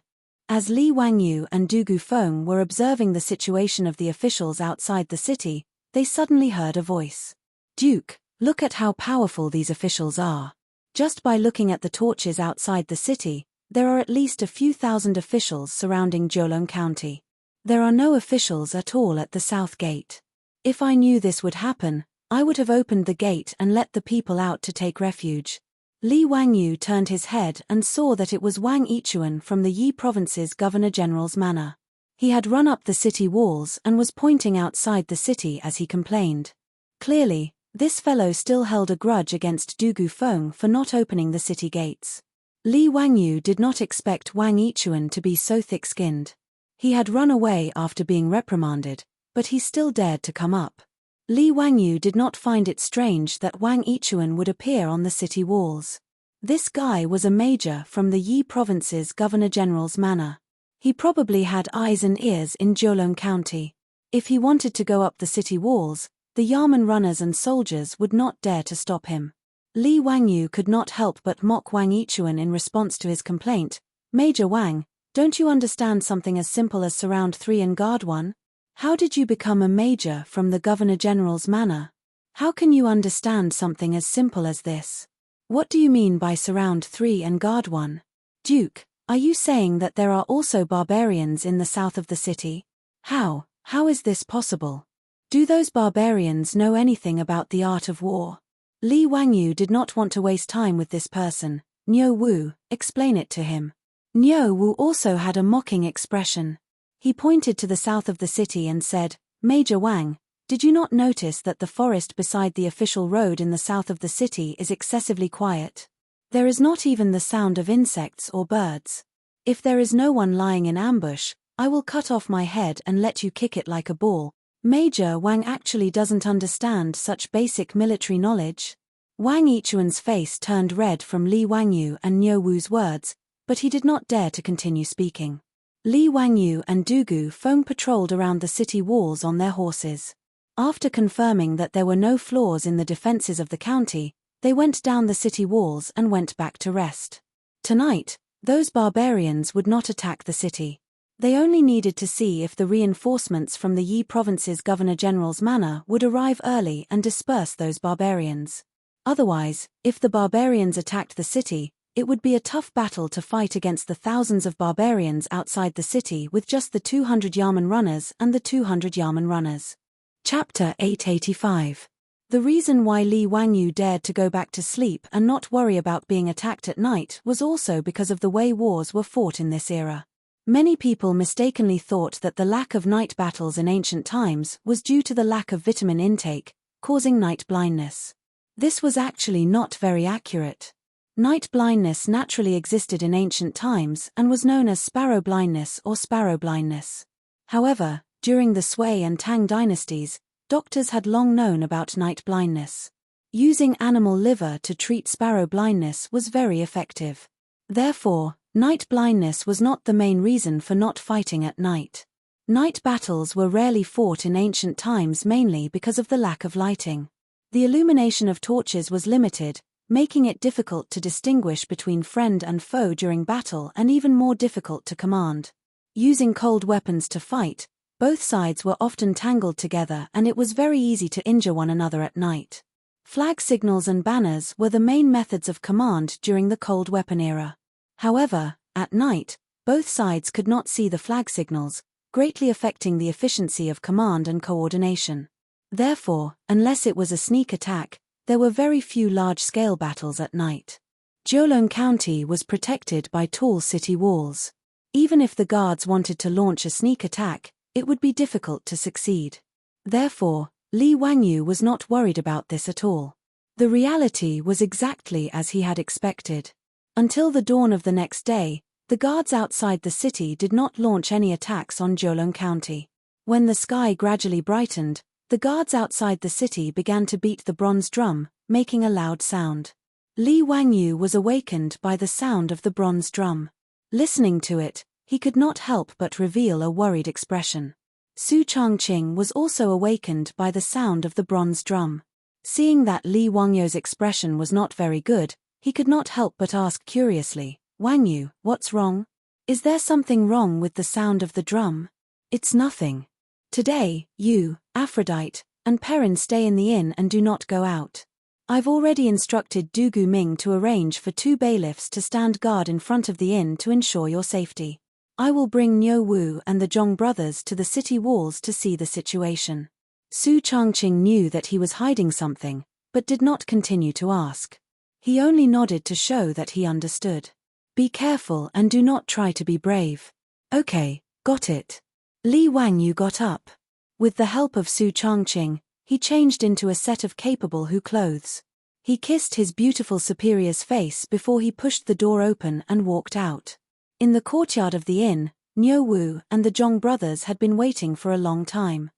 As Li Wangyu and Du Gufeng were observing the situation of the officials outside the city, they suddenly heard a voice. Duke, look at how powerful these officials are. Just by looking at the torches outside the city, there are at least a few thousand officials surrounding Jiulong County. There are no officials at all at the south gate. If I knew this would happen, I would have opened the gate and let the people out to take refuge. Li Wangyu turned his head and saw that it was Wang Yichuan from the Yi province's governor-general's manor. He had run up the city walls and was pointing outside the city as he complained. Clearly, this fellow still held a grudge against Du Gufeng for not opening the city gates. Li Wangyu did not expect Wang Yichuan to be so thick-skinned. He had run away after being reprimanded, but he still dared to come up. Li Wangyu did not find it strange that Wang Yichuan would appear on the city walls. This guy was a major from the Yi province's governor-general's manor. He probably had eyes and ears in Jiulong County. If he wanted to go up the city walls, the Yamen runners and soldiers would not dare to stop him. Li Wangyu could not help but mock Wang Yichuan in response to his complaint. Major Wang, don't you understand something as simple as surround 3 and guard 1? How did you become a major from the governor-general's manor? How can you understand something as simple as this? What do you mean by surround 3 and guard 1? Duke, are you saying that there are also barbarians in the south of the city? How is this possible? Do those barbarians know anything about the art of war? Li Wangyu did not want to waste time with this person. Niu Wu, explain it to him. Niu Wu also had a mocking expression. He pointed to the south of the city and said, Major Wang, did you not notice that the forest beside the official road in the south of the city is excessively quiet? There is not even the sound of insects or birds. If there is no one lying in ambush, I will cut off my head and let you kick it like a ball. Major Wang actually doesn't understand such basic military knowledge. Wang Yichuan's face turned red from Li Wangyu and Niu Wu's words, but he did not dare to continue speaking. Li Wangyu and Dugu Feng patrolled around the city walls on their horses. After confirming that there were no flaws in the defenses of the county, they went down the city walls and went back to rest. Tonight, those barbarians would not attack the city. They only needed to see if the reinforcements from the Yi province's Governor-General's manor would arrive early and disperse those barbarians. Otherwise, if the barbarians attacked the city, it would be a tough battle to fight against the thousands of barbarians outside the city with just the 200 Yamen runners and the 200 Yamen runners. Chapter 885. The reason why Li Wangyu dared to go back to sleep and not worry about being attacked at night was also because of the way wars were fought in this era. Many people mistakenly thought that the lack of night battles in ancient times was due to the lack of vitamin intake, causing night blindness. This was actually not very accurate. Night blindness naturally existed in ancient times and was known as sparrow blindness or sparrow blindness. However, during the Sui and Tang dynasties, doctors had long known about night blindness. Using animal liver to treat sparrow blindness was very effective. Therefore, night blindness was not the main reason for not fighting at night. Night battles were rarely fought in ancient times mainly because of the lack of lighting. The illumination of torches was limited, making it difficult to distinguish between friend and foe during battle and even more difficult to command. Using cold weapons to fight, both sides were often tangled together and it was very easy to injure one another at night. Flag signals and banners were the main methods of command during the cold weapon era. However, at night, both sides could not see the flag signals, greatly affecting the efficiency of command and coordination. Therefore, unless it was a sneak attack, there were very few large-scale battles at night. Jiulong County was protected by tall city walls. Even if the guards wanted to launch a sneak attack, it would be difficult to succeed. Therefore, Li Wangyu was not worried about this at all. The reality was exactly as he had expected. Until the dawn of the next day, the guards outside the city did not launch any attacks on Jiulong County. When the sky gradually brightened, the guards outside the city began to beat the bronze drum, making a loud sound. Li Wangyu was awakened by the sound of the bronze drum. Listening to it, he could not help but reveal a worried expression. Su Changqing was also awakened by the sound of the bronze drum. Seeing that Li Wangyu's expression was not very good, he could not help but ask curiously, Wangyu, what's wrong? Is there something wrong with the sound of the drum? It's nothing. Today, you, Aphrodite, and Perrin stay in the inn and do not go out. I've already instructed Dugu Ming to arrange for 2 bailiffs to stand guard in front of the inn to ensure your safety. I will bring Niu Wu and the Zhong brothers to the city walls to see the situation. Su Changqing knew that he was hiding something, but did not continue to ask. He only nodded to show that he understood. Be careful and do not try to be brave. Okay, got it. Li Wangyu got up. With the help of Su Changqing, he changed into a set of capable Hu clothes. He kissed his beautiful superior's face before he pushed the door open and walked out. In the courtyard of the inn, Niu Wu and the Zhong brothers had been waiting for a long time.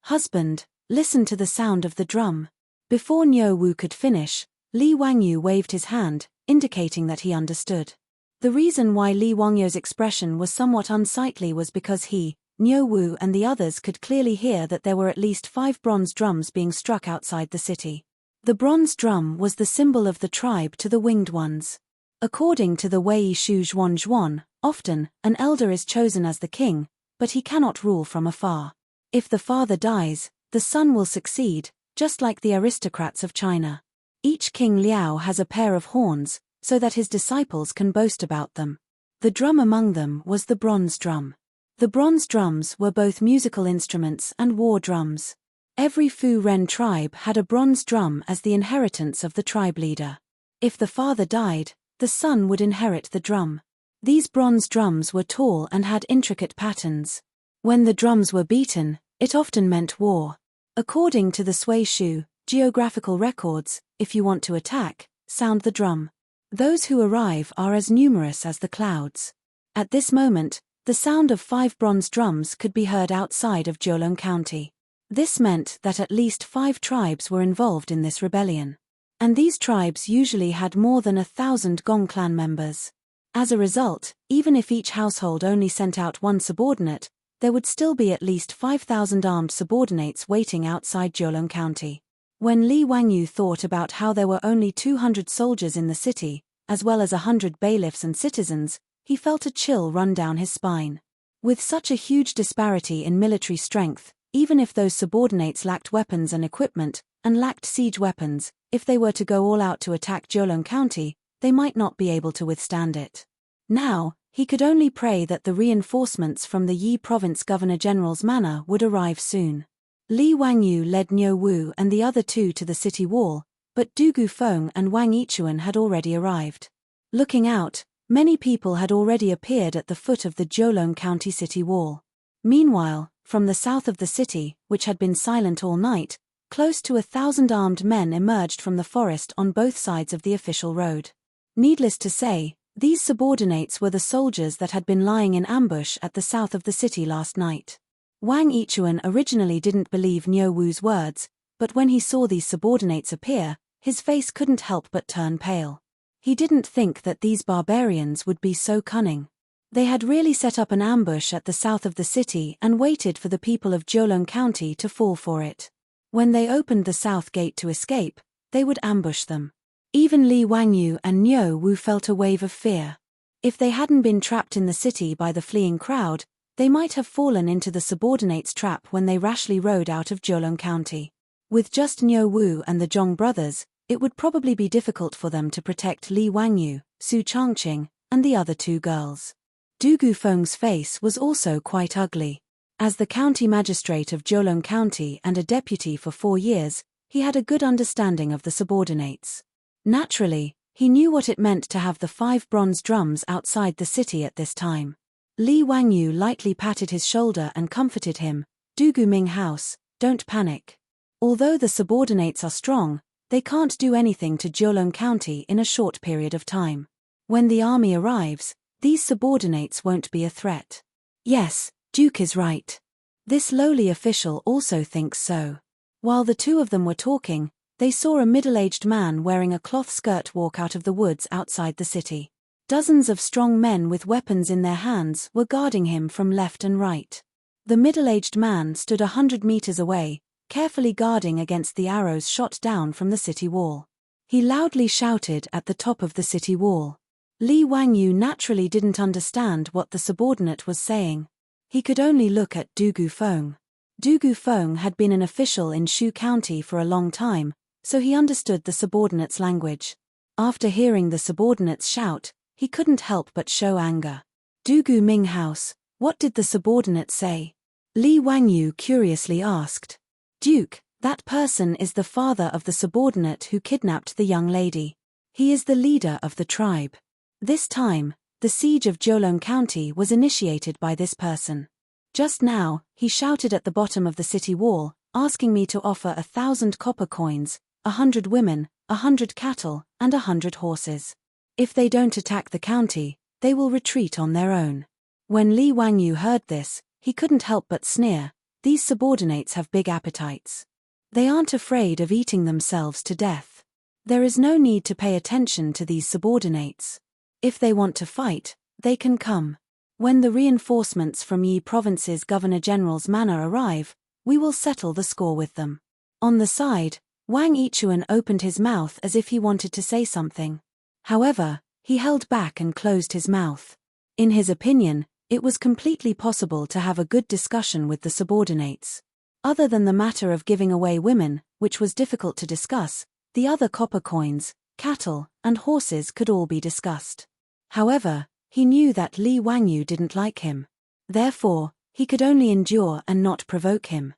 Husband, listen to the sound of the drum. Before Niu Wu could finish, Li Wangyu waved his hand, indicating that he understood. The reason why Li Wangyu's expression was somewhat unsightly was because he, Niu Wu and the others could clearly hear that there were at least 5 bronze drums being struck outside the city. The bronze drum was the symbol of the tribe to the winged ones. According to the Wei Shu Zhuan Zhuan, often, an elder is chosen as the king, but he cannot rule from afar. If the father dies, the son will succeed, just like the aristocrats of China. Each king Liao has a pair of horns, so that his disciples can boast about them. The drum among them was the bronze drum. The bronze drums were both musical instruments and war drums. Every Fu Ren tribe had a bronze drum as the inheritance of the tribe leader. If the father died, the son would inherit the drum. These bronze drums were tall and had intricate patterns. When the drums were beaten, it often meant war. According to the Sui Shu geographical records, if you want to attack, sound the drum. Those who arrive are as numerous as the clouds. At this moment, the sound of 5 bronze drums could be heard outside of Jiulong County. This meant that at least 5 tribes were involved in this rebellion. And these tribes usually had more than 1,000 Gong clan members. As a result, even if each household only sent out one subordinate, there would still be at least 5,000 armed subordinates waiting outside Jiulong County. When Li Wangyu thought about how there were only 200 soldiers in the city, as well as 100 bailiffs and citizens, he felt a chill run down his spine. With such a huge disparity in military strength, even if those subordinates lacked weapons and equipment, and lacked siege weapons, if they were to go all out to attack Jiulong County, they might not be able to withstand it. Now, he could only pray that the reinforcements from the Yi Province Governor-General's manor would arrive soon. Li Wangyu led Niu Wu and the other 2 to the city wall, but Du Gufeng and Wang Yichuan had already arrived. Looking out, many people had already appeared at the foot of the Jiulong County city wall. Meanwhile, from the south of the city, which had been silent all night, close to 1,000 armed men emerged from the forest on both sides of the official road. Needless to say, these subordinates were the soldiers that had been lying in ambush at the south of the city last night. Wang Yichuan originally didn't believe Niu Wu's words, but when he saw these subordinates appear, his face couldn't help but turn pale. He didn't think that these barbarians would be so cunning. They had really set up an ambush at the south of the city and waited for the people of Jiulong County to fall for it. When they opened the south gate to escape, they would ambush them. Even Li Wangyu and Niu Wu felt a wave of fear. If they hadn't been trapped in the city by the fleeing crowd, they might have fallen into the subordinates' trap when they rashly rode out of Jiulong County. With just Niu Wu and the Zhong brothers, it would probably be difficult for them to protect Li Wangyu, Su Changqing, and the other 2 girls. Du Gufeng's face was also quite ugly. As the county magistrate of Jiulong County and a deputy for 4 years, he had a good understanding of the subordinates. Naturally, he knew what it meant to have the 5 bronze drums outside the city at this time. Li Wangyu lightly patted his shoulder and comforted him. Du Guming House, don't panic. Although the subordinates are strong, they can't do anything to Jiulong County in a short period of time. When the army arrives, these subordinates won't be a threat. Yes, Duke is right. This lowly official also thinks so. While the 2 of them were talking, they saw a middle-aged man wearing a cloth skirt walk out of the woods outside the city. Dozens of strong men with weapons in their hands were guarding him from left and right. The middle-aged man stood 100 meters away, carefully guarding against the arrows shot down from the city wall. He loudly shouted at the top of the city wall. Li Wangyu naturally didn't understand what the subordinate was saying. He could only look at Du Gufeng. Du Gufeng had been an official in Shu County for a long time, so he understood the subordinate's language. After hearing the subordinates shout, he couldn't help but show anger. Du Guming House, what did the subordinate say? Li Wangyu curiously asked. Duke, that person is the father of the subordinate who kidnapped the young lady. He is the leader of the tribe. This time, the siege of Jiulong County was initiated by this person. Just now, he shouted at the bottom of the city wall, asking me to offer 1,000 copper coins, 100 women, 100 cattle, and 100 horses. If they don't attack the county, they will retreat on their own. When Li Wangyu heard this, he couldn't help but sneer. These subordinates have big appetites. They aren't afraid of eating themselves to death. There is no need to pay attention to these subordinates. If they want to fight, they can come. When the reinforcements from Yi Province's Governor-General's manor arrive, we will settle the score with them. On the side, Wang Yichuan opened his mouth as if he wanted to say something. However, he held back and closed his mouth. In his opinion, it was completely possible to have a good discussion with the subordinates. Other than the matter of giving away women, which was difficult to discuss, the other copper coins, cattle, and horses could all be discussed. However, he knew that Li Wangyu didn't like him. Therefore, he could only endure and not provoke him.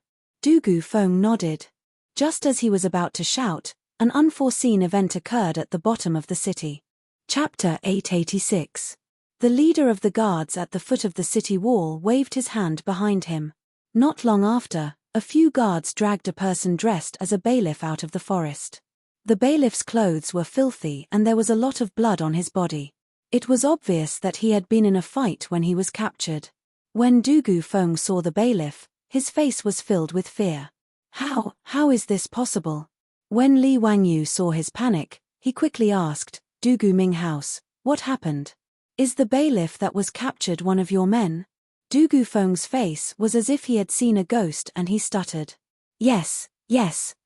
Dugu Feng nodded. Just as he was about to shout, an unforeseen event occurred at the bottom of the city. Chapter 886. The leader of the guards at the foot of the city wall waved his hand behind him. Not long after, a few guards dragged a person dressed as a bailiff out of the forest. The bailiff's clothes were filthy and there was a lot of blood on his body. It was obvious that he had been in a fight when he was captured. When Dugu Feng saw the bailiff, his face was filled with fear. How is this possible? When Li Wangyu saw his panic, he quickly asked, Dugu Ming House, what happened? Is the bailiff that was captured one of your men? Dugu Feng's face was as if he had seen a ghost and he stuttered. Yes,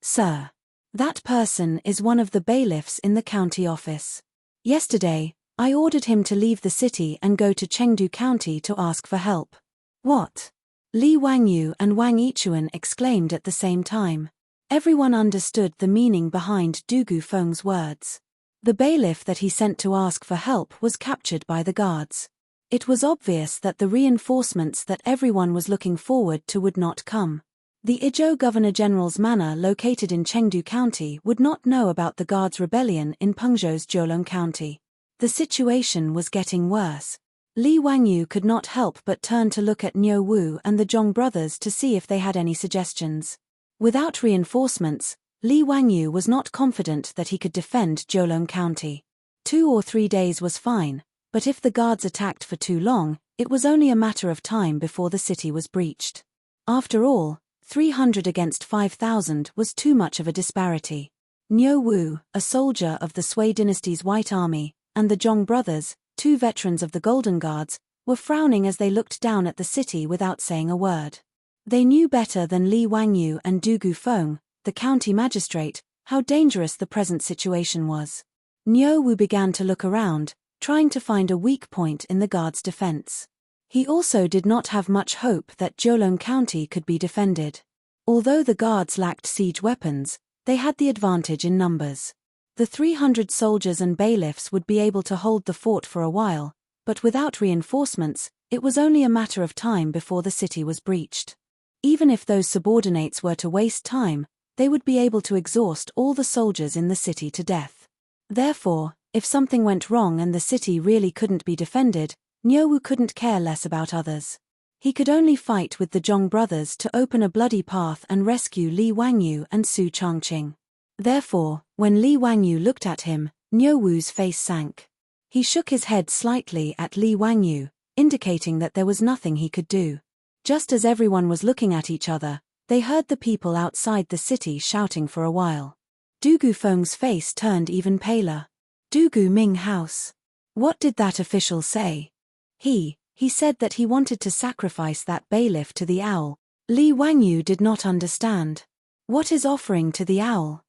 sir. That person is one of the bailiffs in the county office. Yesterday, I ordered him to leave the city and go to Chengdu County to ask for help. What? Li Wangyu and Wang Yichuan exclaimed at the same time. Everyone understood the meaning behind Dugu Feng's words. The bailiff that he sent to ask for help was captured by the guards. It was obvious that the reinforcements that everyone was looking forward to would not come. The Izhou Governor-General's manor located in Chengdu County would not know about the guards' rebellion in Pengzhou's Jiulong County. The situation was getting worse. Li Wangyu could not help but turn to look at Niu Wu and the Zhong brothers to see if they had any suggestions. Without reinforcements, Li Wangyu was not confident that he could defend Jiulong County. 2 or 3 days was fine, but if the guards attacked for too long, it was only a matter of time before the city was breached. After all, 300 against 5,000 was too much of a disparity. Niu Wu, a soldier of the Sui dynasty's White Army, and the Zhong brothers, 2 veterans of the Golden Guards, were frowning as they looked down at the city without saying a word. They knew better than Li Wangyu and Dugu Feng, the county magistrate, how dangerous the present situation was. Niu Wu began to look around, trying to find a weak point in the guards' defense. He also did not have much hope that Jiulong County could be defended. Although the guards lacked siege weapons, they had the advantage in numbers. The 300 soldiers and bailiffs would be able to hold the fort for a while, but without reinforcements, it was only a matter of time before the city was breached. Even if those subordinates were to waste time, they would be able to exhaust all the soldiers in the city to death. Therefore, if something went wrong and the city really couldn't be defended, Niu Wu couldn't care less about others. He could only fight with the Zhong brothers to open a bloody path and rescue Li Wangyu and Su Changqing. Therefore, when Li Wangyu looked at him, Niu Wu's face sank. He shook his head slightly at Li Wangyu, indicating that there was nothing he could do. Just as everyone was looking at each other, they heard the people outside the city shouting for a while. Dugu Feng's face turned even paler. Dugu Ming House. What did that official say? He said that he wanted to sacrifice that bailiff to the owl. Li Wangyu did not understand. What is offering to the owl?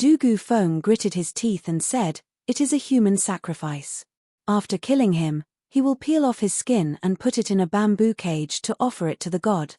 Dugu Feng gritted his teeth and said, it is a human sacrifice. After killing him, he will peel off his skin and put it in a bamboo cage to offer it to the god.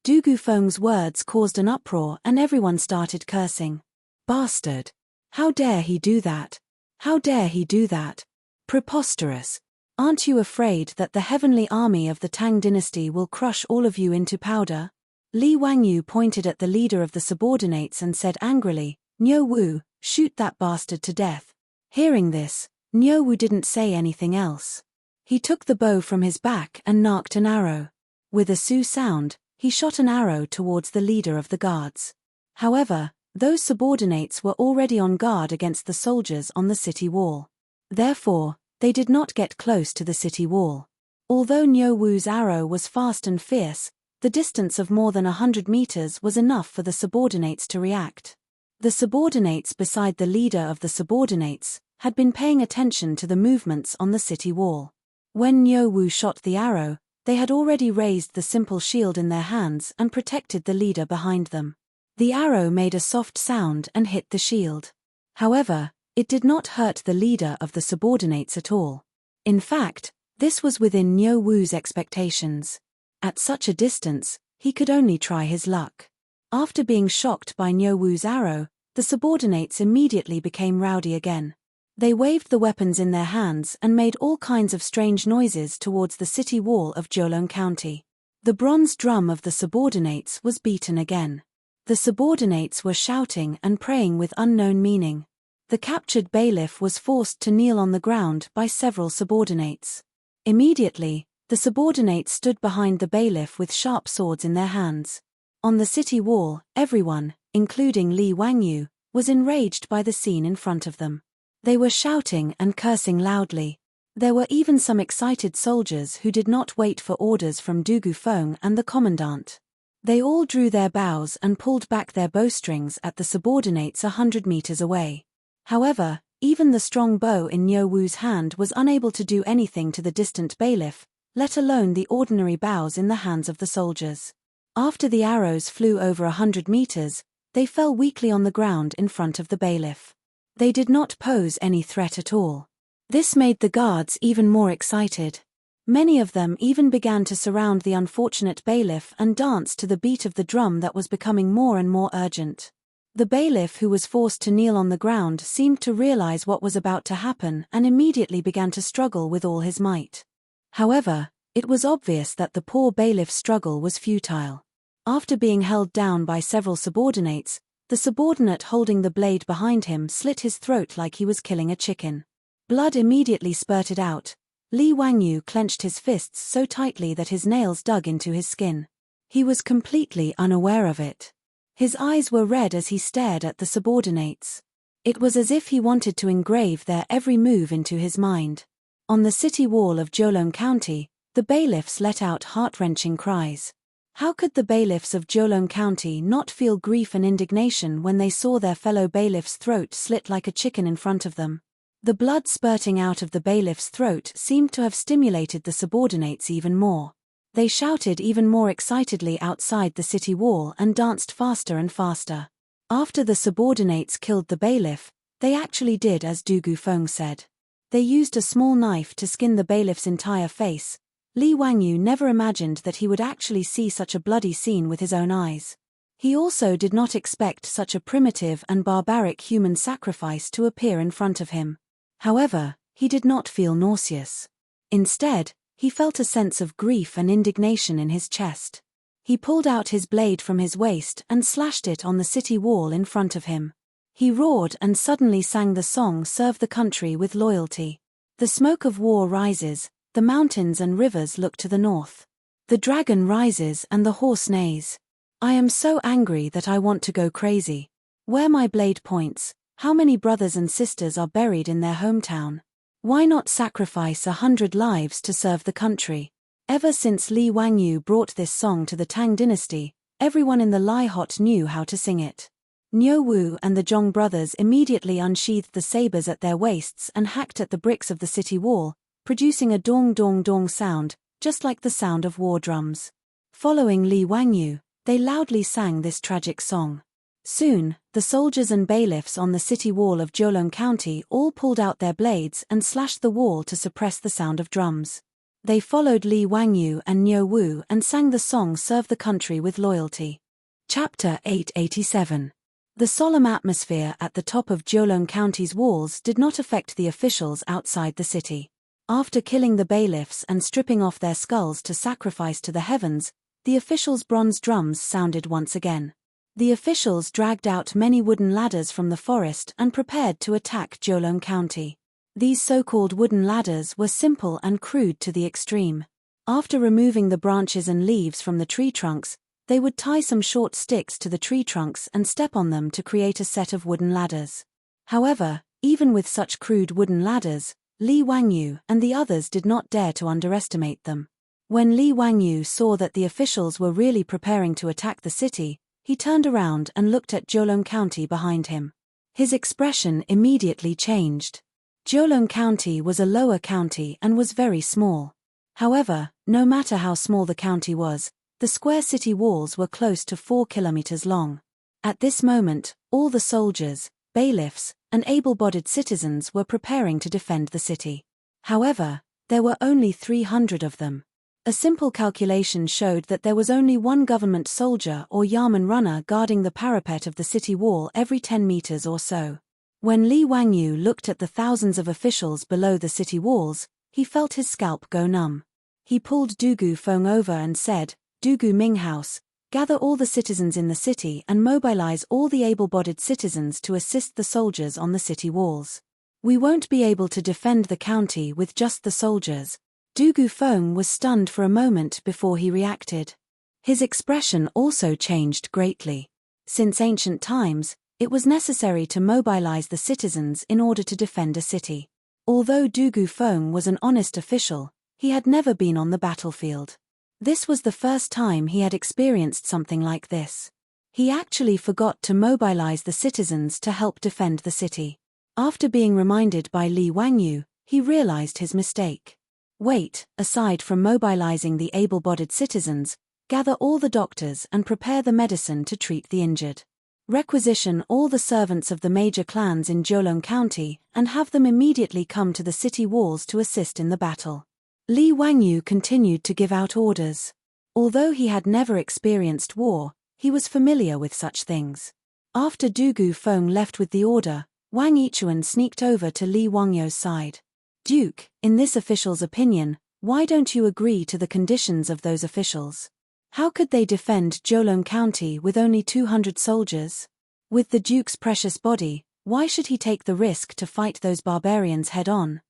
Dugu Feng's words caused an uproar and everyone started cursing. Bastard! How dare he do that? How dare he do that? Preposterous! Aren't you afraid that the heavenly army of the Tang dynasty will crush all of you into powder? Li Wangyu pointed at the leader of the subordinates and said angrily, Niu Wu, shoot that bastard to death. Hearing this, Niu Wu didn't say anything else. He took the bow from his back and knocked an arrow. With a su sound, he shot an arrow towards the leader of the guards. However, those subordinates were already on guard against the soldiers on the city wall. Therefore, they did not get close to the city wall. Although Niu Wu's arrow was fast and fierce, the distance of more than 100 meters was enough for the subordinates to react. The subordinates beside the leader of the subordinates had been paying attention to the movements on the city wall. When Niu Wu shot the arrow, they had already raised the simple shield in their hands and protected the leader behind them. The arrow made a soft sound and hit the shield. However, it did not hurt the leader of the subordinates at all. In fact, this was within Niu Wu's expectations. At such a distance, he could only try his luck. After being shocked by Niu Wu's arrow, the subordinates immediately became rowdy again. They waved the weapons in their hands and made all kinds of strange noises towards the city wall of Jiulong County. The bronze drum of the subordinates was beaten again. The subordinates were shouting and praying with unknown meaning. The captured bailiff was forced to kneel on the ground by several subordinates. Immediately, the subordinates stood behind the bailiff with sharp swords in their hands. On the city wall, everyone, including Li Wangyu, was enraged by the scene in front of them. They were shouting and cursing loudly. There were even some excited soldiers who did not wait for orders from Du Gufeng and the commandant. They all drew their bows and pulled back their bowstrings at the subordinates 100 meters away. However, even the strong bow in Niu Wu's hand was unable to do anything to the distant bailiff, let alone the ordinary bows in the hands of the soldiers. After the arrows flew over 100 meters, they fell weakly on the ground in front of the bailiff. They did not pose any threat at all. This made the guards even more excited. Many of them even began to surround the unfortunate bailiff and dance to the beat of the drum that was becoming more and more urgent. The bailiff, who was forced to kneel on the ground, seemed to realize what was about to happen and immediately began to struggle with all his might. However, it was obvious that the poor bailiff's struggle was futile. After being held down by several subordinates, the subordinate holding the blade behind him slit his throat like he was killing a chicken. Blood immediately spurted out. Li Wangyu clenched his fists so tightly that his nails dug into his skin. He was completely unaware of it. His eyes were red as he stared at the subordinates. It was as if he wanted to engrave their every move into his mind. On the city wall of Jiulong County, the bailiffs let out heart-wrenching cries. How could the bailiffs of Jiulong County not feel grief and indignation when they saw their fellow bailiff's throat slit like a chicken in front of them? The blood spurting out of the bailiff's throat seemed to have stimulated the subordinates even more. They shouted even more excitedly outside the city wall and danced faster and faster. After the subordinates killed the bailiff, they actually did as Du Gufeng said. They used a small knife to skin the bailiff's entire face. Li Wangyu never imagined that he would actually see such a bloody scene with his own eyes. He also did not expect such a primitive and barbaric human sacrifice to appear in front of him. However, he did not feel nauseous. Instead, he felt a sense of grief and indignation in his chest. He pulled out his blade from his waist and slashed it on the city wall in front of him. He roared and suddenly sang the song "Serve the Country with Loyalty." The smoke of war rises, the mountains and rivers look to the north. The dragon rises and the horse neighs. I am so angry that I want to go crazy. Where my blade points, how many brothers and sisters are buried in their hometown? Why not sacrifice 100 lives to serve the country? Ever since Li Wangyu brought this song to the Tang dynasty, everyone in the Lai Hot knew how to sing it. Niu Wu and the Zhong brothers immediately unsheathed the sabers at their waists and hacked at the bricks of the city wall, producing a dong dong dong sound, just like the sound of war drums. Following Li Wangyu, they loudly sang this tragic song. Soon, the soldiers and bailiffs on the city wall of Jiulong County all pulled out their blades and slashed the wall to suppress the sound of drums. They followed Li Wangyu and Niu Wu and sang the song "Serve the Country with Loyalty." Chapter 887. The solemn atmosphere at the top of Jiulong County's walls did not affect the officials outside the city. After killing the bailiffs and stripping off their skulls to sacrifice to the heavens, the officials' bronze drums sounded once again. The officials dragged out many wooden ladders from the forest and prepared to attack Jiulong County. These so-called wooden ladders were simple and crude to the extreme. After removing the branches and leaves from the tree trunks, they would tie some short sticks to the tree trunks and step on them to create a set of wooden ladders. However, even with such crude wooden ladders, Li Wangyu and the others did not dare to underestimate them. When Li Wangyu saw that the officials were really preparing to attack the city, he turned around and looked at Jiulong County behind him. His expression immediately changed. Jiulong County was a lower county and was very small. However, no matter how small the county was, the square city walls were close to 4 kilometers long. At this moment, all the soldiers, bailiffs, and able-bodied citizens were preparing to defend the city. However, there were only 300 of them. A simple calculation showed that there was only one government soldier or Yamen runner guarding the parapet of the city wall every 10 meters or so. When Li Wangyu looked at the thousands of officials below the city walls, he felt his scalp go numb. He pulled Du Gufeng over and said, "Du Gu Minghouse, Gather all the citizens in the city and mobilize all the able-bodied citizens to assist the soldiers on the city walls. We won't be able to defend the county with just the soldiers. Du Gufeng was stunned for a moment before he reacted. His expression also changed greatly. Since ancient times, it was necessary to mobilize the citizens in order to defend a city. Although Du Gufeng was an honest official, he had never been on the battlefield. This was the first time he had experienced something like this. He actually forgot to mobilize the citizens to help defend the city. After being reminded by Li Wangyu, he realized his mistake. Wait, aside from mobilizing the able-bodied citizens, gather all the doctors and prepare the medicine to treat the injured. Requisition all the servants of the major clans in Jiulong County and have them immediately come to the city walls to assist in the battle. Li Wangyu continued to give out orders. Although he had never experienced war, he was familiar with such things. After Du Gufeng left with the order, Wang Yichuan sneaked over to Li Wangyu's side. Duke, in this official's opinion, why don't you agree to the conditions of those officials? How could they defend Jiulong County with only 200 soldiers? With the Duke's precious body, why should he take the risk to fight those barbarians head-on?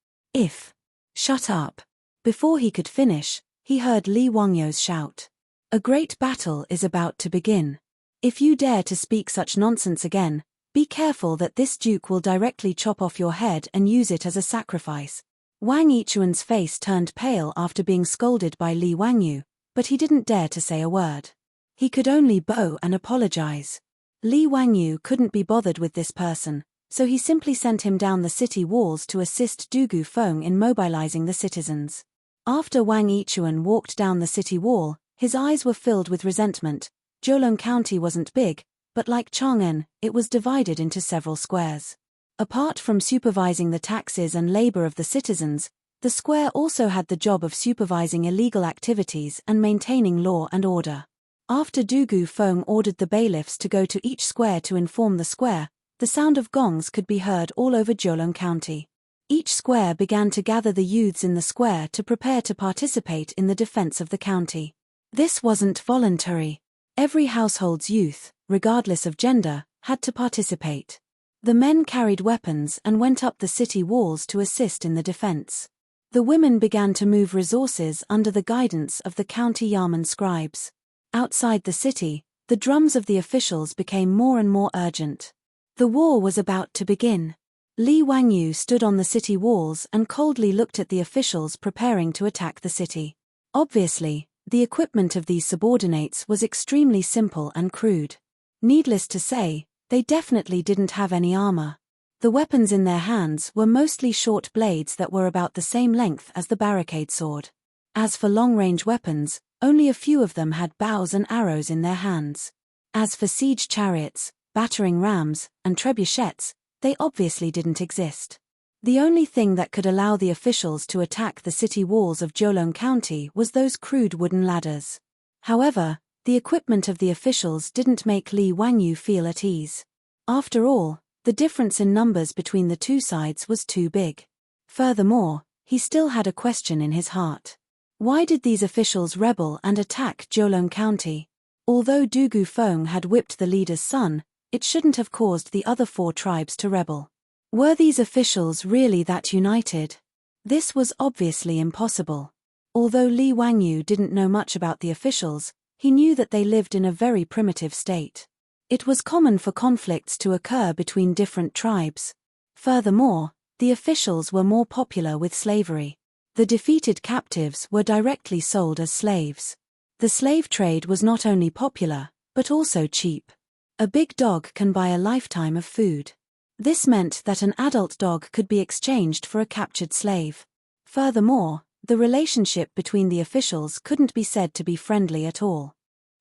Shut up. Before he could finish, he heard Li Wangyu's shout. A great battle is about to begin. If you dare to speak such nonsense again, be careful that this duke will directly chop off your head and use it as a sacrifice. Wang Yichuan's face turned pale after being scolded by Li Wangyu, but he didn't dare to say a word. He could only bow and apologize. Li Wangyu couldn't be bothered with this person, so he simply sent him down the city walls to assist Du Gufeng in mobilizing the citizens. After Wang Yichuan walked down the city wall, his eyes were filled with resentment. Jiulong County wasn't big, but like Chang'an, it was divided into several squares. Apart from supervising the taxes and labor of the citizens, the square also had the job of supervising illegal activities and maintaining law and order. After Du Gufeng ordered the bailiffs to go to each square to inform the square, the sound of gongs could be heard all over Jiulong County. Each square began to gather the youths in the square to prepare to participate in the defense of the county. This wasn't voluntary. Every household's youth, regardless of gender, had to participate. The men carried weapons and went up the city walls to assist in the defense. The women began to move resources under the guidance of the county yamen scribes. Outside the city, the drums of the officials became more and more urgent. The war was about to begin. Li Wangyu stood on the city walls and coldly looked at the officials preparing to attack the city. Obviously, the equipment of these subordinates was extremely simple and crude. Needless to say, they definitely didn't have any armor. The weapons in their hands were mostly short blades that were about the same length as the barricade sword. As for long-range weapons, only a few of them had bows and arrows in their hands. As for siege chariots, battering rams, and trebuchets, they obviously didn't exist. The only thing that could allow the officials to attack the city walls of Jiulong County was those crude wooden ladders. However, the equipment of the officials didn't make Li Wangyu feel at ease. After all, the difference in numbers between the two sides was too big. Furthermore, he still had a question in his heart. Why did these officials rebel and attack Jiulong County? Although Du Gufeng had whipped the leader's son, it shouldn't have caused the other 4 tribes to rebel. Were these officials really that united? This was obviously impossible. Although Li Wangyu didn't know much about the officials, he knew that they lived in a very primitive state. It was common for conflicts to occur between different tribes. Furthermore, the officials were more popular with slavery. The defeated captives were directly sold as slaves. The slave trade was not only popular, but also cheap. A big dog can buy a lifetime of food. This meant that an adult dog could be exchanged for a captured slave. Furthermore, the relationship between the officials couldn't be said to be friendly at all.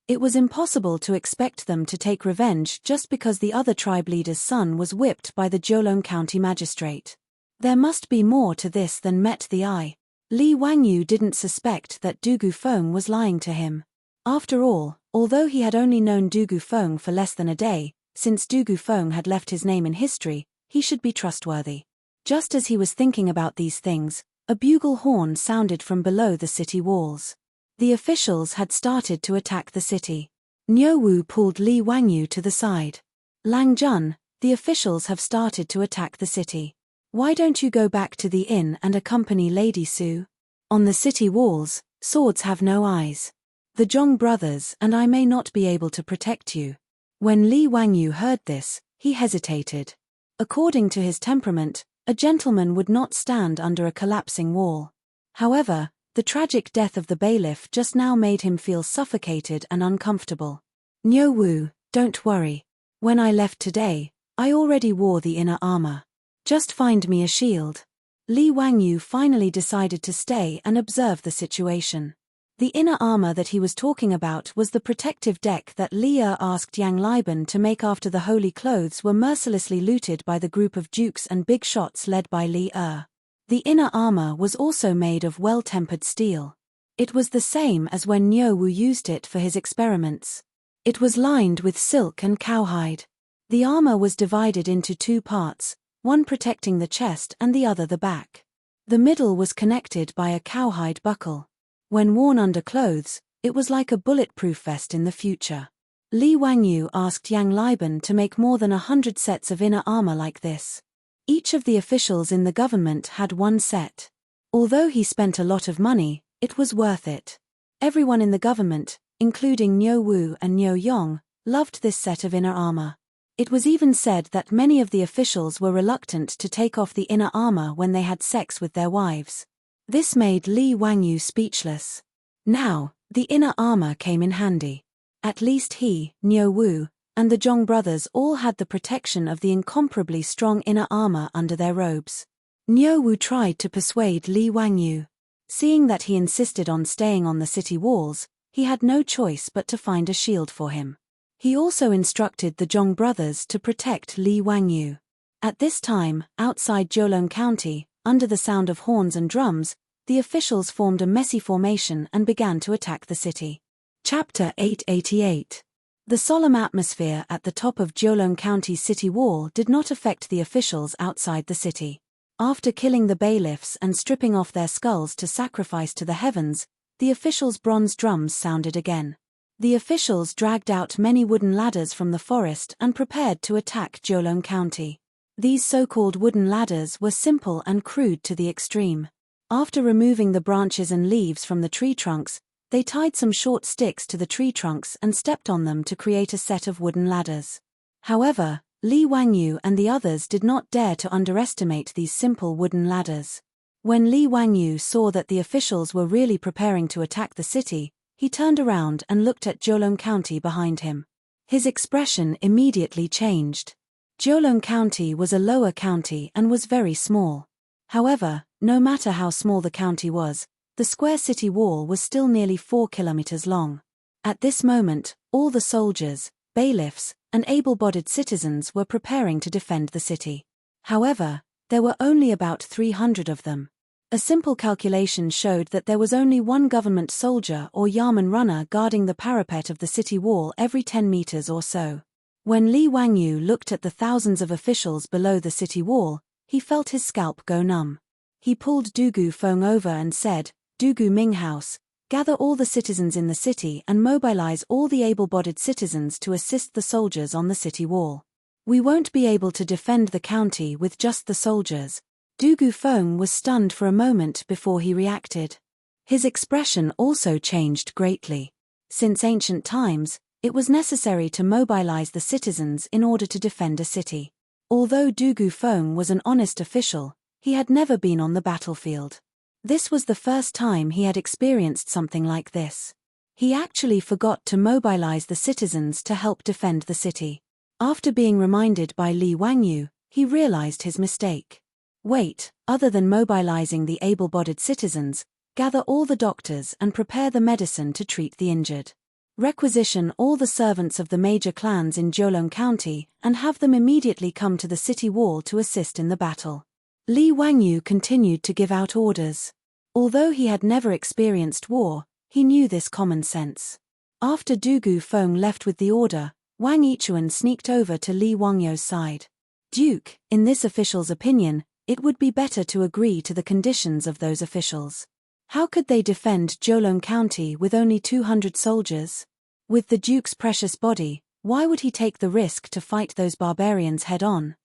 It was impossible to expect them to take revenge just because the other tribe leader's son was whipped by the Jiulong County magistrate. There must be more to this than met the eye. Li Wangyu didn't suspect that Du Gufeng was lying to him. After all, although he had only known Du Gufeng for less than a day, since Du Gufeng had left his name in history, he should be trustworthy. Just as he was thinking about these things, a bugle horn sounded from below the city walls. The officials had started to attack the city. Niu Wu pulled Li Wangyu to the side. Lang Jun, the officials have started to attack the city. Why don't you go back to the inn and accompany Lady Su? On the city walls, swords have no eyes. The Zhong brothers and I may not be able to protect you. When Li Wangyu heard this, he hesitated. According to his temperament, a gentleman would not stand under a collapsing wall. However, the tragic death of the bailiff just now made him feel suffocated and uncomfortable. Niu Wu, don't worry. When I left today, I already wore the inner armor. Just find me a shield. Li Wangyu finally decided to stay and observe the situation. The inner armor that he was talking about was the protective deck that Li Er asked Yang Liban to make after the holy clothes were mercilessly looted by the group of dukes and big shots led by Li Er. The inner armor was also made of well-tempered steel. It was the same as when Niu Wu used it for his experiments. It was lined with silk and cowhide. The armor was divided into two parts, one protecting the chest and the other the back. The middle was connected by a cowhide buckle. When worn under clothes, it was like a bulletproof vest in the future. Li Wangyu asked Yang Liban to make more than 100 sets of inner armor like this. Each of the officials in the government had one set. Although he spent a lot of money, it was worth it. Everyone in the government, including Niu Wu and Niu Yong, loved this set of inner armor. It was even said that many of the officials were reluctant to take off the inner armor when they had sex with their wives. This made Li Wangyu speechless. Now, the inner armor came in handy. At least he, Niu Wu, and the Zhong brothers all had the protection of the incomparably strong inner armor under their robes. Niu Wu tried to persuade Li Wangyu. Seeing that he insisted on staying on the city walls, he had no choice but to find a shield for him. He also instructed the Zhong brothers to protect Li Wangyu. At this time, outside Jiulong County, under the sound of horns and drums, the officials formed a messy formation and began to attack the city. Chapter 888. The solemn atmosphere at the top of Jiulong County's city wall did not affect the officials outside the city. After killing the bailiffs and stripping off their skulls to sacrifice to the heavens, the officials' bronze drums sounded again. The officials dragged out many wooden ladders from the forest and prepared to attack Jiulong County. These so-called wooden ladders were simple and crude to the extreme. After removing the branches and leaves from the tree trunks, they tied some short sticks to the tree trunks and stepped on them to create a set of wooden ladders. However, Li Wangyu and the others did not dare to underestimate these simple wooden ladders. When Li Wangyu saw that the officials were really preparing to attack the city, he turned around and looked at Jiulong County behind him. His expression immediately changed. Jiulong County was a lower county and was very small. However, no matter how small the county was, the square city wall was still nearly 4 kilometers long. At this moment, all the soldiers, bailiffs, and able-bodied citizens were preparing to defend the city. However, there were only about 300 of them. A simple calculation showed that there was only one government soldier or Yamen runner guarding the parapet of the city wall every 10 meters or so. When Li Wangyu looked at the thousands of officials below the city wall, he felt his scalp go numb. He pulled Dugu Feng over and said, "Dugu Minghouse, gather all the citizens in the city and mobilize all the able-bodied citizens to assist the soldiers on the city wall. We won't be able to defend the county with just the soldiers." Dugu Feng was stunned for a moment before he reacted. His expression also changed greatly. Since ancient times, it was necessary to mobilize the citizens in order to defend a city. Although Dugu Feng was an honest official, he had never been on the battlefield. This was the first time he had experienced something like this. He actually forgot to mobilize the citizens to help defend the city. After being reminded by Li Wangyu, he realized his mistake. Wait, other than mobilizing the able-bodied citizens, gather all the doctors and prepare the medicine to treat the injured. Requisition all the servants of the major clans in Jiulong County and have them immediately come to the city wall to assist in the battle. Li Wangyu continued to give out orders. Although he had never experienced war, he knew this common sense. After Dugu Feng left with the order, Wang Yichuan sneaked over to Li Wangyu's side. "Duke, in this official's opinion, it would be better to agree to the conditions of those officials. How could they defend Jiulong County with only 200 soldiers? With the Duke's precious body, why would he take the risk to fight those barbarians head-on?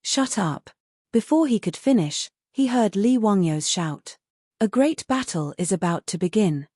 Shut up. Before he could finish, he heard Li Wangyu's shout. A great battle is about to begin.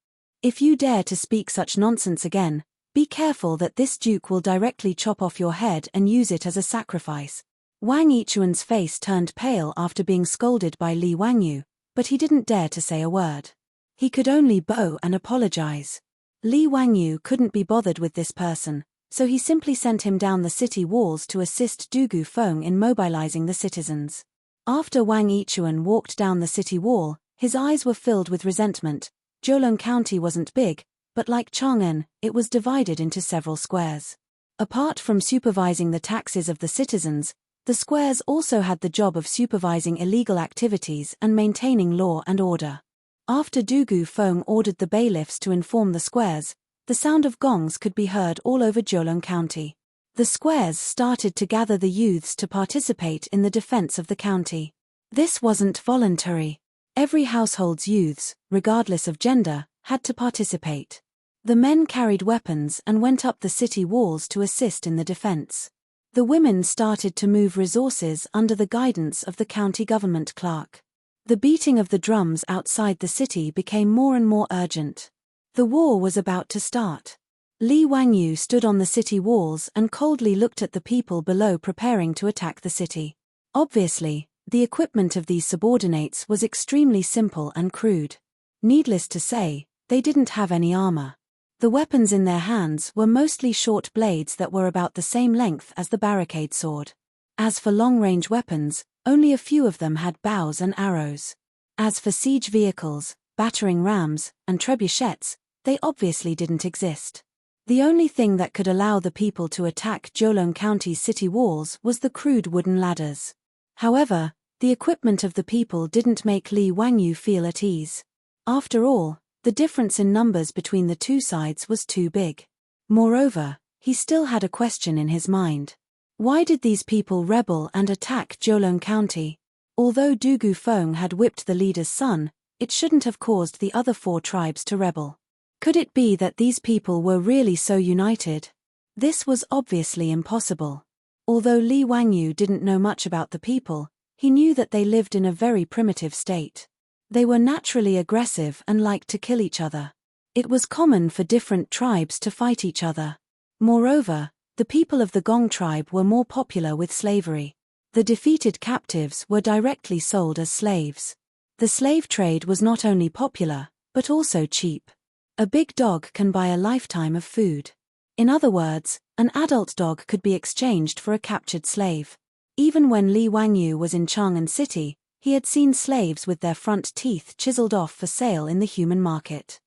If you dare to speak such nonsense again, be careful that this Duke will directly chop off your head and use it as a sacrifice. Wang Yichuan's face turned pale after being scolded by Li Wangyu, but he didn't dare to say a word. He could only bow and apologize. Li Wangyu couldn't be bothered with this person, so he simply sent him down the city walls to assist Du Gufeng in mobilizing the citizens. After Wang Yichuan walked down the city wall, his eyes were filled with resentment. Zhoulong County wasn't big, but like Chang'an, it was divided into several squares. Apart from supervising the taxes of the citizens, the squares also had the job of supervising illegal activities and maintaining law and order. After Du Gufeng ordered the bailiffs to inform the squares, the sound of gongs could be heard all over Zhoulong County. The squares started to gather the youths to participate in the defense of the county. This wasn't voluntary. Every household's youths, regardless of gender, had to participate. The men carried weapons and went up the city walls to assist in the defense. The women started to move resources under the guidance of the county government clerk. The beating of the drums outside the city became more and more urgent. The war was about to start. Li Wangyu stood on the city walls and coldly looked at the people below preparing to attack the city. Obviously, the equipment of these subordinates was extremely simple and crude. Needless to say, they didn't have any armor. The weapons in their hands were mostly short blades that were about the same length as the barricade sword. As for long-range weapons, only a few of them had bows and arrows. As for siege vehicles, battering rams, and trebuchets, they obviously didn't exist. The only thing that could allow the people to attack Zhoulong County's city walls was the crude wooden ladders. However, the equipment of the people didn't make Li Wangyu feel at ease. After all, the difference in numbers between the two sides was too big. Moreover, he still had a question in his mind. Why did these people rebel and attack Zhoulong County? Although Du Gufeng had whipped the leader's son, it shouldn't have caused the other 4 tribes to rebel. Could it be that these people were really so united? This was obviously impossible. Although Li Wangyu didn't know much about the people, he knew that they lived in a very primitive state. They were naturally aggressive and liked to kill each other. It was common for different tribes to fight each other. Moreover, the people of the Gong tribe were more popular with slavery. The defeated captives were directly sold as slaves. The slave trade was not only popular, but also cheap. A big dog can buy a lifetime of food. In other words, an adult dog could be exchanged for a captured slave. Even when Li Wangyu was in Chang'an City, he had seen slaves with their front teeth chiseled off for sale in the human market.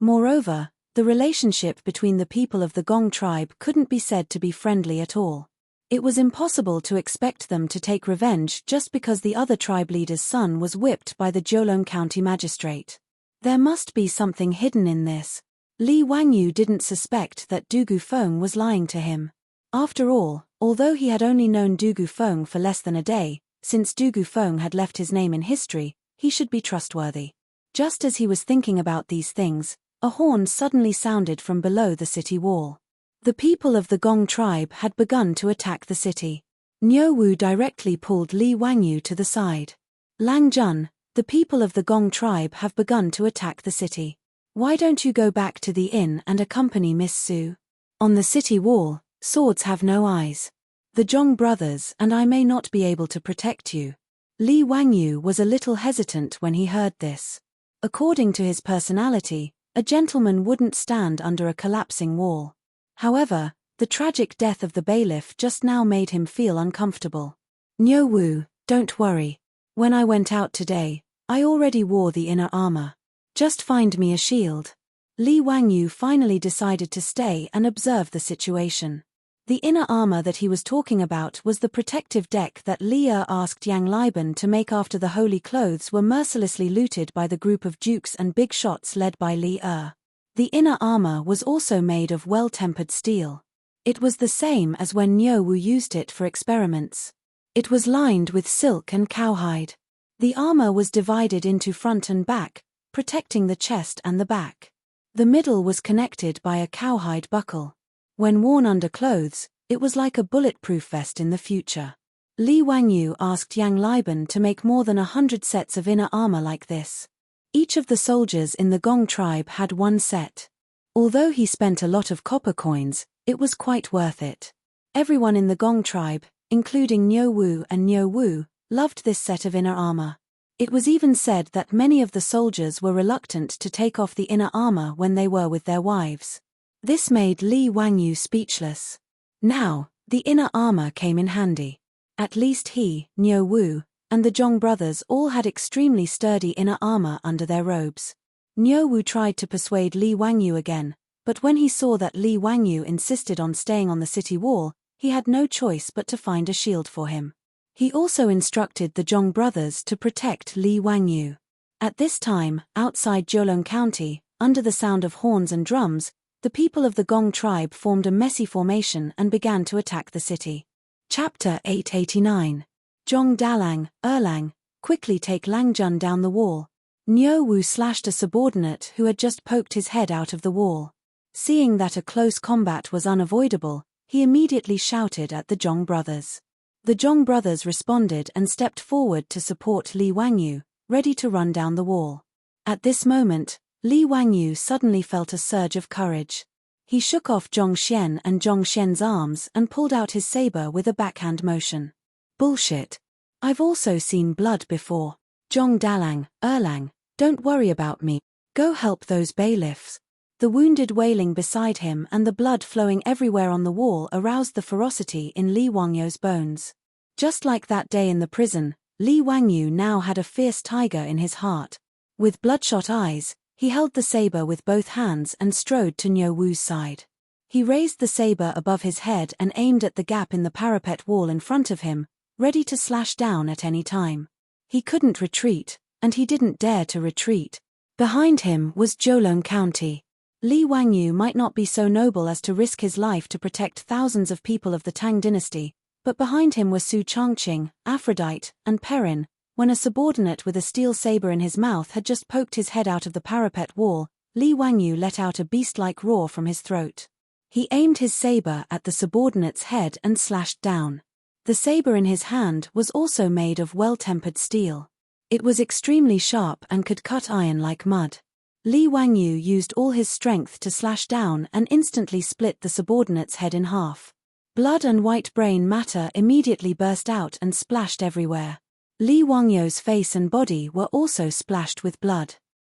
Moreover, the relationship between the people of the Gong tribe couldn't be said to be friendly at all. It was impossible to expect them to take revenge just because the other tribe leader's son was whipped by the Zhoulong County magistrate. There must be something hidden in this. Li Wangyu didn't suspect that Du Gufeng was lying to him. After all, although he had only known Du Gufeng for less than a day, since Du Gufeng had left his name in history, he should be trustworthy. Just as he was thinking about these things, a horn suddenly sounded from below the city wall. The people of the Gong tribe had begun to attack the city. Niu Wu directly pulled Li Wangyu to the side. Lang Jun, the people of the Gong tribe have begun to attack the city. Why don't you go back to the inn and accompany Miss Su? On the city wall, swords have no eyes. The Zhong brothers and I may not be able to protect you. Li Wangyu was a little hesitant when he heard this. According to his personality, a gentleman wouldn't stand under a collapsing wall. However, the tragic death of the bailiff just now made him feel uncomfortable. Niu Wu, don't worry. When I went out today, I already wore the inner armor. Just find me a shield. Li Wangyu finally decided to stay and observe the situation. The inner armor that he was talking about was the protective deck that Li Er asked Yang Liban to make after the holy clothes were mercilessly looted by the group of dukes and big shots led by Li Er. The inner armor was also made of well-tempered steel. It was the same as when Niu Wu used it for experiments. It was lined with silk and cowhide. The armor was divided into front and back, protecting the chest and the back. The middle was connected by a cowhide buckle. When worn under clothes, it was like a bulletproof vest in the future. Li Wangyu asked Yang Liban to make more than 100 sets of inner armor like this. Each of the soldiers in the Gong tribe had one set. Although he spent a lot of copper coins, it was quite worth it. Everyone in the Gong tribe, including Niu Wu and Niu Wu, loved this set of inner armor. It was even said that many of the soldiers were reluctant to take off the inner armor when they were with their wives. This made Li Wangyu speechless. Now, the inner armor came in handy. At least he, Niu Wu, and the Zhong brothers all had extremely sturdy inner armor under their robes. Niu Wu tried to persuade Li Wangyu again, but when he saw that Li Wangyu insisted on staying on the city wall, he had no choice but to find a shield for him. He also instructed the Zhong brothers to protect Li Wangyu. At this time, outside Jiulong County, under the sound of horns and drums, the people of the Gong tribe formed a messy formation and began to attack the city. Chapter 889. Zhong Dalang, Erlang, quickly take Langjun down the wall. Niu Wu slashed a subordinate who had just poked his head out of the wall. Seeing that a close combat was unavoidable, he immediately shouted at the Zhong brothers. The Zhong brothers responded and stepped forward to support Li Wangyu, ready to run down the wall. At this moment, Li Wangyu suddenly felt a surge of courage. He shook off Zhong Xian and Zhong Xian's arms and pulled out his saber with a backhand motion. Bullshit. I've also seen blood before. Zhong Dalang, Erlang, don't worry about me. Go help those bailiffs. The wounded wailing beside him and the blood flowing everywhere on the wall aroused the ferocity in Li Wangyu's bones. Just like that day in the prison, Li Wangyu now had a fierce tiger in his heart. With bloodshot eyes, he held the saber with both hands and strode to Niu Wu's side. He raised the saber above his head and aimed at the gap in the parapet wall in front of him, ready to slash down at any time. He couldn't retreat, and he didn't dare to retreat. Behind him was Jiulong County. Li Wangyu might not be so noble as to risk his life to protect thousands of people of the Tang dynasty, but behind him were Su Changqing, Aphrodite, and Perrin. When a subordinate with a steel saber in his mouth had just poked his head out of the parapet wall, Li Wangyu let out a beast-like roar from his throat. He aimed his saber at the subordinate's head and slashed down. The saber in his hand was also made of well-tempered steel. It was extremely sharp and could cut iron like mud. Li Wangyu used all his strength to slash down and instantly split the subordinate's head in half. Blood and white brain matter immediately burst out and splashed everywhere. Li Wangyu's face and body were also splashed with blood.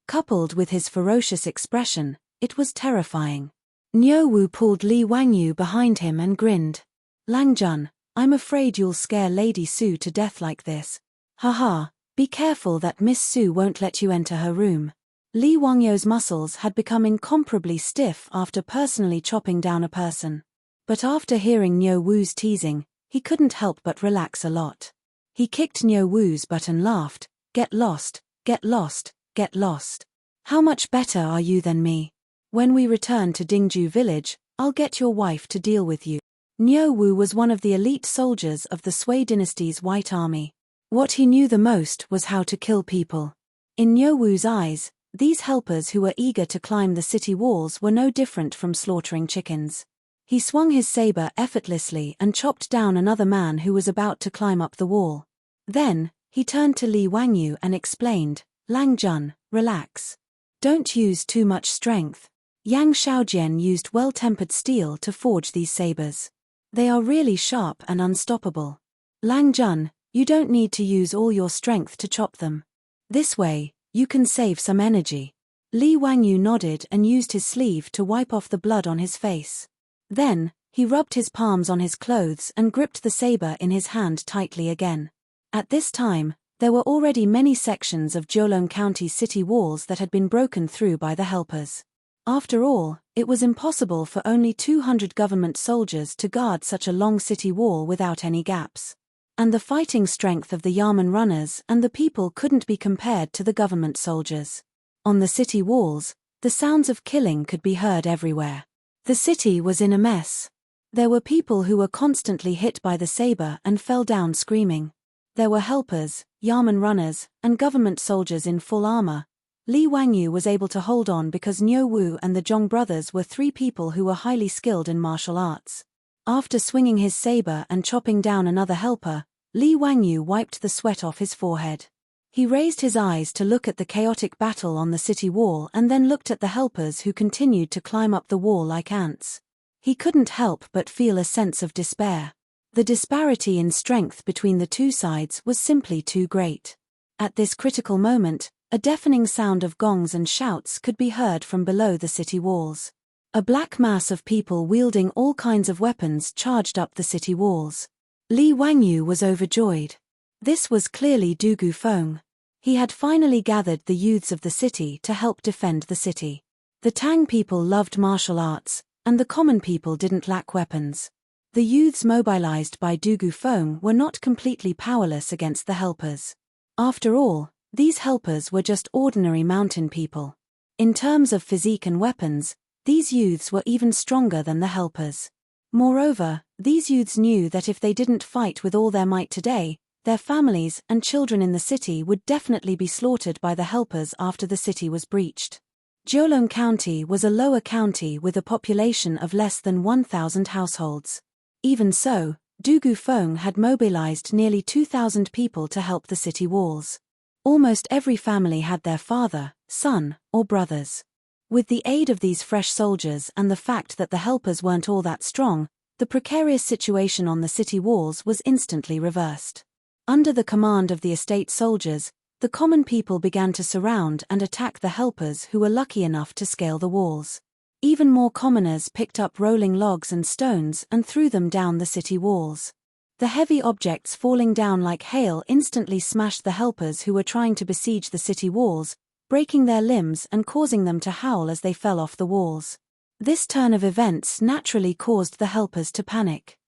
Coupled with his ferocious expression, it was terrifying. Niu Wu pulled Li Wangyu behind him and grinned. Langjun, I'm afraid you'll scare Lady Su to death like this. Haha, be careful that Miss Su won't let you enter her room. Li Wangyu's muscles had become incomparably stiff after personally chopping down a person. But after hearing Niu Wu's teasing, he couldn't help but relax a lot. He kicked Niu Wu's butt and laughed, "Get lost, get lost, get lost. How much better are you than me? When we return to Dingju village, I'll get your wife to deal with you." Niu Wu was one of the elite soldiers of the Sui dynasty's White Army. What he knew the most was how to kill people. In Niu Wu's eyes, these helpers who were eager to climb the city walls were no different from slaughtering chickens. He swung his saber effortlessly and chopped down another man who was about to climb up the wall. Then, he turned to Li Wangyu and explained, "Langjun, relax. Don't use too much strength. Yang Xiaojian used well-tempered steel to forge these sabers. They are really sharp and unstoppable. Langjun, you don't need to use all your strength to chop them. This way, you can save some energy." Li Wangyu nodded and used his sleeve to wipe off the blood on his face. Then, he rubbed his palms on his clothes and gripped the saber in his hand tightly again. At this time, there were already many sections of Jiulong County city walls that had been broken through by the helpers. After all, it was impossible for only 200 government soldiers to guard such a long city wall without any gaps. And the fighting strength of the Yamen runners and the people couldn't be compared to the government soldiers. On the city walls, the sounds of killing could be heard everywhere. The city was in a mess. There were people who were constantly hit by the saber and fell down screaming. There were helpers, Yamen runners, and government soldiers in full armor, Li Wangyu was able to hold on because Niu Wu and the Zhong brothers were three people who were highly skilled in martial arts. After swinging his saber and chopping down another helper, Li Wangyu wiped the sweat off his forehead. He raised his eyes to look at the chaotic battle on the city wall and then looked at the helpers who continued to climb up the wall like ants. He couldn't help but feel a sense of despair. The disparity in strength between the two sides was simply too great. At this critical moment, a deafening sound of gongs and shouts could be heard from below the city walls. A black mass of people wielding all kinds of weapons charged up the city walls. Li Wangyu was overjoyed. This was clearly Du Gufeng. He had finally gathered the youths of the city to help defend the city. The Tang people loved martial arts, and the common people didn't lack weapons. The youths mobilized by Du Gufeng were not completely powerless against the helpers. After all, these helpers were just ordinary mountain people. In terms of physique and weapons, these youths were even stronger than the helpers. Moreover, these youths knew that if they didn't fight with all their might today, their families and children in the city would definitely be slaughtered by the helpers after the city was breached. Jiulong County was a lower county with a population of less than 1,000 households. Even so, Du Gufeng had mobilized nearly 2,000 people to help the city walls. Almost every family had their father, son, or brothers. With the aid of these fresh soldiers and the fact that the helpers weren't all that strong, the precarious situation on the city walls was instantly reversed. Under the command of the estate soldiers, the common people began to surround and attack the helpers who were lucky enough to scale the walls. Even more commoners picked up rolling logs and stones and threw them down the city walls. The heavy objects falling down like hail instantly smashed the helpers who were trying to besiege the city walls, breaking their limbs and causing them to howl as they fell off the walls. This turn of events naturally caused the helpers to panic.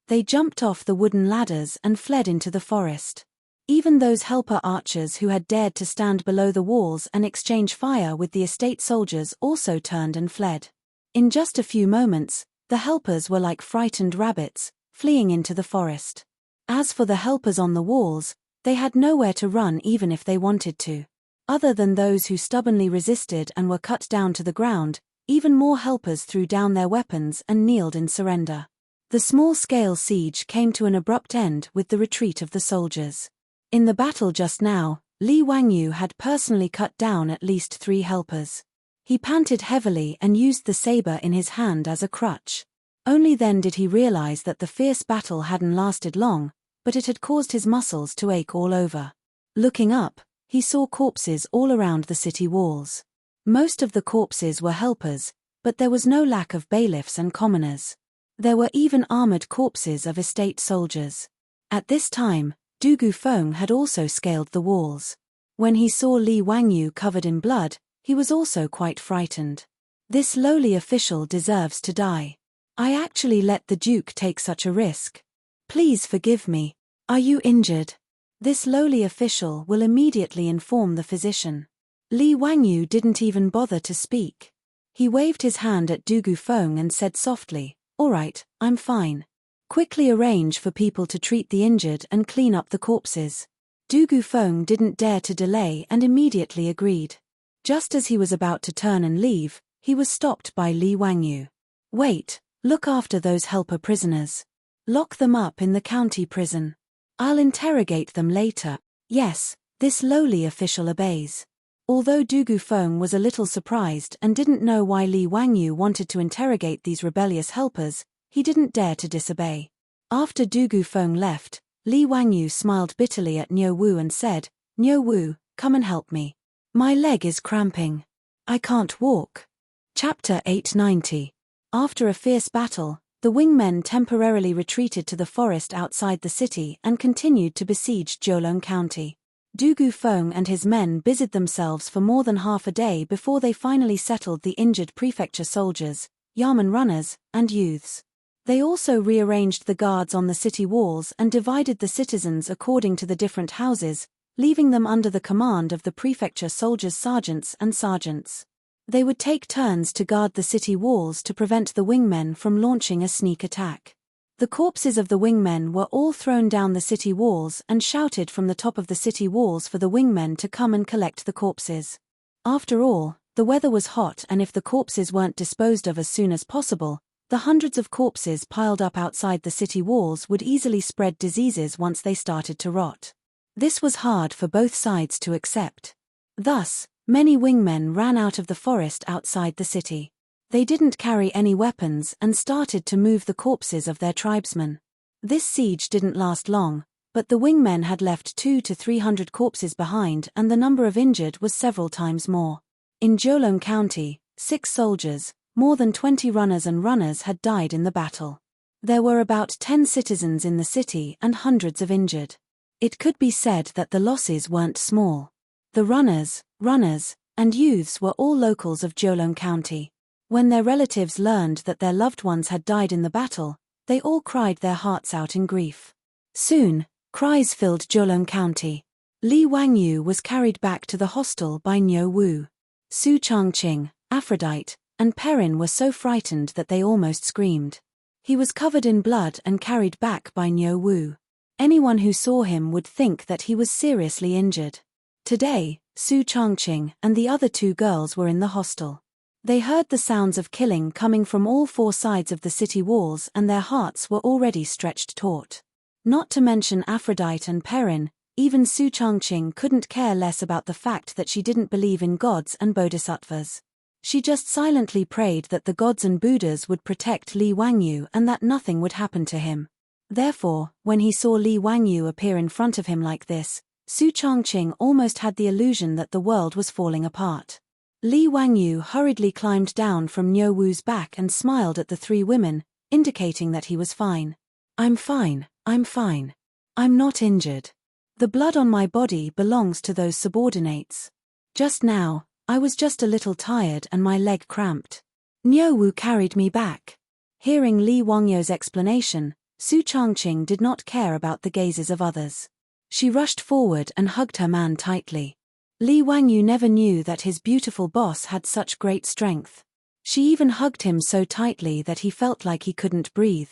They jumped off the wooden ladders and fled into the forest. Even those helper archers who had dared to stand below the walls and exchange fire with the estate soldiers also turned and fled. In just a few moments, the helpers were like frightened rabbits, fleeing into the forest. As for the helpers on the walls, they had nowhere to run even if they wanted to. Other than those who stubbornly resisted and were cut down to the ground, even more helpers threw down their weapons and kneeled in surrender. The small-scale siege came to an abrupt end with the retreat of the soldiers. In the battle just now, Li Wangyu had personally cut down at least 3 helpers. He panted heavily and used the saber in his hand as a crutch. Only then did he realize that the fierce battle hadn't lasted long, but it had caused his muscles to ache all over. Looking up, he saw corpses all around the city walls. Most of the corpses were helpers, but there was no lack of bailiffs and commoners. There were even armored corpses of estate soldiers. At this time, Du Gufeng had also scaled the walls. When he saw Li Wangyu covered in blood, he was also quite frightened. This lowly official deserves to die. I actually let the Duke take such a risk. Please forgive me. Are you injured? This lowly official will immediately inform the physician. Li Wangyu didn't even bother to speak. He waved his hand at Du Gufeng and said softly, "All right, I'm fine. Quickly arrange for people to treat the injured and clean up the corpses." Du Gufeng didn't dare to delay and immediately agreed. Just as he was about to turn and leave, he was stopped by Li Wangyu. "Wait, look after those helper prisoners. Lock them up in the county prison. I'll interrogate them later." Yes, this lowly official obeys. Although Du Gufeng was a little surprised and didn't know why Li Wangyu wanted to interrogate these rebellious helpers, he didn't dare to disobey. After Du Gufeng left, Li Wangyu smiled bitterly at Niu Wu and said, "Niu Wu, come and help me. My leg is cramping. I can't walk." Chapter 890. After a fierce battle, the wingmen temporarily retreated to the forest outside the city and continued to besiege Jiulong County. Du Gufeng and his men busied themselves for more than half a day before they finally settled the injured prefecture soldiers, yamen runners, and youths. They also rearranged the guards on the city walls and divided the citizens according to the different houses, leaving them under the command of the prefecture soldiers' sergeants and sergeants. They would take turns to guard the city walls to prevent the wingmen from launching a sneak attack. The corpses of the wingmen were all thrown down the city walls and shouted from the top of the city walls for the wingmen to come and collect the corpses. After all, the weather was hot, and if the corpses weren't disposed of as soon as possible, the hundreds of corpses piled up outside the city walls would easily spread diseases once they started to rot. This was hard for both sides to accept. Thus, many wingmen ran out of the forest outside the city. They didn't carry any weapons and started to move the corpses of their tribesmen. This siege didn't last long, but the wingmen had left 200 to 300 corpses behind, and the number of injured was several times more. In Jolong County, 6 soldiers, more than 20 runners had died in the battle. There were about 10 citizens in the city and hundreds of injured. It could be said that the losses weren't small. The runners, and youths were all locals of Jolong County. When their relatives learned that their loved ones had died in the battle, they all cried their hearts out in grief. Soon, cries filled Jolong County. Li Wangyu was carried back to the hostel by Niu Wu. Su Changqing, Aphrodite, and Perrin were so frightened that they almost screamed. He was covered in blood and carried back by Niu Wu. Anyone who saw him would think that he was seriously injured. Today, Su Changqing and the other 2 girls were in the hostel. They heard the sounds of killing coming from all 4 sides of the city walls, and their hearts were already stretched taut. Not to mention Aphrodite and Perrin, even Su Changqing couldn't care less about the fact that she didn't believe in gods and bodhisattvas. She just silently prayed that the gods and Buddhas would protect Li Wangyu and that nothing would happen to him. Therefore, when he saw Li Wangyu appear in front of him like this, Su Changqing almost had the illusion that the world was falling apart. Li Wangyu hurriedly climbed down from Niu Wu's back and smiled at the 3 women, indicating that he was fine. I'm fine. I'm not injured. The blood on my body belongs to those subordinates. Just now, I was just a little tired and my leg cramped. Niu Wu carried me back. Hearing Li Wangyu's explanation, Su Changqing did not care about the gazes of others. She rushed forward and hugged her man tightly. Li Wangyu never knew that his beautiful boss had such great strength. She even hugged him so tightly that he felt like he couldn't breathe.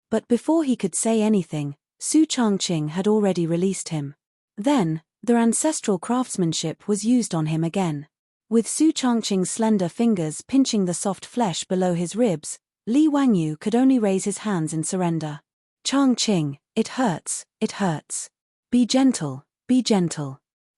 But before he could say anything, Su Changqing had already released him. Then, their ancestral craftsmanship was used on him again. With Su Changqing's slender fingers pinching the soft flesh below his ribs, Li Wangyu could only raise his hands in surrender. Changqing, it hurts. Be gentle.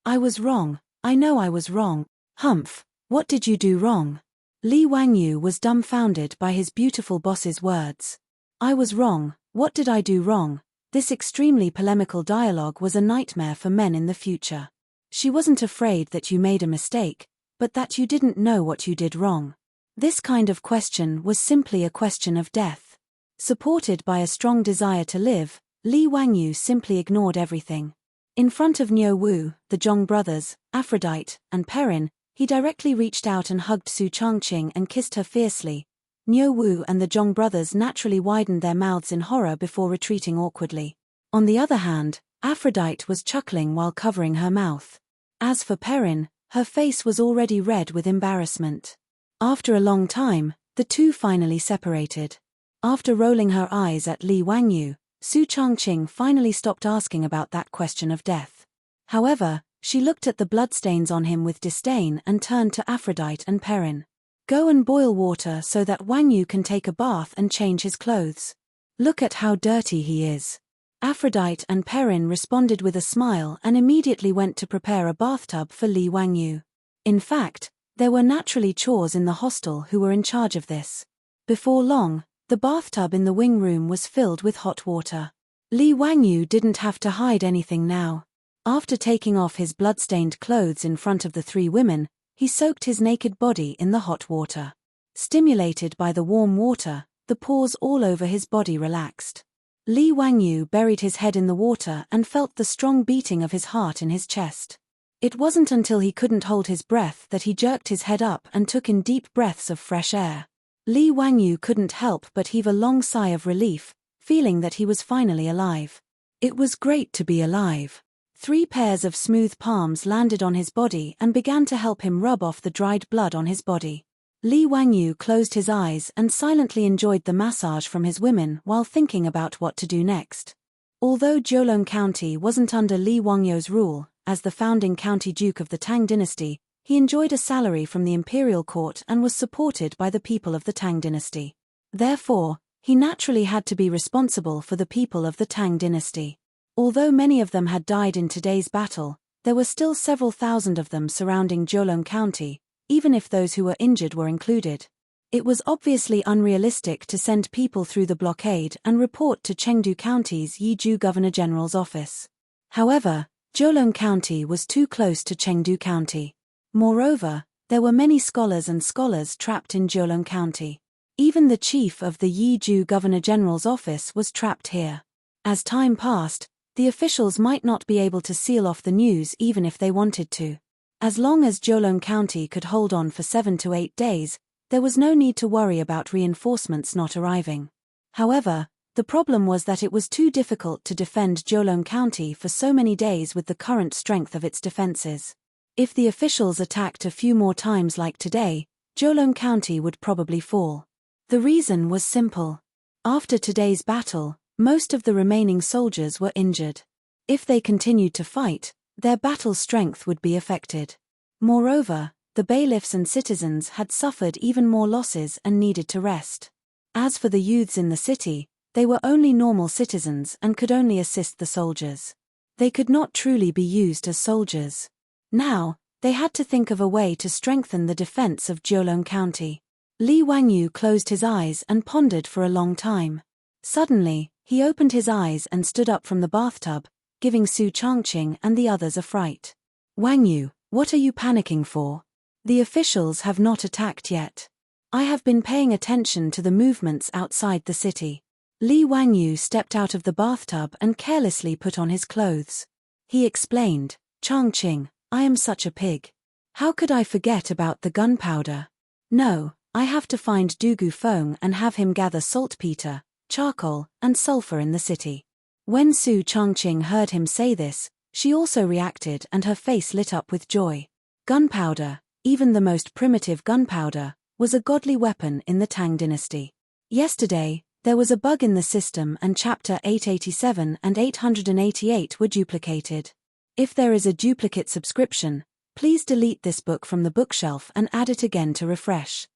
I was wrong. I know I was wrong. Humph, what did you do wrong? Li Wangyu was dumbfounded by his beautiful boss's words. I was wrong, what did I do wrong? This extremely polemical dialogue was a nightmare for men in the future. She wasn't afraid that you made a mistake, but that you didn't know what you did wrong. This kind of question was simply a question of death. Supported by a strong desire to live, Li Wangyu simply ignored everything. In front of Niu Wu, the Zhong brothers, Aphrodite, and Perrin, he directly reached out and hugged Su Changqing and kissed her fiercely. Niu Wu and the Zhong brothers naturally widened their mouths in horror before retreating awkwardly. On the other hand, Aphrodite was chuckling while covering her mouth. As for Perrin, her face was already red with embarrassment. After a long time, the 2 finally separated. After rolling her eyes at Li Wangyu, Su Changqing finally stopped asking about that question of death. However, she looked at the bloodstains on him with disdain and turned to Aphrodite and Perrin. Go and boil water so that Wangyu can take a bath and change his clothes. Look at how dirty he is. Aphrodite and Perrin responded with a smile and immediately went to prepare a bathtub for Li Wangyu. In fact, there were naturally chores in the hostel who were in charge of this. Before long, the bathtub in the wing room was filled with hot water. Li Wangyu didn't have to hide anything now. After taking off his blood-stained clothes in front of the 3 women, he soaked his naked body in the hot water. Stimulated by the warm water, the pores all over his body relaxed. Li Wangyu buried his head in the water and felt the strong beating of his heart in his chest. It wasn't until he couldn't hold his breath that he jerked his head up and took in deep breaths of fresh air. Li Wangyu couldn't help but heave a long sigh of relief, feeling that he was finally alive. It was great to be alive. 3 pairs of smooth palms landed on his body and began to help him rub off the dried blood on his body. Li Wangyu closed his eyes and silently enjoyed the massage from his women while thinking about what to do next. Although Jolong County wasn't under Li Wangyu's rule, as the founding county duke of the Tang dynasty, He enjoyed a salary from the imperial court and was supported by the people of the Tang dynasty. Therefore, he naturally had to be responsible for the people of the Tang dynasty. Although many of them had died in today's battle, there were still several thousand of them surrounding Jiulong County, even if those who were injured were included. It was obviously unrealistic to send people through the blockade and report to Chengdu County's Yizhou Governor General's office. However, Jiulong County was too close to Chengdu County. Moreover, there were many scholars trapped in Jiulong County. Even the chief of the Yizhou Governor General's office was trapped here. As time passed, the officials might not be able to seal off the news even if they wanted to. As long as Jiulong County could hold on for 7 to 8 days, there was no need to worry about reinforcements not arriving. However, the problem was that it was too difficult to defend Jiulong County for so many days with the current strength of its defenses. If the officials attacked a few more times like today, Jiulong County would probably fall. The reason was simple. After today's battle, most of the remaining soldiers were injured. If they continued to fight, their battle strength would be affected. Moreover, the bailiffs and citizens had suffered even more losses and needed to rest. As for the youths in the city, they were only normal citizens and could only assist the soldiers. They could not truly be used as soldiers. Now, they had to think of a way to strengthen the defense of Jiulong County. Li Wangyu closed his eyes and pondered for a long time. Suddenly, he opened his eyes and stood up from the bathtub, giving Su Changqing and the others a fright. "Wangyu, what are you panicking for? The officials have not attacked yet. I have been paying attention to the movements outside the city." Li Wangyu stepped out of the bathtub and carelessly put on his clothes. He explained, "Changqing, I am such a pig. How could I forget about the gunpowder? No, I have to find Du Gufeng and have him gather saltpeter, charcoal, and sulfur in the city." When Su Changqing heard him say this, she also reacted and her face lit up with joy. Gunpowder, even the most primitive gunpowder, was a godly weapon in the Tang dynasty. Yesterday, there was a bug in the system and chapter 887 and 888 were duplicated. If there is a duplicate subscription, please delete this book from the bookshelf and add it again to refresh.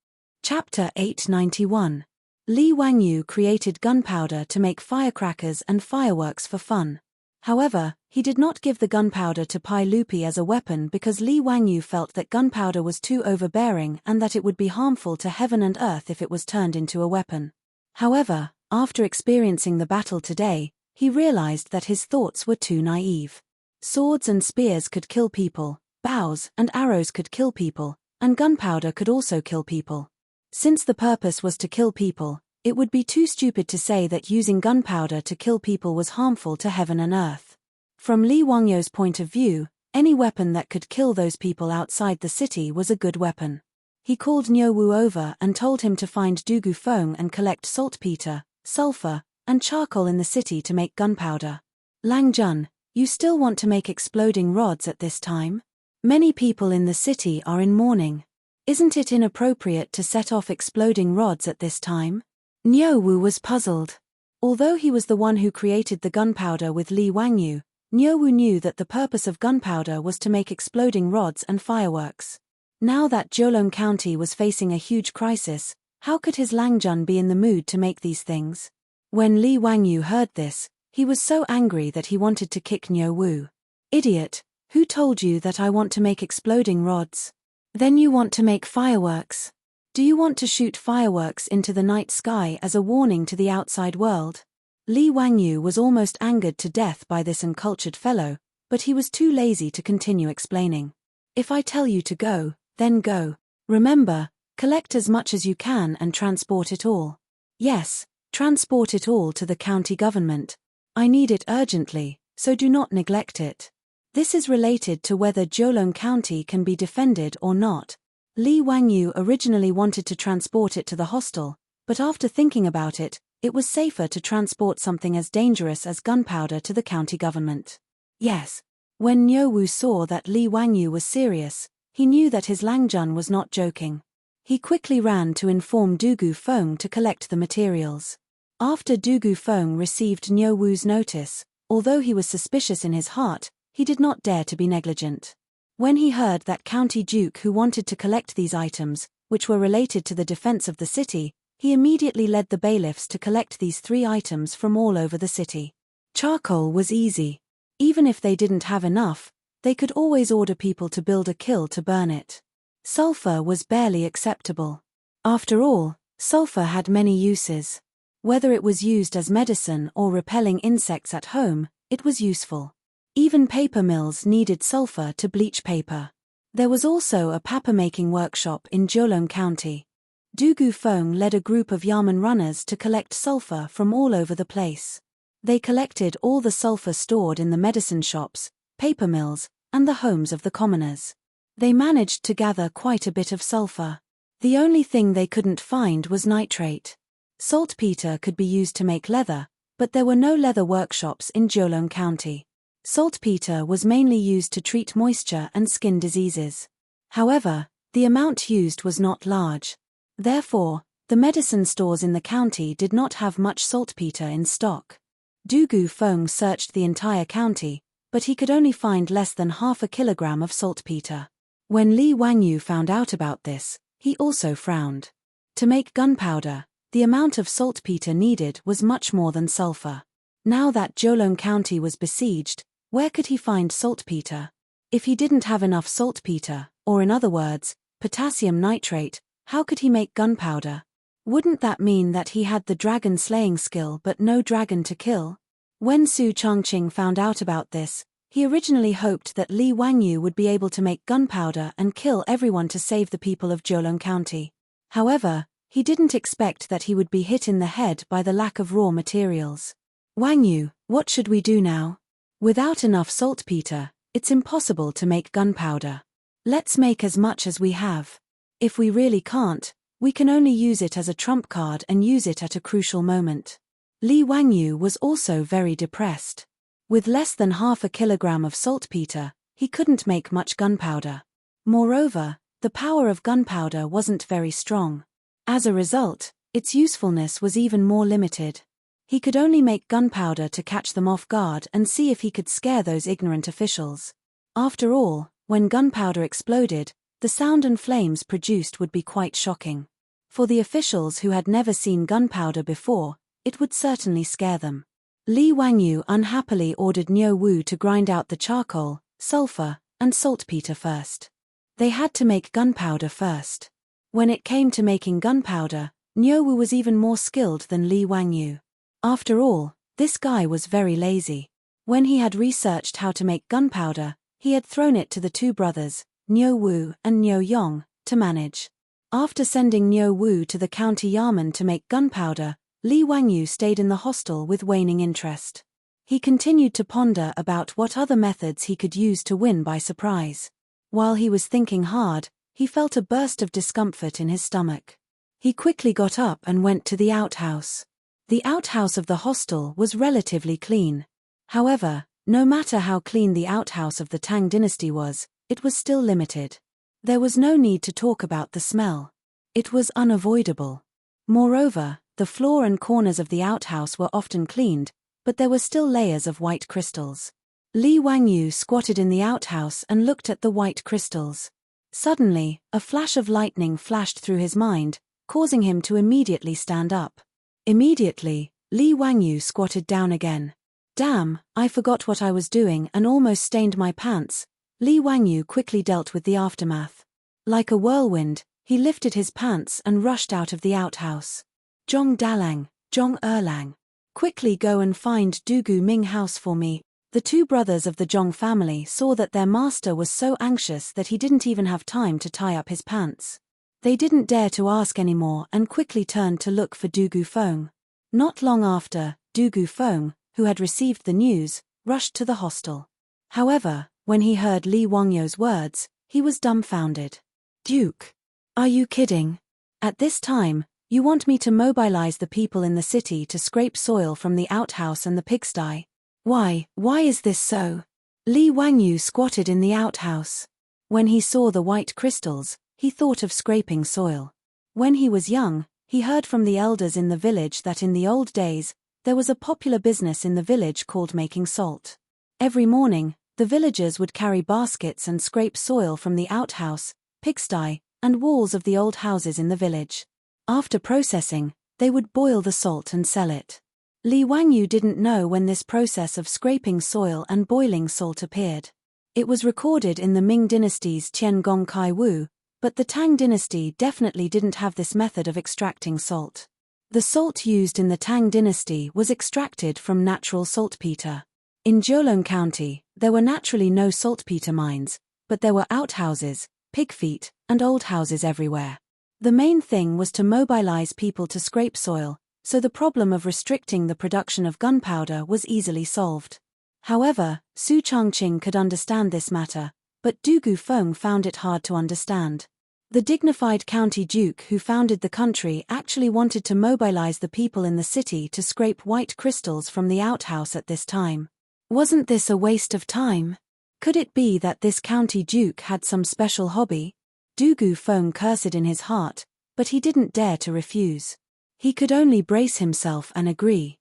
Chapter 891. Li Wangyu created gunpowder to make firecrackers and fireworks for fun. However, he did not give the gunpowder to Pai Lupi as a weapon because Li Wangyu felt that gunpowder was too overbearing and that it would be harmful to heaven and earth if it was turned into a weapon. However, after experiencing the battle today, he realized that his thoughts were too naive. Swords and spears could kill people, bows and arrows could kill people, and gunpowder could also kill people. Since the purpose was to kill people, it would be too stupid to say that using gunpowder to kill people was harmful to heaven and earth. From Li Wangyu's point of view, any weapon that could kill those people outside the city was a good weapon. He called Niu Wu over and told him to find Du Gufeng and collect saltpeter, sulfur, and charcoal in the city to make gunpowder. "Lang Jun, you still want to make exploding rods at this time? Many people in the city are in mourning. Isn't it inappropriate to set off exploding rods at this time?" Niu Wu was puzzled. Although he was the one who created the gunpowder with Li Wangyu, Niu Wu knew that the purpose of gunpowder was to make exploding rods and fireworks. Now that Jiulong County was facing a huge crisis, how could his Langjun be in the mood to make these things? When Li Wangyu heard this, he was so angry that he wanted to kick Niu Wu. "Idiot, who told you that I want to make exploding rods? Then you want to make fireworks. Do you want to shoot fireworks into the night sky as a warning to the outside world?" Li Wangyu was almost angered to death by this uncultured fellow, but he was too lazy to continue explaining. "If I tell you to go, then go. Remember, collect as much as you can and transport it all." "Yes, transport it all to the county government. I need it urgently, so do not neglect it." This is related to whether Jiulong County can be defended or not. Li Wangyu originally wanted to transport it to the hostel, but after thinking about it, it was safer to transport something as dangerous as gunpowder to the county government. Yes. When Niu Wu saw that Li Wangyu was serious, he knew that his Langjun was not joking. He quickly ran to inform Du Gufeng to collect the materials. After Du Gufeng received Niu Wu's notice, although he was suspicious in his heart, he did not dare to be negligent. When he heard that county duke who wanted to collect these items, which were related to the defense of the city, he immediately led the bailiffs to collect these 3 items from all over the city. Charcoal was easy. Even if they didn't have enough, they could always order people to build a kiln to burn it. Sulfur was barely acceptable. After all, sulfur had many uses. Whether it was used as medicine or repelling insects at home, it was useful. Even paper mills needed sulfur to bleach paper. There was also a paper-making workshop in Jiulong County. Du Gufeng led a group of Yamen runners to collect sulfur from all over the place. They collected all the sulfur stored in the medicine shops, paper mills, and the homes of the commoners. They managed to gather quite a bit of sulfur. The only thing they couldn't find was nitrate. Saltpeter could be used to make leather, but there were no leather workshops in Jiulong County. Saltpeter was mainly used to treat moisture and skin diseases. However, the amount used was not large. Therefore, the medicine stores in the county did not have much saltpeter in stock. Du Gufeng searched the entire county, but he could only find less than half a kilogram of saltpeter. When Li Wangyu found out about this, he also frowned. To make gunpowder, the amount of saltpeter needed was much more than sulfur. Now that Jiulong County was besieged, where could he find saltpeter? If he didn't have enough saltpeter, or in other words, potassium nitrate, how could he make gunpowder? Wouldn't that mean that he had the dragon-slaying skill but no dragon to kill? When Su Chongqing found out about this, he originally hoped that Li Wangyu would be able to make gunpowder and kill everyone to save the people of Jiulong County. However, he didn't expect that he would be hit in the head by the lack of raw materials. Wangyu, what should we do now? Without enough saltpeter, it's impossible to make gunpowder. Let's make as much as we have. If we really can't, we can only use it as a trump card and use it at a crucial moment. Li Wangyu was also very depressed. With less than half a kilogram of saltpeter, he couldn't make much gunpowder. Moreover, the power of gunpowder wasn't very strong. As a result, its usefulness was even more limited. He could only make gunpowder to catch them off guard and see if he could scare those ignorant officials. After all, when gunpowder exploded, the sound and flames produced would be quite shocking. For the officials who had never seen gunpowder before, it would certainly scare them. Li Wangyu unhappily ordered Niu Wu to grind out the charcoal, sulfur, and saltpeter first. They had to make gunpowder first. When it came to making gunpowder, Niu Wu was even more skilled than Li Wangyu. After all, this guy was very lazy. When he had researched how to make gunpowder, he had thrown it to the 2 brothers, Niu Wu and Niu Yong, to manage. After sending Niu Wu to the county Yamen to make gunpowder, Li Wangyu stayed in the hostel with waning interest. He continued to ponder about what other methods he could use to win by surprise. While he was thinking hard, he felt a burst of discomfort in his stomach. He quickly got up and went to the outhouse. The outhouse of the hostel was relatively clean. However, no matter how clean the outhouse of the Tang dynasty was, it was still limited. There was no need to talk about the smell. It was unavoidable. Moreover, the floor and corners of the outhouse were often cleaned, but there were still layers of white crystals. Li Wangyu squatted in the outhouse and looked at the white crystals. Suddenly, a flash of lightning flashed through his mind, causing him to immediately stand up. Immediately, Li Wangyu squatted down again. Damn, I forgot what I was doing and almost stained my pants. Li Wangyu quickly dealt with the aftermath. Like a whirlwind, he lifted his pants and rushed out of the outhouse. Zhong Dalang, Zhong Erlang. Quickly go and find Dugu Ming house for me. The 2 brothers of the Zhong family saw that their master was so anxious that he didn't even have time to tie up his pants. They didn't dare to ask anymore and quickly turned to look for Du Gufeng. Not long after, Du Gufeng, who had received the news, rushed to the hostel. However, when he heard Li Wangyu's words, he was dumbfounded. Duke, are you kidding? At this time, you want me to mobilize the people in the city to scrape soil from the outhouse and the pigsty? Why is this so? Li Wangyu squatted in the outhouse. When he saw the white crystals, he thought of scraping soil. When he was young, he heard from the elders in the village that in the old days, there was a popular business in the village called making salt. Every morning, The villagers would carry baskets and scrape soil from the outhouse, pigsty, and walls of the old houses in the village. After processing, they would boil the salt and sell it. Li Wangyu didn't know when this process of scraping soil and boiling salt appeared. It was recorded in the Ming dynasty's Qian Gong Kai Wu, but the Tang dynasty definitely didn't have this method of extracting salt. The salt used in the Tang dynasty was extracted from natural saltpeter. In Zheolong County, there were naturally no saltpeter mines, but there were outhouses, pig feet, and old houses everywhere. The main thing was to mobilize people to scrape soil, so the problem of restricting the production of gunpowder was easily solved. However, Su Changqing could understand this matter, but Du Gufeng found it hard to understand. The dignified county duke who founded the country actually wanted to mobilize the people in the city to scrape white crystals from the outhouse at this time. Wasn't this a waste of time? Could it be that this county duke had some special hobby? Du Gufeng cursed in his heart, but he didn't dare to refuse. He could only brace himself and agree.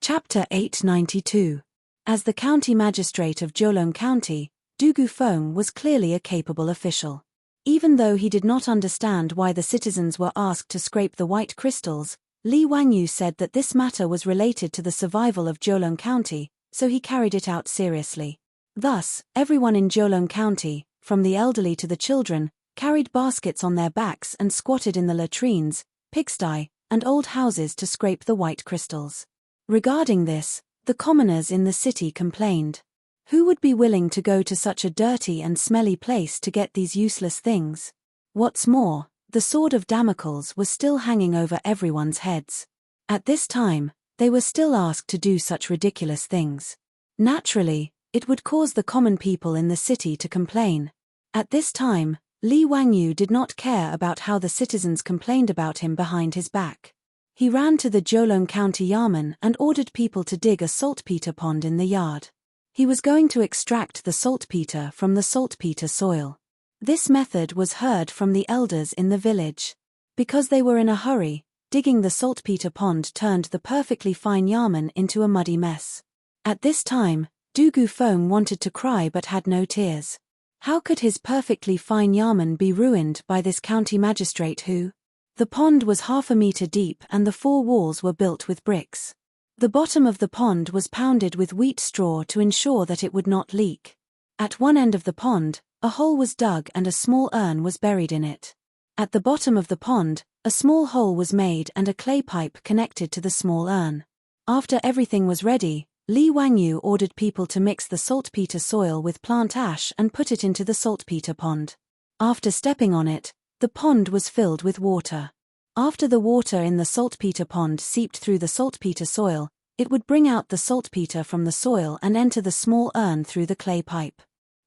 Chapter 892. As the county magistrate of Zheolong County, Du Gufeng was clearly a capable official. Even though he did not understand why the citizens were asked to scrape the white crystals, Li Wangyu said that this matter was related to the survival of Zheolong County, so he carried it out seriously. Thus, everyone in Zheolong County, from the elderly to the children, carried baskets on their backs and squatted in the latrines, pigsty, and old houses to scrape the white crystals. Regarding this, the commoners in the city complained. Who would be willing to go to such a dirty and smelly place to get these useless things? What's more, the sword of Damocles was still hanging over everyone's heads. At this time, they were still asked to do such ridiculous things. Naturally, it would cause the common people in the city to complain. At this time, Li Wangyu did not care about how the citizens complained about him behind his back. He ran to the Zheolong County Yamen and ordered people to dig a saltpeter pond in the yard. He was going to extract the saltpeter from the saltpeter soil. This method was heard from the elders in the village. Because they were in a hurry, digging the saltpeter pond turned the perfectly fine yamen into a muddy mess. At this time, Du Gufeng wanted to cry but had no tears. How could his perfectly fine yamen be ruined by this county magistrate who? The pond was 1/2 meter deep and the 4 walls were built with bricks. The bottom of the pond was pounded with wheat straw to ensure that it would not leak. At one end of the pond, a hole was dug and a small urn was buried in it. At the bottom of the pond, a small hole was made and a clay pipe connected to the small urn. After everything was ready, Li Wangyu ordered people to mix the saltpeter soil with plant ash and put it into the saltpeter pond. After stepping on it, the pond was filled with water. After the water in the saltpeter pond seeped through the saltpeter soil, it would bring out the saltpeter from the soil and enter the small urn through the clay pipe.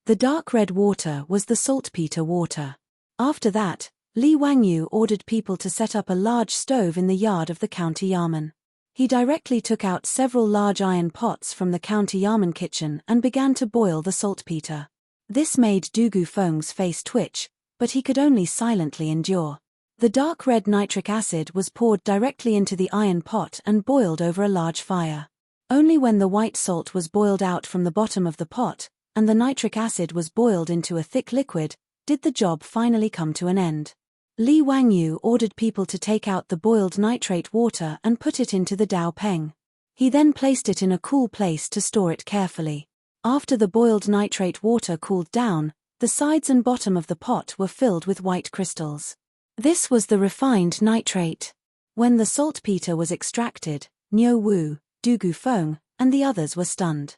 The dark red water was the saltpeter water. After that, Li Wangyu ordered people to set up a large stove in the yard of the county yamen. He directly took out several large iron pots from the county yamen kitchen and began to boil the saltpeter. This made Du Gufeng's face twitch, but he could only silently endure. The dark red nitric acid was poured directly into the iron pot and boiled over a large fire. Only when the white salt was boiled out from the bottom of the pot, and the nitric acid was boiled into a thick liquid, did the job finally come to an end. Li Wangyu ordered people to take out the boiled nitrate water and put it into the Dao Peng. He then placed it in a cool place to store it carefully. After the boiled nitrate water cooled down, the sides and bottom of the pot were filled with white crystals. This was the refined nitrate. When the saltpeter was extracted, Niu Wu, Du Gufeng, and the others were stunned.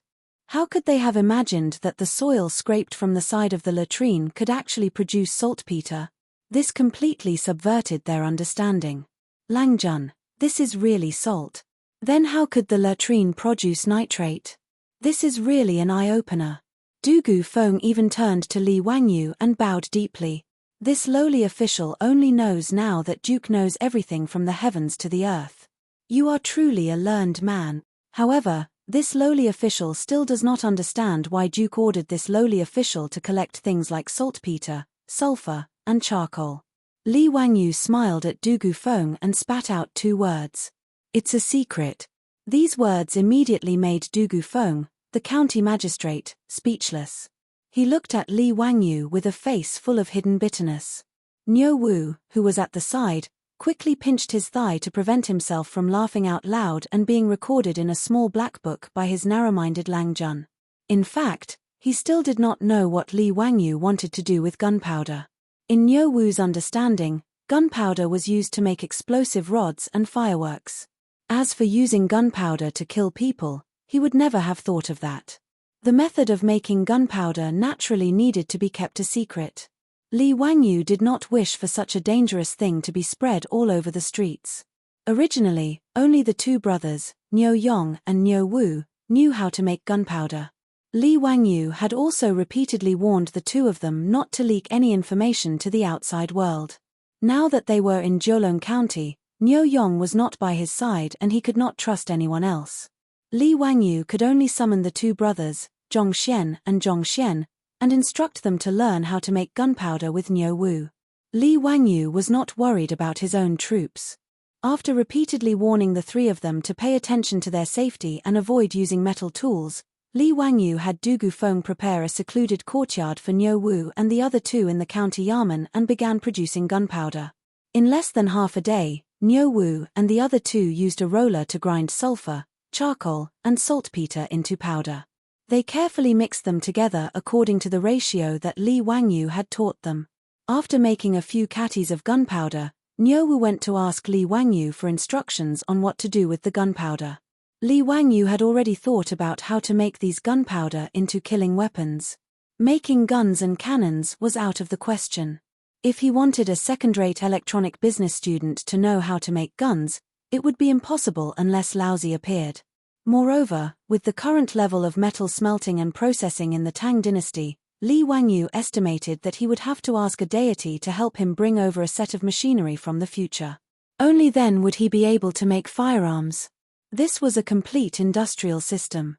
How could they have imagined that the soil scraped from the side of the latrine could actually produce saltpeter? This completely subverted their understanding. Langjun, this is really salt. Then how could the latrine produce nitrate? This is really an eye-opener. Du Gufeng even turned to Li Wangyu and bowed deeply. This lowly official only knows now that Duke knows everything from the heavens to the earth. You are truly a learned man. However, this lowly official still does not understand why Duke ordered this lowly official to collect things like saltpeter, sulfur, and charcoal. Li Wangyu smiled at Du Gufeng and spat out 2 words. It's a secret. These words immediately made Du Gufeng, the county magistrate, speechless. He looked at Li Wangyu with a face full of hidden bitterness. Niu Wu, who was at the side, quickly pinched his thigh to prevent himself from laughing out loud and being recorded in a small black book by his narrow-minded Lang Jun. In fact, he still did not know what Li Wangyu wanted to do with gunpowder. In Niu Wu's understanding, gunpowder was used to make explosive rods and fireworks. As for using gunpowder to kill people, he would never have thought of that. The method of making gunpowder naturally needed to be kept a secret. Li Wangyu did not wish for such a dangerous thing to be spread all over the streets. Originally, only the two brothers, Niu Yong and Niu Wu, knew how to make gunpowder. Li Wangyu had also repeatedly warned the two of them not to leak any information to the outside world. Now that they were in Jiulong County, Niu Yong was not by his side and he could not trust anyone else. Li Wangyu could only summon the two brothers, Zhongxian and Zhongxian, and instruct them to learn how to make gunpowder with Niu Wu. Li Wangyu was not worried about his own troops. After repeatedly warning the three of them to pay attention to their safety and avoid using metal tools, Li Wangyu had Du Gufeng prepare a secluded courtyard for Niu Wu and the other two in the county Yamen and began producing gunpowder. In less than half a day, Niu Wu and the other two used a roller to grind sulfur, charcoal, and saltpeter into powder. They carefully mixed them together according to the ratio that Li Wangyu had taught them. After making a few catties of gunpowder, Niu Wu went to ask Li Wangyu for instructions on what to do with the gunpowder. Li Wangyu had already thought about how to make these gunpowder into killing weapons. Making guns and cannons was out of the question. If he wanted a second-rate electronic business student to know how to make guns, it would be impossible unless Lao Zi appeared. Moreover, with the current level of metal smelting and processing in the Tang dynasty, Li Wangyu estimated that he would have to ask a deity to help him bring over a set of machinery from the future. Only then would he be able to make firearms. This was a complete industrial system.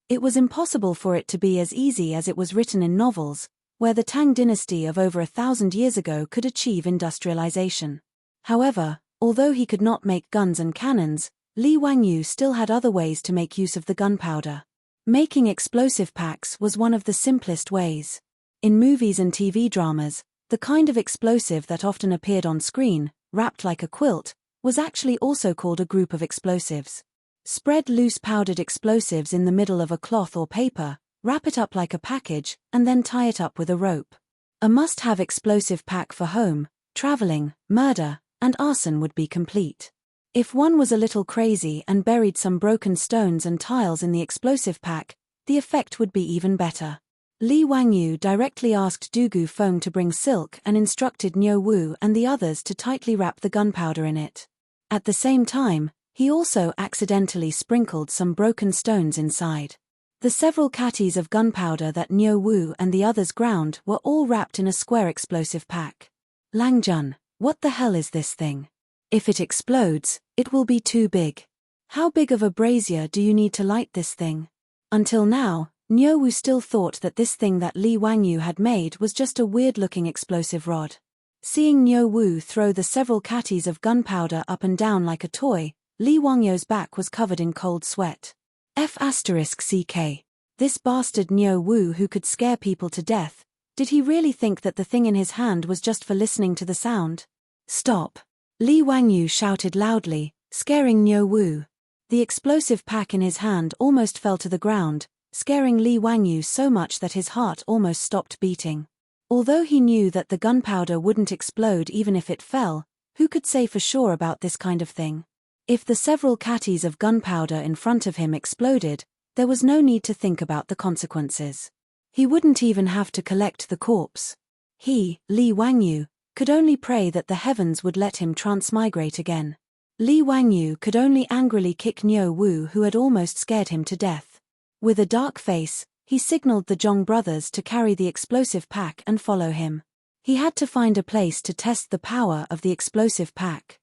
It was impossible for it to be as easy as it was written in novels, where the Tang dynasty of over 1,000 years ago could achieve industrialization. However, although he could not make guns and cannons, Li Wangyu still had other ways to make use of the gunpowder. Making explosive packs was one of the simplest ways. In movies and TV dramas, the kind of explosive that often appeared on screen, wrapped like a quilt, was actually also called a group of explosives. Spread loose powdered explosives in the middle of a cloth or paper, wrap it up like a package, and then tie it up with a rope. A must-have explosive pack for home, traveling, murder, and arson would be complete. If one was a little crazy and buried some broken stones and tiles in the explosive pack, the effect would be even better. Li Wangyu directly asked Du Gufeng to bring silk and instructed Niu Wu and the others to tightly wrap the gunpowder in it. At the same time, he also accidentally sprinkled some broken stones inside. The several catties of gunpowder that Niu Wu and the others ground were all wrapped in a square explosive pack. Lang Jun, what the hell is this thing? If it explodes, it will be too big. How big of a brazier do you need to light this thing? Until now, Niu Wu still thought that this thing that Li Wangyu had made was just a weird-looking explosive rod. Seeing Niu Wu throw the several catties of gunpowder up and down like a toy, Li Wangyu's back was covered in cold sweat. F***ck. This bastard Niu Wu who could scare people to death, did he really think that the thing in his hand was just for listening to the sound? Stop! Li Wangyu shouted loudly, scaring Niu Wu. The explosive pack in his hand almost fell to the ground, scaring Li Wangyu so much that his heart almost stopped beating. Although he knew that the gunpowder wouldn't explode even if it fell, who could say for sure about this kind of thing? If the several catties of gunpowder in front of him exploded, there was no need to think about the consequences. He wouldn't even have to collect the corpse. He, Li Wangyu, could only pray that the heavens would let him transmigrate again. Li Wangyu could only angrily kick Niu Wu who had almost scared him to death. With a dark face, he signaled the Zhong brothers to carry the explosive pack and follow him. He had to find a place to test the power of the explosive pack.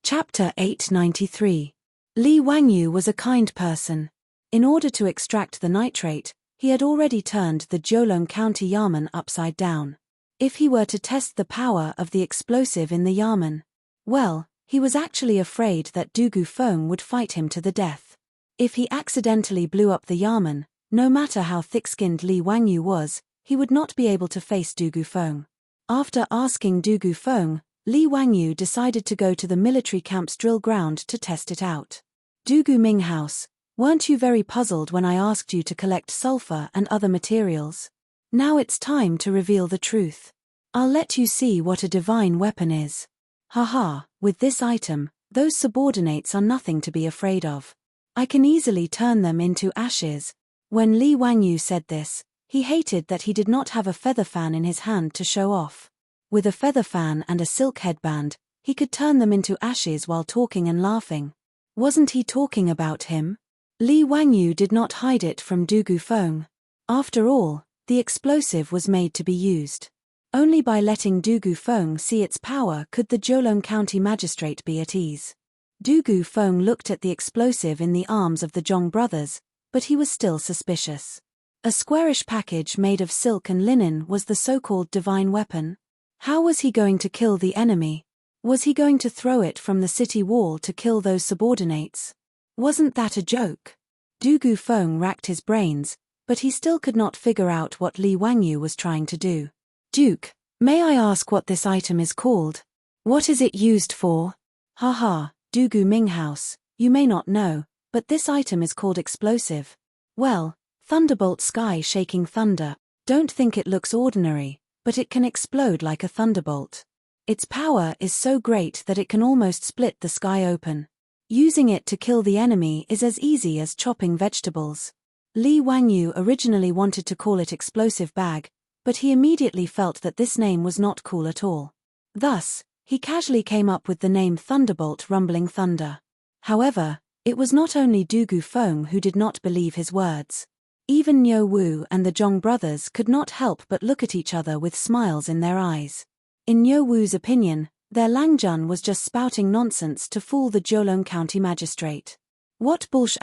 Chapter 893. Li Wangyu was a kind person. In order to extract the nitrate, he had already turned the Jiulong County Yamen upside down. If he were to test the power of the explosive in the Yamen, well, he was actually afraid that Du Gufeng would fight him to the death. If he accidentally blew up the Yamen, No matter how thick-skinned Li Wangyu was, he would not be able to face Du Gufeng. After asking Du Gufeng, Li Wangyu decided to go to the military camp's drill ground to test it out. Du Gu Minghouse, weren't you very puzzled when I asked you to collect sulfur and other materials? Now it's time to reveal the truth. I'll let you see what a divine weapon is. Haha, with this item, those subordinates are nothing to be afraid of. I can easily turn them into ashes. When Li Wangyu said this, he hated that he did not have a feather fan in his hand to show off. With a feather fan and a silk headband, he could turn them into ashes while talking and laughing. Wasn't he talking about him? Li Wangyu did not hide it from Du Gufeng. After all, the explosive was made to be used. Only by letting Du Gufeng see its power could the Jiulong County magistrate be at ease. Du Gufeng looked at the explosive in the arms of the Zhong brothers, but he was still suspicious. A squarish package made of silk and linen was the so-called divine weapon. How was he going to kill the enemy? Was he going to throw it from the city wall to kill those subordinates? Wasn't that a joke? Du Gufeng racked his brains, but he still could not figure out what Li Wangyu was trying to do. Duke, may I ask what this item is called? What is it used for? Haha, Du Gu Minghouse, you may not know, but this item is called explosive. Well, Thunderbolt Sky-Shaking Thunder. Don't think it looks ordinary, but it can explode like a thunderbolt. Its power is so great that it can almost split the sky open. Using it to kill the enemy is as easy as chopping vegetables. Li Wangyu originally wanted to call it Explosive Bag, but he immediately felt that this name was not cool at all. Thus, he casually came up with the name Thunderbolt Rumbling Thunder. However, it was not only Du Gufeng who did not believe his words. Even Niu Wu and the Zhong brothers could not help but look at each other with smiles in their eyes. In Niu Wu's opinion, their Langjun was just spouting nonsense to fool the Jiulong County magistrate. What bullsh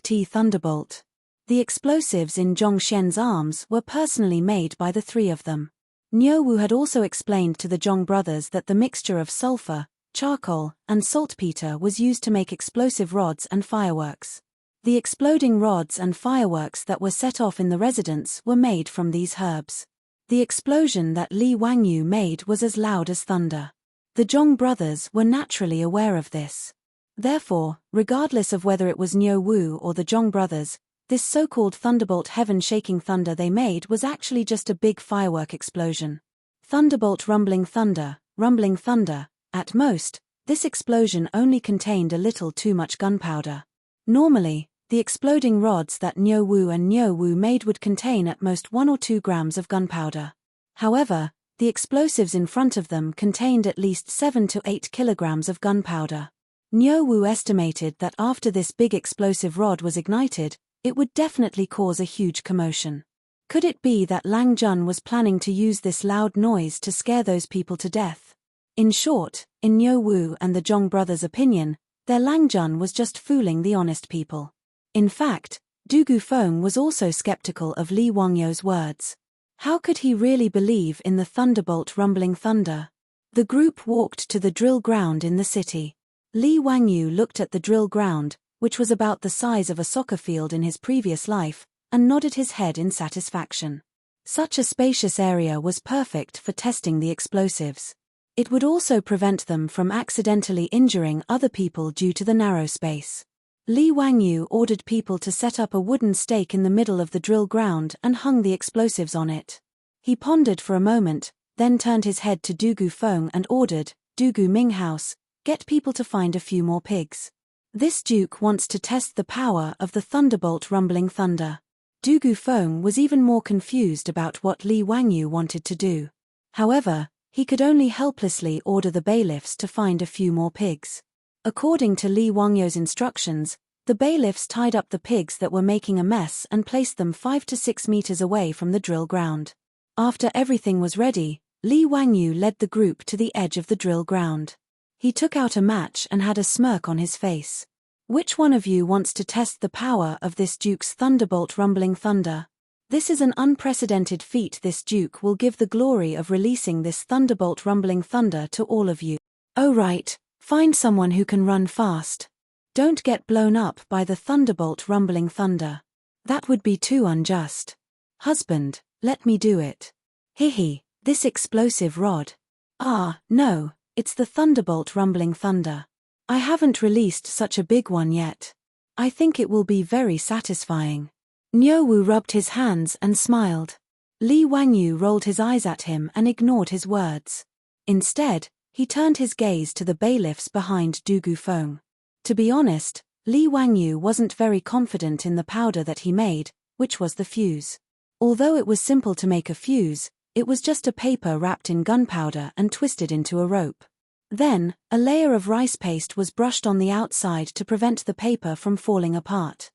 *T Thunderbolt? The explosives in Zhong Xian's arms were personally made by the three of them. Niu Wu had also explained to the Zhong brothers that the mixture of sulfur, charcoal, and saltpeter was used to make explosive rods and fireworks. The exploding rods and fireworks that were set off in the residence were made from these herbs. The explosion that Li Wangyu made was as loud as thunder. The Zhong brothers were naturally aware of this. Therefore, regardless of whether it was Niu Wu or the Zhong brothers, this so-called Thunderbolt Heaven-Shaking Thunder they made was actually just a big firework explosion. Thunderbolt Rumbling Thunder, Rumbling Thunder. At most, this explosion only contained a little too much gunpowder. Normally, the exploding rods that Niu Wu made would contain at most 1 or 2 grams of gunpowder. However, the explosives in front of them contained at least 7 to 8 kilograms of gunpowder. Niu Wu estimated that after this big explosive rod was ignited, it would definitely cause a huge commotion. Could it be that Lang Jun was planning to use this loud noise to scare those people to death? In short, in Niu Wu and the Zhong brothers' opinion, their Lang Jun was just fooling the honest people. In fact, Du Gufeng was also skeptical of Li Wangyu's words. How could he really believe in the Thunderbolt Rumbling Thunder? The group walked to the drill ground in the city. Li Wangyu looked at the drill ground, which was about the size of a soccer field in his previous life, and nodded his head in satisfaction. Such a spacious area was perfect for testing the explosives. It would also prevent them from accidentally injuring other people due to the narrow space. Li Wangyu ordered people to set up a wooden stake in the middle of the drill ground and hung the explosives on it. He pondered for a moment, then turned his head to Du Gufeng and ordered, Du Gu Minghouse, get people to find a few more pigs. This duke wants to test the power of the Thunderbolt Rumbling Thunder. Du Gufeng was even more confused about what Li Wangyu wanted to do. However, he could only helplessly order the bailiffs to find a few more pigs. According to Li Wangyu's instructions, the bailiffs tied up the pigs that were making a mess and placed them 5 to 6 meters away from the drill ground. After everything was ready, Li Wangyu led the group to the edge of the drill ground. He took out a match and had a smirk on his face. Which one of you wants to test the power of this duke's Thunderbolt Rumbling Thunder? This is an unprecedented feat. This duke will give the glory of releasing this Thunderbolt Rumbling Thunder to all of you. Oh right, find someone who can run fast. Don't get blown up by the Thunderbolt Rumbling Thunder. That would be too unjust. Husband, let me do it. Hihi, this explosive rod. Ah, no, it's the thunderbolt rumbling thunder. I haven't released such a big one yet. I think it will be very satisfying. Nyowu rubbed his hands and smiled. Li Wangyu rolled his eyes at him and ignored his words. Instead, he turned his gaze to the bailiffs behind Dugu Feng. To be honest, Li Wangyu wasn't very confident in the powder that he made, which was the fuse. Although it was simple to make a fuse, it was just a paper wrapped in gunpowder and twisted into a rope. Then, a layer of rice paste was brushed on the outside to prevent the paper from falling apart.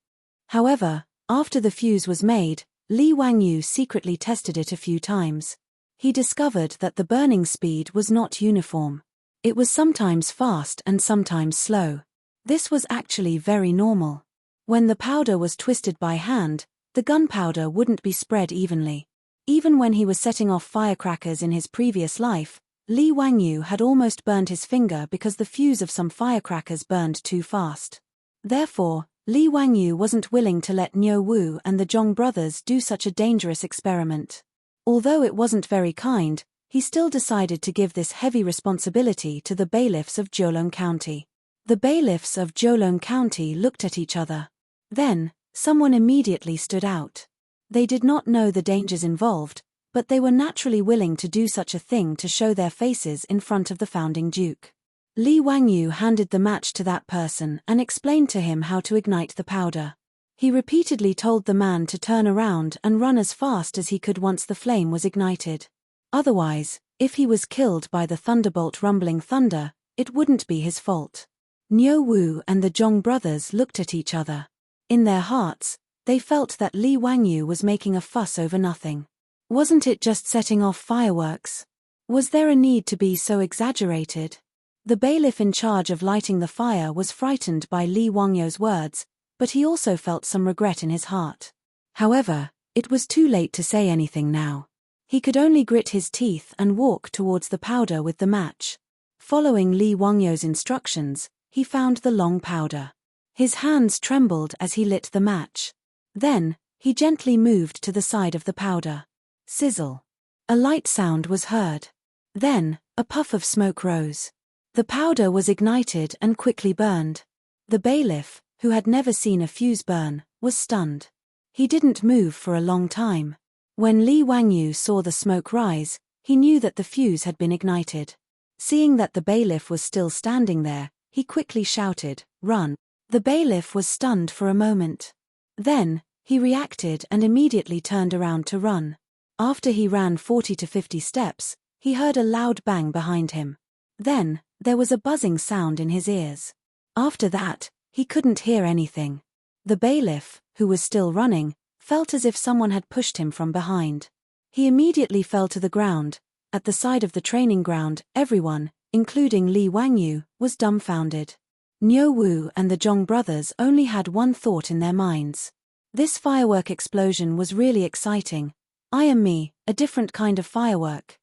However, after the fuse was made, Li Wangyu secretly tested it a few times. He discovered that the burning speed was not uniform. It was sometimes fast and sometimes slow. This was actually very normal. When the powder was twisted by hand, the gunpowder wouldn't be spread evenly. Even when he was setting off firecrackers in his previous life, Li Wangyu had almost burned his finger because the fuse of some firecrackers burned too fast. Therefore, Li Wangyu wasn't willing to let Nyo Wu and the Zhong brothers do such a dangerous experiment. Although it wasn't very kind, he still decided to give this heavy responsibility to the bailiffs of Jiulong County. The bailiffs of Jiulong County looked at each other. Then, someone immediately stood out. They did not know the dangers involved, but they were naturally willing to do such a thing to show their faces in front of the founding duke. Li Wangyu handed the match to that person and explained to him how to ignite the powder. He repeatedly told the man to turn around and run as fast as he could once the flame was ignited. Otherwise, if he was killed by the thunderbolt rumbling thunder, it wouldn't be his fault. Nyo Wu and the Zhong brothers looked at each other. In their hearts, they felt that Li Wangyu was making a fuss over nothing. Wasn't it just setting off fireworks? Was there a need to be so exaggerated? The bailiff in charge of lighting the fire was frightened by Li Wangyu's words, but he also felt some regret in his heart. However, it was too late to say anything now. He could only grit his teeth and walk towards the powder with the match. Following Li Wangyu's instructions, he found the long powder. His hands trembled as he lit the match. Then, he gently moved to the side of the powder. Sizzle. A light sound was heard. Then, a puff of smoke rose. The powder was ignited and quickly burned. The bailiff, who had never seen a fuse burn, was stunned. He didn't move for a long time. When Li Wangyu saw the smoke rise, he knew that the fuse had been ignited. Seeing that the bailiff was still standing there, he quickly shouted, "Run!" The bailiff was stunned for a moment. Then, he reacted and immediately turned around to run. After he ran 40 to 50 steps, he heard a loud bang behind him. Then, there was a buzzing sound in his ears. After that, he couldn't hear anything. The bailiff, who was still running, felt as if someone had pushed him from behind. He immediately fell to the ground. At the side of the training ground, everyone, including Li Wangyu, was dumbfounded. Nyo Wu and the Zhong brothers only had one thought in their minds. This firework explosion was really exciting. I am me, a different kind of firework.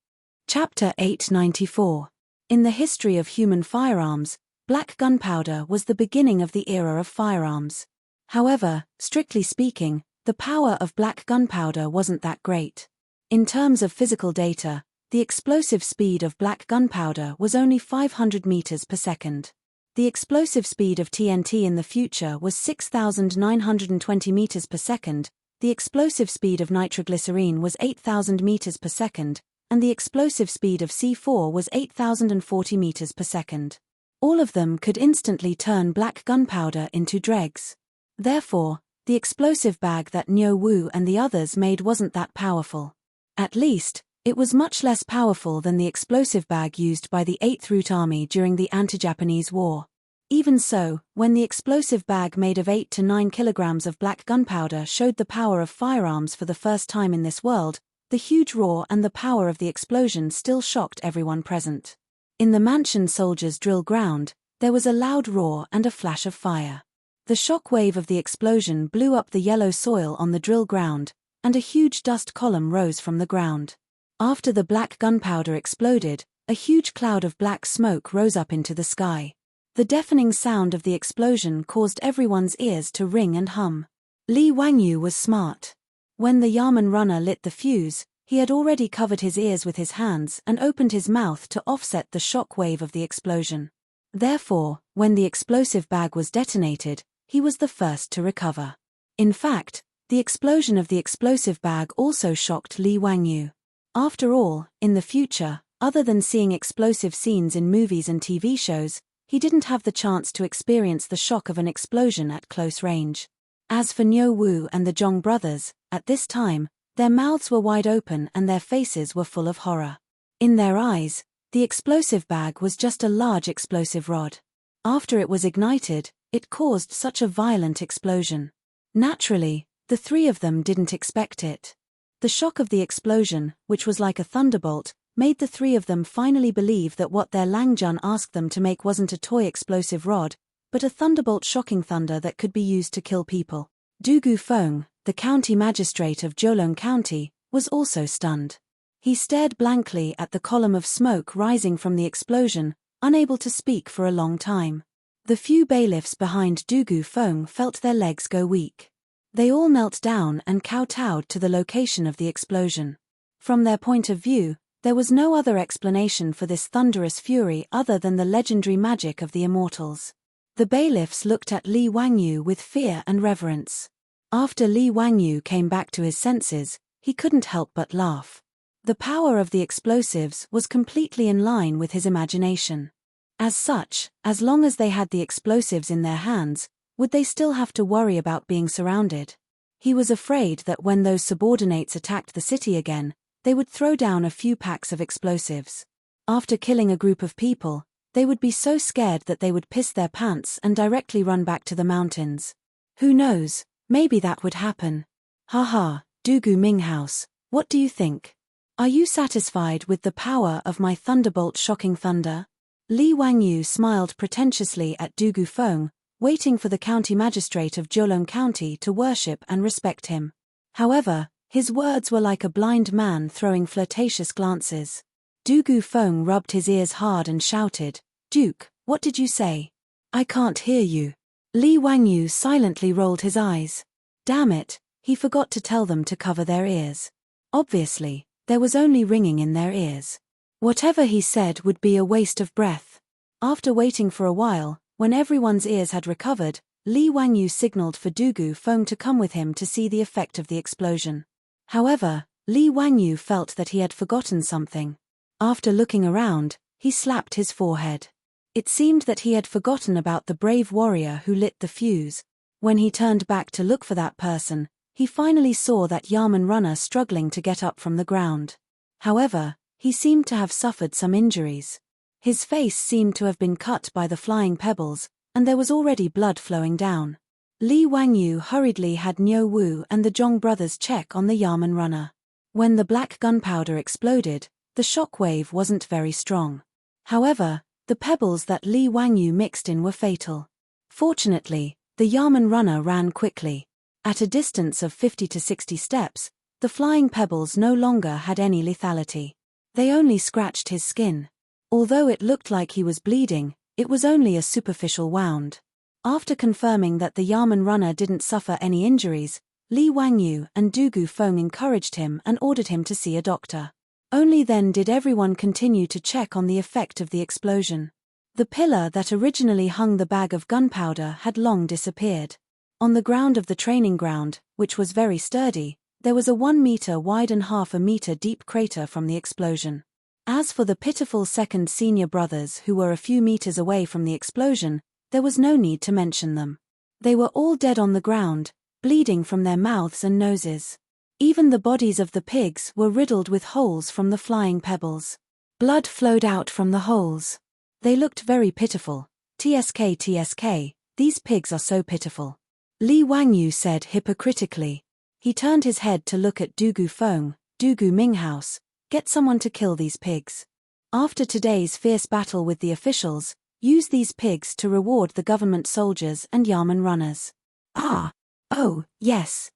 Chapter 894. In the history of human firearms, black gunpowder was the beginning of the era of firearms. However, strictly speaking, the power of black gunpowder wasn't that great. In terms of physical data, the explosive speed of black gunpowder was only 500 meters per second. The explosive speed of TNT in the future was 6,920 meters per second, the explosive speed of nitroglycerine was 8,000 meters per second, and the explosive speed of C4 was 8,040 meters per second. All of them could instantly turn black gunpowder into dregs. Therefore, the explosive bag that Nyo Wu and the others made wasn't that powerful. At least, it was much less powerful than the explosive bag used by the 8th Route Army during the anti-Japanese War. Even so, when the explosive bag made of 8 to 9 kilograms of black gunpowder showed the power of firearms for the first time in this world, the huge roar and the power of the explosion still shocked everyone present. In the mansion soldiers' drill ground, there was a loud roar and a flash of fire. The shock wave of the explosion blew up the yellow soil on the drill ground, and a huge dust column rose from the ground. After the black gunpowder exploded, a huge cloud of black smoke rose up into the sky. The deafening sound of the explosion caused everyone's ears to ring and hum. Li Wangyu was smart. When the Yamen runner lit the fuse, he had already covered his ears with his hands and opened his mouth to offset the shock wave of the explosion. Therefore, when the explosive bag was detonated, he was the first to recover. In fact, the explosion of the explosive bag also shocked Li Wangyu. After all, in the future, other than seeing explosive scenes in movies and TV shows, he didn't have the chance to experience the shock of an explosion at close range. As for Niu Wu and the Zhong brothers, at this time, their mouths were wide open and their faces were full of horror. In their eyes, the explosive bag was just a large explosive rod. After it was ignited, it caused such a violent explosion. Naturally, the three of them didn't expect it. The shock of the explosion, which was like a thunderbolt, made the three of them finally believe that what their Langjun asked them to make wasn't a toy explosive rod, but a thunderbolt shocking thunder that could be used to kill people. Du Gufeng, the county magistrate of Zhoulong County, was also stunned. He stared blankly at the column of smoke rising from the explosion, unable to speak for a long time. The few bailiffs behind Du Gufeng felt their legs go weak. They all knelt down and kowtowed to the location of the explosion. From their point of view, there was no other explanation for this thunderous fury other than the legendary magic of the immortals. The bailiffs looked at Li Wangyu with fear and reverence. After Li Wangyu came back to his senses, he couldn't help but laugh. The power of the explosives was completely in line with his imagination. As such, as long as they had the explosives in their hands, would they still have to worry about being surrounded? He was afraid that when those subordinates attacked the city again, they would throw down a few packs of explosives. After killing a group of people, they would be so scared that they would piss their pants and directly run back to the mountains. Who knows, maybe that would happen. Haha, Dugu Minghouse, what do you think? Are you satisfied with the power of my thunderbolt shocking thunder? Li Wangyu smiled pretentiously at Du Gufeng, waiting for the county magistrate of Zhoulong County to worship and respect him. However, his words were like a blind man throwing flirtatious glances. Du Gufeng rubbed his ears hard and shouted, "Duke, what did you say? I can't hear you." Li Wangyu silently rolled his eyes. Damn it, he forgot to tell them to cover their ears. Obviously, there was only ringing in their ears. Whatever he said would be a waste of breath. After waiting for a while, when everyone's ears had recovered, Li Wangyu signaled for Du Gufeng to come with him to see the effect of the explosion. However, Li Wangyu felt that he had forgotten something. After looking around, he slapped his forehead. It seemed that he had forgotten about the brave warrior who lit the fuse. When he turned back to look for that person, he finally saw that Yamen runner struggling to get up from the ground. However, he seemed to have suffered some injuries. His face seemed to have been cut by the flying pebbles, and there was already blood flowing down. Li Wangyu hurriedly had Niu Wu and the Zhong brothers check on the Yamen runner. When the black gunpowder exploded, the shock wave wasn't very strong. However, the pebbles that Li Wangyu mixed in were fatal. Fortunately, the Yamen runner ran quickly. At a distance of 50 to 60 steps, the flying pebbles no longer had any lethality. They only scratched his skin. Although it looked like he was bleeding, it was only a superficial wound. After confirming that the Yamen runner didn't suffer any injuries, Li Wangyu and Du Gufeng encouraged him and ordered him to see a doctor. Only then did everyone continue to check on the effect of the explosion. The pillar that originally hung the bag of gunpowder had long disappeared. On the ground of the training ground, which was very sturdy, there was a 1 meter wide and half a meter deep crater from the explosion. As for the pitiful second senior brothers who were a few meters away from the explosion, there was no need to mention them. They were all dead on the ground, bleeding from their mouths and noses. Even the bodies of the pigs were riddled with holes from the flying pebbles. Blood flowed out from the holes. They looked very pitiful. TSK, these pigs are so pitiful. Li Wangyu said hypocritically. He turned his head to look at Du Gufeng, Dugu Minghouse, get someone to kill these pigs. After today's fierce battle with the officials, use these pigs to reward the government soldiers and Yamen runners.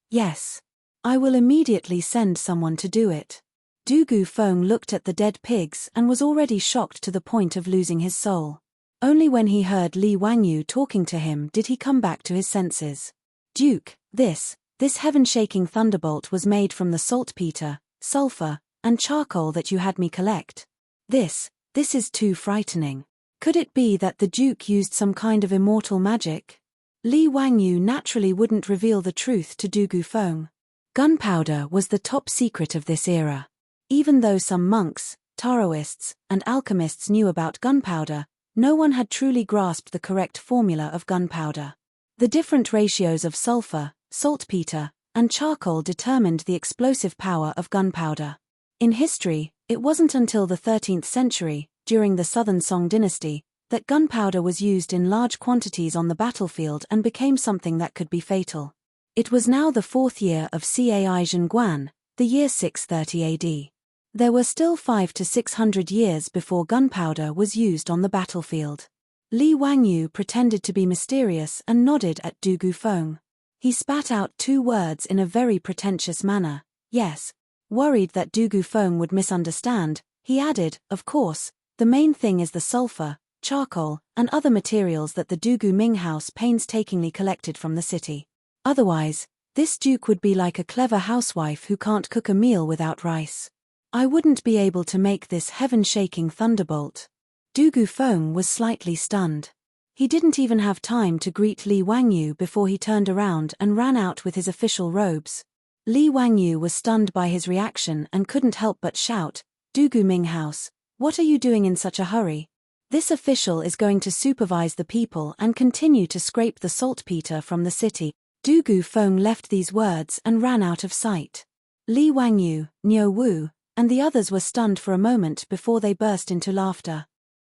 Yes. I will immediately send someone to do it. Du Gufeng looked at the dead pigs and was already shocked to the point of losing his soul. Only when he heard Li Wangyu talking to him did he come back to his senses. Duke, this This heaven-shaking thunderbolt was made from the saltpeter, sulfur, and charcoal that you had me collect. This is too frightening. Could it be that the Duke used some kind of immortal magic? Li Wangyu naturally wouldn't reveal the truth to Du Gufeng. Gunpowder was the top secret of this era. Even though some monks, Taoists, and alchemists knew about gunpowder, no one had truly grasped the correct formula of gunpowder. The different ratios of sulfur, saltpeter, and charcoal determined the explosive power of gunpowder. In history, it wasn't until the 13th century, during the Southern Song dynasty, that gunpowder was used in large quantities on the battlefield and became something that could be fatal. It was now the 4th year of Cai Zhenguan, the year 630 AD. There were still 500 to 600 years before gunpowder was used on the battlefield. Li Wangyu pretended to be mysterious and nodded at Du Gufeng. He spat out 2 words in a very pretentious manner, yes. Worried that Du Gufeng would misunderstand, he added, of course, the main thing is the sulfur, charcoal, and other materials that the Dugu Ming house painstakingly collected from the city. Otherwise, this duke would be like a clever housewife who can't cook a meal without rice. I wouldn't be able to make this heaven-shaking thunderbolt. Du Gufeng was slightly stunned. He didn't even have time to greet Li Wangyu before he turned around and ran out with his official robes. Li Wangyu was stunned by his reaction and couldn't help but shout, "Dugu Ming house, what are you doing in such a hurry? This official is going to supervise the people and continue to scrape the saltpeter from the city." Du Gufeng left these words and ran out of sight. Li Wangyu, Niu Wu, and the others were stunned for a moment before they burst into laughter.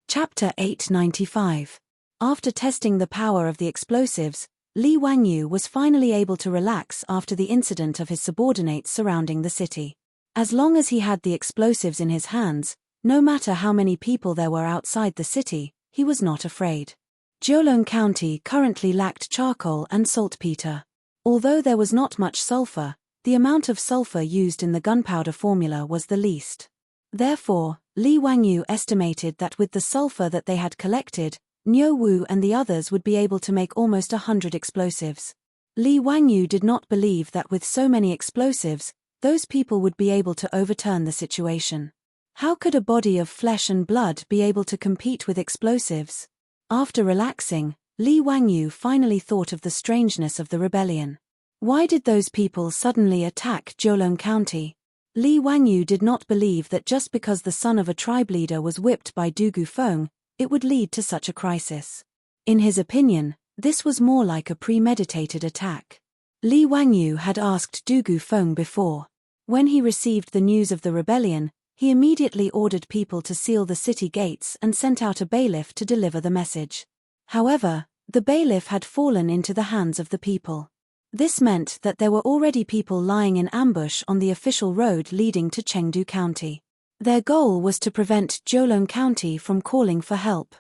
Chapter 895. After testing the power of the explosives, Li Wangyu was finally able to relax after the incident of his subordinates surrounding the city. As long as he had the explosives in his hands, no matter how many people there were outside the city, he was not afraid. Jiulong County currently lacked charcoal and saltpeter. Although there was not much sulfur, the amount of sulfur used in the gunpowder formula was the least. Therefore, Li Wangyu estimated that with the sulfur that they had collected, Niu Wu and the others would be able to make almost 100 explosives. Li Wangyu did not believe that with so many explosives, those people would be able to overturn the situation. How could a body of flesh and blood be able to compete with explosives? After relaxing, Li Wangyu finally thought of the strangeness of the rebellion. Why did those people suddenly attack Jiulong County? Li Wangyu did not believe that just because the son of a tribe leader was whipped by Du Gufeng, it would lead to such a crisis. In his opinion, this was more like a premeditated attack. Li Wangyu had asked Du Gufeng before. When he received the news of the rebellion, he immediately ordered people to seal the city gates and sent out a bailiff to deliver the message. However, the bailiff had fallen into the hands of the people. This meant that there were already people lying in ambush on the official road leading to Chengdu County. Their goal was to prevent Jiulong County from calling for help.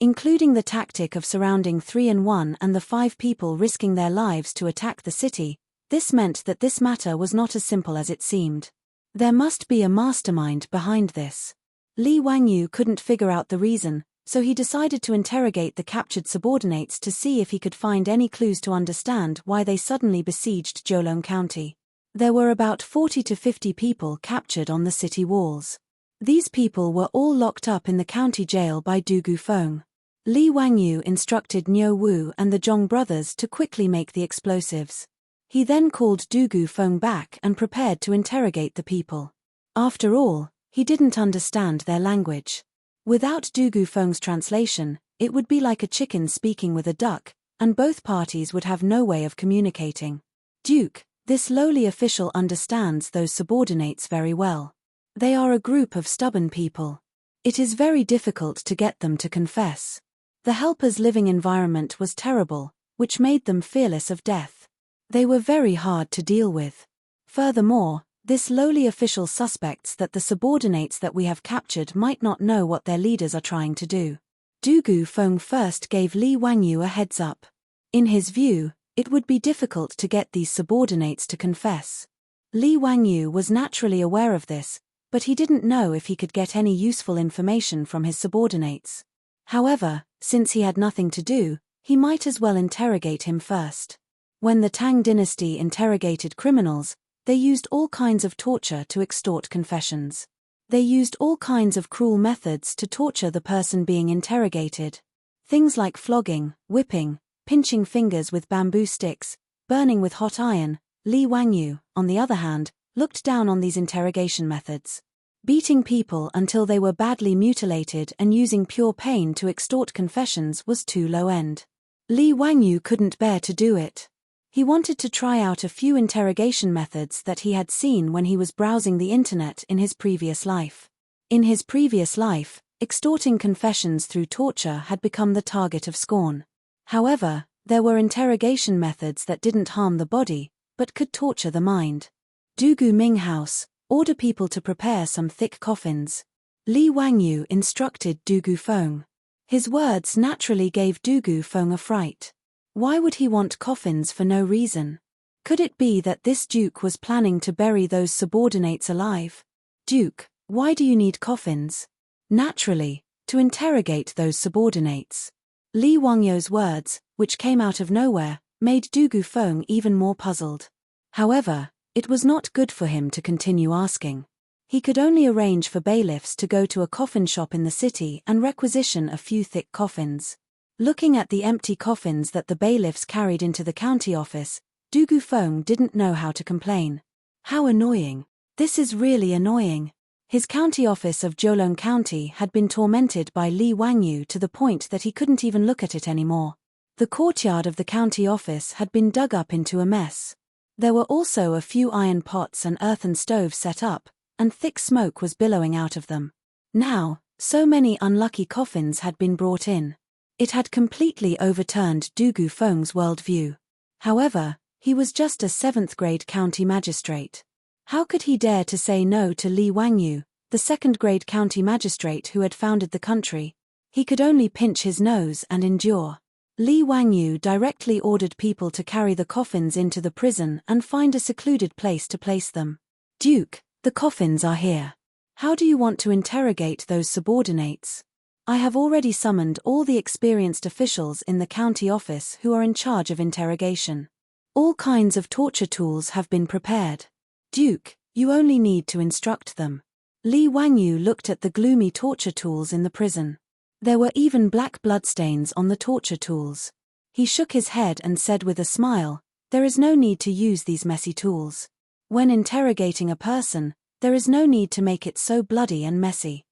Including the tactic of surrounding 3-in-1 and the 5 people risking their lives to attack the city, this meant that this matter was not as simple as it seemed. There must be a mastermind behind this. Li Wangyu couldn't figure out the reason, so he decided to interrogate the captured subordinates to see if he could find any clues to understand why they suddenly besieged Jiulong County. There were about 40 to 50 people captured on the city walls. These people were all locked up in the county jail by Du Gufeng. Li Wangyu instructed Niu Wu and the Zhong brothers to quickly make the explosives. He then called Du Gufeng back and prepared to interrogate the people. After all, he didn't understand their language. Without Du Gufeng's translation, it would be like a chicken speaking with a duck, and both parties would have no way of communicating. "Duke, this lowly official understands those subordinates very well. They are a group of stubborn people. It is very difficult to get them to confess. The helpers' living environment was terrible, which made them fearless of death. They were very hard to deal with. Furthermore, this lowly official suspects that the subordinates that we have captured might not know what their leaders are trying to do." Du Gufeng first gave Li Wangyu a heads up. In his view, it would be difficult to get these subordinates to confess. Li Wangyu was naturally aware of this, but he didn't know if he could get any useful information from his subordinates. However, since he had nothing to do, he might as well interrogate him first. When the Tang dynasty interrogated criminals, they used all kinds of torture to extort confessions. They used all kinds of cruel methods to torture the person being interrogated. Things like flogging, whipping, pinching fingers with bamboo sticks, burning with hot iron. Li Wangyu, on the other hand, looked down on these interrogation methods. Beating people until they were badly mutilated and using pure pain to extort confessions was too low-end. Li Wangyu couldn't bear to do it. He wanted to try out a few interrogation methods that he had seen when he was browsing the internet in his previous life. In his previous life, extorting confessions through torture had become the target of scorn. However, there were interrogation methods that didn't harm the body, but could torture the mind. Dugu Ming House, order people to prepare some thick coffins. Li Wangyu instructed Dugu Feng. His words naturally gave Dugu Feng a fright. Why would he want coffins for no reason? Could it be that this duke was planning to bury those subordinates alive? Duke, why do you need coffins? Naturally, to interrogate those subordinates. Li Wangyu's words, which came out of nowhere, made Dugu Feng even more puzzled. However, it was not good for him to continue asking. He could only arrange for bailiffs to go to a coffin shop in the city and requisition a few thick coffins. Looking at the empty coffins that the bailiffs carried into the county office, Dugu Feng didn't know how to complain. How annoying. This is really annoying. His county office of Jiulong County had been tormented by Li Wangyu to the point that he couldn't even look at it anymore. The courtyard of the county office had been dug up into a mess. There were also a few iron pots and earthen stoves set up, and thick smoke was billowing out of them. Now, so many unlucky coffins had been brought in. It had completely overturned Dugu Feng's worldview. However, he was just a 7th-grade county magistrate. How could he dare to say no to Li Wangyu, the 2nd-grade county magistrate who had founded the country? He could only pinch his nose and endure. Li Wangyu directly ordered people to carry the coffins into the prison and find a secluded place to place them. Duke, the coffins are here. How do you want to interrogate those subordinates? I have already summoned all the experienced officials in the county office who are in charge of interrogation. All kinds of torture tools have been prepared. Duke, you only need to instruct them. Li Wangyu looked at the gloomy torture tools in the prison. There were even black bloodstains on the torture tools. He shook his head and said with a smile, "There is no need to use these messy tools. When interrogating a person, there is no need to make it so bloody and messy.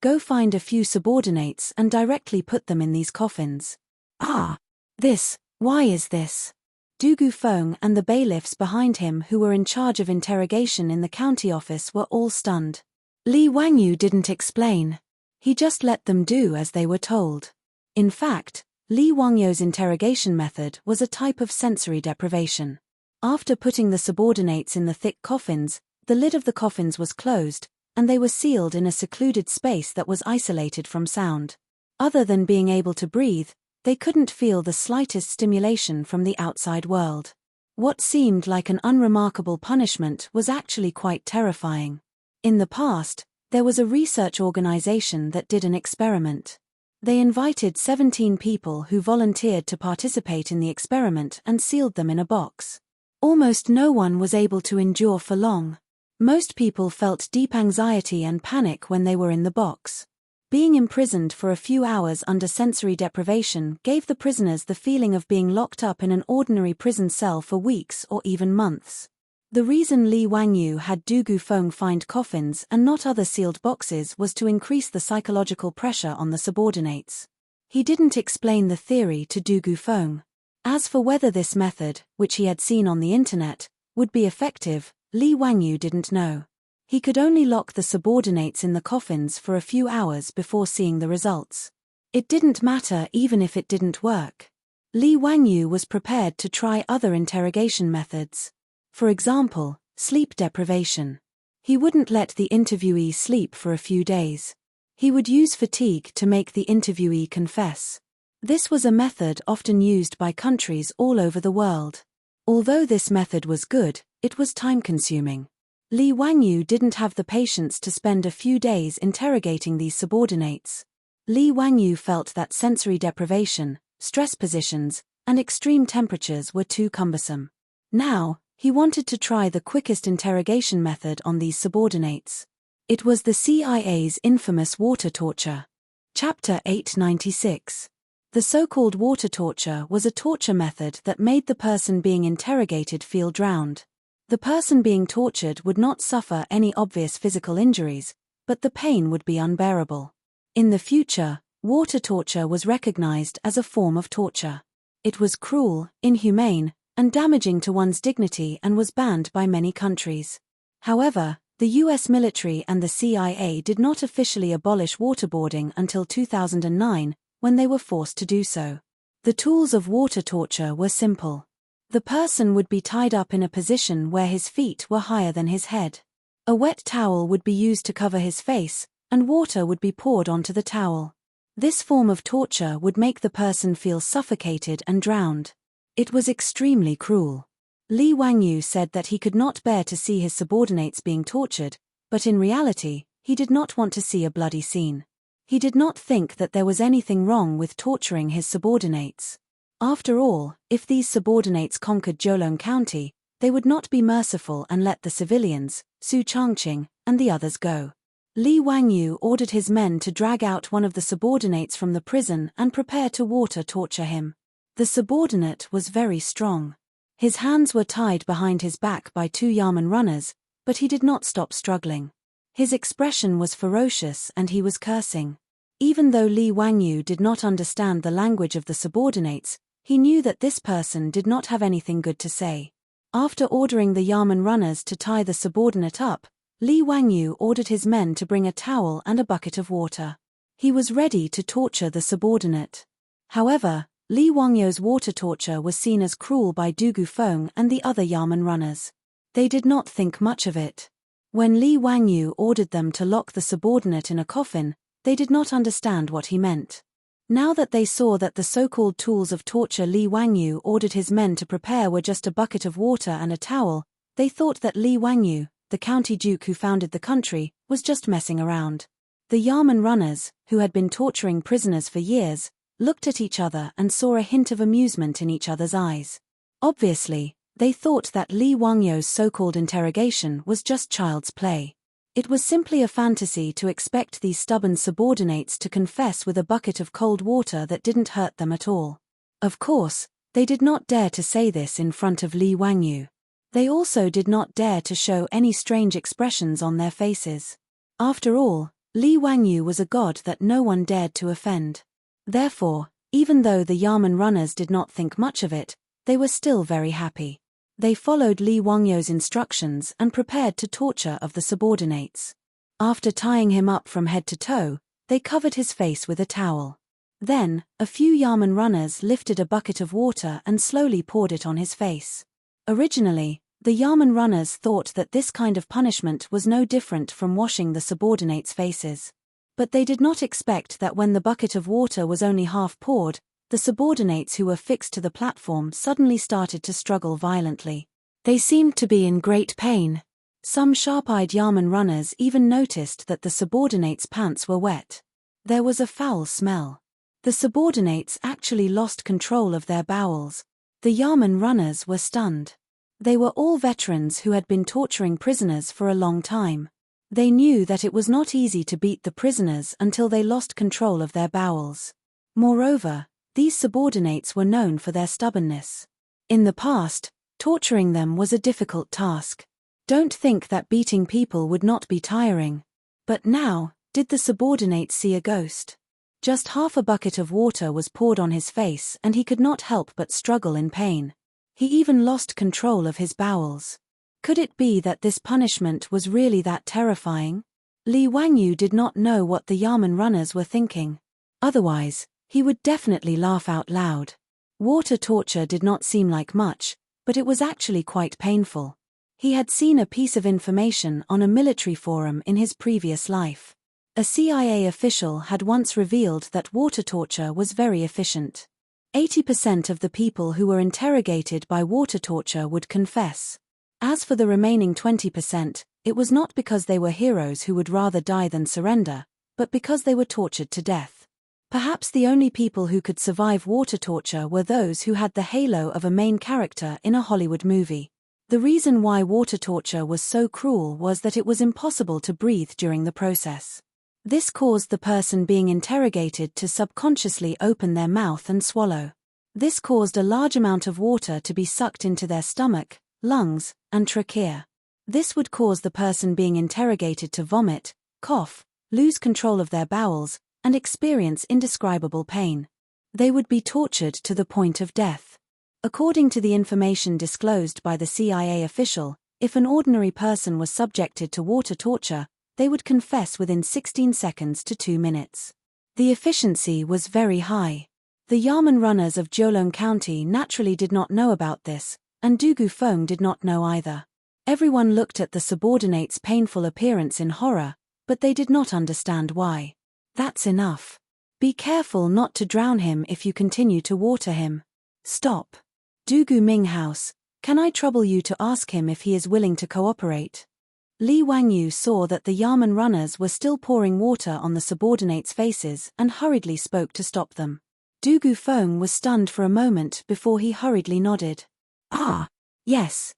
Go find a few subordinates and directly put them in these coffins." Why is this? Dugu Feng and the bailiffs behind him who were in charge of interrogation in the county office were all stunned. Li Wangyu didn't explain. He just let them do as they were told. In fact, Li Wangyu's interrogation method was a type of sensory deprivation. After putting the subordinates in the thick coffins, the lid of the coffins was closed, and they were sealed in a secluded space that was isolated from sound. Other than being able to breathe, they couldn't feel the slightest stimulation from the outside world. What seemed like an unremarkable punishment was actually quite terrifying. In the past, there was a research organization that did an experiment. They invited 17 people who volunteered to participate in the experiment and sealed them in a box. Almost no one was able to endure for long. Most people felt deep anxiety and panic when they were in the box. Being imprisoned for a few hours under sensory deprivation gave the prisoners the feeling of being locked up in an ordinary prison cell for weeks or even months. The reason Li Wangyu had Dugu Feng find coffins and not other sealed boxes was to increase the psychological pressure on the subordinates. He didn't explain the theory to Dugu Feng. As for whether this method, which he had seen on the internet, would be effective, Li Wangyu didn't know. He could only lock the subordinates in the coffins for a few hours before seeing the results. It didn't matter even if it didn't work. Li Wangyu was prepared to try other interrogation methods. For example, sleep deprivation. He wouldn't let the interviewee sleep for a few days. He would use fatigue to make the interviewee confess. This was a method often used by countries all over the world. Although this method was good, it was time-consuming. Li Wangyu didn't have the patience to spend a few days interrogating these subordinates. Li Wangyu felt that sensory deprivation, stress positions, and extreme temperatures were too cumbersome. Now, he wanted to try the quickest interrogation method on these subordinates. It was the CIA's infamous water torture. Chapter 896. The so-called water torture was a torture method that made the person being interrogated feel drowned. The person being tortured would not suffer any obvious physical injuries, but the pain would be unbearable. In the future, water torture was recognized as a form of torture. It was cruel, inhumane, and damaging to one's dignity and was banned by many countries. However, the US military and the CIA did not officially abolish waterboarding until 2009, when they were forced to do so. The tools of water torture were simple. The person would be tied up in a position where his feet were higher than his head. A wet towel would be used to cover his face, and water would be poured onto the towel. This form of torture would make the person feel suffocated and drowned. It was extremely cruel. Li Wangyu said that he could not bear to see his subordinates being tortured, but in reality, he did not want to see a bloody scene. He did not think that there was anything wrong with torturing his subordinates. After all, if these subordinates conquered Jiulong County, they would not be merciful and let the civilians, Su Changqing, and the others go. Li Wangyu ordered his men to drag out one of the subordinates from the prison and prepare to water torture him. The subordinate was very strong. His hands were tied behind his back by 2 Yamen runners, but he did not stop struggling. His expression was ferocious and he was cursing. Even though Li Wangyu did not understand the language of the subordinates, he knew that this person did not have anything good to say. After ordering the Yamen runners to tie the subordinate up, Li Wangyu ordered his men to bring a towel and a bucket of water. He was ready to torture the subordinate. However, Li Wangyu's water torture was seen as cruel by Du Gufeng and the other Yamen runners. They did not think much of it. When Li Wangyu ordered them to lock the subordinate in a coffin, they did not understand what he meant. Now that they saw that the so-called tools of torture Li Wangyu ordered his men to prepare were just a bucket of water and a towel, they thought that Li Wangyu, the county duke who founded the country, was just messing around. The Yamen runners, who had been torturing prisoners for years, looked at each other and saw a hint of amusement in each other's eyes. Obviously, they thought that Li Wangyu's so-called interrogation was just child's play. It was simply a fantasy to expect these stubborn subordinates to confess with a bucket of cold water that didn't hurt them at all. Of course, they did not dare to say this in front of Li Wangyu. They also did not dare to show any strange expressions on their faces. After all, Li Wangyu was a god that no one dared to offend. Therefore, even though the Yamen runners did not think much of it, they were still very happy. They followed Li Wangyu's instructions and prepared to torture of the subordinates. After tying him up from head to toe, they covered his face with a towel. Then, a few Yamen runners lifted a bucket of water and slowly poured it on his face. Originally, the Yamen runners thought that this kind of punishment was no different from washing the subordinates' faces. But they did not expect that when the bucket of water was only half poured, the subordinates who were fixed to the platform suddenly started to struggle violently. They seemed to be in great pain. Some sharp-eyed Yamen runners even noticed that the subordinates' pants were wet. There was a foul smell. The subordinates actually lost control of their bowels. The Yamen runners were stunned. They were all veterans who had been torturing prisoners for a long time. They knew that it was not easy to beat the prisoners until they lost control of their bowels. Moreover, these subordinates were known for their stubbornness. In the past, torturing them was a difficult task. Don't think that beating people would not be tiring. But now, did the subordinates see a ghost? Just half a bucket of water was poured on his face and he could not help but struggle in pain. He even lost control of his bowels. Could it be that this punishment was really that terrifying? Li Wangyu did not know what the Yamen runners were thinking. Otherwise, he would definitely laugh out loud. Water torture did not seem like much, but it was actually quite painful. He had seen a piece of information on a military forum in his previous life. A CIA official had once revealed that water torture was very efficient. 80% of the people who were interrogated by water torture would confess. As for the remaining 20%, it was not because they were heroes who would rather die than surrender, but because they were tortured to death. Perhaps the only people who could survive water torture were those who had the halo of a main character in a Hollywood movie. The reason why water torture was so cruel was that it was impossible to breathe during the process. This caused the person being interrogated to subconsciously open their mouth and swallow. This caused a large amount of water to be sucked into their stomach, lungs, and trachea. This would cause the person being interrogated to vomit, cough, lose control of their bowels, and experience indescribable pain. They would be tortured to the point of death. According to the information disclosed by the CIA official, if an ordinary person was subjected to water torture, they would confess within 16 seconds to 2 minutes. The efficiency was very high. The Yamen runners of Jiulong County naturally did not know about this, and Dugu Feng did not know either. Everyone looked at the subordinate's painful appearance in horror, but they did not understand why. That's enough. Be careful not to drown him if you continue to water him. Stop. Dugu Minghouse, can I trouble you to ask him if he is willing to cooperate? Li Wangyu saw that the Yamen runners were still pouring water on the subordinates' faces and hurriedly spoke to stop them. Dugu Feng was stunned for a moment before he hurriedly nodded. Yes.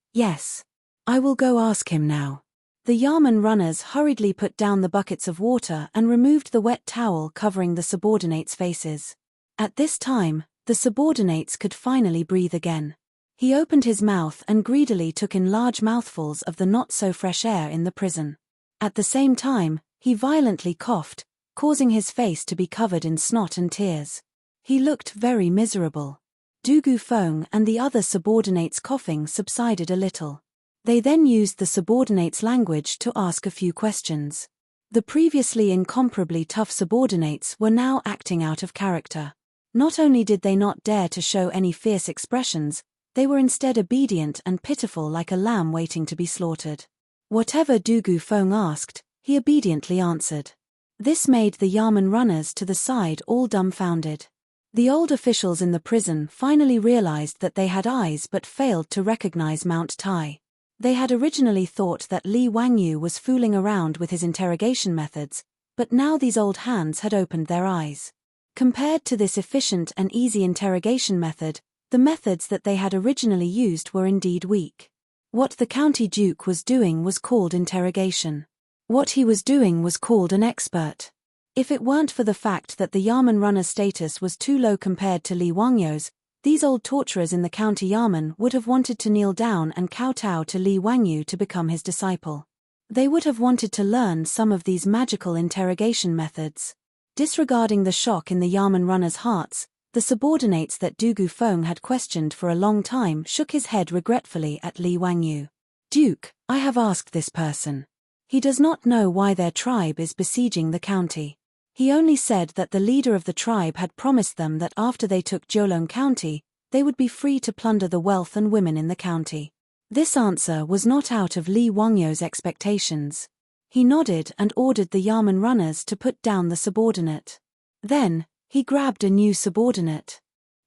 I will go ask him now. The Yamen runners hurriedly put down the buckets of water and removed the wet towel covering the subordinates' faces. At this time, the subordinates could finally breathe again. He opened his mouth and greedily took in large mouthfuls of the not-so-fresh air in the prison. At the same time, he violently coughed, causing his face to be covered in snot and tears. He looked very miserable. Dugu Feng and the other subordinates' coughing subsided a little. They then used the subordinates' language to ask a few questions. The previously incomparably tough subordinates were now acting out of character. Not only did they not dare to show any fierce expressions, they were instead obedient and pitiful like a lamb waiting to be slaughtered. Whatever Dugu Feng asked, he obediently answered. This made the Yamen runners to the side all dumbfounded. The old officials in the prison finally realized that they had eyes but failed to recognize Mount Tai. They had originally thought that Li Wangyu was fooling around with his interrogation methods, but now these old hands had opened their eyes. Compared to this efficient and easy interrogation method, the methods that they had originally used were indeed weak. What the county duke was doing was called interrogation. What he was doing was called an expert. If it weren't for the fact that the Yamen runner's status was too low compared to Li Wangyu's, these old torturers in the county Yamen would have wanted to kneel down and kowtow to Li Wangyu to become his disciple. They would have wanted to learn some of these magical interrogation methods. Disregarding the shock in the Yamen runners' hearts, the subordinates that Dugu Feng had questioned for a long time shook his head regretfully at Li Wangyu. Duke, I have asked this person. He does not know why their tribe is besieging the county. He only said that the leader of the tribe had promised them that after they took Jiulong County, they would be free to plunder the wealth and women in the county. This answer was not out of Li Wangyu's expectations. He nodded and ordered the Yamen runners to put down the subordinate. Then, he grabbed a new subordinate.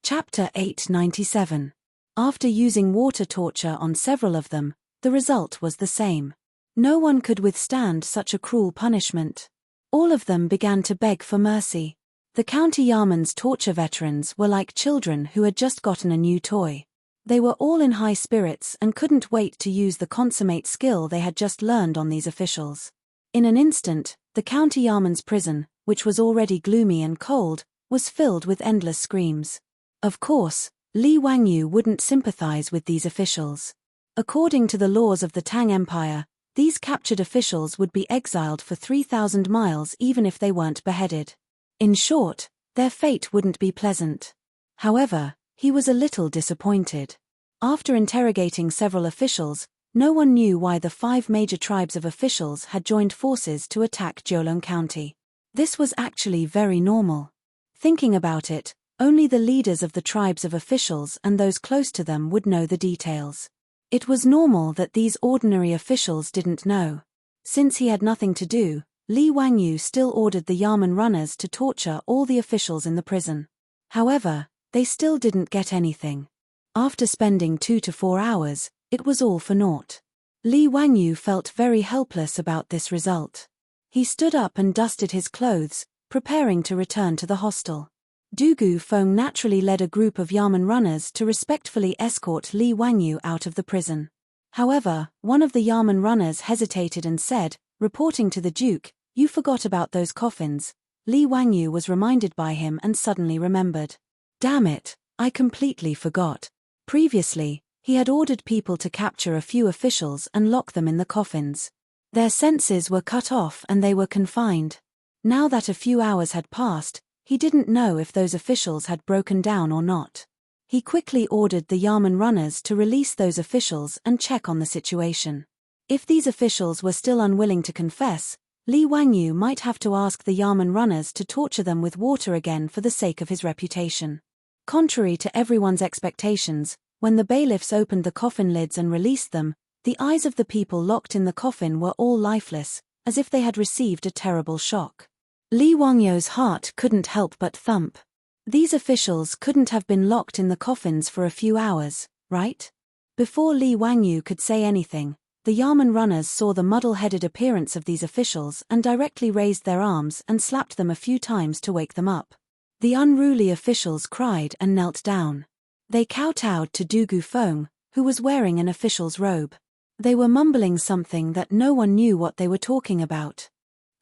Chapter 897. After using water torture on several of them, the result was the same. No one could withstand such a cruel punishment. All of them began to beg for mercy. The county Yamen's torture veterans were like children who had just gotten a new toy. They were all in high spirits and couldn't wait to use the consummate skill they had just learned on these officials. In an instant, the county Yamen's prison, which was already gloomy and cold, was filled with endless screams. Of course, Li Wangyu wouldn't sympathize with these officials. According to the laws of the Tang Empire, these captured officials would be exiled for 3,000 miles even if they weren't beheaded. In short, their fate wouldn't be pleasant. However, he was a little disappointed. After interrogating several officials, no one knew why the 5 major tribes of officials had joined forces to attack Jiulong County. This was actually very normal. Thinking about it, only the leaders of the tribes of officials and those close to them would know the details. It was normal that these ordinary officials didn't know. Since he had nothing to do, Li Wangyu still ordered the Yamen runners to torture all the officials in the prison. However, they still didn't get anything. After spending 2 to 4 hours, it was all for naught. Li Wangyu felt very helpless about this result. He stood up and dusted his clothes, preparing to return to the hostel. Dugu Feng naturally led a group of Yamen runners to respectfully escort Li Wangyu out of the prison. However, one of the Yamen runners hesitated and said, reporting to the Duke, "You forgot about those coffins." Li Wangyu was reminded by him and suddenly remembered. Damn it, I completely forgot. Previously, he had ordered people to capture a few officials and lock them in the coffins. Their senses were cut off and they were confined. Now that a few hours had passed, he didn't know if those officials had broken down or not. He quickly ordered the Yamen runners to release those officials and check on the situation. If these officials were still unwilling to confess, Li Wangyu might have to ask the Yamen runners to torture them with water again for the sake of his reputation. Contrary to everyone's expectations, when the bailiffs opened the coffin lids and released them, the eyes of the people locked in the coffin were all lifeless, as if they had received a terrible shock. Li Wangyu's heart couldn't help but thump. These officials couldn't have been locked in the coffins for a few hours, right? Before Li Wangyu could say anything, the Yamen runners saw the muddle-headed appearance of these officials and directly raised their arms and slapped them a few times to wake them up. The unruly officials cried and knelt down. They kowtowed to Dugu Feng, who was wearing an official's robe. They were mumbling something that no one knew what they were talking about.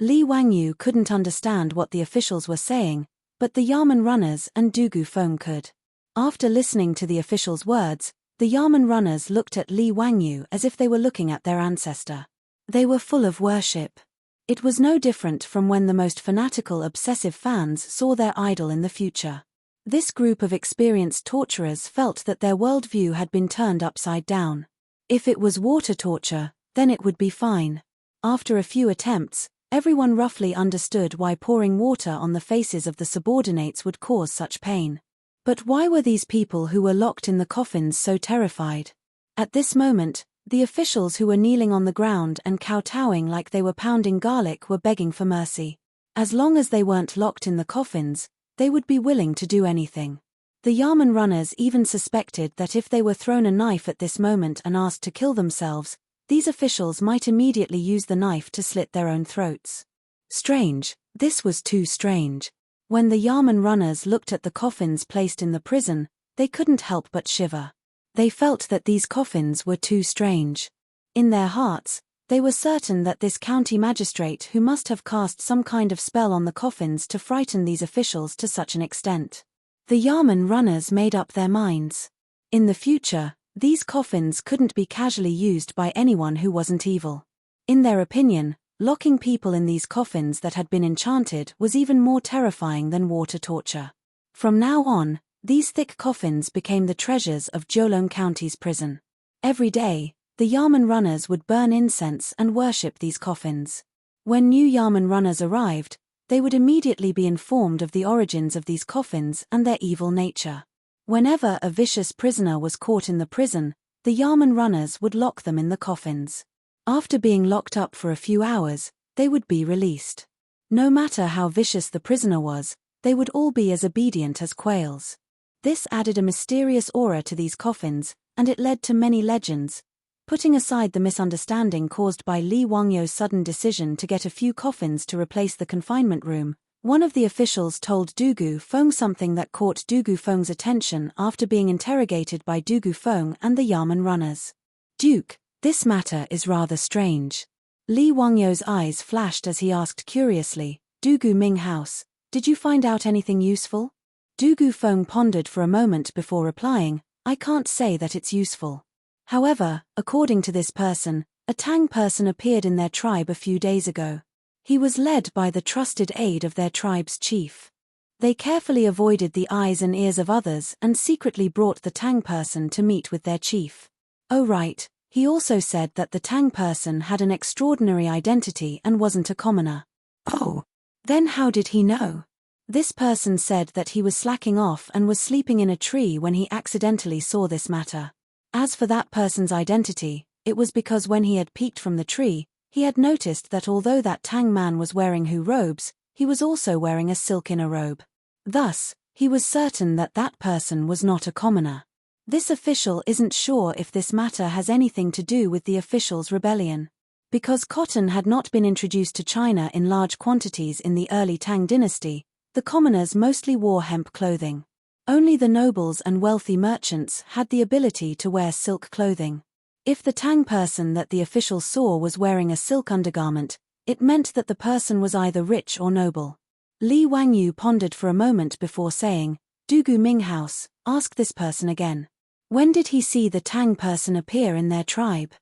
Li Wangyu couldn't understand what the officials were saying, but the Yamen runners and Dugu Feng could. After listening to the officials' words, the Yamen runners looked at Li Wangyu as if they were looking at their ancestor. They were full of worship. It was no different from when the most fanatical obsessive fans saw their idol in the future. This group of experienced torturers felt that their worldview had been turned upside down. If it was water torture, then it would be fine. After a few attempts, everyone roughly understood why pouring water on the faces of the subordinates would cause such pain. But why were these people who were locked in the coffins so terrified? At this moment, the officials who were kneeling on the ground and kowtowing like they were pounding garlic were begging for mercy. As long as they weren't locked in the coffins, they would be willing to do anything. The Yamen runners even suspected that if they were thrown a knife at this moment and asked to kill themselves, these officials might immediately use the knife to slit their own throats. Strange, this was too strange. When the Yamen runners looked at the coffins placed in the prison, they couldn't help but shiver. They felt that these coffins were too strange. In their hearts, they were certain that this county magistrate who must have cast some kind of spell on the coffins to frighten these officials to such an extent. The Yamen runners made up their minds. In the future, these coffins couldn't be casually used by anyone who wasn't evil. In their opinion, locking people in these coffins that had been enchanted was even more terrifying than water torture. From now on, these thick coffins became the treasures of Jolong County's prison. Every day, the Yamen runners would burn incense and worship these coffins. When new Yamen runners arrived, they would immediately be informed of the origins of these coffins and their evil nature. Whenever a vicious prisoner was caught in the prison, the Yamen runners would lock them in the coffins. After being locked up for a few hours, they would be released. No matter how vicious the prisoner was, they would all be as obedient as quails. This added a mysterious aura to these coffins, and it led to many legends. Putting aside the misunderstanding caused by Li Wangyu's sudden decision to get a few coffins to replace the confinement room, one of the officials told Dugu Feng something that caught Dugu Feng's attention after being interrogated by Dugu Feng and the Yamen runners. "Duke, this matter is rather strange." Li Wangyu's eyes flashed as he asked curiously, "Dugu Ming House, did you find out anything useful?" Dugu Feng pondered for a moment before replying, "I can't say that it's useful. However, according to this person, a Tang person appeared in their tribe a few days ago. He was led by the trusted aid of their tribe's chief. They carefully avoided the eyes and ears of others and secretly brought the Tang person to meet with their chief. Oh right, he also said that the Tang person had an extraordinary identity and wasn't a commoner." "Oh, then how did he know?" "This person said that he was slacking off and was sleeping in a tree when he accidentally saw this matter. As for that person's identity, it was because when he had peeked from the tree, he had noticed that although that Tang man was wearing hu robes, he was also wearing a silk inner robe. Thus, he was certain that that person was not a commoner. This official isn't sure if this matter has anything to do with the official's rebellion. Because cotton had not been introduced to China in large quantities in the early Tang dynasty, the commoners mostly wore hemp clothing. Only the nobles and wealthy merchants had the ability to wear silk clothing. If the Tang person that the officials saw was wearing a silk undergarment, it meant that the person was either rich or noble. Li Wangyu pondered for a moment before saying, "Dugu Ming House, ask this person again. When did he see the Tang person appear in their tribe?"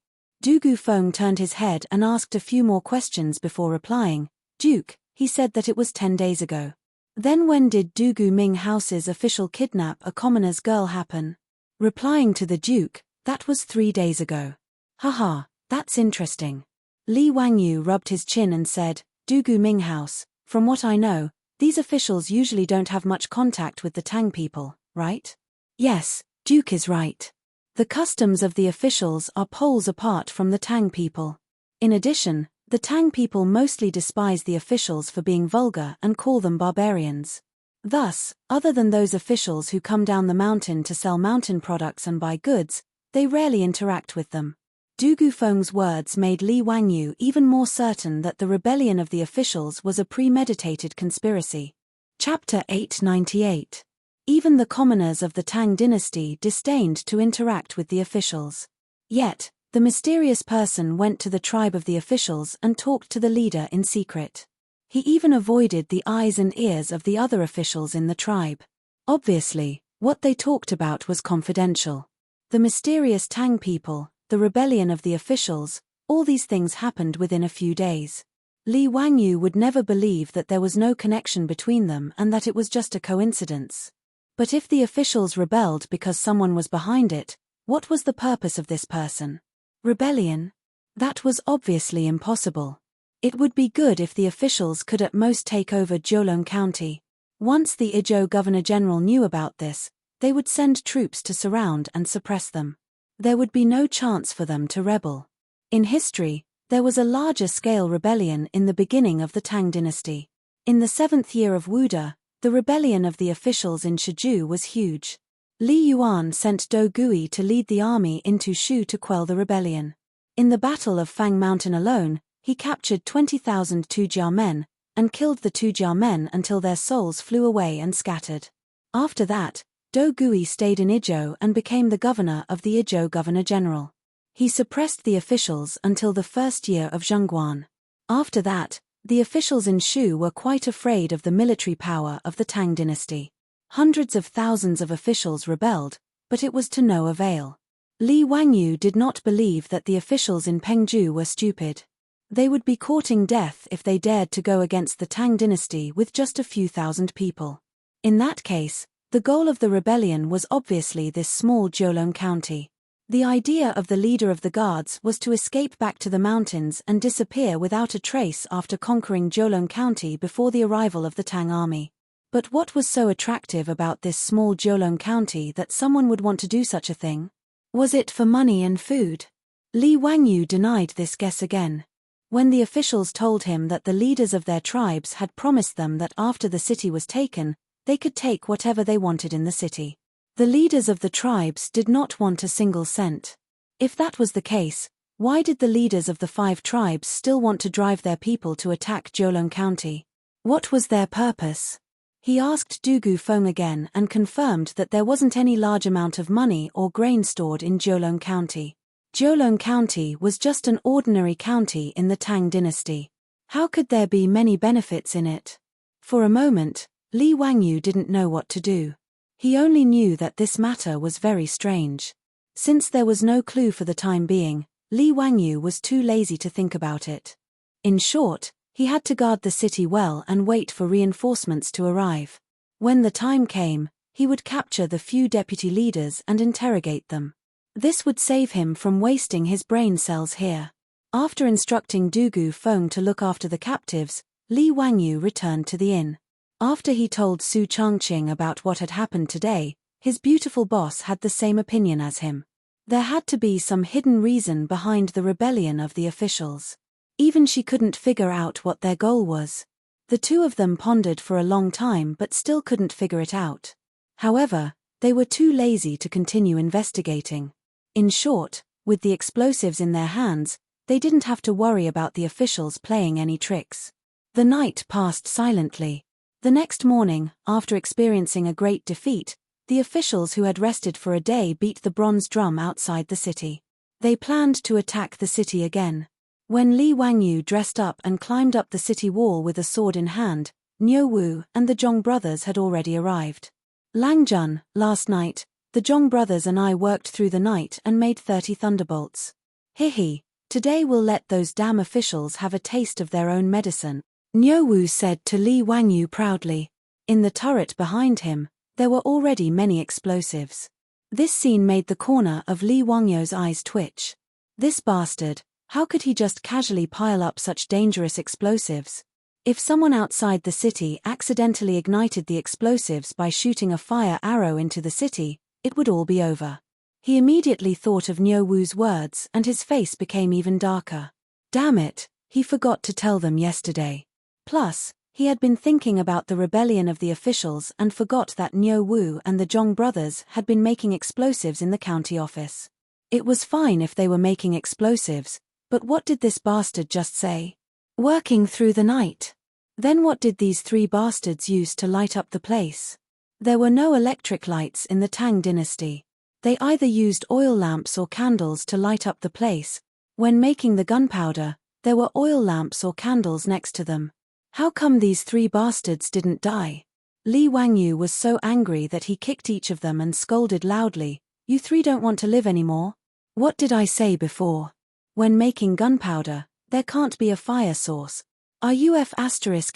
Dugu Feng turned his head and asked a few more questions before replying. "Duke, he said that it was 10 days ago." "Then when did Dugu Ming House's official kidnap a commoner's girl happen?" Replying to the Duke, "That was 3 days ago." "Haha, that's interesting." Li Wangyu rubbed his chin and said, "Dugu Ming House, from what I know, these officials usually don't have much contact with the Tang people, right?" "Yes, Duke is right. The customs of the officials are poles apart from the Tang people. In addition, the Tang people mostly despise the officials for being vulgar and call them barbarians. Thus, other than those officials who come down the mountain to sell mountain products and buy goods, they rarely interact with them." Dugu Feng's words made Li Wangyu even more certain that the rebellion of the officials was a premeditated conspiracy. Chapter 898. Even the commoners of the Tang dynasty disdained to interact with the officials. Yet, the mysterious person went to the tribe of the officials and talked to the leader in secret. He even avoided the eyes and ears of the other officials in the tribe. Obviously, what they talked about was confidential. The mysterious Tang people, the rebellion of the officials, all these things happened within a few days. Li Wangyu would never believe that there was no connection between them and that it was just a coincidence. But if the officials rebelled because someone was behind it, what was the purpose of this person? Rebellion? That was obviously impossible. It would be good if the officials could at most take over Jiulong County. Once the Izhou Governor-General knew about this, they would send troops to surround and suppress them. There would be no chance for them to rebel. In history, there was a larger-scale rebellion in the beginning of the Tang dynasty. In the 7th year of Wuda, the rebellion of the officials in Shiju was huge. Li Yuan sent Do Gui to lead the army into Shu to quell the rebellion. In the Battle of Fang Mountain alone, he captured 20,000 Tujia men, and killed the Tujia men until their souls flew away and scattered. After that, Do Gui stayed in Izhou and became the governor of the Izhou Governor-General. He suppressed the officials until the 1st year of Zhongguan. After that, the officials in Shu were quite afraid of the military power of the Tang dynasty. Hundreds of thousands of officials rebelled, but it was to no avail. Li Wangyu did not believe that the officials in Pengju were stupid. They would be courting death if they dared to go against the Tang dynasty with just a few thousand people. In that case, the goal of the rebellion was obviously this small Jiulong County. The idea of the leader of the guards was to escape back to the mountains and disappear without a trace after conquering Jiulong County before the arrival of the Tang army. But what was so attractive about this small Jiulong County that someone would want to do such a thing? Was it for money and food? Li Wangyu denied this guess again. When the officials told him that the leaders of their tribes had promised them that after the city was taken, they could take whatever they wanted in the city. The leaders of the tribes did not want a single cent. If that was the case, why did the leaders of the 5 tribes still want to drive their people to attack Jiulong County? What was their purpose? He asked Dugu Feng again and confirmed that there wasn't any large amount of money or grain stored in Jiulong County. Jiulong County was just an ordinary county in the Tang dynasty. How could there be many benefits in it? For a moment, Li Wangyu didn't know what to do. He only knew that this matter was very strange. Since there was no clue for the time being, Li Wangyu was too lazy to think about it. In short, he had to guard the city well and wait for reinforcements to arrive. When the time came, he would capture the few deputy leaders and interrogate them. This would save him from wasting his brain cells here. After instructing Dugu Feng to look after the captives, Li Wangyu returned to the inn. After he told Su Changqing about what had happened today, his beautiful boss had the same opinion as him. There had to be some hidden reason behind the rebellion of the officials. Even she couldn't figure out what their goal was. The two of them pondered for a long time but still couldn't figure it out. However, they were too lazy to continue investigating. In short, with the explosives in their hands, They didn't have to worry about the officials playing any tricks. The night passed silently. The next morning, after experiencing a great defeat, the officials who had rested for a day beat the bronze drum outside the city. They planned to attack the city again. When Li Wangyu dressed up and climbed up the city wall with a sword in hand, Niu Wu and the Zhong brothers had already arrived. Lang Jun, last night, the Zhong brothers and I worked through the night and made 30 thunderbolts. Hihi, today we'll let those damn officials have a taste of their own medicine, Niu Wu said to Li Wangyu proudly. In the turret behind him, there were already many explosives. This scene made the corner of Li Wangyu's eyes twitch. This bastard, how could he just casually pile up such dangerous explosives? If someone outside the city accidentally ignited the explosives by shooting a fire arrow into the city, it would all be over. He immediately thought of Niu Wu's words and his face became even darker. Damn it, he forgot to tell them yesterday. Plus, he had been thinking about the rebellion of the officials and forgot that Niu Wu and the Zhong brothers had been making explosives in the county office. It was fine if they were making explosives, but what did this bastard just say? Working through the night. Then what did these 3 bastards use to light up the place? There were no electric lights in the Tang dynasty. They either used oil lamps or candles to light up the place. When making the gunpowder, there were oil lamps or candles next to them. How come these 3 bastards didn't die? Li Wangyu was so angry that he kicked each of them and scolded loudly, "You 3 don't want to live anymore? What did I say before? When making gunpowder, there can't be a fire source. Are you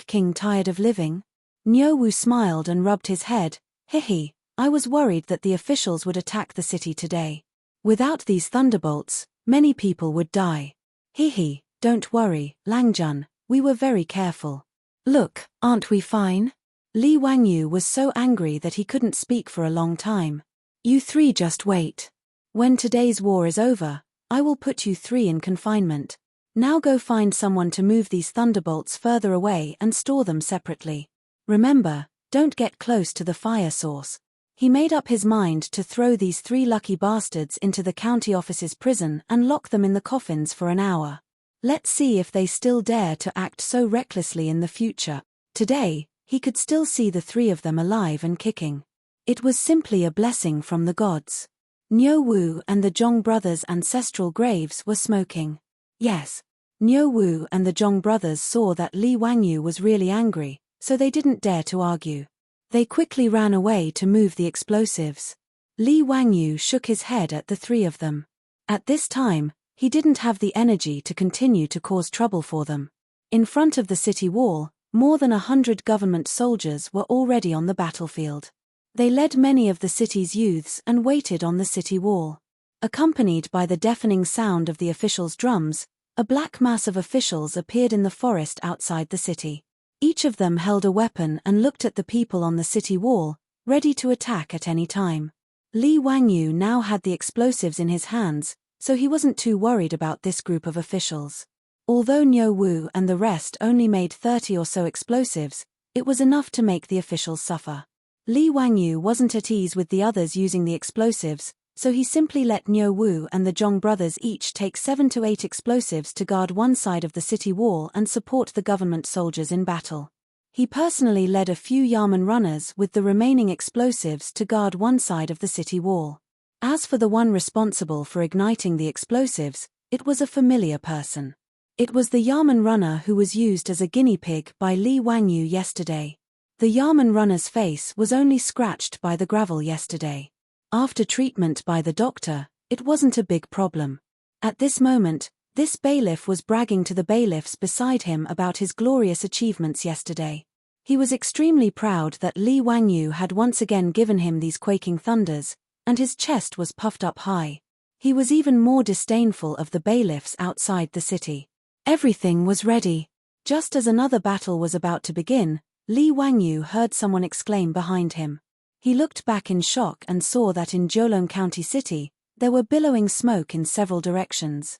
King tired of living?" Niu Wu smiled and rubbed his head. Hihi, I was worried that the officials would attack the city today. Without these thunderbolts, many people would die. Hihi, don't worry, Lang Jun, we were very careful. Look, aren't we fine? Li Wangyu was so angry that he couldn't speak for a long time. You 3 just wait. When today's war is over, I will put you 3 in confinement. Now go find someone to move these thunderbolts further away and store them separately. Remember, don't get close to the fire source. He made up his mind to throw these 3 lucky bastards into the county office's prison and lock them in the coffins for an hour. Let's see if they still dare to act so recklessly in the future. Today, he could still see the 3 of them alive and kicking. It was simply a blessing from the gods. Niu Wu and the Zhong brothers' ancestral graves were smoking. Yes. Niu Wu and the Zhong brothers saw that Li Wangyu was really angry, so they didn't dare to argue. They quickly ran away to move the explosives. Li Wangyu shook his head at the 3 of them. At this time, he didn't have the energy to continue to cause trouble for them. In front of the city wall, more than 100 government soldiers were already on the battlefield. They led many of the city's youths and waited on the city wall. Accompanied by the deafening sound of the officials' drums, a black mass of officials appeared in the forest outside the city. Each of them held a weapon and looked at the people on the city wall, ready to attack at any time. Li Wangyu now had the explosives in his hands, so he wasn't too worried about this group of officials. Although Niu Wu and the rest only made 30 or so explosives, it was enough to make the officials suffer. Li Wangyu wasn't at ease with the others using the explosives, so he simply let Niu Wu and the Zhong brothers each take 7 to 8 explosives to guard one side of the city wall and support the government soldiers in battle. He personally led a few Yamen runners with the remaining explosives to guard one side of the city wall. As for the one responsible for igniting the explosives, it was a familiar person. It was the Yamen runner who was used as a guinea pig by Li Wangyu yesterday. The Yamen runner's face was only scratched by the gravel yesterday. After treatment by the doctor, it wasn't a big problem. At this moment, this bailiff was bragging to the bailiffs beside him about his glorious achievements yesterday. He was extremely proud that Li Wangyu had once again given him these quaking thunders, and his chest was puffed up high. He was even more disdainful of the bailiffs outside the city. Everything was ready. Just as another battle was about to begin, Li Wangyu heard someone exclaim behind him. He looked back in shock and saw that in Jiulong County City, there were billowing smoke in several directions.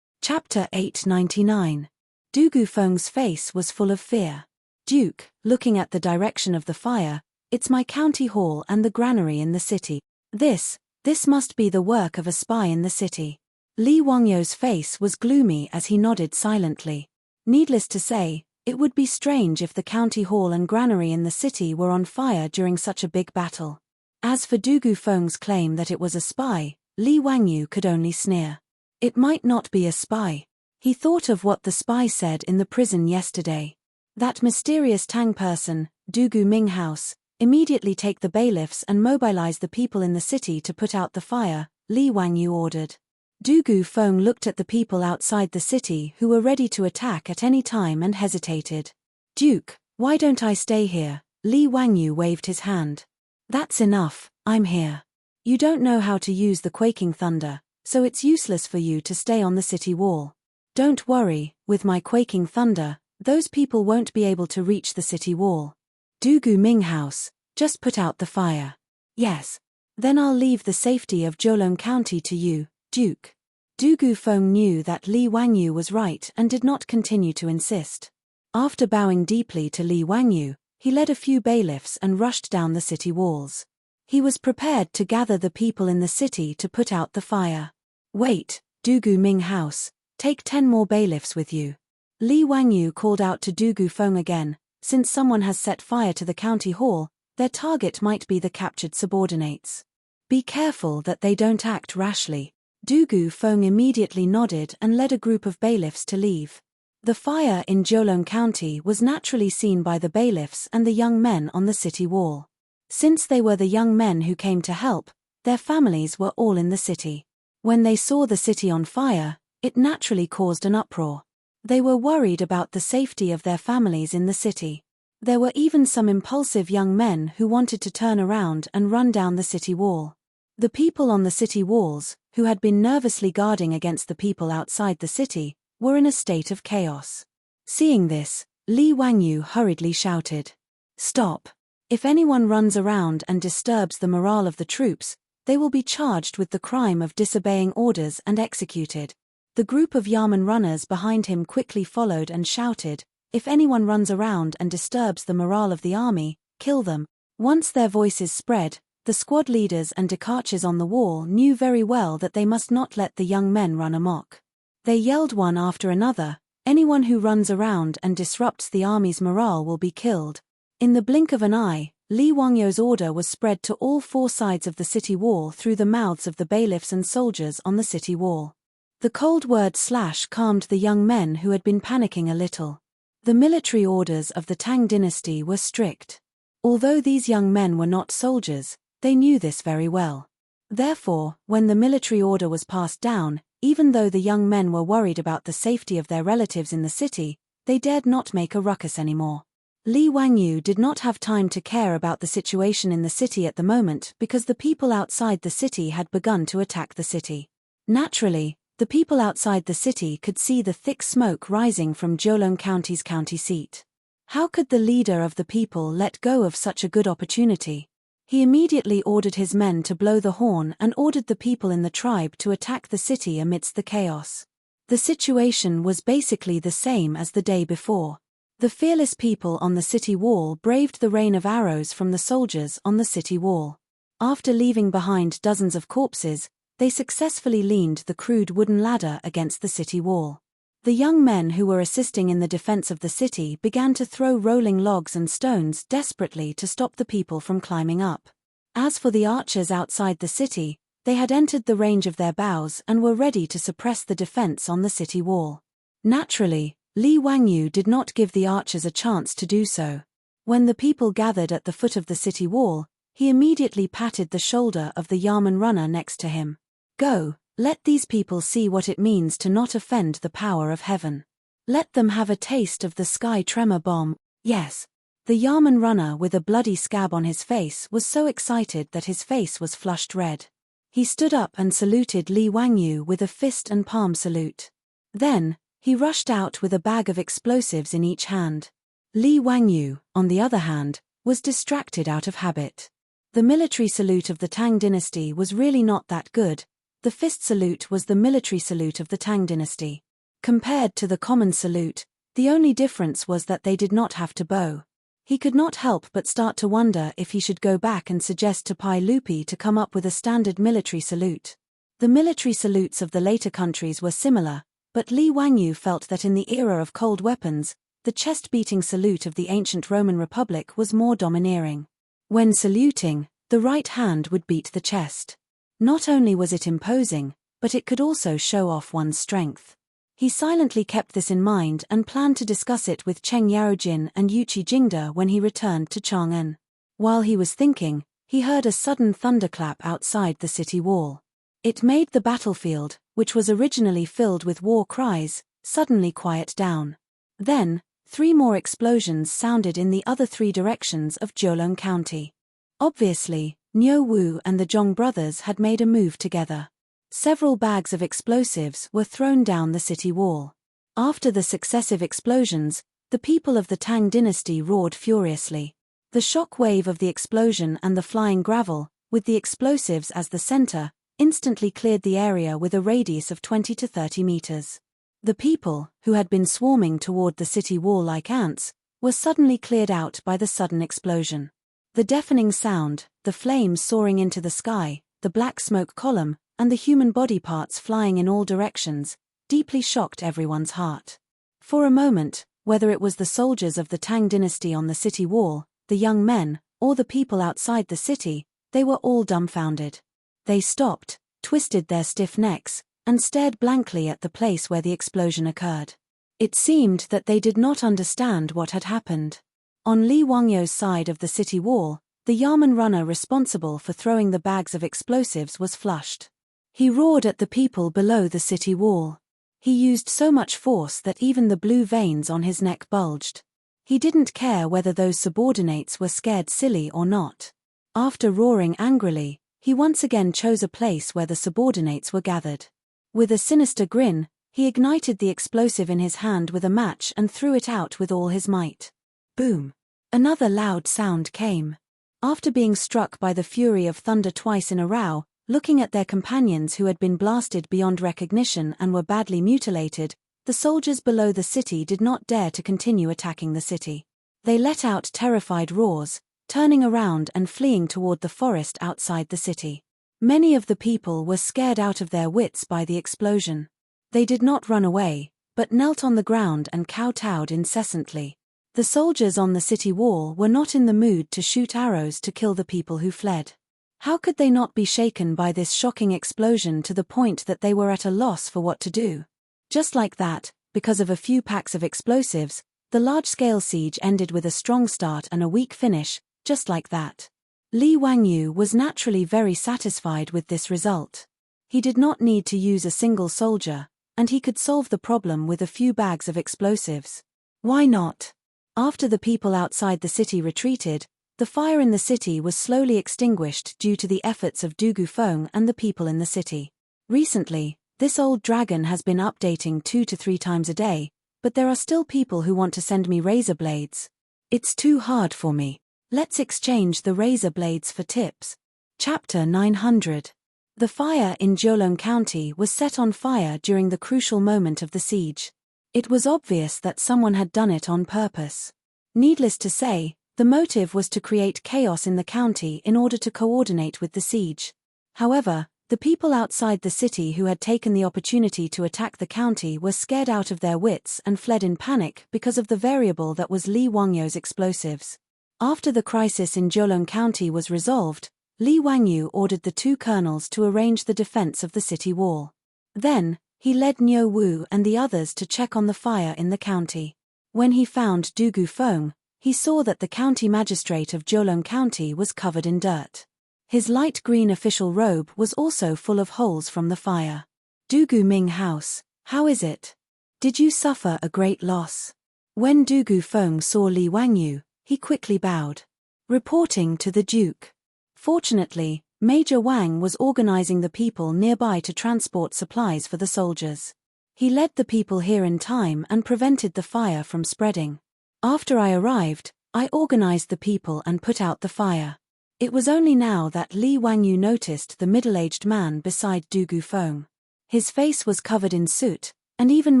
Chapter 899. Du Gufeng's face was full of fear. Duke, looking at the direction of the fire, it's my county hall and the granary in the city. This must be the work of a spy in the city. Li Wangyo's face was gloomy as he nodded silently. Needless to say, it would be strange if the county hall and granary in the city were on fire during such a big battle. As for Du Gufeng's claim that it was a spy, Li Wangyu could only sneer. It might not be a spy. He thought of what the spy said in the prison yesterday. That mysterious Tang person, Du Gu Ming House, immediately take the bailiffs and mobilize the people in the city to put out the fire, Li Wangyu ordered. Du Gufeng looked at the people outside the city who were ready to attack at any time and hesitated. Duke, why don't I stay here? Li Wangyu waved his hand. That's enough, I'm here. You don't know how to use the quaking thunder, so it's useless for you to stay on the city wall. Don't worry, with my quaking thunder, those people won't be able to reach the city wall. Du Gu Ming House, just put out the fire. Yes. Then I'll leave the safety of Zhoulong County to you, Duke. Du Gufeng knew that Li Wangyu was right and did not continue to insist. After bowing deeply to Li Wangyu, he led a few bailiffs and rushed down the city walls. He was prepared to gather the people in the city to put out the fire. Wait, Du Gu Ming House, take 10 more bailiffs with you. Li Wangyu called out to Du Gufeng again, since someone has set fire to the county hall, their target might be the captured subordinates. Be careful that they don't act rashly. Du Gufeng immediately nodded and led a group of bailiffs to leave. The fire in Zhoulong County was naturally seen by the bailiffs and the young men on the city wall. Since they were the young men who came to help, their families were all in the city. When they saw the city on fire, it naturally caused an uproar. They were worried about the safety of their families in the city. There were even some impulsive young men who wanted to turn around and run down the city wall. The people on the city walls, who had been nervously guarding against the people outside the city, were in a state of chaos. Seeing this, Li Wangyu hurriedly shouted, "Stop! If anyone runs around and disturbs the morale of the troops, they will be charged with the crime of disobeying orders and executed." The group of Yamen runners behind him quickly followed and shouted, "If anyone runs around and disturbs the morale of the army, kill them." Once their voices spread, the squad leaders and Dekachas on the wall knew very well that they must not let the young men run amok. They yelled one after another, "Anyone who runs around and disrupts the army's morale will be killed." In the blink of an eye, Li Wangyo's order was spread to all 4 sides of the city wall through the mouths of the bailiffs and soldiers on the city wall. The cold word slash calmed the young men who had been panicking a little. The military orders of the Tang dynasty were strict. Although these young men were not soldiers, they knew this very well. Therefore, when the military order was passed down, even though the young men were worried about the safety of their relatives in the city, they dared not make a ruckus anymore. Li Wangyu did not have time to care about the situation in the city at the moment because the people outside the city had begun to attack the city. Naturally, the people outside the city could see the thick smoke rising from Zhoulong County's county seat. How could the leader of the people let go of such a good opportunity? He immediately ordered his men to blow the horn and ordered the people in the tribe to attack the city amidst the chaos. The situation was basically the same as the day before. The fearless people on the city wall braved the rain of arrows from the soldiers on the city wall. After leaving behind dozens of corpses, they successfully leaned the crude wooden ladder against the city wall. The young men who were assisting in the defense of the city began to throw rolling logs and stones desperately to stop the people from climbing up. As for the archers outside the city, they had entered the range of their bows and were ready to suppress the defense on the city wall. Naturally, Li Wangyu did not give the archers a chance to do so. When the people gathered at the foot of the city wall, he immediately patted the shoulder of the Yamen runner next to him. "Go, let these people see what it means to not offend the power of heaven. Let them have a taste of the sky tremor bomb." Yes. The Yamen runner with a bloody scab on his face was so excited that his face was flushed red. He stood up and saluted Li Wangyu with a fist and palm salute. Then, he rushed out with a bag of explosives in each hand. Li Wangyu, on the other hand, was distracted out of habit. The military salute of the Tang dynasty was really not that good. The fist salute was the military salute of the Tang dynasty. Compared to the common salute, the only difference was that they did not have to bow. He could not help but start to wonder if he should go back and suggest to Pai Lupi to come up with a standard military salute. The military salutes of the later countries were similar, but Li Wangyu felt that in the era of cold weapons, the chest-beating salute of the ancient Roman Republic was more domineering. When saluting, the right hand would beat the chest. Not only was it imposing, but it could also show off one's strength. He silently kept this in mind and planned to discuss it with Cheng Yaojin and Yuqi Jingde when he returned to Chang'an. While he was thinking, he heard a sudden thunderclap outside the city wall. It made the battlefield, which was originally filled with war cries, suddenly quiet down. Then, 3 more explosions sounded in the other 3 directions of Jiulong County. Obviously, Niu Wu and the Zhong brothers had made a move together. Several bags of explosives were thrown down the city wall. After the successive explosions, the people of the Tang dynasty roared furiously. The shock wave of the explosion and the flying gravel, with the explosives as the center, instantly cleared the area with a radius of 20 to 30 meters. The people, who had been swarming toward the city wall like ants, were suddenly cleared out by the sudden explosion. The deafening sound, the flames soaring into the sky, the black smoke column, and the human body parts flying in all directions, deeply shocked everyone's heart. For a moment, whether it was the soldiers of the Tang dynasty on the city wall, the young men, or the people outside the city, they were all dumbfounded. They stopped, twisted their stiff necks, and stared blankly at the place where the explosion occurred. It seemed that they did not understand what had happened. On Li Wangyu's side of the city wall, the Yamen runner responsible for throwing the bags of explosives was flushed. He roared at the people below the city wall. He used so much force that even the blue veins on his neck bulged. He didn't care whether those subordinates were scared silly or not. After roaring angrily, he once again chose a place where the subordinates were gathered. With a sinister grin, he ignited the explosive in his hand with a match and threw it out with all his might. Boom! Another loud sound came. After being struck by the fury of thunder twice in a row, looking at their companions who had been blasted beyond recognition and were badly mutilated, the soldiers below the city did not dare to continue attacking the city. They let out terrified roars, turning around and fleeing toward the forest outside the city. Many of the people were scared out of their wits by the explosion. They did not run away, but knelt on the ground and kowtowed incessantly. The soldiers on the city wall were not in the mood to shoot arrows to kill the people who fled. How could they not be shaken by this shocking explosion to the point that they were at a loss for what to do? Just like that, because of a few packs of explosives, the large-scale siege ended with a strong start and a weak finish, just like that. Li Wangyu was naturally very satisfied with this result. He did not need to use a single soldier, and he could solve the problem with a few bags of explosives. Why not? After the people outside the city retreated, the fire in the city was slowly extinguished due to the efforts of Du Gufeng and the people in the city. Recently, this old dragon has been updating 2 to 3 times a day, but there are still people who want to send me razor blades. It's too hard for me. Let's exchange the razor blades for tips. Chapter 900. The fire in Jiulong County was set on fire during the crucial moment of the siege. It was obvious that someone had done it on purpose. Needless to say, the motive was to create chaos in the county in order to coordinate with the siege. However, the people outside the city who had taken the opportunity to attack the county were scared out of their wits and fled in panic because of the variable that was Li Wangyu's explosives. After the crisis in Jiulong County was resolved, Li Wangyu ordered the 2 colonels to arrange the defense of the city wall. Then, he led Niu Wu and the others to check on the fire in the county. When he found Du Gufeng, he saw that the county magistrate of Jiulong County was covered in dirt. His light green official robe was also full of holes from the fire. Du Guming House, how is it? Did you suffer a great loss? When Du Gufeng saw Li Wangyu, he quickly bowed. Reporting to the Duke. Fortunately, Major Wang was organizing the people nearby to transport supplies for the soldiers. He led the people here in time and prevented the fire from spreading. After I arrived, I organized the people and put out the fire. It was only now that Li Wangyu noticed the middle-aged man beside Du Gufeng. His face was covered in soot, and even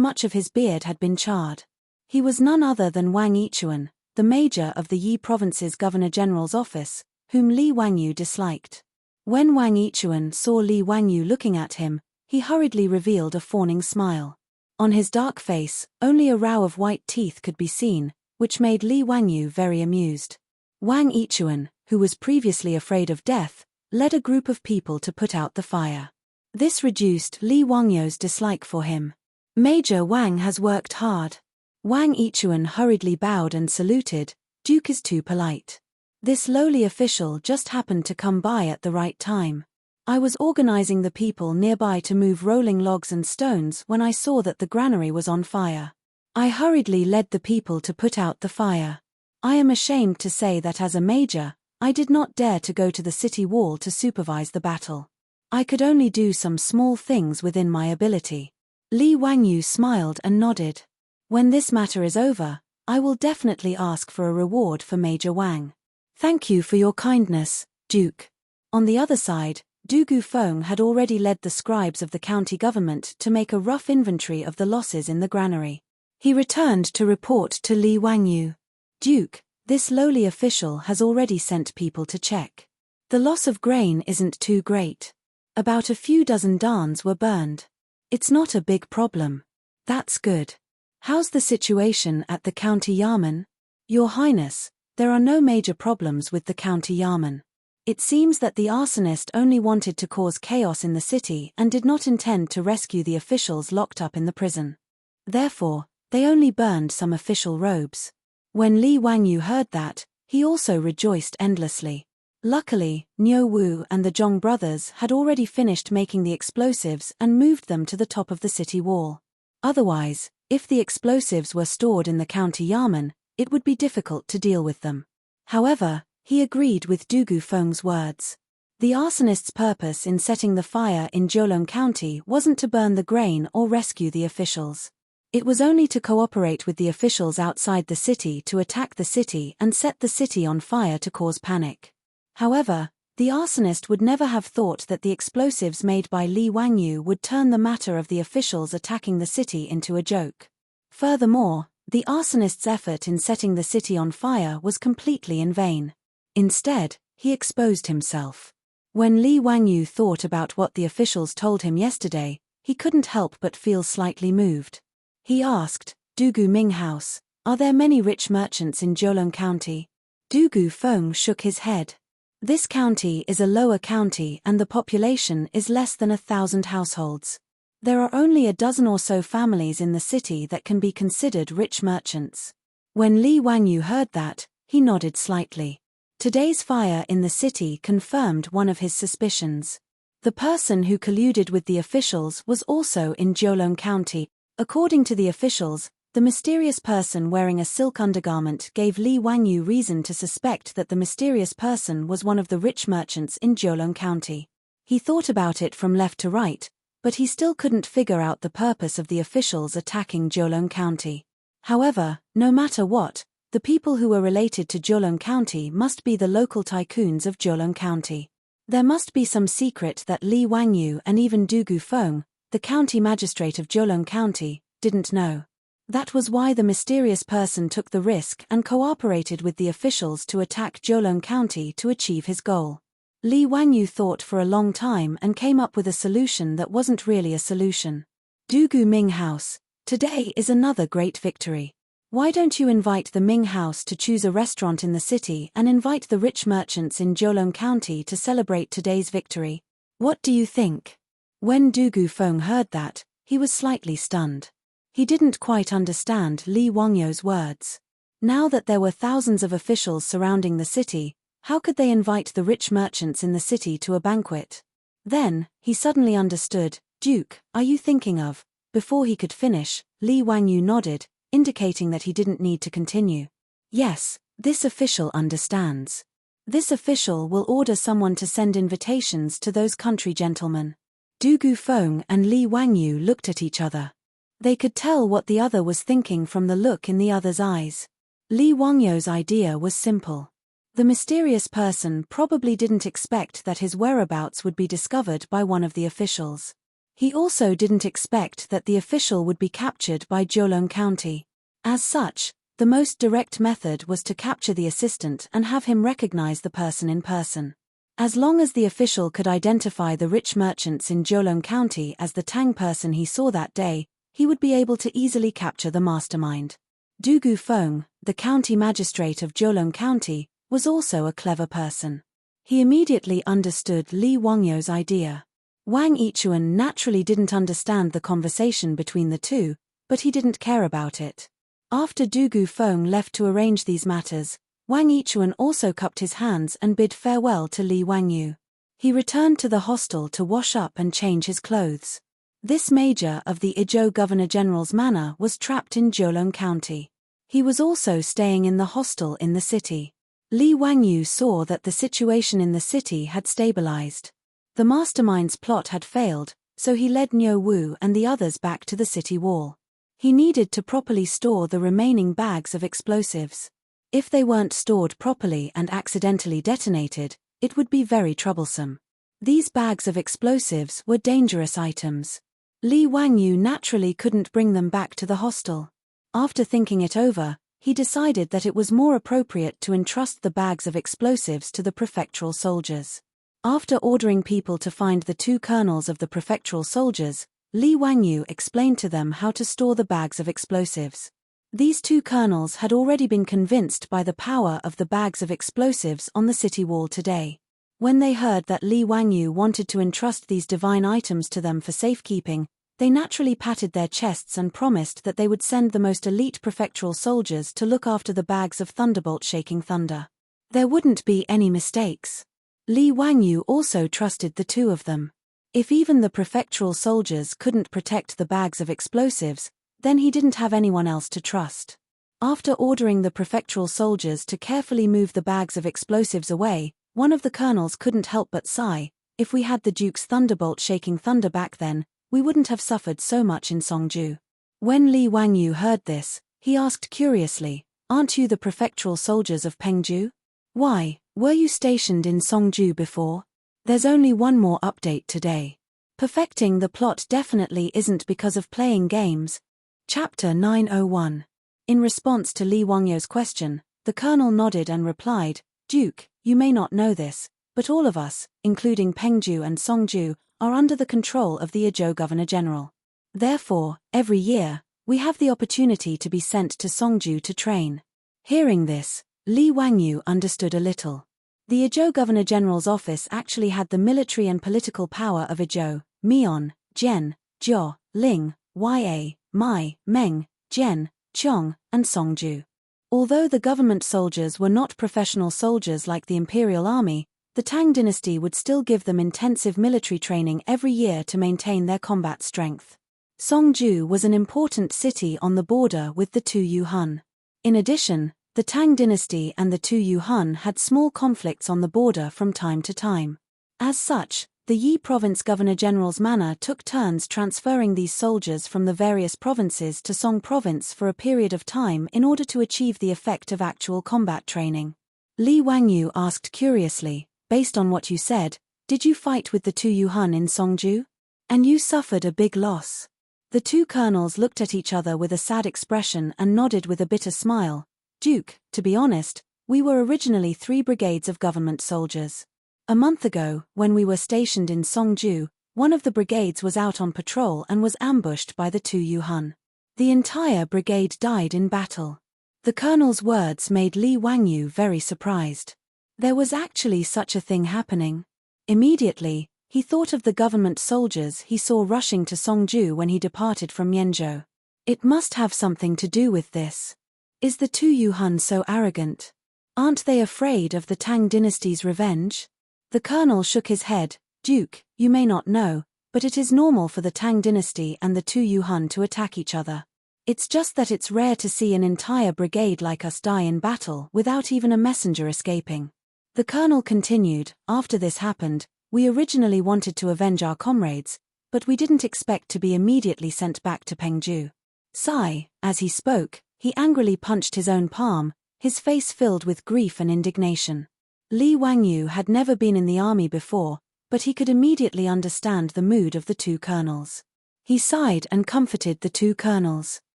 much of his beard had been charred. He was none other than Wang Yichuan, the major of the Yi Province's Governor-General's office, whom Li Wangyu disliked. When Wang Yichuan saw Li Wangyu looking at him, he hurriedly revealed a fawning smile. On his dark face, only a row of white teeth could be seen, which made Li Wangyu very amused. Wang Yichuan, who was previously afraid of death, led a group of people to put out the fire. This reduced Li Wangyu's dislike for him. Major Wang has worked hard. Wang Yichuan hurriedly bowed and saluted. Duke is too polite. This lowly official just happened to come by at the right time. I was organizing the people nearby to move rolling logs and stones when I saw that the granary was on fire. I hurriedly led the people to put out the fire. I am ashamed to say that as a major, I did not dare to go to the city wall to supervise the battle. I could only do some small things within my ability. Li Wangyu smiled and nodded. When this matter is over, I will definitely ask for a reward for Major Wang. Thank you for your kindness, Duke. On the other side, Du Gufeng had already led the scribes of the county government to make a rough inventory of the losses in the granary. He returned to report to Li Wangyu. Duke, this lowly official has already sent people to check. The loss of grain isn't too great. About a few dozen darns were burned. It's not a big problem. That's good. How's the situation at the county Yamen? Your Highness, there are no major problems with the county Yamen. It seems that the arsonist only wanted to cause chaos in the city and did not intend to rescue the officials locked up in the prison. Therefore, they only burned some official robes. When Li Wangyu heard that, he also rejoiced endlessly. Luckily, Niu Wu and the Zhong brothers had already finished making the explosives and moved them to the top of the city wall. Otherwise, if the explosives were stored in the county Yamen, it would be difficult to deal with them. However, he agreed with Du Gufeng's words. The arsonist's purpose in setting the fire in Jiulong County wasn't to burn the grain or rescue the officials. It was only to cooperate with the officials outside the city to attack the city and set the city on fire to cause panic. However, the arsonist would never have thought that the explosives made by Li Wangyu would turn the matter of the officials attacking the city into a joke. Furthermore, the arsonist's effort in setting the city on fire was completely in vain. Instead, he exposed himself. When Li Wangyu thought about what the officials told him yesterday, he couldn't help but feel slightly moved. He asked, Dugu Ming House, are there many rich merchants in Jiulong County? Du Gufeng shook his head. This county is a lower county and the population is less than 1,000 households. There are only a dozen or so families in the city that can be considered rich merchants. When Li Wangyu heard that, he nodded slightly. Today's fire in the city confirmed one of his suspicions. The person who colluded with the officials was also in Jiulong County. According to the officials, the mysterious person wearing a silk undergarment gave Li Wangyu reason to suspect that the mysterious person was one of the rich merchants in Jiulong County. He thought about it from left to right, but he still couldn't figure out the purpose of the officials attacking Jiulong County. However, no matter what, the people who were related to Jiulong County must be the local tycoons of Jiulong County. There must be some secret that Li Wangyu and even Du Gufeng, the county magistrate of Jiulong County, didn't know. That was why the mysterious person took the risk and cooperated with the officials to attack Jiulong County to achieve his goal. Li Wangyu thought for a long time and came up with a solution that wasn't really a solution. Dugu Ming House, today is another great victory. Why don't you invite the Ming House to choose a restaurant in the city and invite the rich merchants in Jiulong County to celebrate today's victory? What do you think? When Du Gufeng heard that, he was slightly stunned. He didn't quite understand Li Wangyu's words. Now that there were thousands of officials surrounding the city, how could they invite the rich merchants in the city to a banquet? Then, he suddenly understood. Duke, are you thinking of? Before he could finish, Li Wangyu nodded, indicating that he didn't need to continue. Yes, this official understands. This official will order someone to send invitations to those country gentlemen. Du Gufeng and Li Wangyu looked at each other. They could tell what the other was thinking from the look in the other's eyes. Li Wangyu's idea was simple. The mysterious person probably didn't expect that his whereabouts would be discovered by one of the officials. He also didn't expect that the official would be captured by Jiulong County. As such, the most direct method was to capture the assistant and have him recognize the person in person. As long as the official could identify the rich merchants in Jiulong County as the Tang person he saw that day, he would be able to easily capture the mastermind. Du Gufeng, the county magistrate of Jiulong County, was also a clever person. He immediately understood Li Wangyu's idea. Wang Yichuan naturally didn't understand the conversation between the two, but he didn't care about it. After Du Gufeng left to arrange these matters, Wang Yichuan also cupped his hands and bid farewell to Li Wangyu. He returned to the hostel to wash up and change his clothes. This major of the Izhou Governor-General's manor was trapped in Jiulong County. He was also staying in the hostel in the city. Li Wangyu saw that the situation in the city had stabilized. The mastermind's plot had failed, so he led Niu Wu and the others back to the city wall. He needed to properly store the remaining bags of explosives. If they weren't stored properly and accidentally detonated, it would be very troublesome. These bags of explosives were dangerous items. Li Wangyu naturally couldn't bring them back to the hostel. After thinking it over, he decided that it was more appropriate to entrust the bags of explosives to the prefectural soldiers. After ordering people to find the two colonels of the prefectural soldiers, Li Wangyu explained to them how to store the bags of explosives. These two colonels had already been convinced by the power of the bags of explosives on the city wall today. When they heard that Li Wangyu wanted to entrust these divine items to them for safekeeping, they naturally patted their chests and promised that they would send the most elite prefectural soldiers to look after the bags of thunderbolt shaking thunder. There wouldn't be any mistakes. Li Wangyu also trusted the two of them. If even the prefectural soldiers couldn't protect the bags of explosives, then he didn't have anyone else to trust. After ordering the prefectural soldiers to carefully move the bags of explosives away, one of the colonels couldn't help but sigh, "If we had the Duke's thunderbolt shaking thunder back then, we wouldn't have suffered so much in Songju." When Li Wangyu heard this, he asked curiously, "Aren't you the prefectural soldiers of Pengju? Why, were you stationed in Songju before? There's only one more update today. Perfecting the plot definitely isn't because of playing games." Chapter 901. In response to Li Wangyu's question, the colonel nodded and replied, "Duke, you may not know this, but all of us, including Pengju and Songju, are under the control of the Izhou Governor-General. Therefore, every year, we have the opportunity to be sent to Songju to train." Hearing this, Li Wangyu understood a little. The Izhou Governor-General's office actually had the military and political power of Izhou, Mian, Jian, Jiao, Ling, Ya, Mai, Meng, Jian, Chong, and Songju. Although the government soldiers were not professional soldiers like the imperial army, the Tang dynasty would still give them intensive military training every year to maintain their combat strength. Songju was an important city on the border with the Tu Yuhan. In addition, the Tang dynasty and the Tu Yuhan had small conflicts on the border from time to time. As such, the Yi province governor-general's manor took turns transferring these soldiers from the various provinces to Song province for a period of time in order to achieve the effect of actual combat training. Li Wangyu asked curiously, "Based on what you said, did you fight with the Tu Yuhan in Songju? And you suffered a big loss?" The two colonels looked at each other with a sad expression and nodded with a bitter smile. "Duke, to be honest, we were originally 3 brigades of government soldiers. A month ago, when we were stationed in Songju, one of the brigades was out on patrol and was ambushed by the Tu Yuhan. The entire brigade died in battle." The colonel's words made Li Wangyu very surprised. There was actually such a thing happening. Immediately, he thought of the government soldiers he saw rushing to Songju when he departed from Mianzhou. It must have something to do with this. Is the Tu Yuhan so arrogant? Aren't they afraid of the Tang dynasty's revenge? The colonel shook his head. "Duke, you may not know, but it is normal for the Tang dynasty and the Tu Yuhan to attack each other. It's just that it's rare to see an entire brigade like us die in battle without even a messenger escaping." The colonel continued, "After this happened, we originally wanted to avenge our comrades, but we didn't expect to be immediately sent back to Pengju." Sigh, as he spoke, he angrily punched his own palm, his face filled with grief and indignation. Li Wangyu had never been in the army before, but he could immediately understand the mood of the two colonels. He sighed and comforted the two colonels.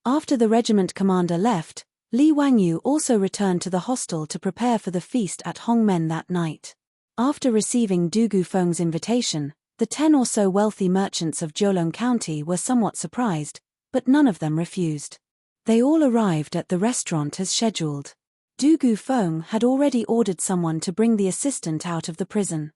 After the regiment commander left, Li Wangyu also returned to the hostel to prepare for the feast at Hongmen that night. After receiving Du Gufeng's invitation, the 10 or so wealthy merchants of Jiulong County were somewhat surprised, but none of them refused. They all arrived at the restaurant as scheduled. Du Gufeng had already ordered someone to bring the assistant out of the prison.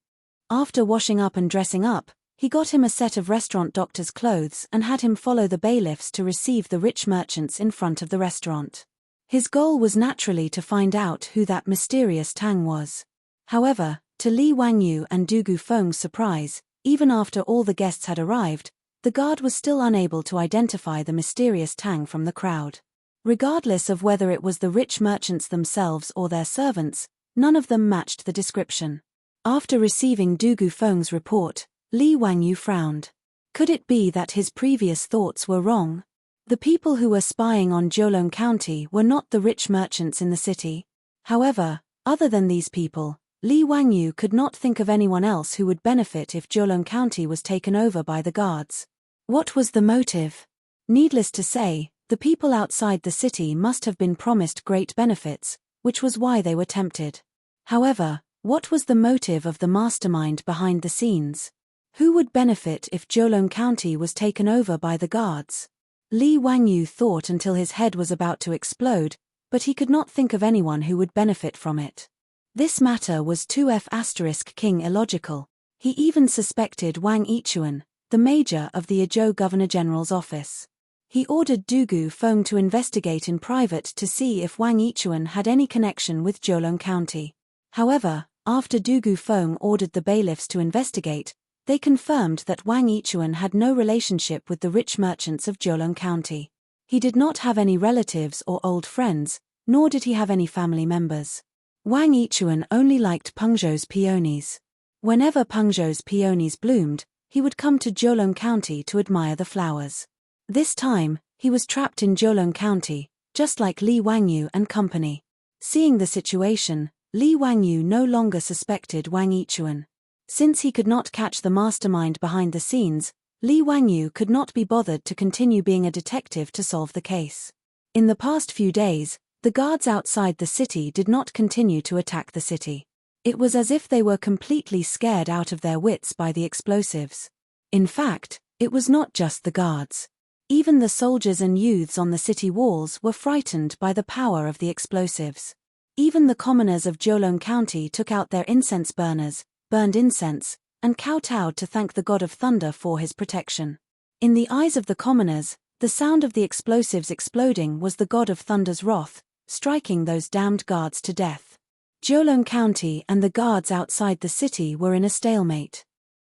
After washing up and dressing up, he got him a set of restaurant doctor's clothes and had him follow the bailiffs to receive the rich merchants in front of the restaurant. His goal was naturally to find out who that mysterious Tang was. However, to Li Wangyu and Du Gufeng's surprise, even after all the guests had arrived, the guard was still unable to identify the mysterious Tang from the crowd. Regardless of whether it was the rich merchants themselves or their servants, none of them matched the description. After receiving Du Gufeng's report, Li Wangyu frowned. Could it be that his previous thoughts were wrong? The people who were spying on Jiulong County were not the rich merchants in the city. However, other than these people, Li Wangyu could not think of anyone else who would benefit if Jiulong County was taken over by the guards. What was the motive? Needless to say, the people outside the city must have been promised great benefits, which was why they were tempted. However, what was the motive of the mastermind behind the scenes? Who would benefit if Jiulong County was taken over by the guards? Li Wangyu thought until his head was about to explode, but he could not think of anyone who would benefit from it. This matter was 2F** King illogical. He even suspected Wang Yichuan, the major of the Ezhou Governor-General's office. He ordered Du Gufeng to investigate in private to see if Wang Yichuan had any connection with Jiulong County. However, after Du Gufeng ordered the bailiffs to investigate, they confirmed that Wang Yichuan had no relationship with the rich merchants of Jiulong County. He did not have any relatives or old friends, nor did he have any family members. Wang Yichuan only liked Pengzhou's peonies. Whenever Pengzhou's peonies bloomed, he would come to Jiulong County to admire the flowers. This time, he was trapped in Jiulong County, just like Li Wangyu and company. Seeing the situation, Li Wangyu no longer suspected Wang Yichuan. Since he could not catch the mastermind behind the scenes, Li Wangyu could not be bothered to continue being a detective to solve the case. In the past few days, the guards outside the city did not continue to attack the city. It was as if they were completely scared out of their wits by the explosives. In fact, it was not just the guards. Even the soldiers and youths on the city walls were frightened by the power of the explosives. Even the commoners of Jiulong County took out their incense burners, burned incense, and kowtowed to thank the god of thunder for his protection. In the eyes of the commoners, the sound of the explosives exploding was the god of thunder's wrath, striking those damned guards to death. Jiulong County and the guards outside the city were in a stalemate.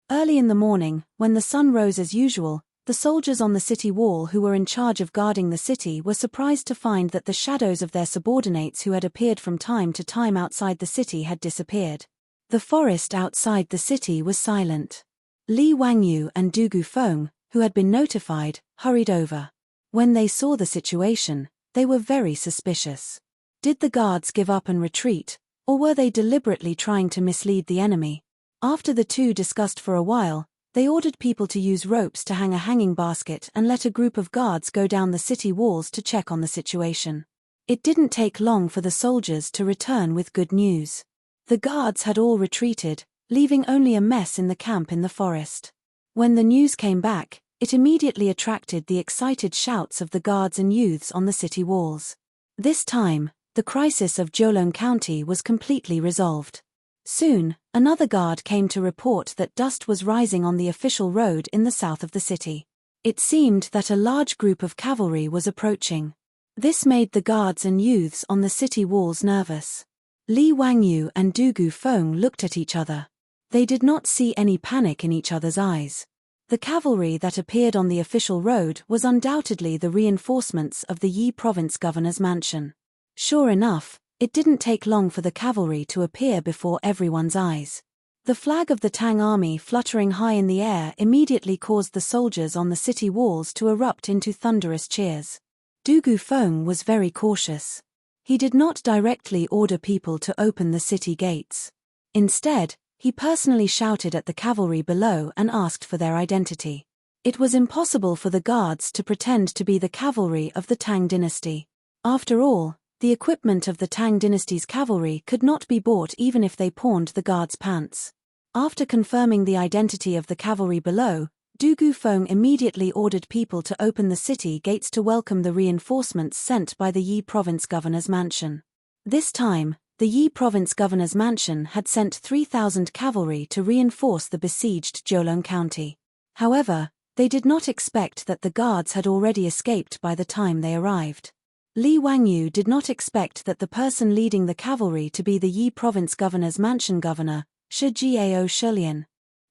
Early in the morning, when the sun rose as usual, the soldiers on the city wall who were in charge of guarding the city were surprised to find that the shadows of their subordinates who had appeared from time to time outside the city had disappeared. The forest outside the city was silent. Li Wangyu and Du Gufeng, who had been notified, hurried over. When they saw the situation, they were very suspicious. Did the guards give up and retreat, or were they deliberately trying to mislead the enemy? After the two discussed for a while, they ordered people to use ropes to hang a hanging basket and let a group of guards go down the city walls to check on the situation. It didn't take long for the soldiers to return with good news. The guards had all retreated, leaving only a mess in the camp in the forest. When the news came back, it immediately attracted the excited shouts of the guards and youths on the city walls. This time, the crisis of Jiulong County was completely resolved. Soon, another guard came to report that dust was rising on the official road in the south of the city. It seemed that a large group of cavalry was approaching. This made the guards and youths on the city walls nervous. Li Wangyu and Du Gufeng looked at each other. They did not see any panic in each other's eyes. The cavalry that appeared on the official road was undoubtedly the reinforcements of the Yi province governor's mansion. Sure enough, it didn't take long for the cavalry to appear before everyone's eyes. The flag of the Tang army fluttering high in the air immediately caused the soldiers on the city walls to erupt into thunderous cheers. Du Gufeng was very cautious. He did not directly order people to open the city gates. Instead, he personally shouted at the cavalry below and asked for their identity. It was impossible for the guards to pretend to be the cavalry of the Tang dynasty. After all, The equipment of the Tang dynasty's cavalry could not be bought even if they pawned the guards' pants. After confirming the identity of the cavalry below, Du Gufeng immediately ordered people to open the city gates to welcome the reinforcements sent by the Yi province governor's mansion. This time, the Yi province governor's mansion had sent 3,000 cavalry to reinforce the besieged Jiulong County. However, they did not expect that the guards had already escaped by the time they arrived. Li Wangyu did not expect that the person leading the cavalry to be the Yi province governor's mansion governor, Shi Jiao Shilian.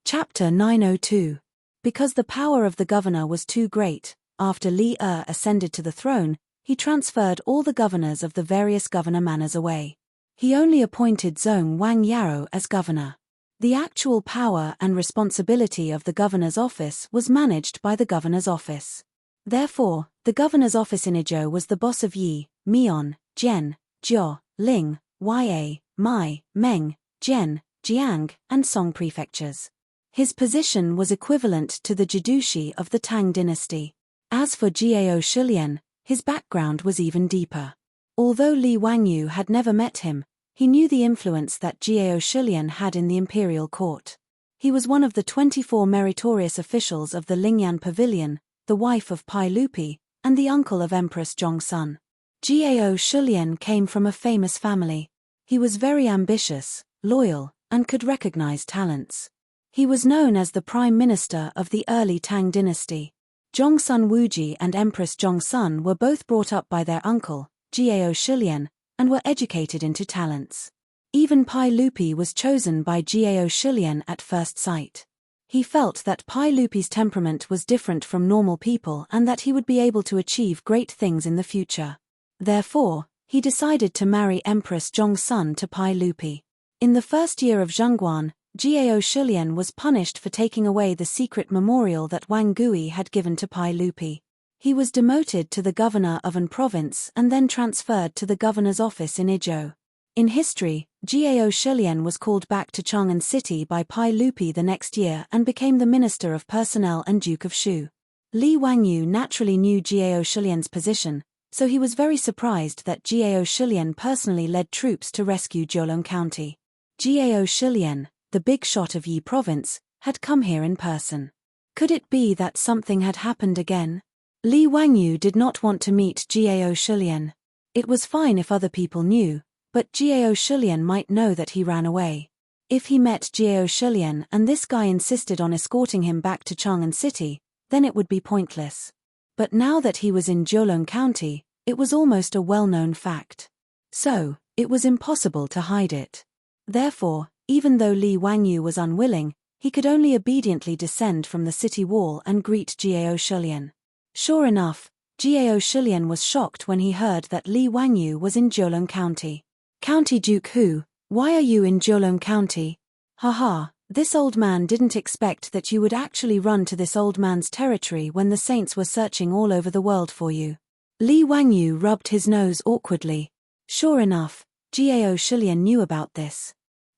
Chapter 902. Because the power of the governor was too great, after Li ascended to the throne, he transferred all the governors of the various governor manors away. He only appointed Zhong Wang Yao as governor. The actual power and responsibility of the governor's office was managed by the governor's office. Therefore, the governor's office in Izhou was the boss of Yi, Mian, Jian, Jiao, Ling, Ya, Mai, Meng, Jian, Jiang, and Song prefectures. His position was equivalent to the Jidushi of the Tang dynasty. As for Jiao Shilian, his background was even deeper. Although Li Wangyu had never met him, he knew the influence that Jiao Shilian had in the imperial court. He was one of the 24 meritorious officials of the Lingyan Pavilion, the wife of Pai Lupi, and the uncle of Empress Zhongsun. Jiao Shilian came from a famous family. He was very ambitious, loyal, and could recognize talents. He was known as the prime minister of the early Tang dynasty. Zhongsun Wuji and Empress Zhongsun were both brought up by their uncle, Jiao Shilian, and were educated into talents. Even Pai Lupi was chosen by Jiao Shilian at first sight. He felt that Pai Lupi's temperament was different from normal people and that he would be able to achieve great things in the future. Therefore, he decided to marry Empress Zhongsun to Pai Lupi. In the first year of Zhongguan, Jiao Shilian was punished for taking away the secret memorial that Wang Gui had given to Pai Lupi. He was demoted to the governor of an province and then transferred to the governor's office in Izhou. In history, Jiao Shilian was called back to Chang'an City by Pai Lupi the next year and became the Minister of Personnel and Duke of Shu. Li Wangyu naturally knew Jiao Shilian's position, so he was very surprised that Jiao Shilian personally led troops to rescue Jiulong County. Jiao Shilian, the big shot of Yi province, had come here in person. Could it be that something had happened again? Li Wangyu did not want to meet Jiao Shilian. It was fine if other people knew, but Jiao Shilian might know that he ran away. If he met Jiao Shilian and this guy insisted on escorting him back to Chang'an City, then it would be pointless. But now that he was in Jiulong County, it was almost a well-known fact. So, it was impossible to hide it. Therefore, even though Li Wangyu was unwilling, he could only obediently descend from the city wall and greet Jiao Shilian. Sure enough, Jiao Shilian was shocked when he heard that Li Wangyu was in Jiulong County. County Duke Hu, why are you in Jiulong County? Haha, this old man didn't expect that you would actually run to this old man's territory when the saints were searching all over the world for you. Li Wangyu rubbed his nose awkwardly. Sure enough, Jiao Shilian knew about this.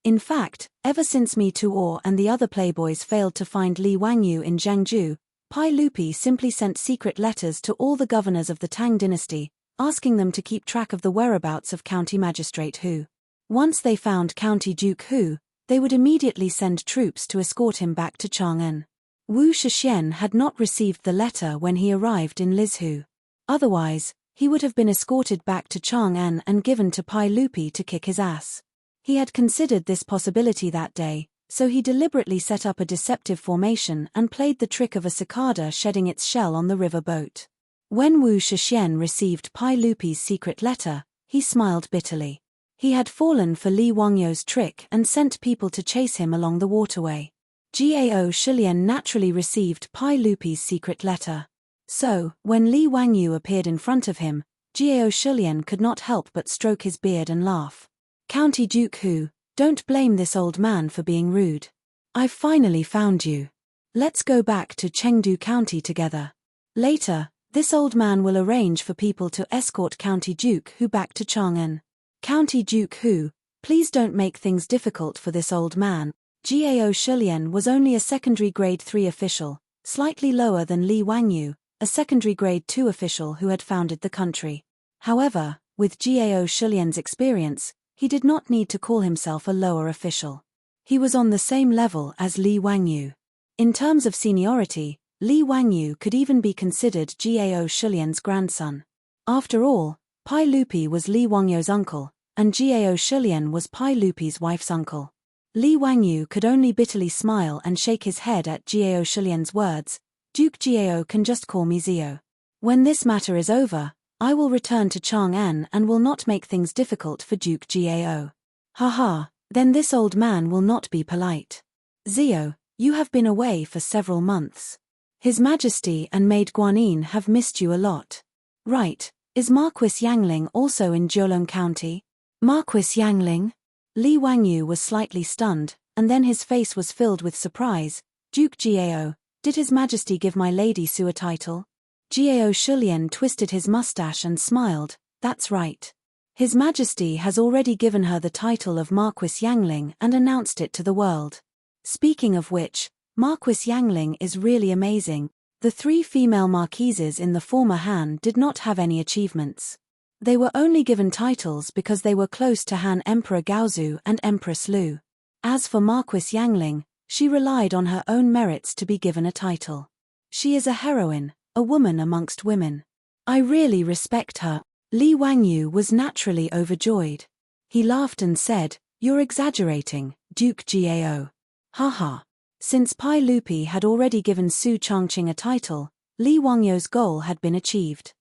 In fact, ever since Mi Tuor and the other playboys failed to find Li Wangyu in Jiangzhou, Pai Lupi simply sent secret letters to all the governors of the Tang dynasty, asking them to keep track of the whereabouts of County Magistrate Hu. Once they found County Duke Hu, they would immediately send troops to escort him back to Chang'an. Wu Shixian had not received the letter when he arrived in Lizhu. Otherwise, he would have been escorted back to Chang'an and given to Pai Lupi to kick his ass. He had considered this possibility that day, so he deliberately set up a deceptive formation and played the trick of a cicada shedding its shell on the river boat. When Wu Shixian received Pai Lupi's secret letter, he smiled bitterly. He had fallen for Li Wangyu's trick and sent people to chase him along the waterway. Jiao Shilian naturally received Pai Lupi's secret letter. So, when Li Wangyu appeared in front of him, Jiao Shilian could not help but stroke his beard and laugh. County Duke Hu, don't blame this old man for being rude. I've finally found you. Let's go back to Chengdu County together. Later, this old man will arrange for people to escort County Duke Hu back to Chang'an. County Duke Hu, please don't make things difficult for this old man. Jiao Shilian was only a secondary grade 3 official, slightly lower than Li Wangyu, a secondary grade 2 official who had founded the country. However, With Gao Shulian's experience, he did not need to call himself a lower official. He was on the same level as Li Wangyu. In terms of seniority, Li Wangyu could even be considered Gao Shulian's grandson. After all, Pai Lupi was Li Wangyu's uncle, and Gao Shulian was Pai Lupi's wife's uncle. Li Wangyu could only bitterly smile and shake his head at Gao Shulian's words. Duke Gao can just call me Zio. When this matter is over, I will return to Chang'an and will not make things difficult for Duke Gao. Haha, then this old man will not be polite. Zio, you have been away for several months. His Majesty and Maid Guanyin have missed you a lot. Right, is Marquis Yangling also in Jiulong County? Marquis Yangling? Li Wangyu was slightly stunned, and then his face was filled with surprise. Duke Gao, did His Majesty give my Lady Su a title? Gao Shulian twisted his mustache and smiled. That's right. His Majesty has already given her the title of Marquis Yangling and announced it to the world. Speaking of which, Marquis Yangling is really amazing. The 3 female marquises in the former Han did not have any achievements. They were only given titles because they were close to Han Emperor Gaozu and Empress Lu. As for Marquis Yangling, she relied on her own merits to be given a title. She is a heroine, a woman amongst women. I really respect her. Li Wangyu was naturally overjoyed. He laughed and said, "You're exaggerating, Duke Gao." Haha. Since Pai Lupi had already given Su Changqing a title, Li Wangyu's goal had been achieved.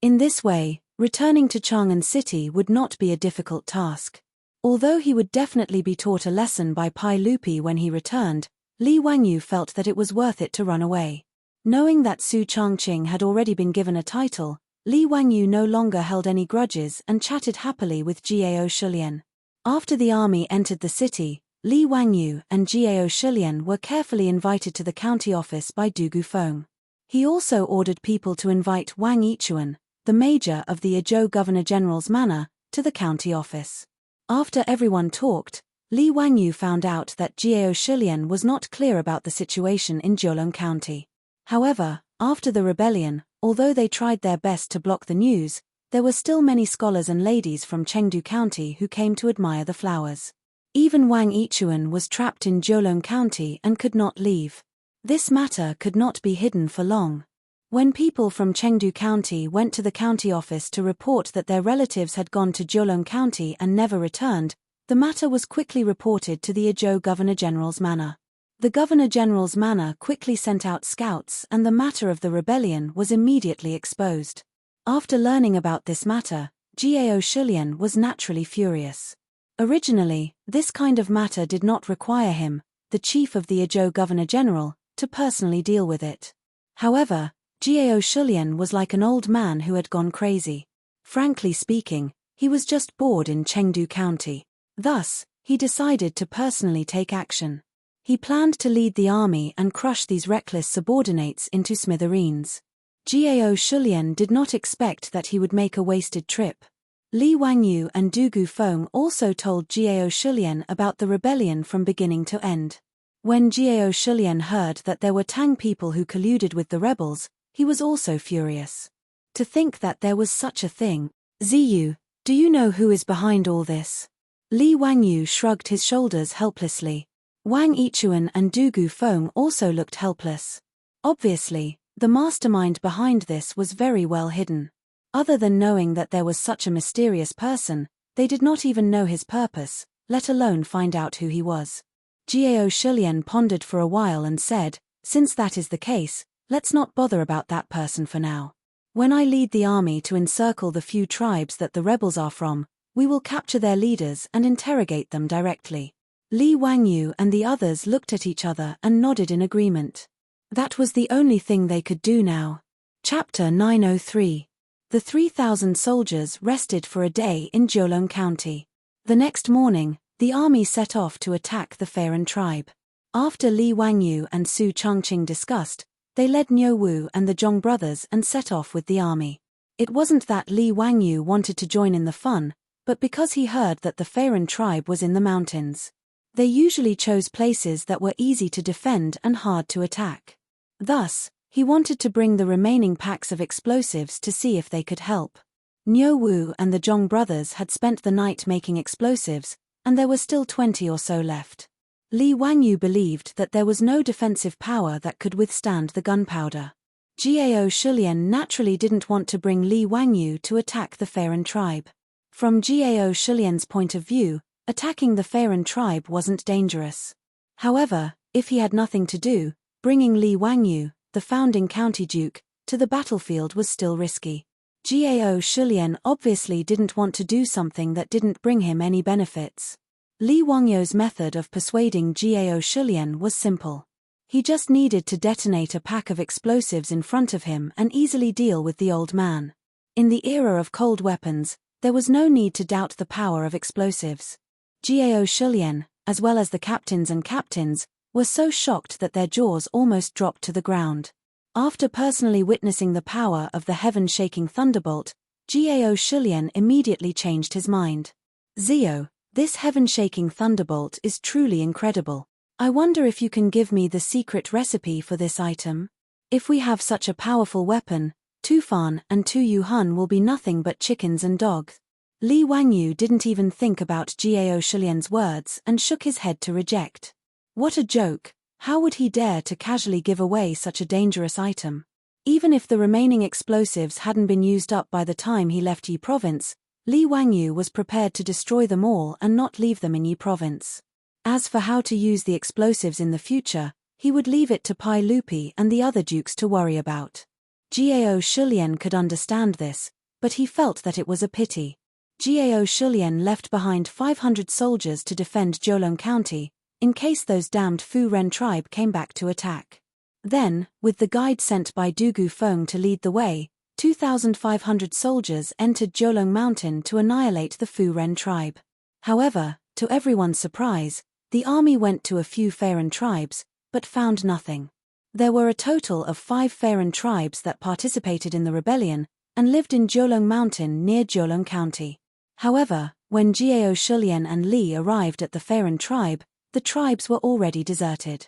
In this way, returning to Chang'an City would not be a difficult task. Although he would definitely be taught a lesson by Pai Lupi when he returned, Li Wangyu felt that it was worth it to run away. Knowing that Su Changqing had already been given a title, Li Wangyu no longer held any grudges and chatted happily with Gao Shulian. After the army entered the city, Li Wangyu and Gao Shulian were carefully invited to the county office by Du Gufeng. He also ordered people to invite Wang Yichuan, the major of the Ezhou Governor-General's manor, to the county office. After everyone talked, Li Wangyu found out that Gao Shulian was not clear about the situation in Jiulong County. However, after the rebellion, although they tried their best to block the news, there were still many scholars and ladies from Chengdu County who came to admire the flowers. Even Wang Yichuan was trapped in Jiulong County and could not leave. This matter could not be hidden for long. When people from Chengdu County went to the county office to report that their relatives had gone to Jiulong County and never returned, the matter was quickly reported to the Ezhou Governor-General's manor. The Governor-General's manor quickly sent out scouts and the matter of the rebellion was immediately exposed. After learning about this matter, Gao Shulian was naturally furious. Originally, this kind of matter did not require him, the chief of the Ezhou Governor-General, to personally deal with it. However, Gao Shulian was like an old man who had gone crazy. Frankly speaking, he was just bored in Chengdu County. Thus, he decided to personally take action. He planned to lead the army and crush these reckless subordinates into smithereens. Gao Shulian did not expect that he would make a wasted trip. Li Wangyu and Du Gufeng also told Gao Shulian about the rebellion from beginning to end. When Gao Shulian heard that there were Tang people who colluded with the rebels, he was also furious. To think that there was such a thing. Ziyu, do you know who is behind all this? Li Wangyu shrugged his shoulders helplessly. Wang Yichuan and Du Gufeng also looked helpless. Obviously, the mastermind behind this was very well hidden. Other than knowing that there was such a mysterious person, they did not even know his purpose, let alone find out who he was. Gao Shulian pondered for a while and said, "Since that is the case, let's not bother about that person for now. When I lead the army to encircle the few tribes that the rebels are from, we will capture their leaders and interrogate them directly." Li Wangyu and the others looked at each other and nodded in agreement. That was the only thing they could do now. Chapter 903. The 3,000 soldiers rested for a day in Jiulong County. The next morning, the army set off to attack the Feiran tribe. After Li Wangyu and Su Changqing discussed, they led Niu Wu and the Zhong brothers and set off with the army. It wasn't that Li Wangyu wanted to join in the fun, but because he heard that the Feiran tribe was in the mountains. They usually chose places that were easy to defend and hard to attack. Thus, he wanted to bring the remaining packs of explosives to see if they could help. Niu Wu and the Zhong brothers had spent the night making explosives, and there were still 20 or so left. Li Wangyu believed that there was no defensive power that could withstand the gunpowder. Jiao Shulian naturally didn't want to bring Li Wangyu to attack the Feiren tribe. From Jiao Shulian's point of view, attacking the Feiren tribe wasn't dangerous. However, if he had nothing to do, bringing Li Wangyu, the founding county duke, to the battlefield was still risky. Jiao Shulian obviously didn't want to do something that didn't bring him any benefits. Li Wangyu's method of persuading Jiao Shulian was simple. He just needed to detonate a pack of explosives in front of him and easily deal with the old man. In the era of cold weapons, there was no need to doubt the power of explosives. Jiao Shulian, as well as the captains and captains, were so shocked that their jaws almost dropped to the ground. After personally witnessing the power of the heaven-shaking thunderbolt, Jiao Shulian immediately changed his mind. Zio, this heaven-shaking thunderbolt is truly incredible. I wonder if you can give me the secret recipe for this item? If we have such a powerful weapon, Tu Fan and Tu Yuhun will be nothing but chickens and dogs. Li Wangyu didn't even think about Jiao Shulian's words and shook his head to reject. What a joke! How would he dare to casually give away such a dangerous item? Even if the remaining explosives hadn't been used up by the time he left Yi Province, Li Wangyu was prepared to destroy them all and not leave them in Yi Province. As for how to use the explosives in the future, he would leave it to Pai Lupi and the other dukes to worry about. Jiao Shulian could understand this, but he felt that it was a pity. Jiao Shulian left behind 500 soldiers to defend Jiulong County, in case those damned Fu Ren tribe came back to attack. Then, with the guide sent by Dugu Feng to lead the way, 2,500 soldiers entered Jiulong Mountain to annihilate the Fu Ren tribe. However, to everyone's surprise, the army went to a few Feiren tribes, but found nothing. There were a total of 5 Feiren tribes that participated in the rebellion, and lived in Jiulong Mountain near Jiulong County. However, when Jiao Shulian and Li arrived at the Feiren tribe, the tribes were already deserted.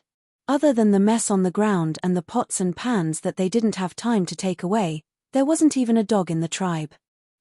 Other than the mess on the ground and the pots and pans that they didn't have time to take away, there wasn't even a dog in the tribe.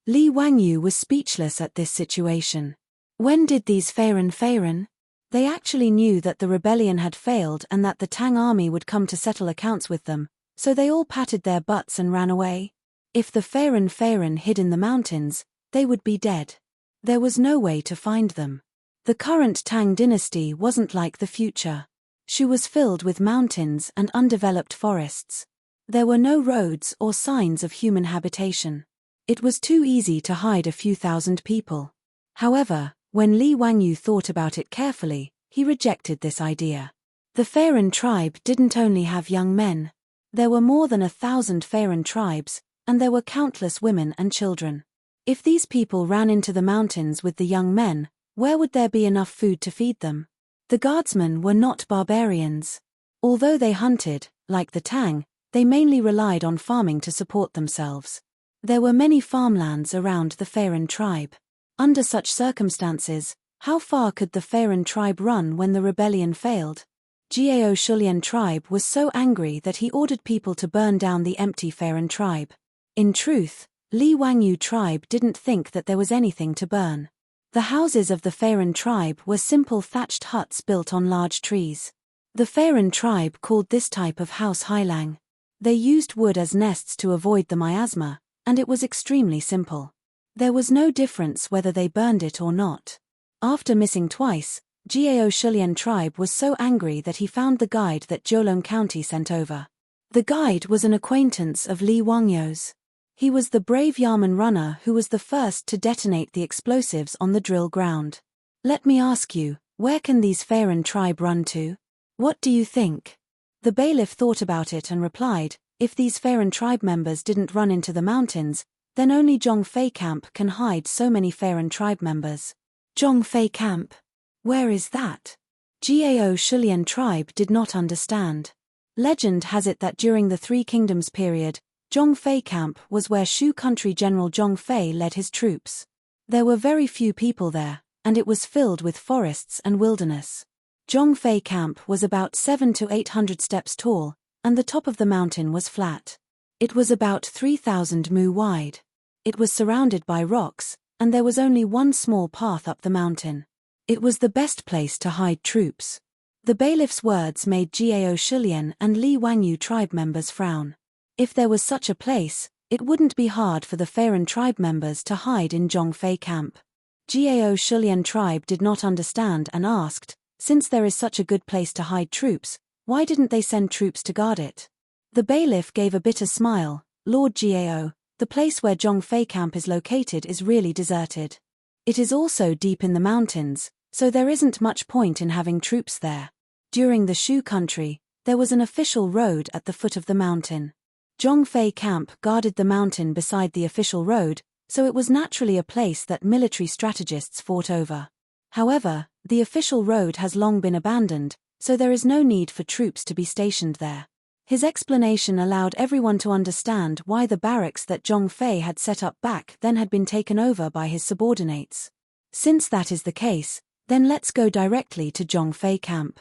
Li Wangyu was speechless at this situation. When did these Feiren? They actually knew that the rebellion had failed and that the Tang army would come to settle accounts with them, so they all patted their butts and ran away. If the Feiren hid in the mountains, they would be dead. There was no way to find them. The current Tang dynasty wasn't like the future. She was filled with mountains and undeveloped forests. There were no roads or signs of human habitation. It was too easy to hide a few thousand people. However, when Li Wangyu thought about it carefully, he rejected this idea. The Feiren tribe didn't only have young men. There were more than 1,000 Feiren tribes, and there were countless women and children. If these people ran into the mountains with the young men, where would there be enough food to feed them? The guardsmen were not barbarians. Although they hunted, like the Tang, they mainly relied on farming to support themselves. There were many farmlands around the Feiren tribe. Under such circumstances, how far could the Feiren tribe run when the rebellion failed? Jiao Shulian tribe was so angry that he ordered people to burn down the empty Feiren tribe. In truth, Li Wangyu tribe didn't think that there was anything to burn. The houses of the Feiren tribe were simple thatched huts built on large trees. The Feiren tribe called this type of house Hailang. They used wood as nests to avoid the miasma, and it was extremely simple. There was no difference whether they burned it or not. After missing twice, Jiao Shulian tribe was so angry that he found the guide that Jiulong County sent over. The guide was an acquaintance of Li Wangyu's. He was the brave Yamen runner who was the first to detonate the explosives on the drill ground. Let me ask you, where can these Feiren tribe run to? What do you think? The bailiff thought about it and replied, if these Feiren tribe members didn't run into the mountains, then only Zhongfei Camp can hide so many Feiren tribe members. Zhongfei Camp? Where is that? Jiao Shulian tribe did not understand. Legend has it that during the Three Kingdoms period, Zhongfei Camp was where Shu country General Zhongfei led his troops. There were very few people there, and it was filled with forests and wilderness. Zhongfei Camp was about 700 to 800 steps tall, and the top of the mountain was flat. It was about 3,000 mu wide. It was surrounded by rocks, and there was only one small path up the mountain. It was the best place to hide troops. The bailiff's words made Gao Shilian and Li Wangyu tribe members frown. If there was such a place, it wouldn't be hard for the Feiran tribe members to hide in Zhongfei camp. Gao Shilian tribe did not understand and asked, since there is such a good place to hide troops, why didn't they send troops to guard it? The bailiff gave a bitter smile. Lord Gao, the place where Zhongfei camp is located is really deserted. It is also deep in the mountains, so there isn't much point in having troops there. During the Shu country, there was an official road at the foot of the mountain. Zhongfei camp guarded the mountain beside the official road, so it was naturally a place that military strategists fought over. However, the official road has long been abandoned, so there is no need for troops to be stationed there. His explanation allowed everyone to understand why the barracks that Zhongfei had set up back then had been taken over by his subordinates. Since that is the case, then let's go directly to Zhongfei camp.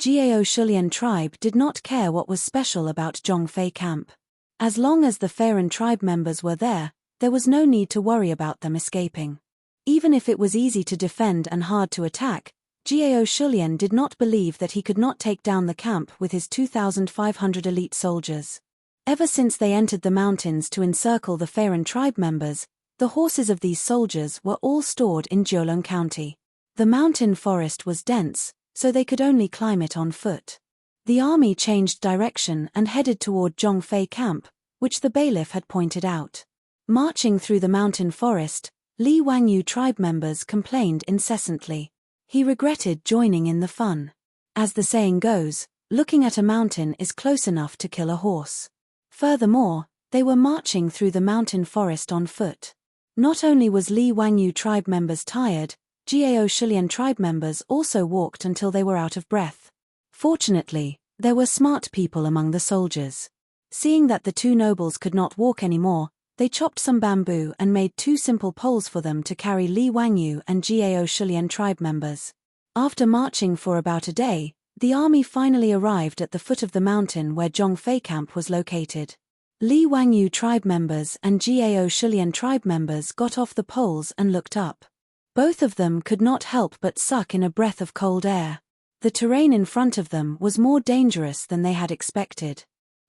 Gao Shilian tribe did not care what was special about Zhongfei camp. As long as the Feiran tribe members were there was no need to worry about them escaping. Even if it was easy to defend and hard to attack, Gao Shilian did not believe that he could not take down the camp with his 2,500 elite soldiers. Ever since they entered the mountains to encircle the Feiran tribe members, the horses of these soldiers were all stored in Jiulong County. The mountain forest was dense, so they could only climb it on foot. The army changed direction and headed toward Zhongfei camp, which the bailiff had pointed out. Marching through the mountain forest, Li Wangyu tribe members complained incessantly. He regretted joining in the fun. As the saying goes, looking at a mountain is close enough to kill a horse. Furthermore, they were marching through the mountain forest on foot. Not only was Li Wangyu tribe members tired, Gao Shilian tribe members also walked until they were out of breath. Fortunately, there were smart people among the soldiers. Seeing that the two nobles could not walk anymore, they chopped some bamboo and made two simple poles for them to carry Li Wangyu and Gao Shilian tribe members. After marching for about a day, the army finally arrived at the foot of the mountain where Zhongfei camp was located. Li Wangyu tribe members and Gao Shilian tribe members got off the poles and looked up. Both of them could not help but suck in a breath of cold air. The terrain in front of them was more dangerous than they had expected.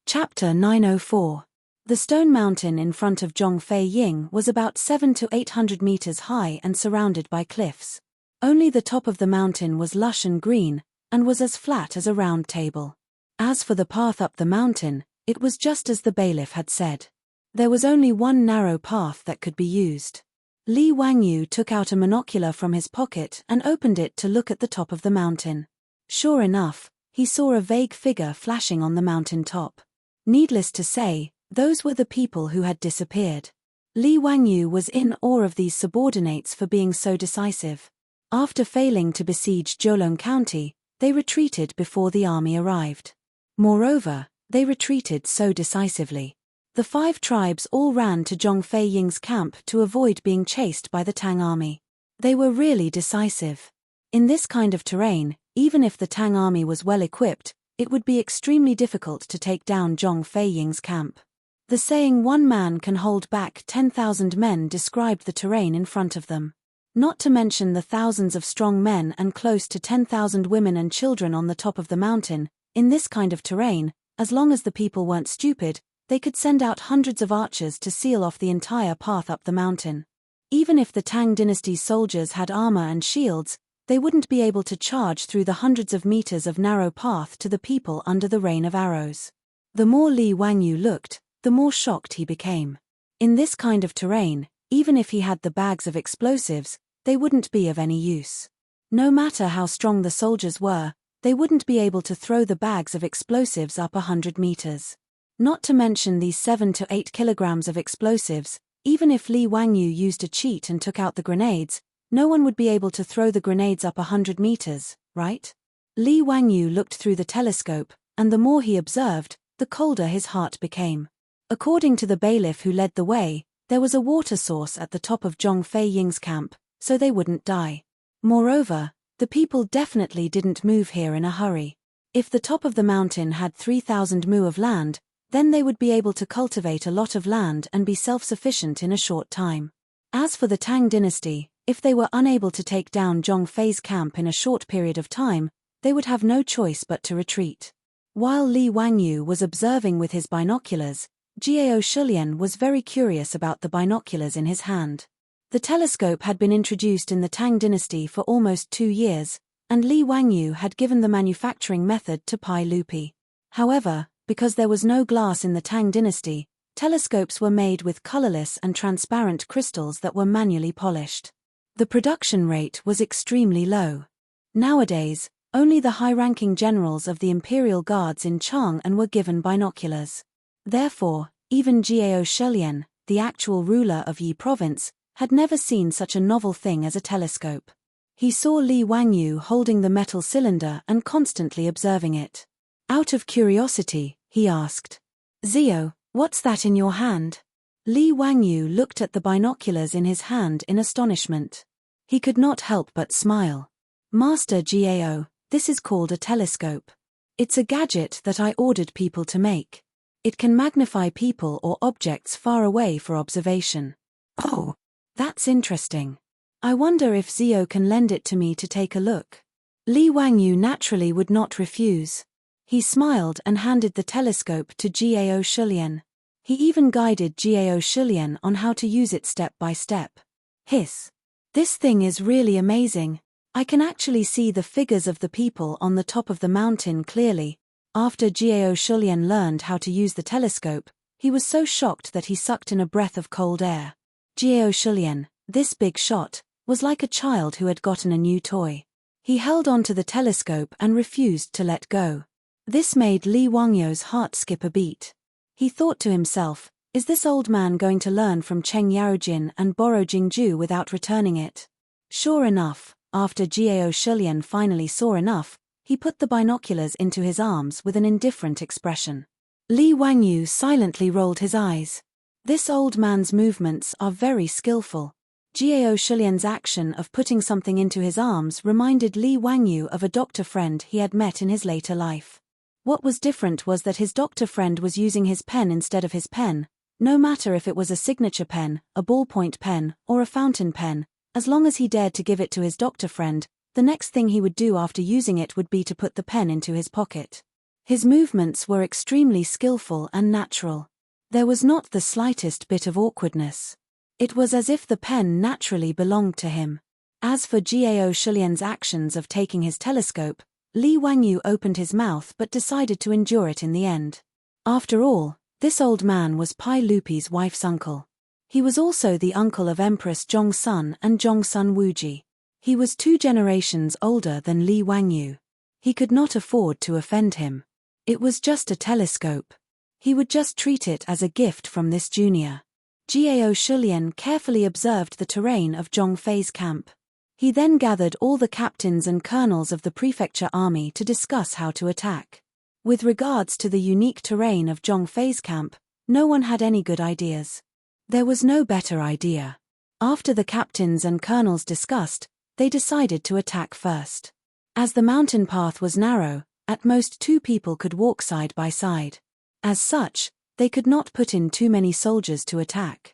Chapter 904. The stone mountain in front of Zhongfei Ying was about 700 to 800 meters high and surrounded by cliffs. Only the top of the mountain was lush and green, and was as flat as a round table. As for the path up the mountain, it was just as the bailiff had said. There was only one narrow path that could be used. Li Wangyu took out a monocular from his pocket and opened it to look at the top of the mountain. Sure enough, he saw a vague figure flashing on the mountain top. Needless to say, those were the people who had disappeared. Li Wangyu was in awe of these subordinates for being so decisive. After failing to besiege Jiulong County, they retreated before the army arrived. Moreover, they retreated so decisively. The 5 tribes all ran to Zhongfei Ying's camp to avoid being chased by the Tang army. They were really decisive. In this kind of terrain, even if the Tang army was well equipped, it would be extremely difficult to take down Zhongfei Ying's camp. The saying "one man can hold back 10,000 men" described the terrain in front of them. Not to mention the thousands of strong men and close to 10,000 women and children on the top of the mountain. In this kind of terrain, as long as the people weren't stupid, they could send out hundreds of archers to seal off the entire path up the mountain. Even if the Tang dynasty's soldiers had armor and shields, they wouldn't be able to charge through the hundreds of meters of narrow path to the people under the rain of arrows. The more Li Wangyu looked, the more shocked he became. In this kind of terrain, even if he had the bags of explosives, they wouldn't be of any use. No matter how strong the soldiers were, they wouldn't be able to throw the bags of explosives up 100 meters. Not to mention these 7 to 8 kilograms of explosives, even if Li Wangyu used a cheat and took out the grenades, no one would be able to throw the grenades up 100 meters, right? Li Wangyu looked through the telescope, and the more he observed, the colder his heart became. According to the bailiff who led the way, there was a water source at the top of Zhongfei Ying's camp, so they wouldn't die. Moreover, the people definitely didn't move here in a hurry. If the top of the mountain had 3,000 mu of land, Then they would be able to cultivate a lot of land and be self-sufficient in a short time. As for the Tang dynasty, if they were unable to take down Zhong Fei's camp in a short period of time, they would have no choice but to retreat. While Li Wangyu was observing with his binoculars, Jiao Shulian was very curious about the binoculars in his hand. The telescope had been introduced in the Tang dynasty for almost 2 years, and Li Wangyu had given the manufacturing method to Pai Lupi. However, because there was no glass in the Tang dynasty, telescopes were made with colorless and transparent crystals that were manually polished. The production rate was extremely low. Nowadays, only the high-ranking generals of the imperial guards in Chang'an were given binoculars. Therefore, even Jiao Shulian, the actual ruler of Yi province, had never seen such a novel thing as a telescope. He saw Li Wangyu holding the metal cylinder and constantly observing it. Out of curiosity, he asked, "Zio, what's that in your hand?" Li Wangyu looked at the binoculars in his hand in astonishment. He could not help but smile. "Master Jiao, this is called a telescope. It's a gadget that I ordered people to make. It can magnify people or objects far away for observation." "Oh, that's interesting. I wonder if Zio can lend it to me to take a look." Li Wangyu naturally would not refuse. He smiled and handed the telescope to Jiao Shulian. He even guided Jiao Shulian on how to use it step by step. "Hiss. This thing is really amazing. I can actually see the figures of the people on the top of the mountain clearly." After Jiao Shulian learned how to use the telescope, he was so shocked that he sucked in a breath of cold air. Jiao Shulian, this big shot, was like a child who had gotten a new toy. He held on to the telescope and refused to let go. This made Li Wangyu's heart skip a beat. He thought to himself, is this old man going to learn from Cheng Yaojin and borrow Jingju without returning it? Sure enough, after Jiao Shulian finally saw enough, he put the binoculars into his arms with an indifferent expression. Li Wangyu silently rolled his eyes. This old man's movements are very skillful. Jiao Shulian's action of putting something into his arms reminded Li Wangyu of a doctor friend he had met in his later life. What was different was that his doctor friend was using his pen instead of his pen, no matter if it was a signature pen, a ballpoint pen, or a fountain pen. As long as he dared to give it to his doctor friend, the next thing he would do after using it would be to put the pen into his pocket. His movements were extremely skillful and natural. There was not the slightest bit of awkwardness. It was as if the pen naturally belonged to him. As for Jiao Shulian's actions of taking his telescope, Li Wangyu opened his mouth but decided to endure it in the end. After all, this old man was Pai Lupi's wife's uncle. He was also the uncle of Empress Zhongsun and Zhongsun Wuji. He was 2 generations older than Li Wangyu. He could not afford to offend him. It was just a telescope. He would just treat it as a gift from this junior. Jiao Shulian carefully observed the terrain of Zhong Fei's camp. He then gathered all the captains and colonels of the prefecture army to discuss how to attack. With regards to the unique terrain of Zhong Fei's camp, no one had any good ideas. There was no better idea. After the captains and colonels discussed, they decided to attack first. As the mountain path was narrow, at most 2 people could walk side by side. As such, they could not put in too many soldiers to attack.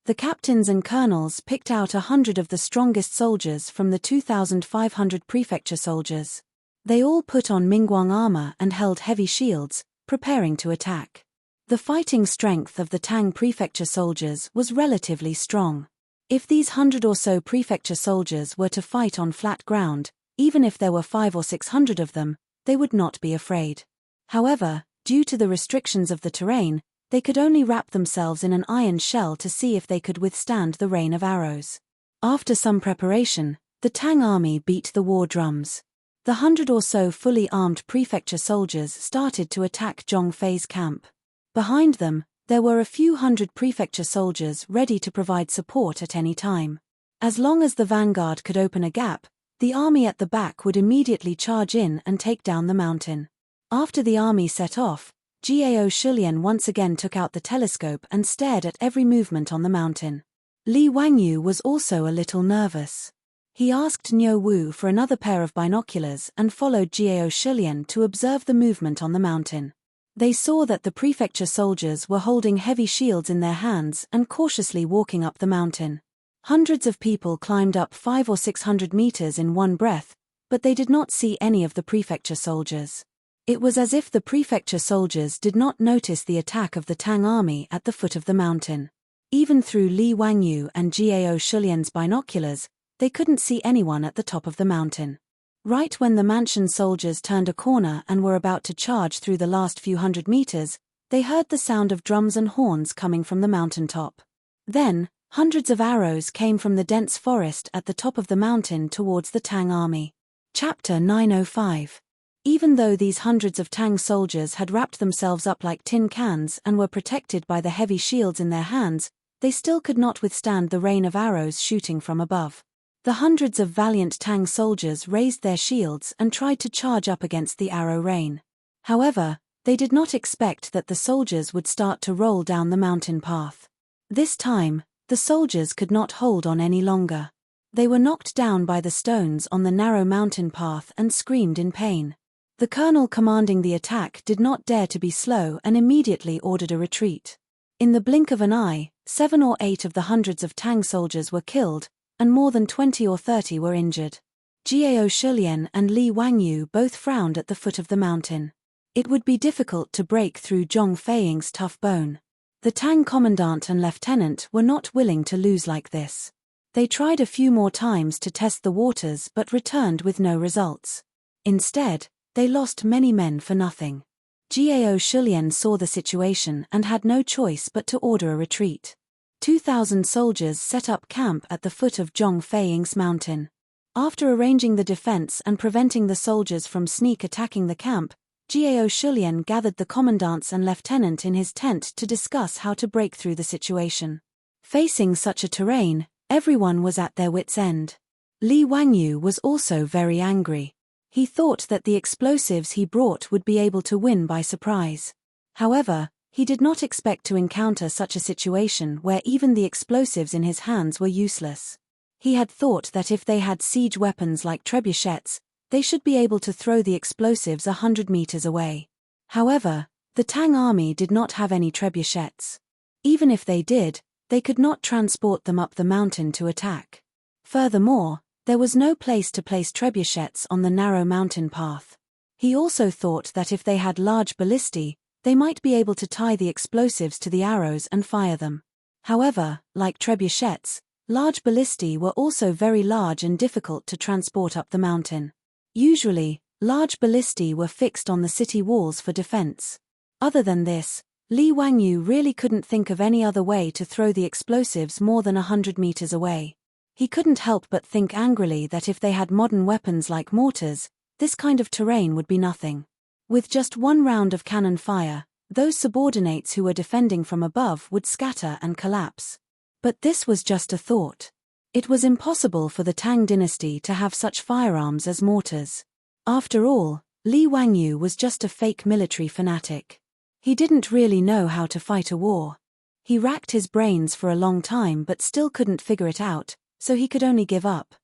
The captains and colonels picked out 100 of the strongest soldiers from the 2,500 prefecture soldiers. They all put on Mingguang armor and held heavy shields, preparing to attack. The fighting strength of the Tang prefecture soldiers was relatively strong. If these 100 or so prefecture soldiers were to fight on flat ground, even if there were 500 or 600 of them, they would not be afraid. However, due to the restrictions of the terrain, they could only wrap themselves in an iron shell to see if they could withstand the rain of arrows. After some preparation, the Tang army beat the war drums. The 100 or so fully armed prefecture soldiers started to attack Zhong Fei's camp. Behind them, there were a few hundred prefecture soldiers ready to provide support at any time. As long as the vanguard could open a gap, the army at the back would immediately charge in and take down the mountain. After the army set off, Jiao Shulian once again took out the telescope and stared at every movement on the mountain. Li Wangyu was also a little nervous. He asked Niu Wu for another pair of binoculars and followed Jiao Shulian to observe the movement on the mountain. They saw that the prefecture soldiers were holding heavy shields in their hands and cautiously walking up the mountain. Hundreds of people climbed up 500 or 600 meters in one breath, but they did not see any of the prefecture soldiers. It was as if the prefecture soldiers did not notice the attack of the Tang army at the foot of the mountain. Even through Li Wangyu and Gao Shulian's binoculars, they couldn't see anyone at the top of the mountain. Right when the mansion soldiers turned a corner and were about to charge through the last few hundred meters, they heard the sound of drums and horns coming from the mountaintop. Then, hundreds of arrows came from the dense forest at the top of the mountain towards the Tang army. Chapter 905. Even though these hundreds of Tang soldiers had wrapped themselves up like tin cans and were protected by the heavy shields in their hands, they still could not withstand the rain of arrows shooting from above. The hundreds of valiant Tang soldiers raised their shields and tried to charge up against the arrow rain. However, they did not expect that the soldiers would start to roll down the mountain path. This time, the soldiers could not hold on any longer. They were knocked down by the stones on the narrow mountain path and screamed in pain. The colonel commanding the attack did not dare to be slow and immediately ordered a retreat. In the blink of an eye, 7 or 8 of the hundreds of Tang soldiers were killed, and more than 20 or 30 were injured. Gao Shulian and Li Wangyu both frowned at the foot of the mountain. It would be difficult to break through Zhong Feiying's tough bone. The Tang commandant and lieutenant were not willing to lose like this. They tried a few more times to test the waters but returned with no results. Instead, they lost many men for nothing. Gao Shulian saw the situation and had no choice but to order a retreat. 2,000 soldiers set up camp at the foot of Zhong Feiying's mountain. After arranging the defense and preventing the soldiers from sneak attacking the camp, Gao Shulian gathered the commandants and lieutenant in his tent to discuss how to break through the situation. Facing such a terrain, everyone was at their wits' end. Li Wangyu was also very angry. He thought that the explosives he brought would be able to win by surprise. However, he did not expect to encounter such a situation where even the explosives in his hands were useless. He had thought that if they had siege weapons like trebuchets, they should be able to throw the explosives 100 meters away. However, the Tang army did not have any trebuchets. Even if they did, they could not transport them up the mountain to attack. Furthermore, there was no place to place trebuchets on the narrow mountain path. He also thought that if they had large ballistae, they might be able to tie the explosives to the arrows and fire them. However, like trebuchets, large ballistae were also very large and difficult to transport up the mountain. Usually, large ballistae were fixed on the city walls for defense. Other than this, Li Wangyu really couldn't think of any other way to throw the explosives more than 100 meters away. He couldn't help but think angrily that if they had modern weapons like mortars, this kind of terrain would be nothing. With just one round of cannon fire, those subordinates who were defending from above would scatter and collapse. But this was just a thought. It was impossible for the Tang dynasty to have such firearms as mortars. After all, Li Wangyu was just a fake military fanatic. He didn't really know how to fight a war. He racked his brains for a long time but still couldn't figure it out, so he could only give up.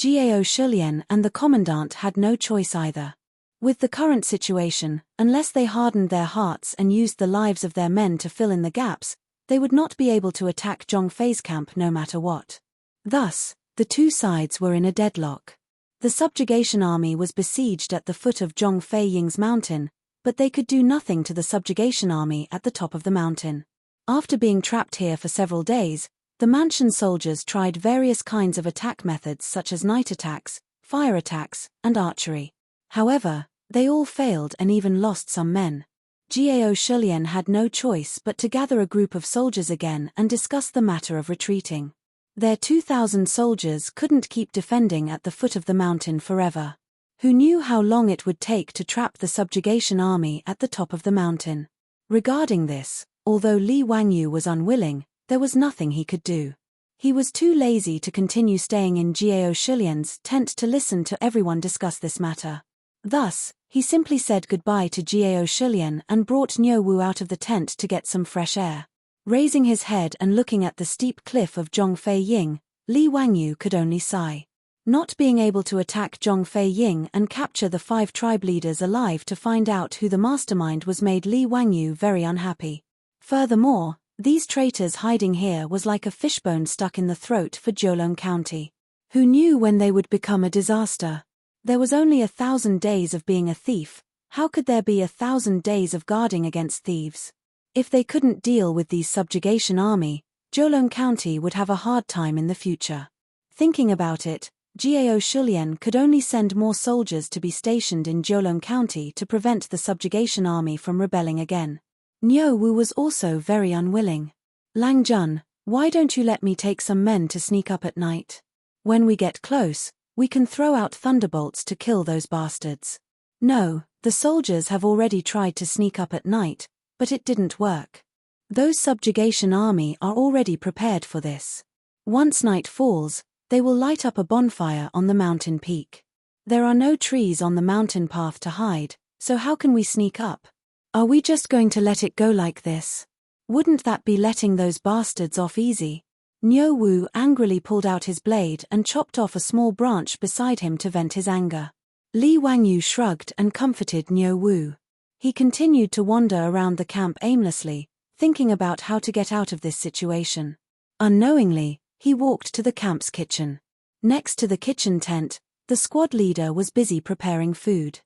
Gao Shulian and the commandant had no choice either. With the current situation, unless they hardened their hearts and used the lives of their men to fill in the gaps, they would not be able to attack Zhong Fei's camp no matter what. Thus, the two sides were in a deadlock. The subjugation army was besieged at the foot of Zhong Feiying's mountain, but they could do nothing to the subjugation army at the top of the mountain. After being trapped here for several days, the mansion soldiers tried various kinds of attack methods such as night attacks, fire attacks, and archery. However, they all failed and even lost some men. Gao Shulian had no choice but to gather a group of soldiers again and discuss the matter of retreating. Their 2,000 soldiers couldn't keep defending at the foot of the mountain forever. Who knew how long it would take to trap the subjugation army at the top of the mountain? Regarding this, although Li Wangyu was unwilling, there was nothing he could do. He was too lazy to continue staying in Gao Shulian's tent to listen to everyone discuss this matter. Thus, he simply said goodbye to Gao Shulian and brought Niu Wu out of the tent to get some fresh air. Raising his head and looking at the steep cliff of Zhong Feiying, Li Wangyu could only sigh. Not being able to attack Zhongfei Ying and capture the 5 tribe leaders alive to find out who the mastermind was made Li Wangyu very unhappy. Furthermore, these traitors hiding here was like a fishbone stuck in the throat for Jiulong County. Who knew when they would become a disaster? There was only 1,000 days of being a thief. How could there be 1,000 days of guarding against thieves? If they couldn't deal with these subjugation army, Jiulong County would have a hard time in the future. Thinking about it, Gao Shulian could only send more soldiers to be stationed in Jiulong County to prevent the subjugation army from rebelling again. Niu Wu was also very unwilling. Lang Jun, why don't you let me take some men to sneak up at night? When we get close, we can throw out thunderbolts to kill those bastards. No, the soldiers have already tried to sneak up at night, but it didn't work. Those subjugation army are already prepared for this. Once night falls, they will light up a bonfire on the mountain peak. There are no trees on the mountain path to hide, so how can we sneak up? Are we just going to let it go like this? Wouldn't that be letting those bastards off easy? Niu Wu angrily pulled out his blade and chopped off a small branch beside him to vent his anger. Li Wangyu shrugged and comforted Niu Wu. He continued to wander around the camp aimlessly, thinking about how to get out of this situation. Unknowingly, he walked to the camp's kitchen. Next to the kitchen tent, the squad leader was busy preparing food.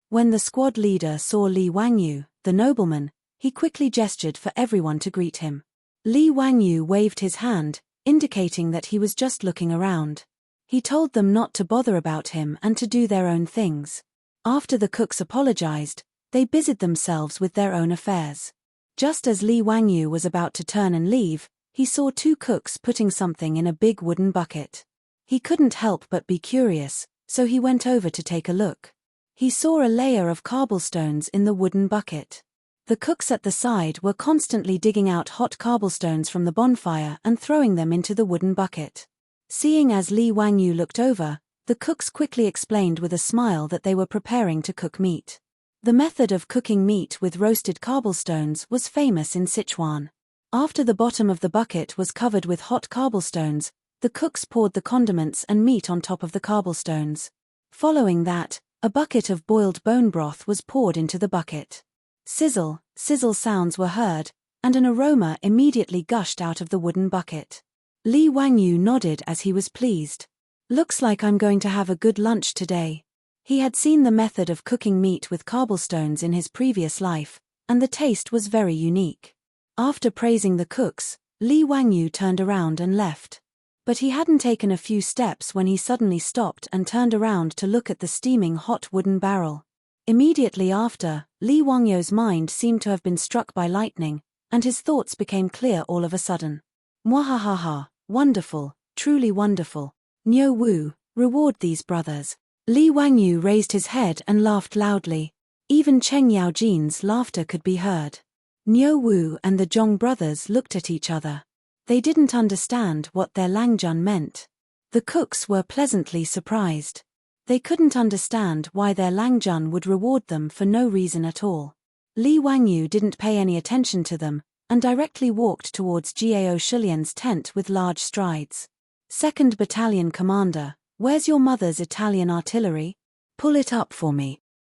When the squad leader saw Li Wangyu, the nobleman, he quickly gestured for everyone to greet him. Li Wangyu waved his hand, indicating that he was just looking around. He told them not to bother about him and to do their own things. After the cooks apologized, they busied themselves with their own affairs. Just as Li Wangyu was about to turn and leave, he saw 2 cooks putting something in a big wooden bucket. He couldn't help but be curious, so he went over to take a look. He saw a layer of cobblestones in the wooden bucket. The cooks at the side were constantly digging out hot cobblestones from the bonfire and throwing them into the wooden bucket. Seeing as Li Wangyu looked over, the cooks quickly explained with a smile that they were preparing to cook meat. The method of cooking meat with roasted cobblestones was famous in Sichuan. After the bottom of the bucket was covered with hot cobblestones, the cooks poured the condiments and meat on top of the cobblestones. Following that, a bucket of boiled bone broth was poured into the bucket. Sizzle, sizzle sounds were heard, and an aroma immediately gushed out of the wooden bucket. Li Wangyu nodded as he was pleased. Looks like I'm going to have a good lunch today. He had seen the method of cooking meat with cobblestones in his previous life, and the taste was very unique. After praising the cooks, Li Wangyu turned around and left. But he hadn't taken a few steps when he suddenly stopped and turned around to look at the steaming hot wooden barrel. Immediately after, Li Wangyu's mind seemed to have been struck by lightning, and his thoughts became clear all of a sudden. Mwahahaha, wonderful, truly wonderful. Niu Wu, reward these brothers. Li Wangyu raised his head and laughed loudly. Even Cheng Yaojin's laughter could be heard. Niu Wu and the Zhong brothers looked at each other. They didn't understand what their Langjun meant. The cooks were pleasantly surprised. They couldn't understand why their Langjun would reward them for no reason at all. Li Wangyu didn't pay any attention to them, and directly walked towards Gao Shulian's tent with large strides. 2nd Battalion Commander, where's your mother's Italian artillery? Pull it up for me.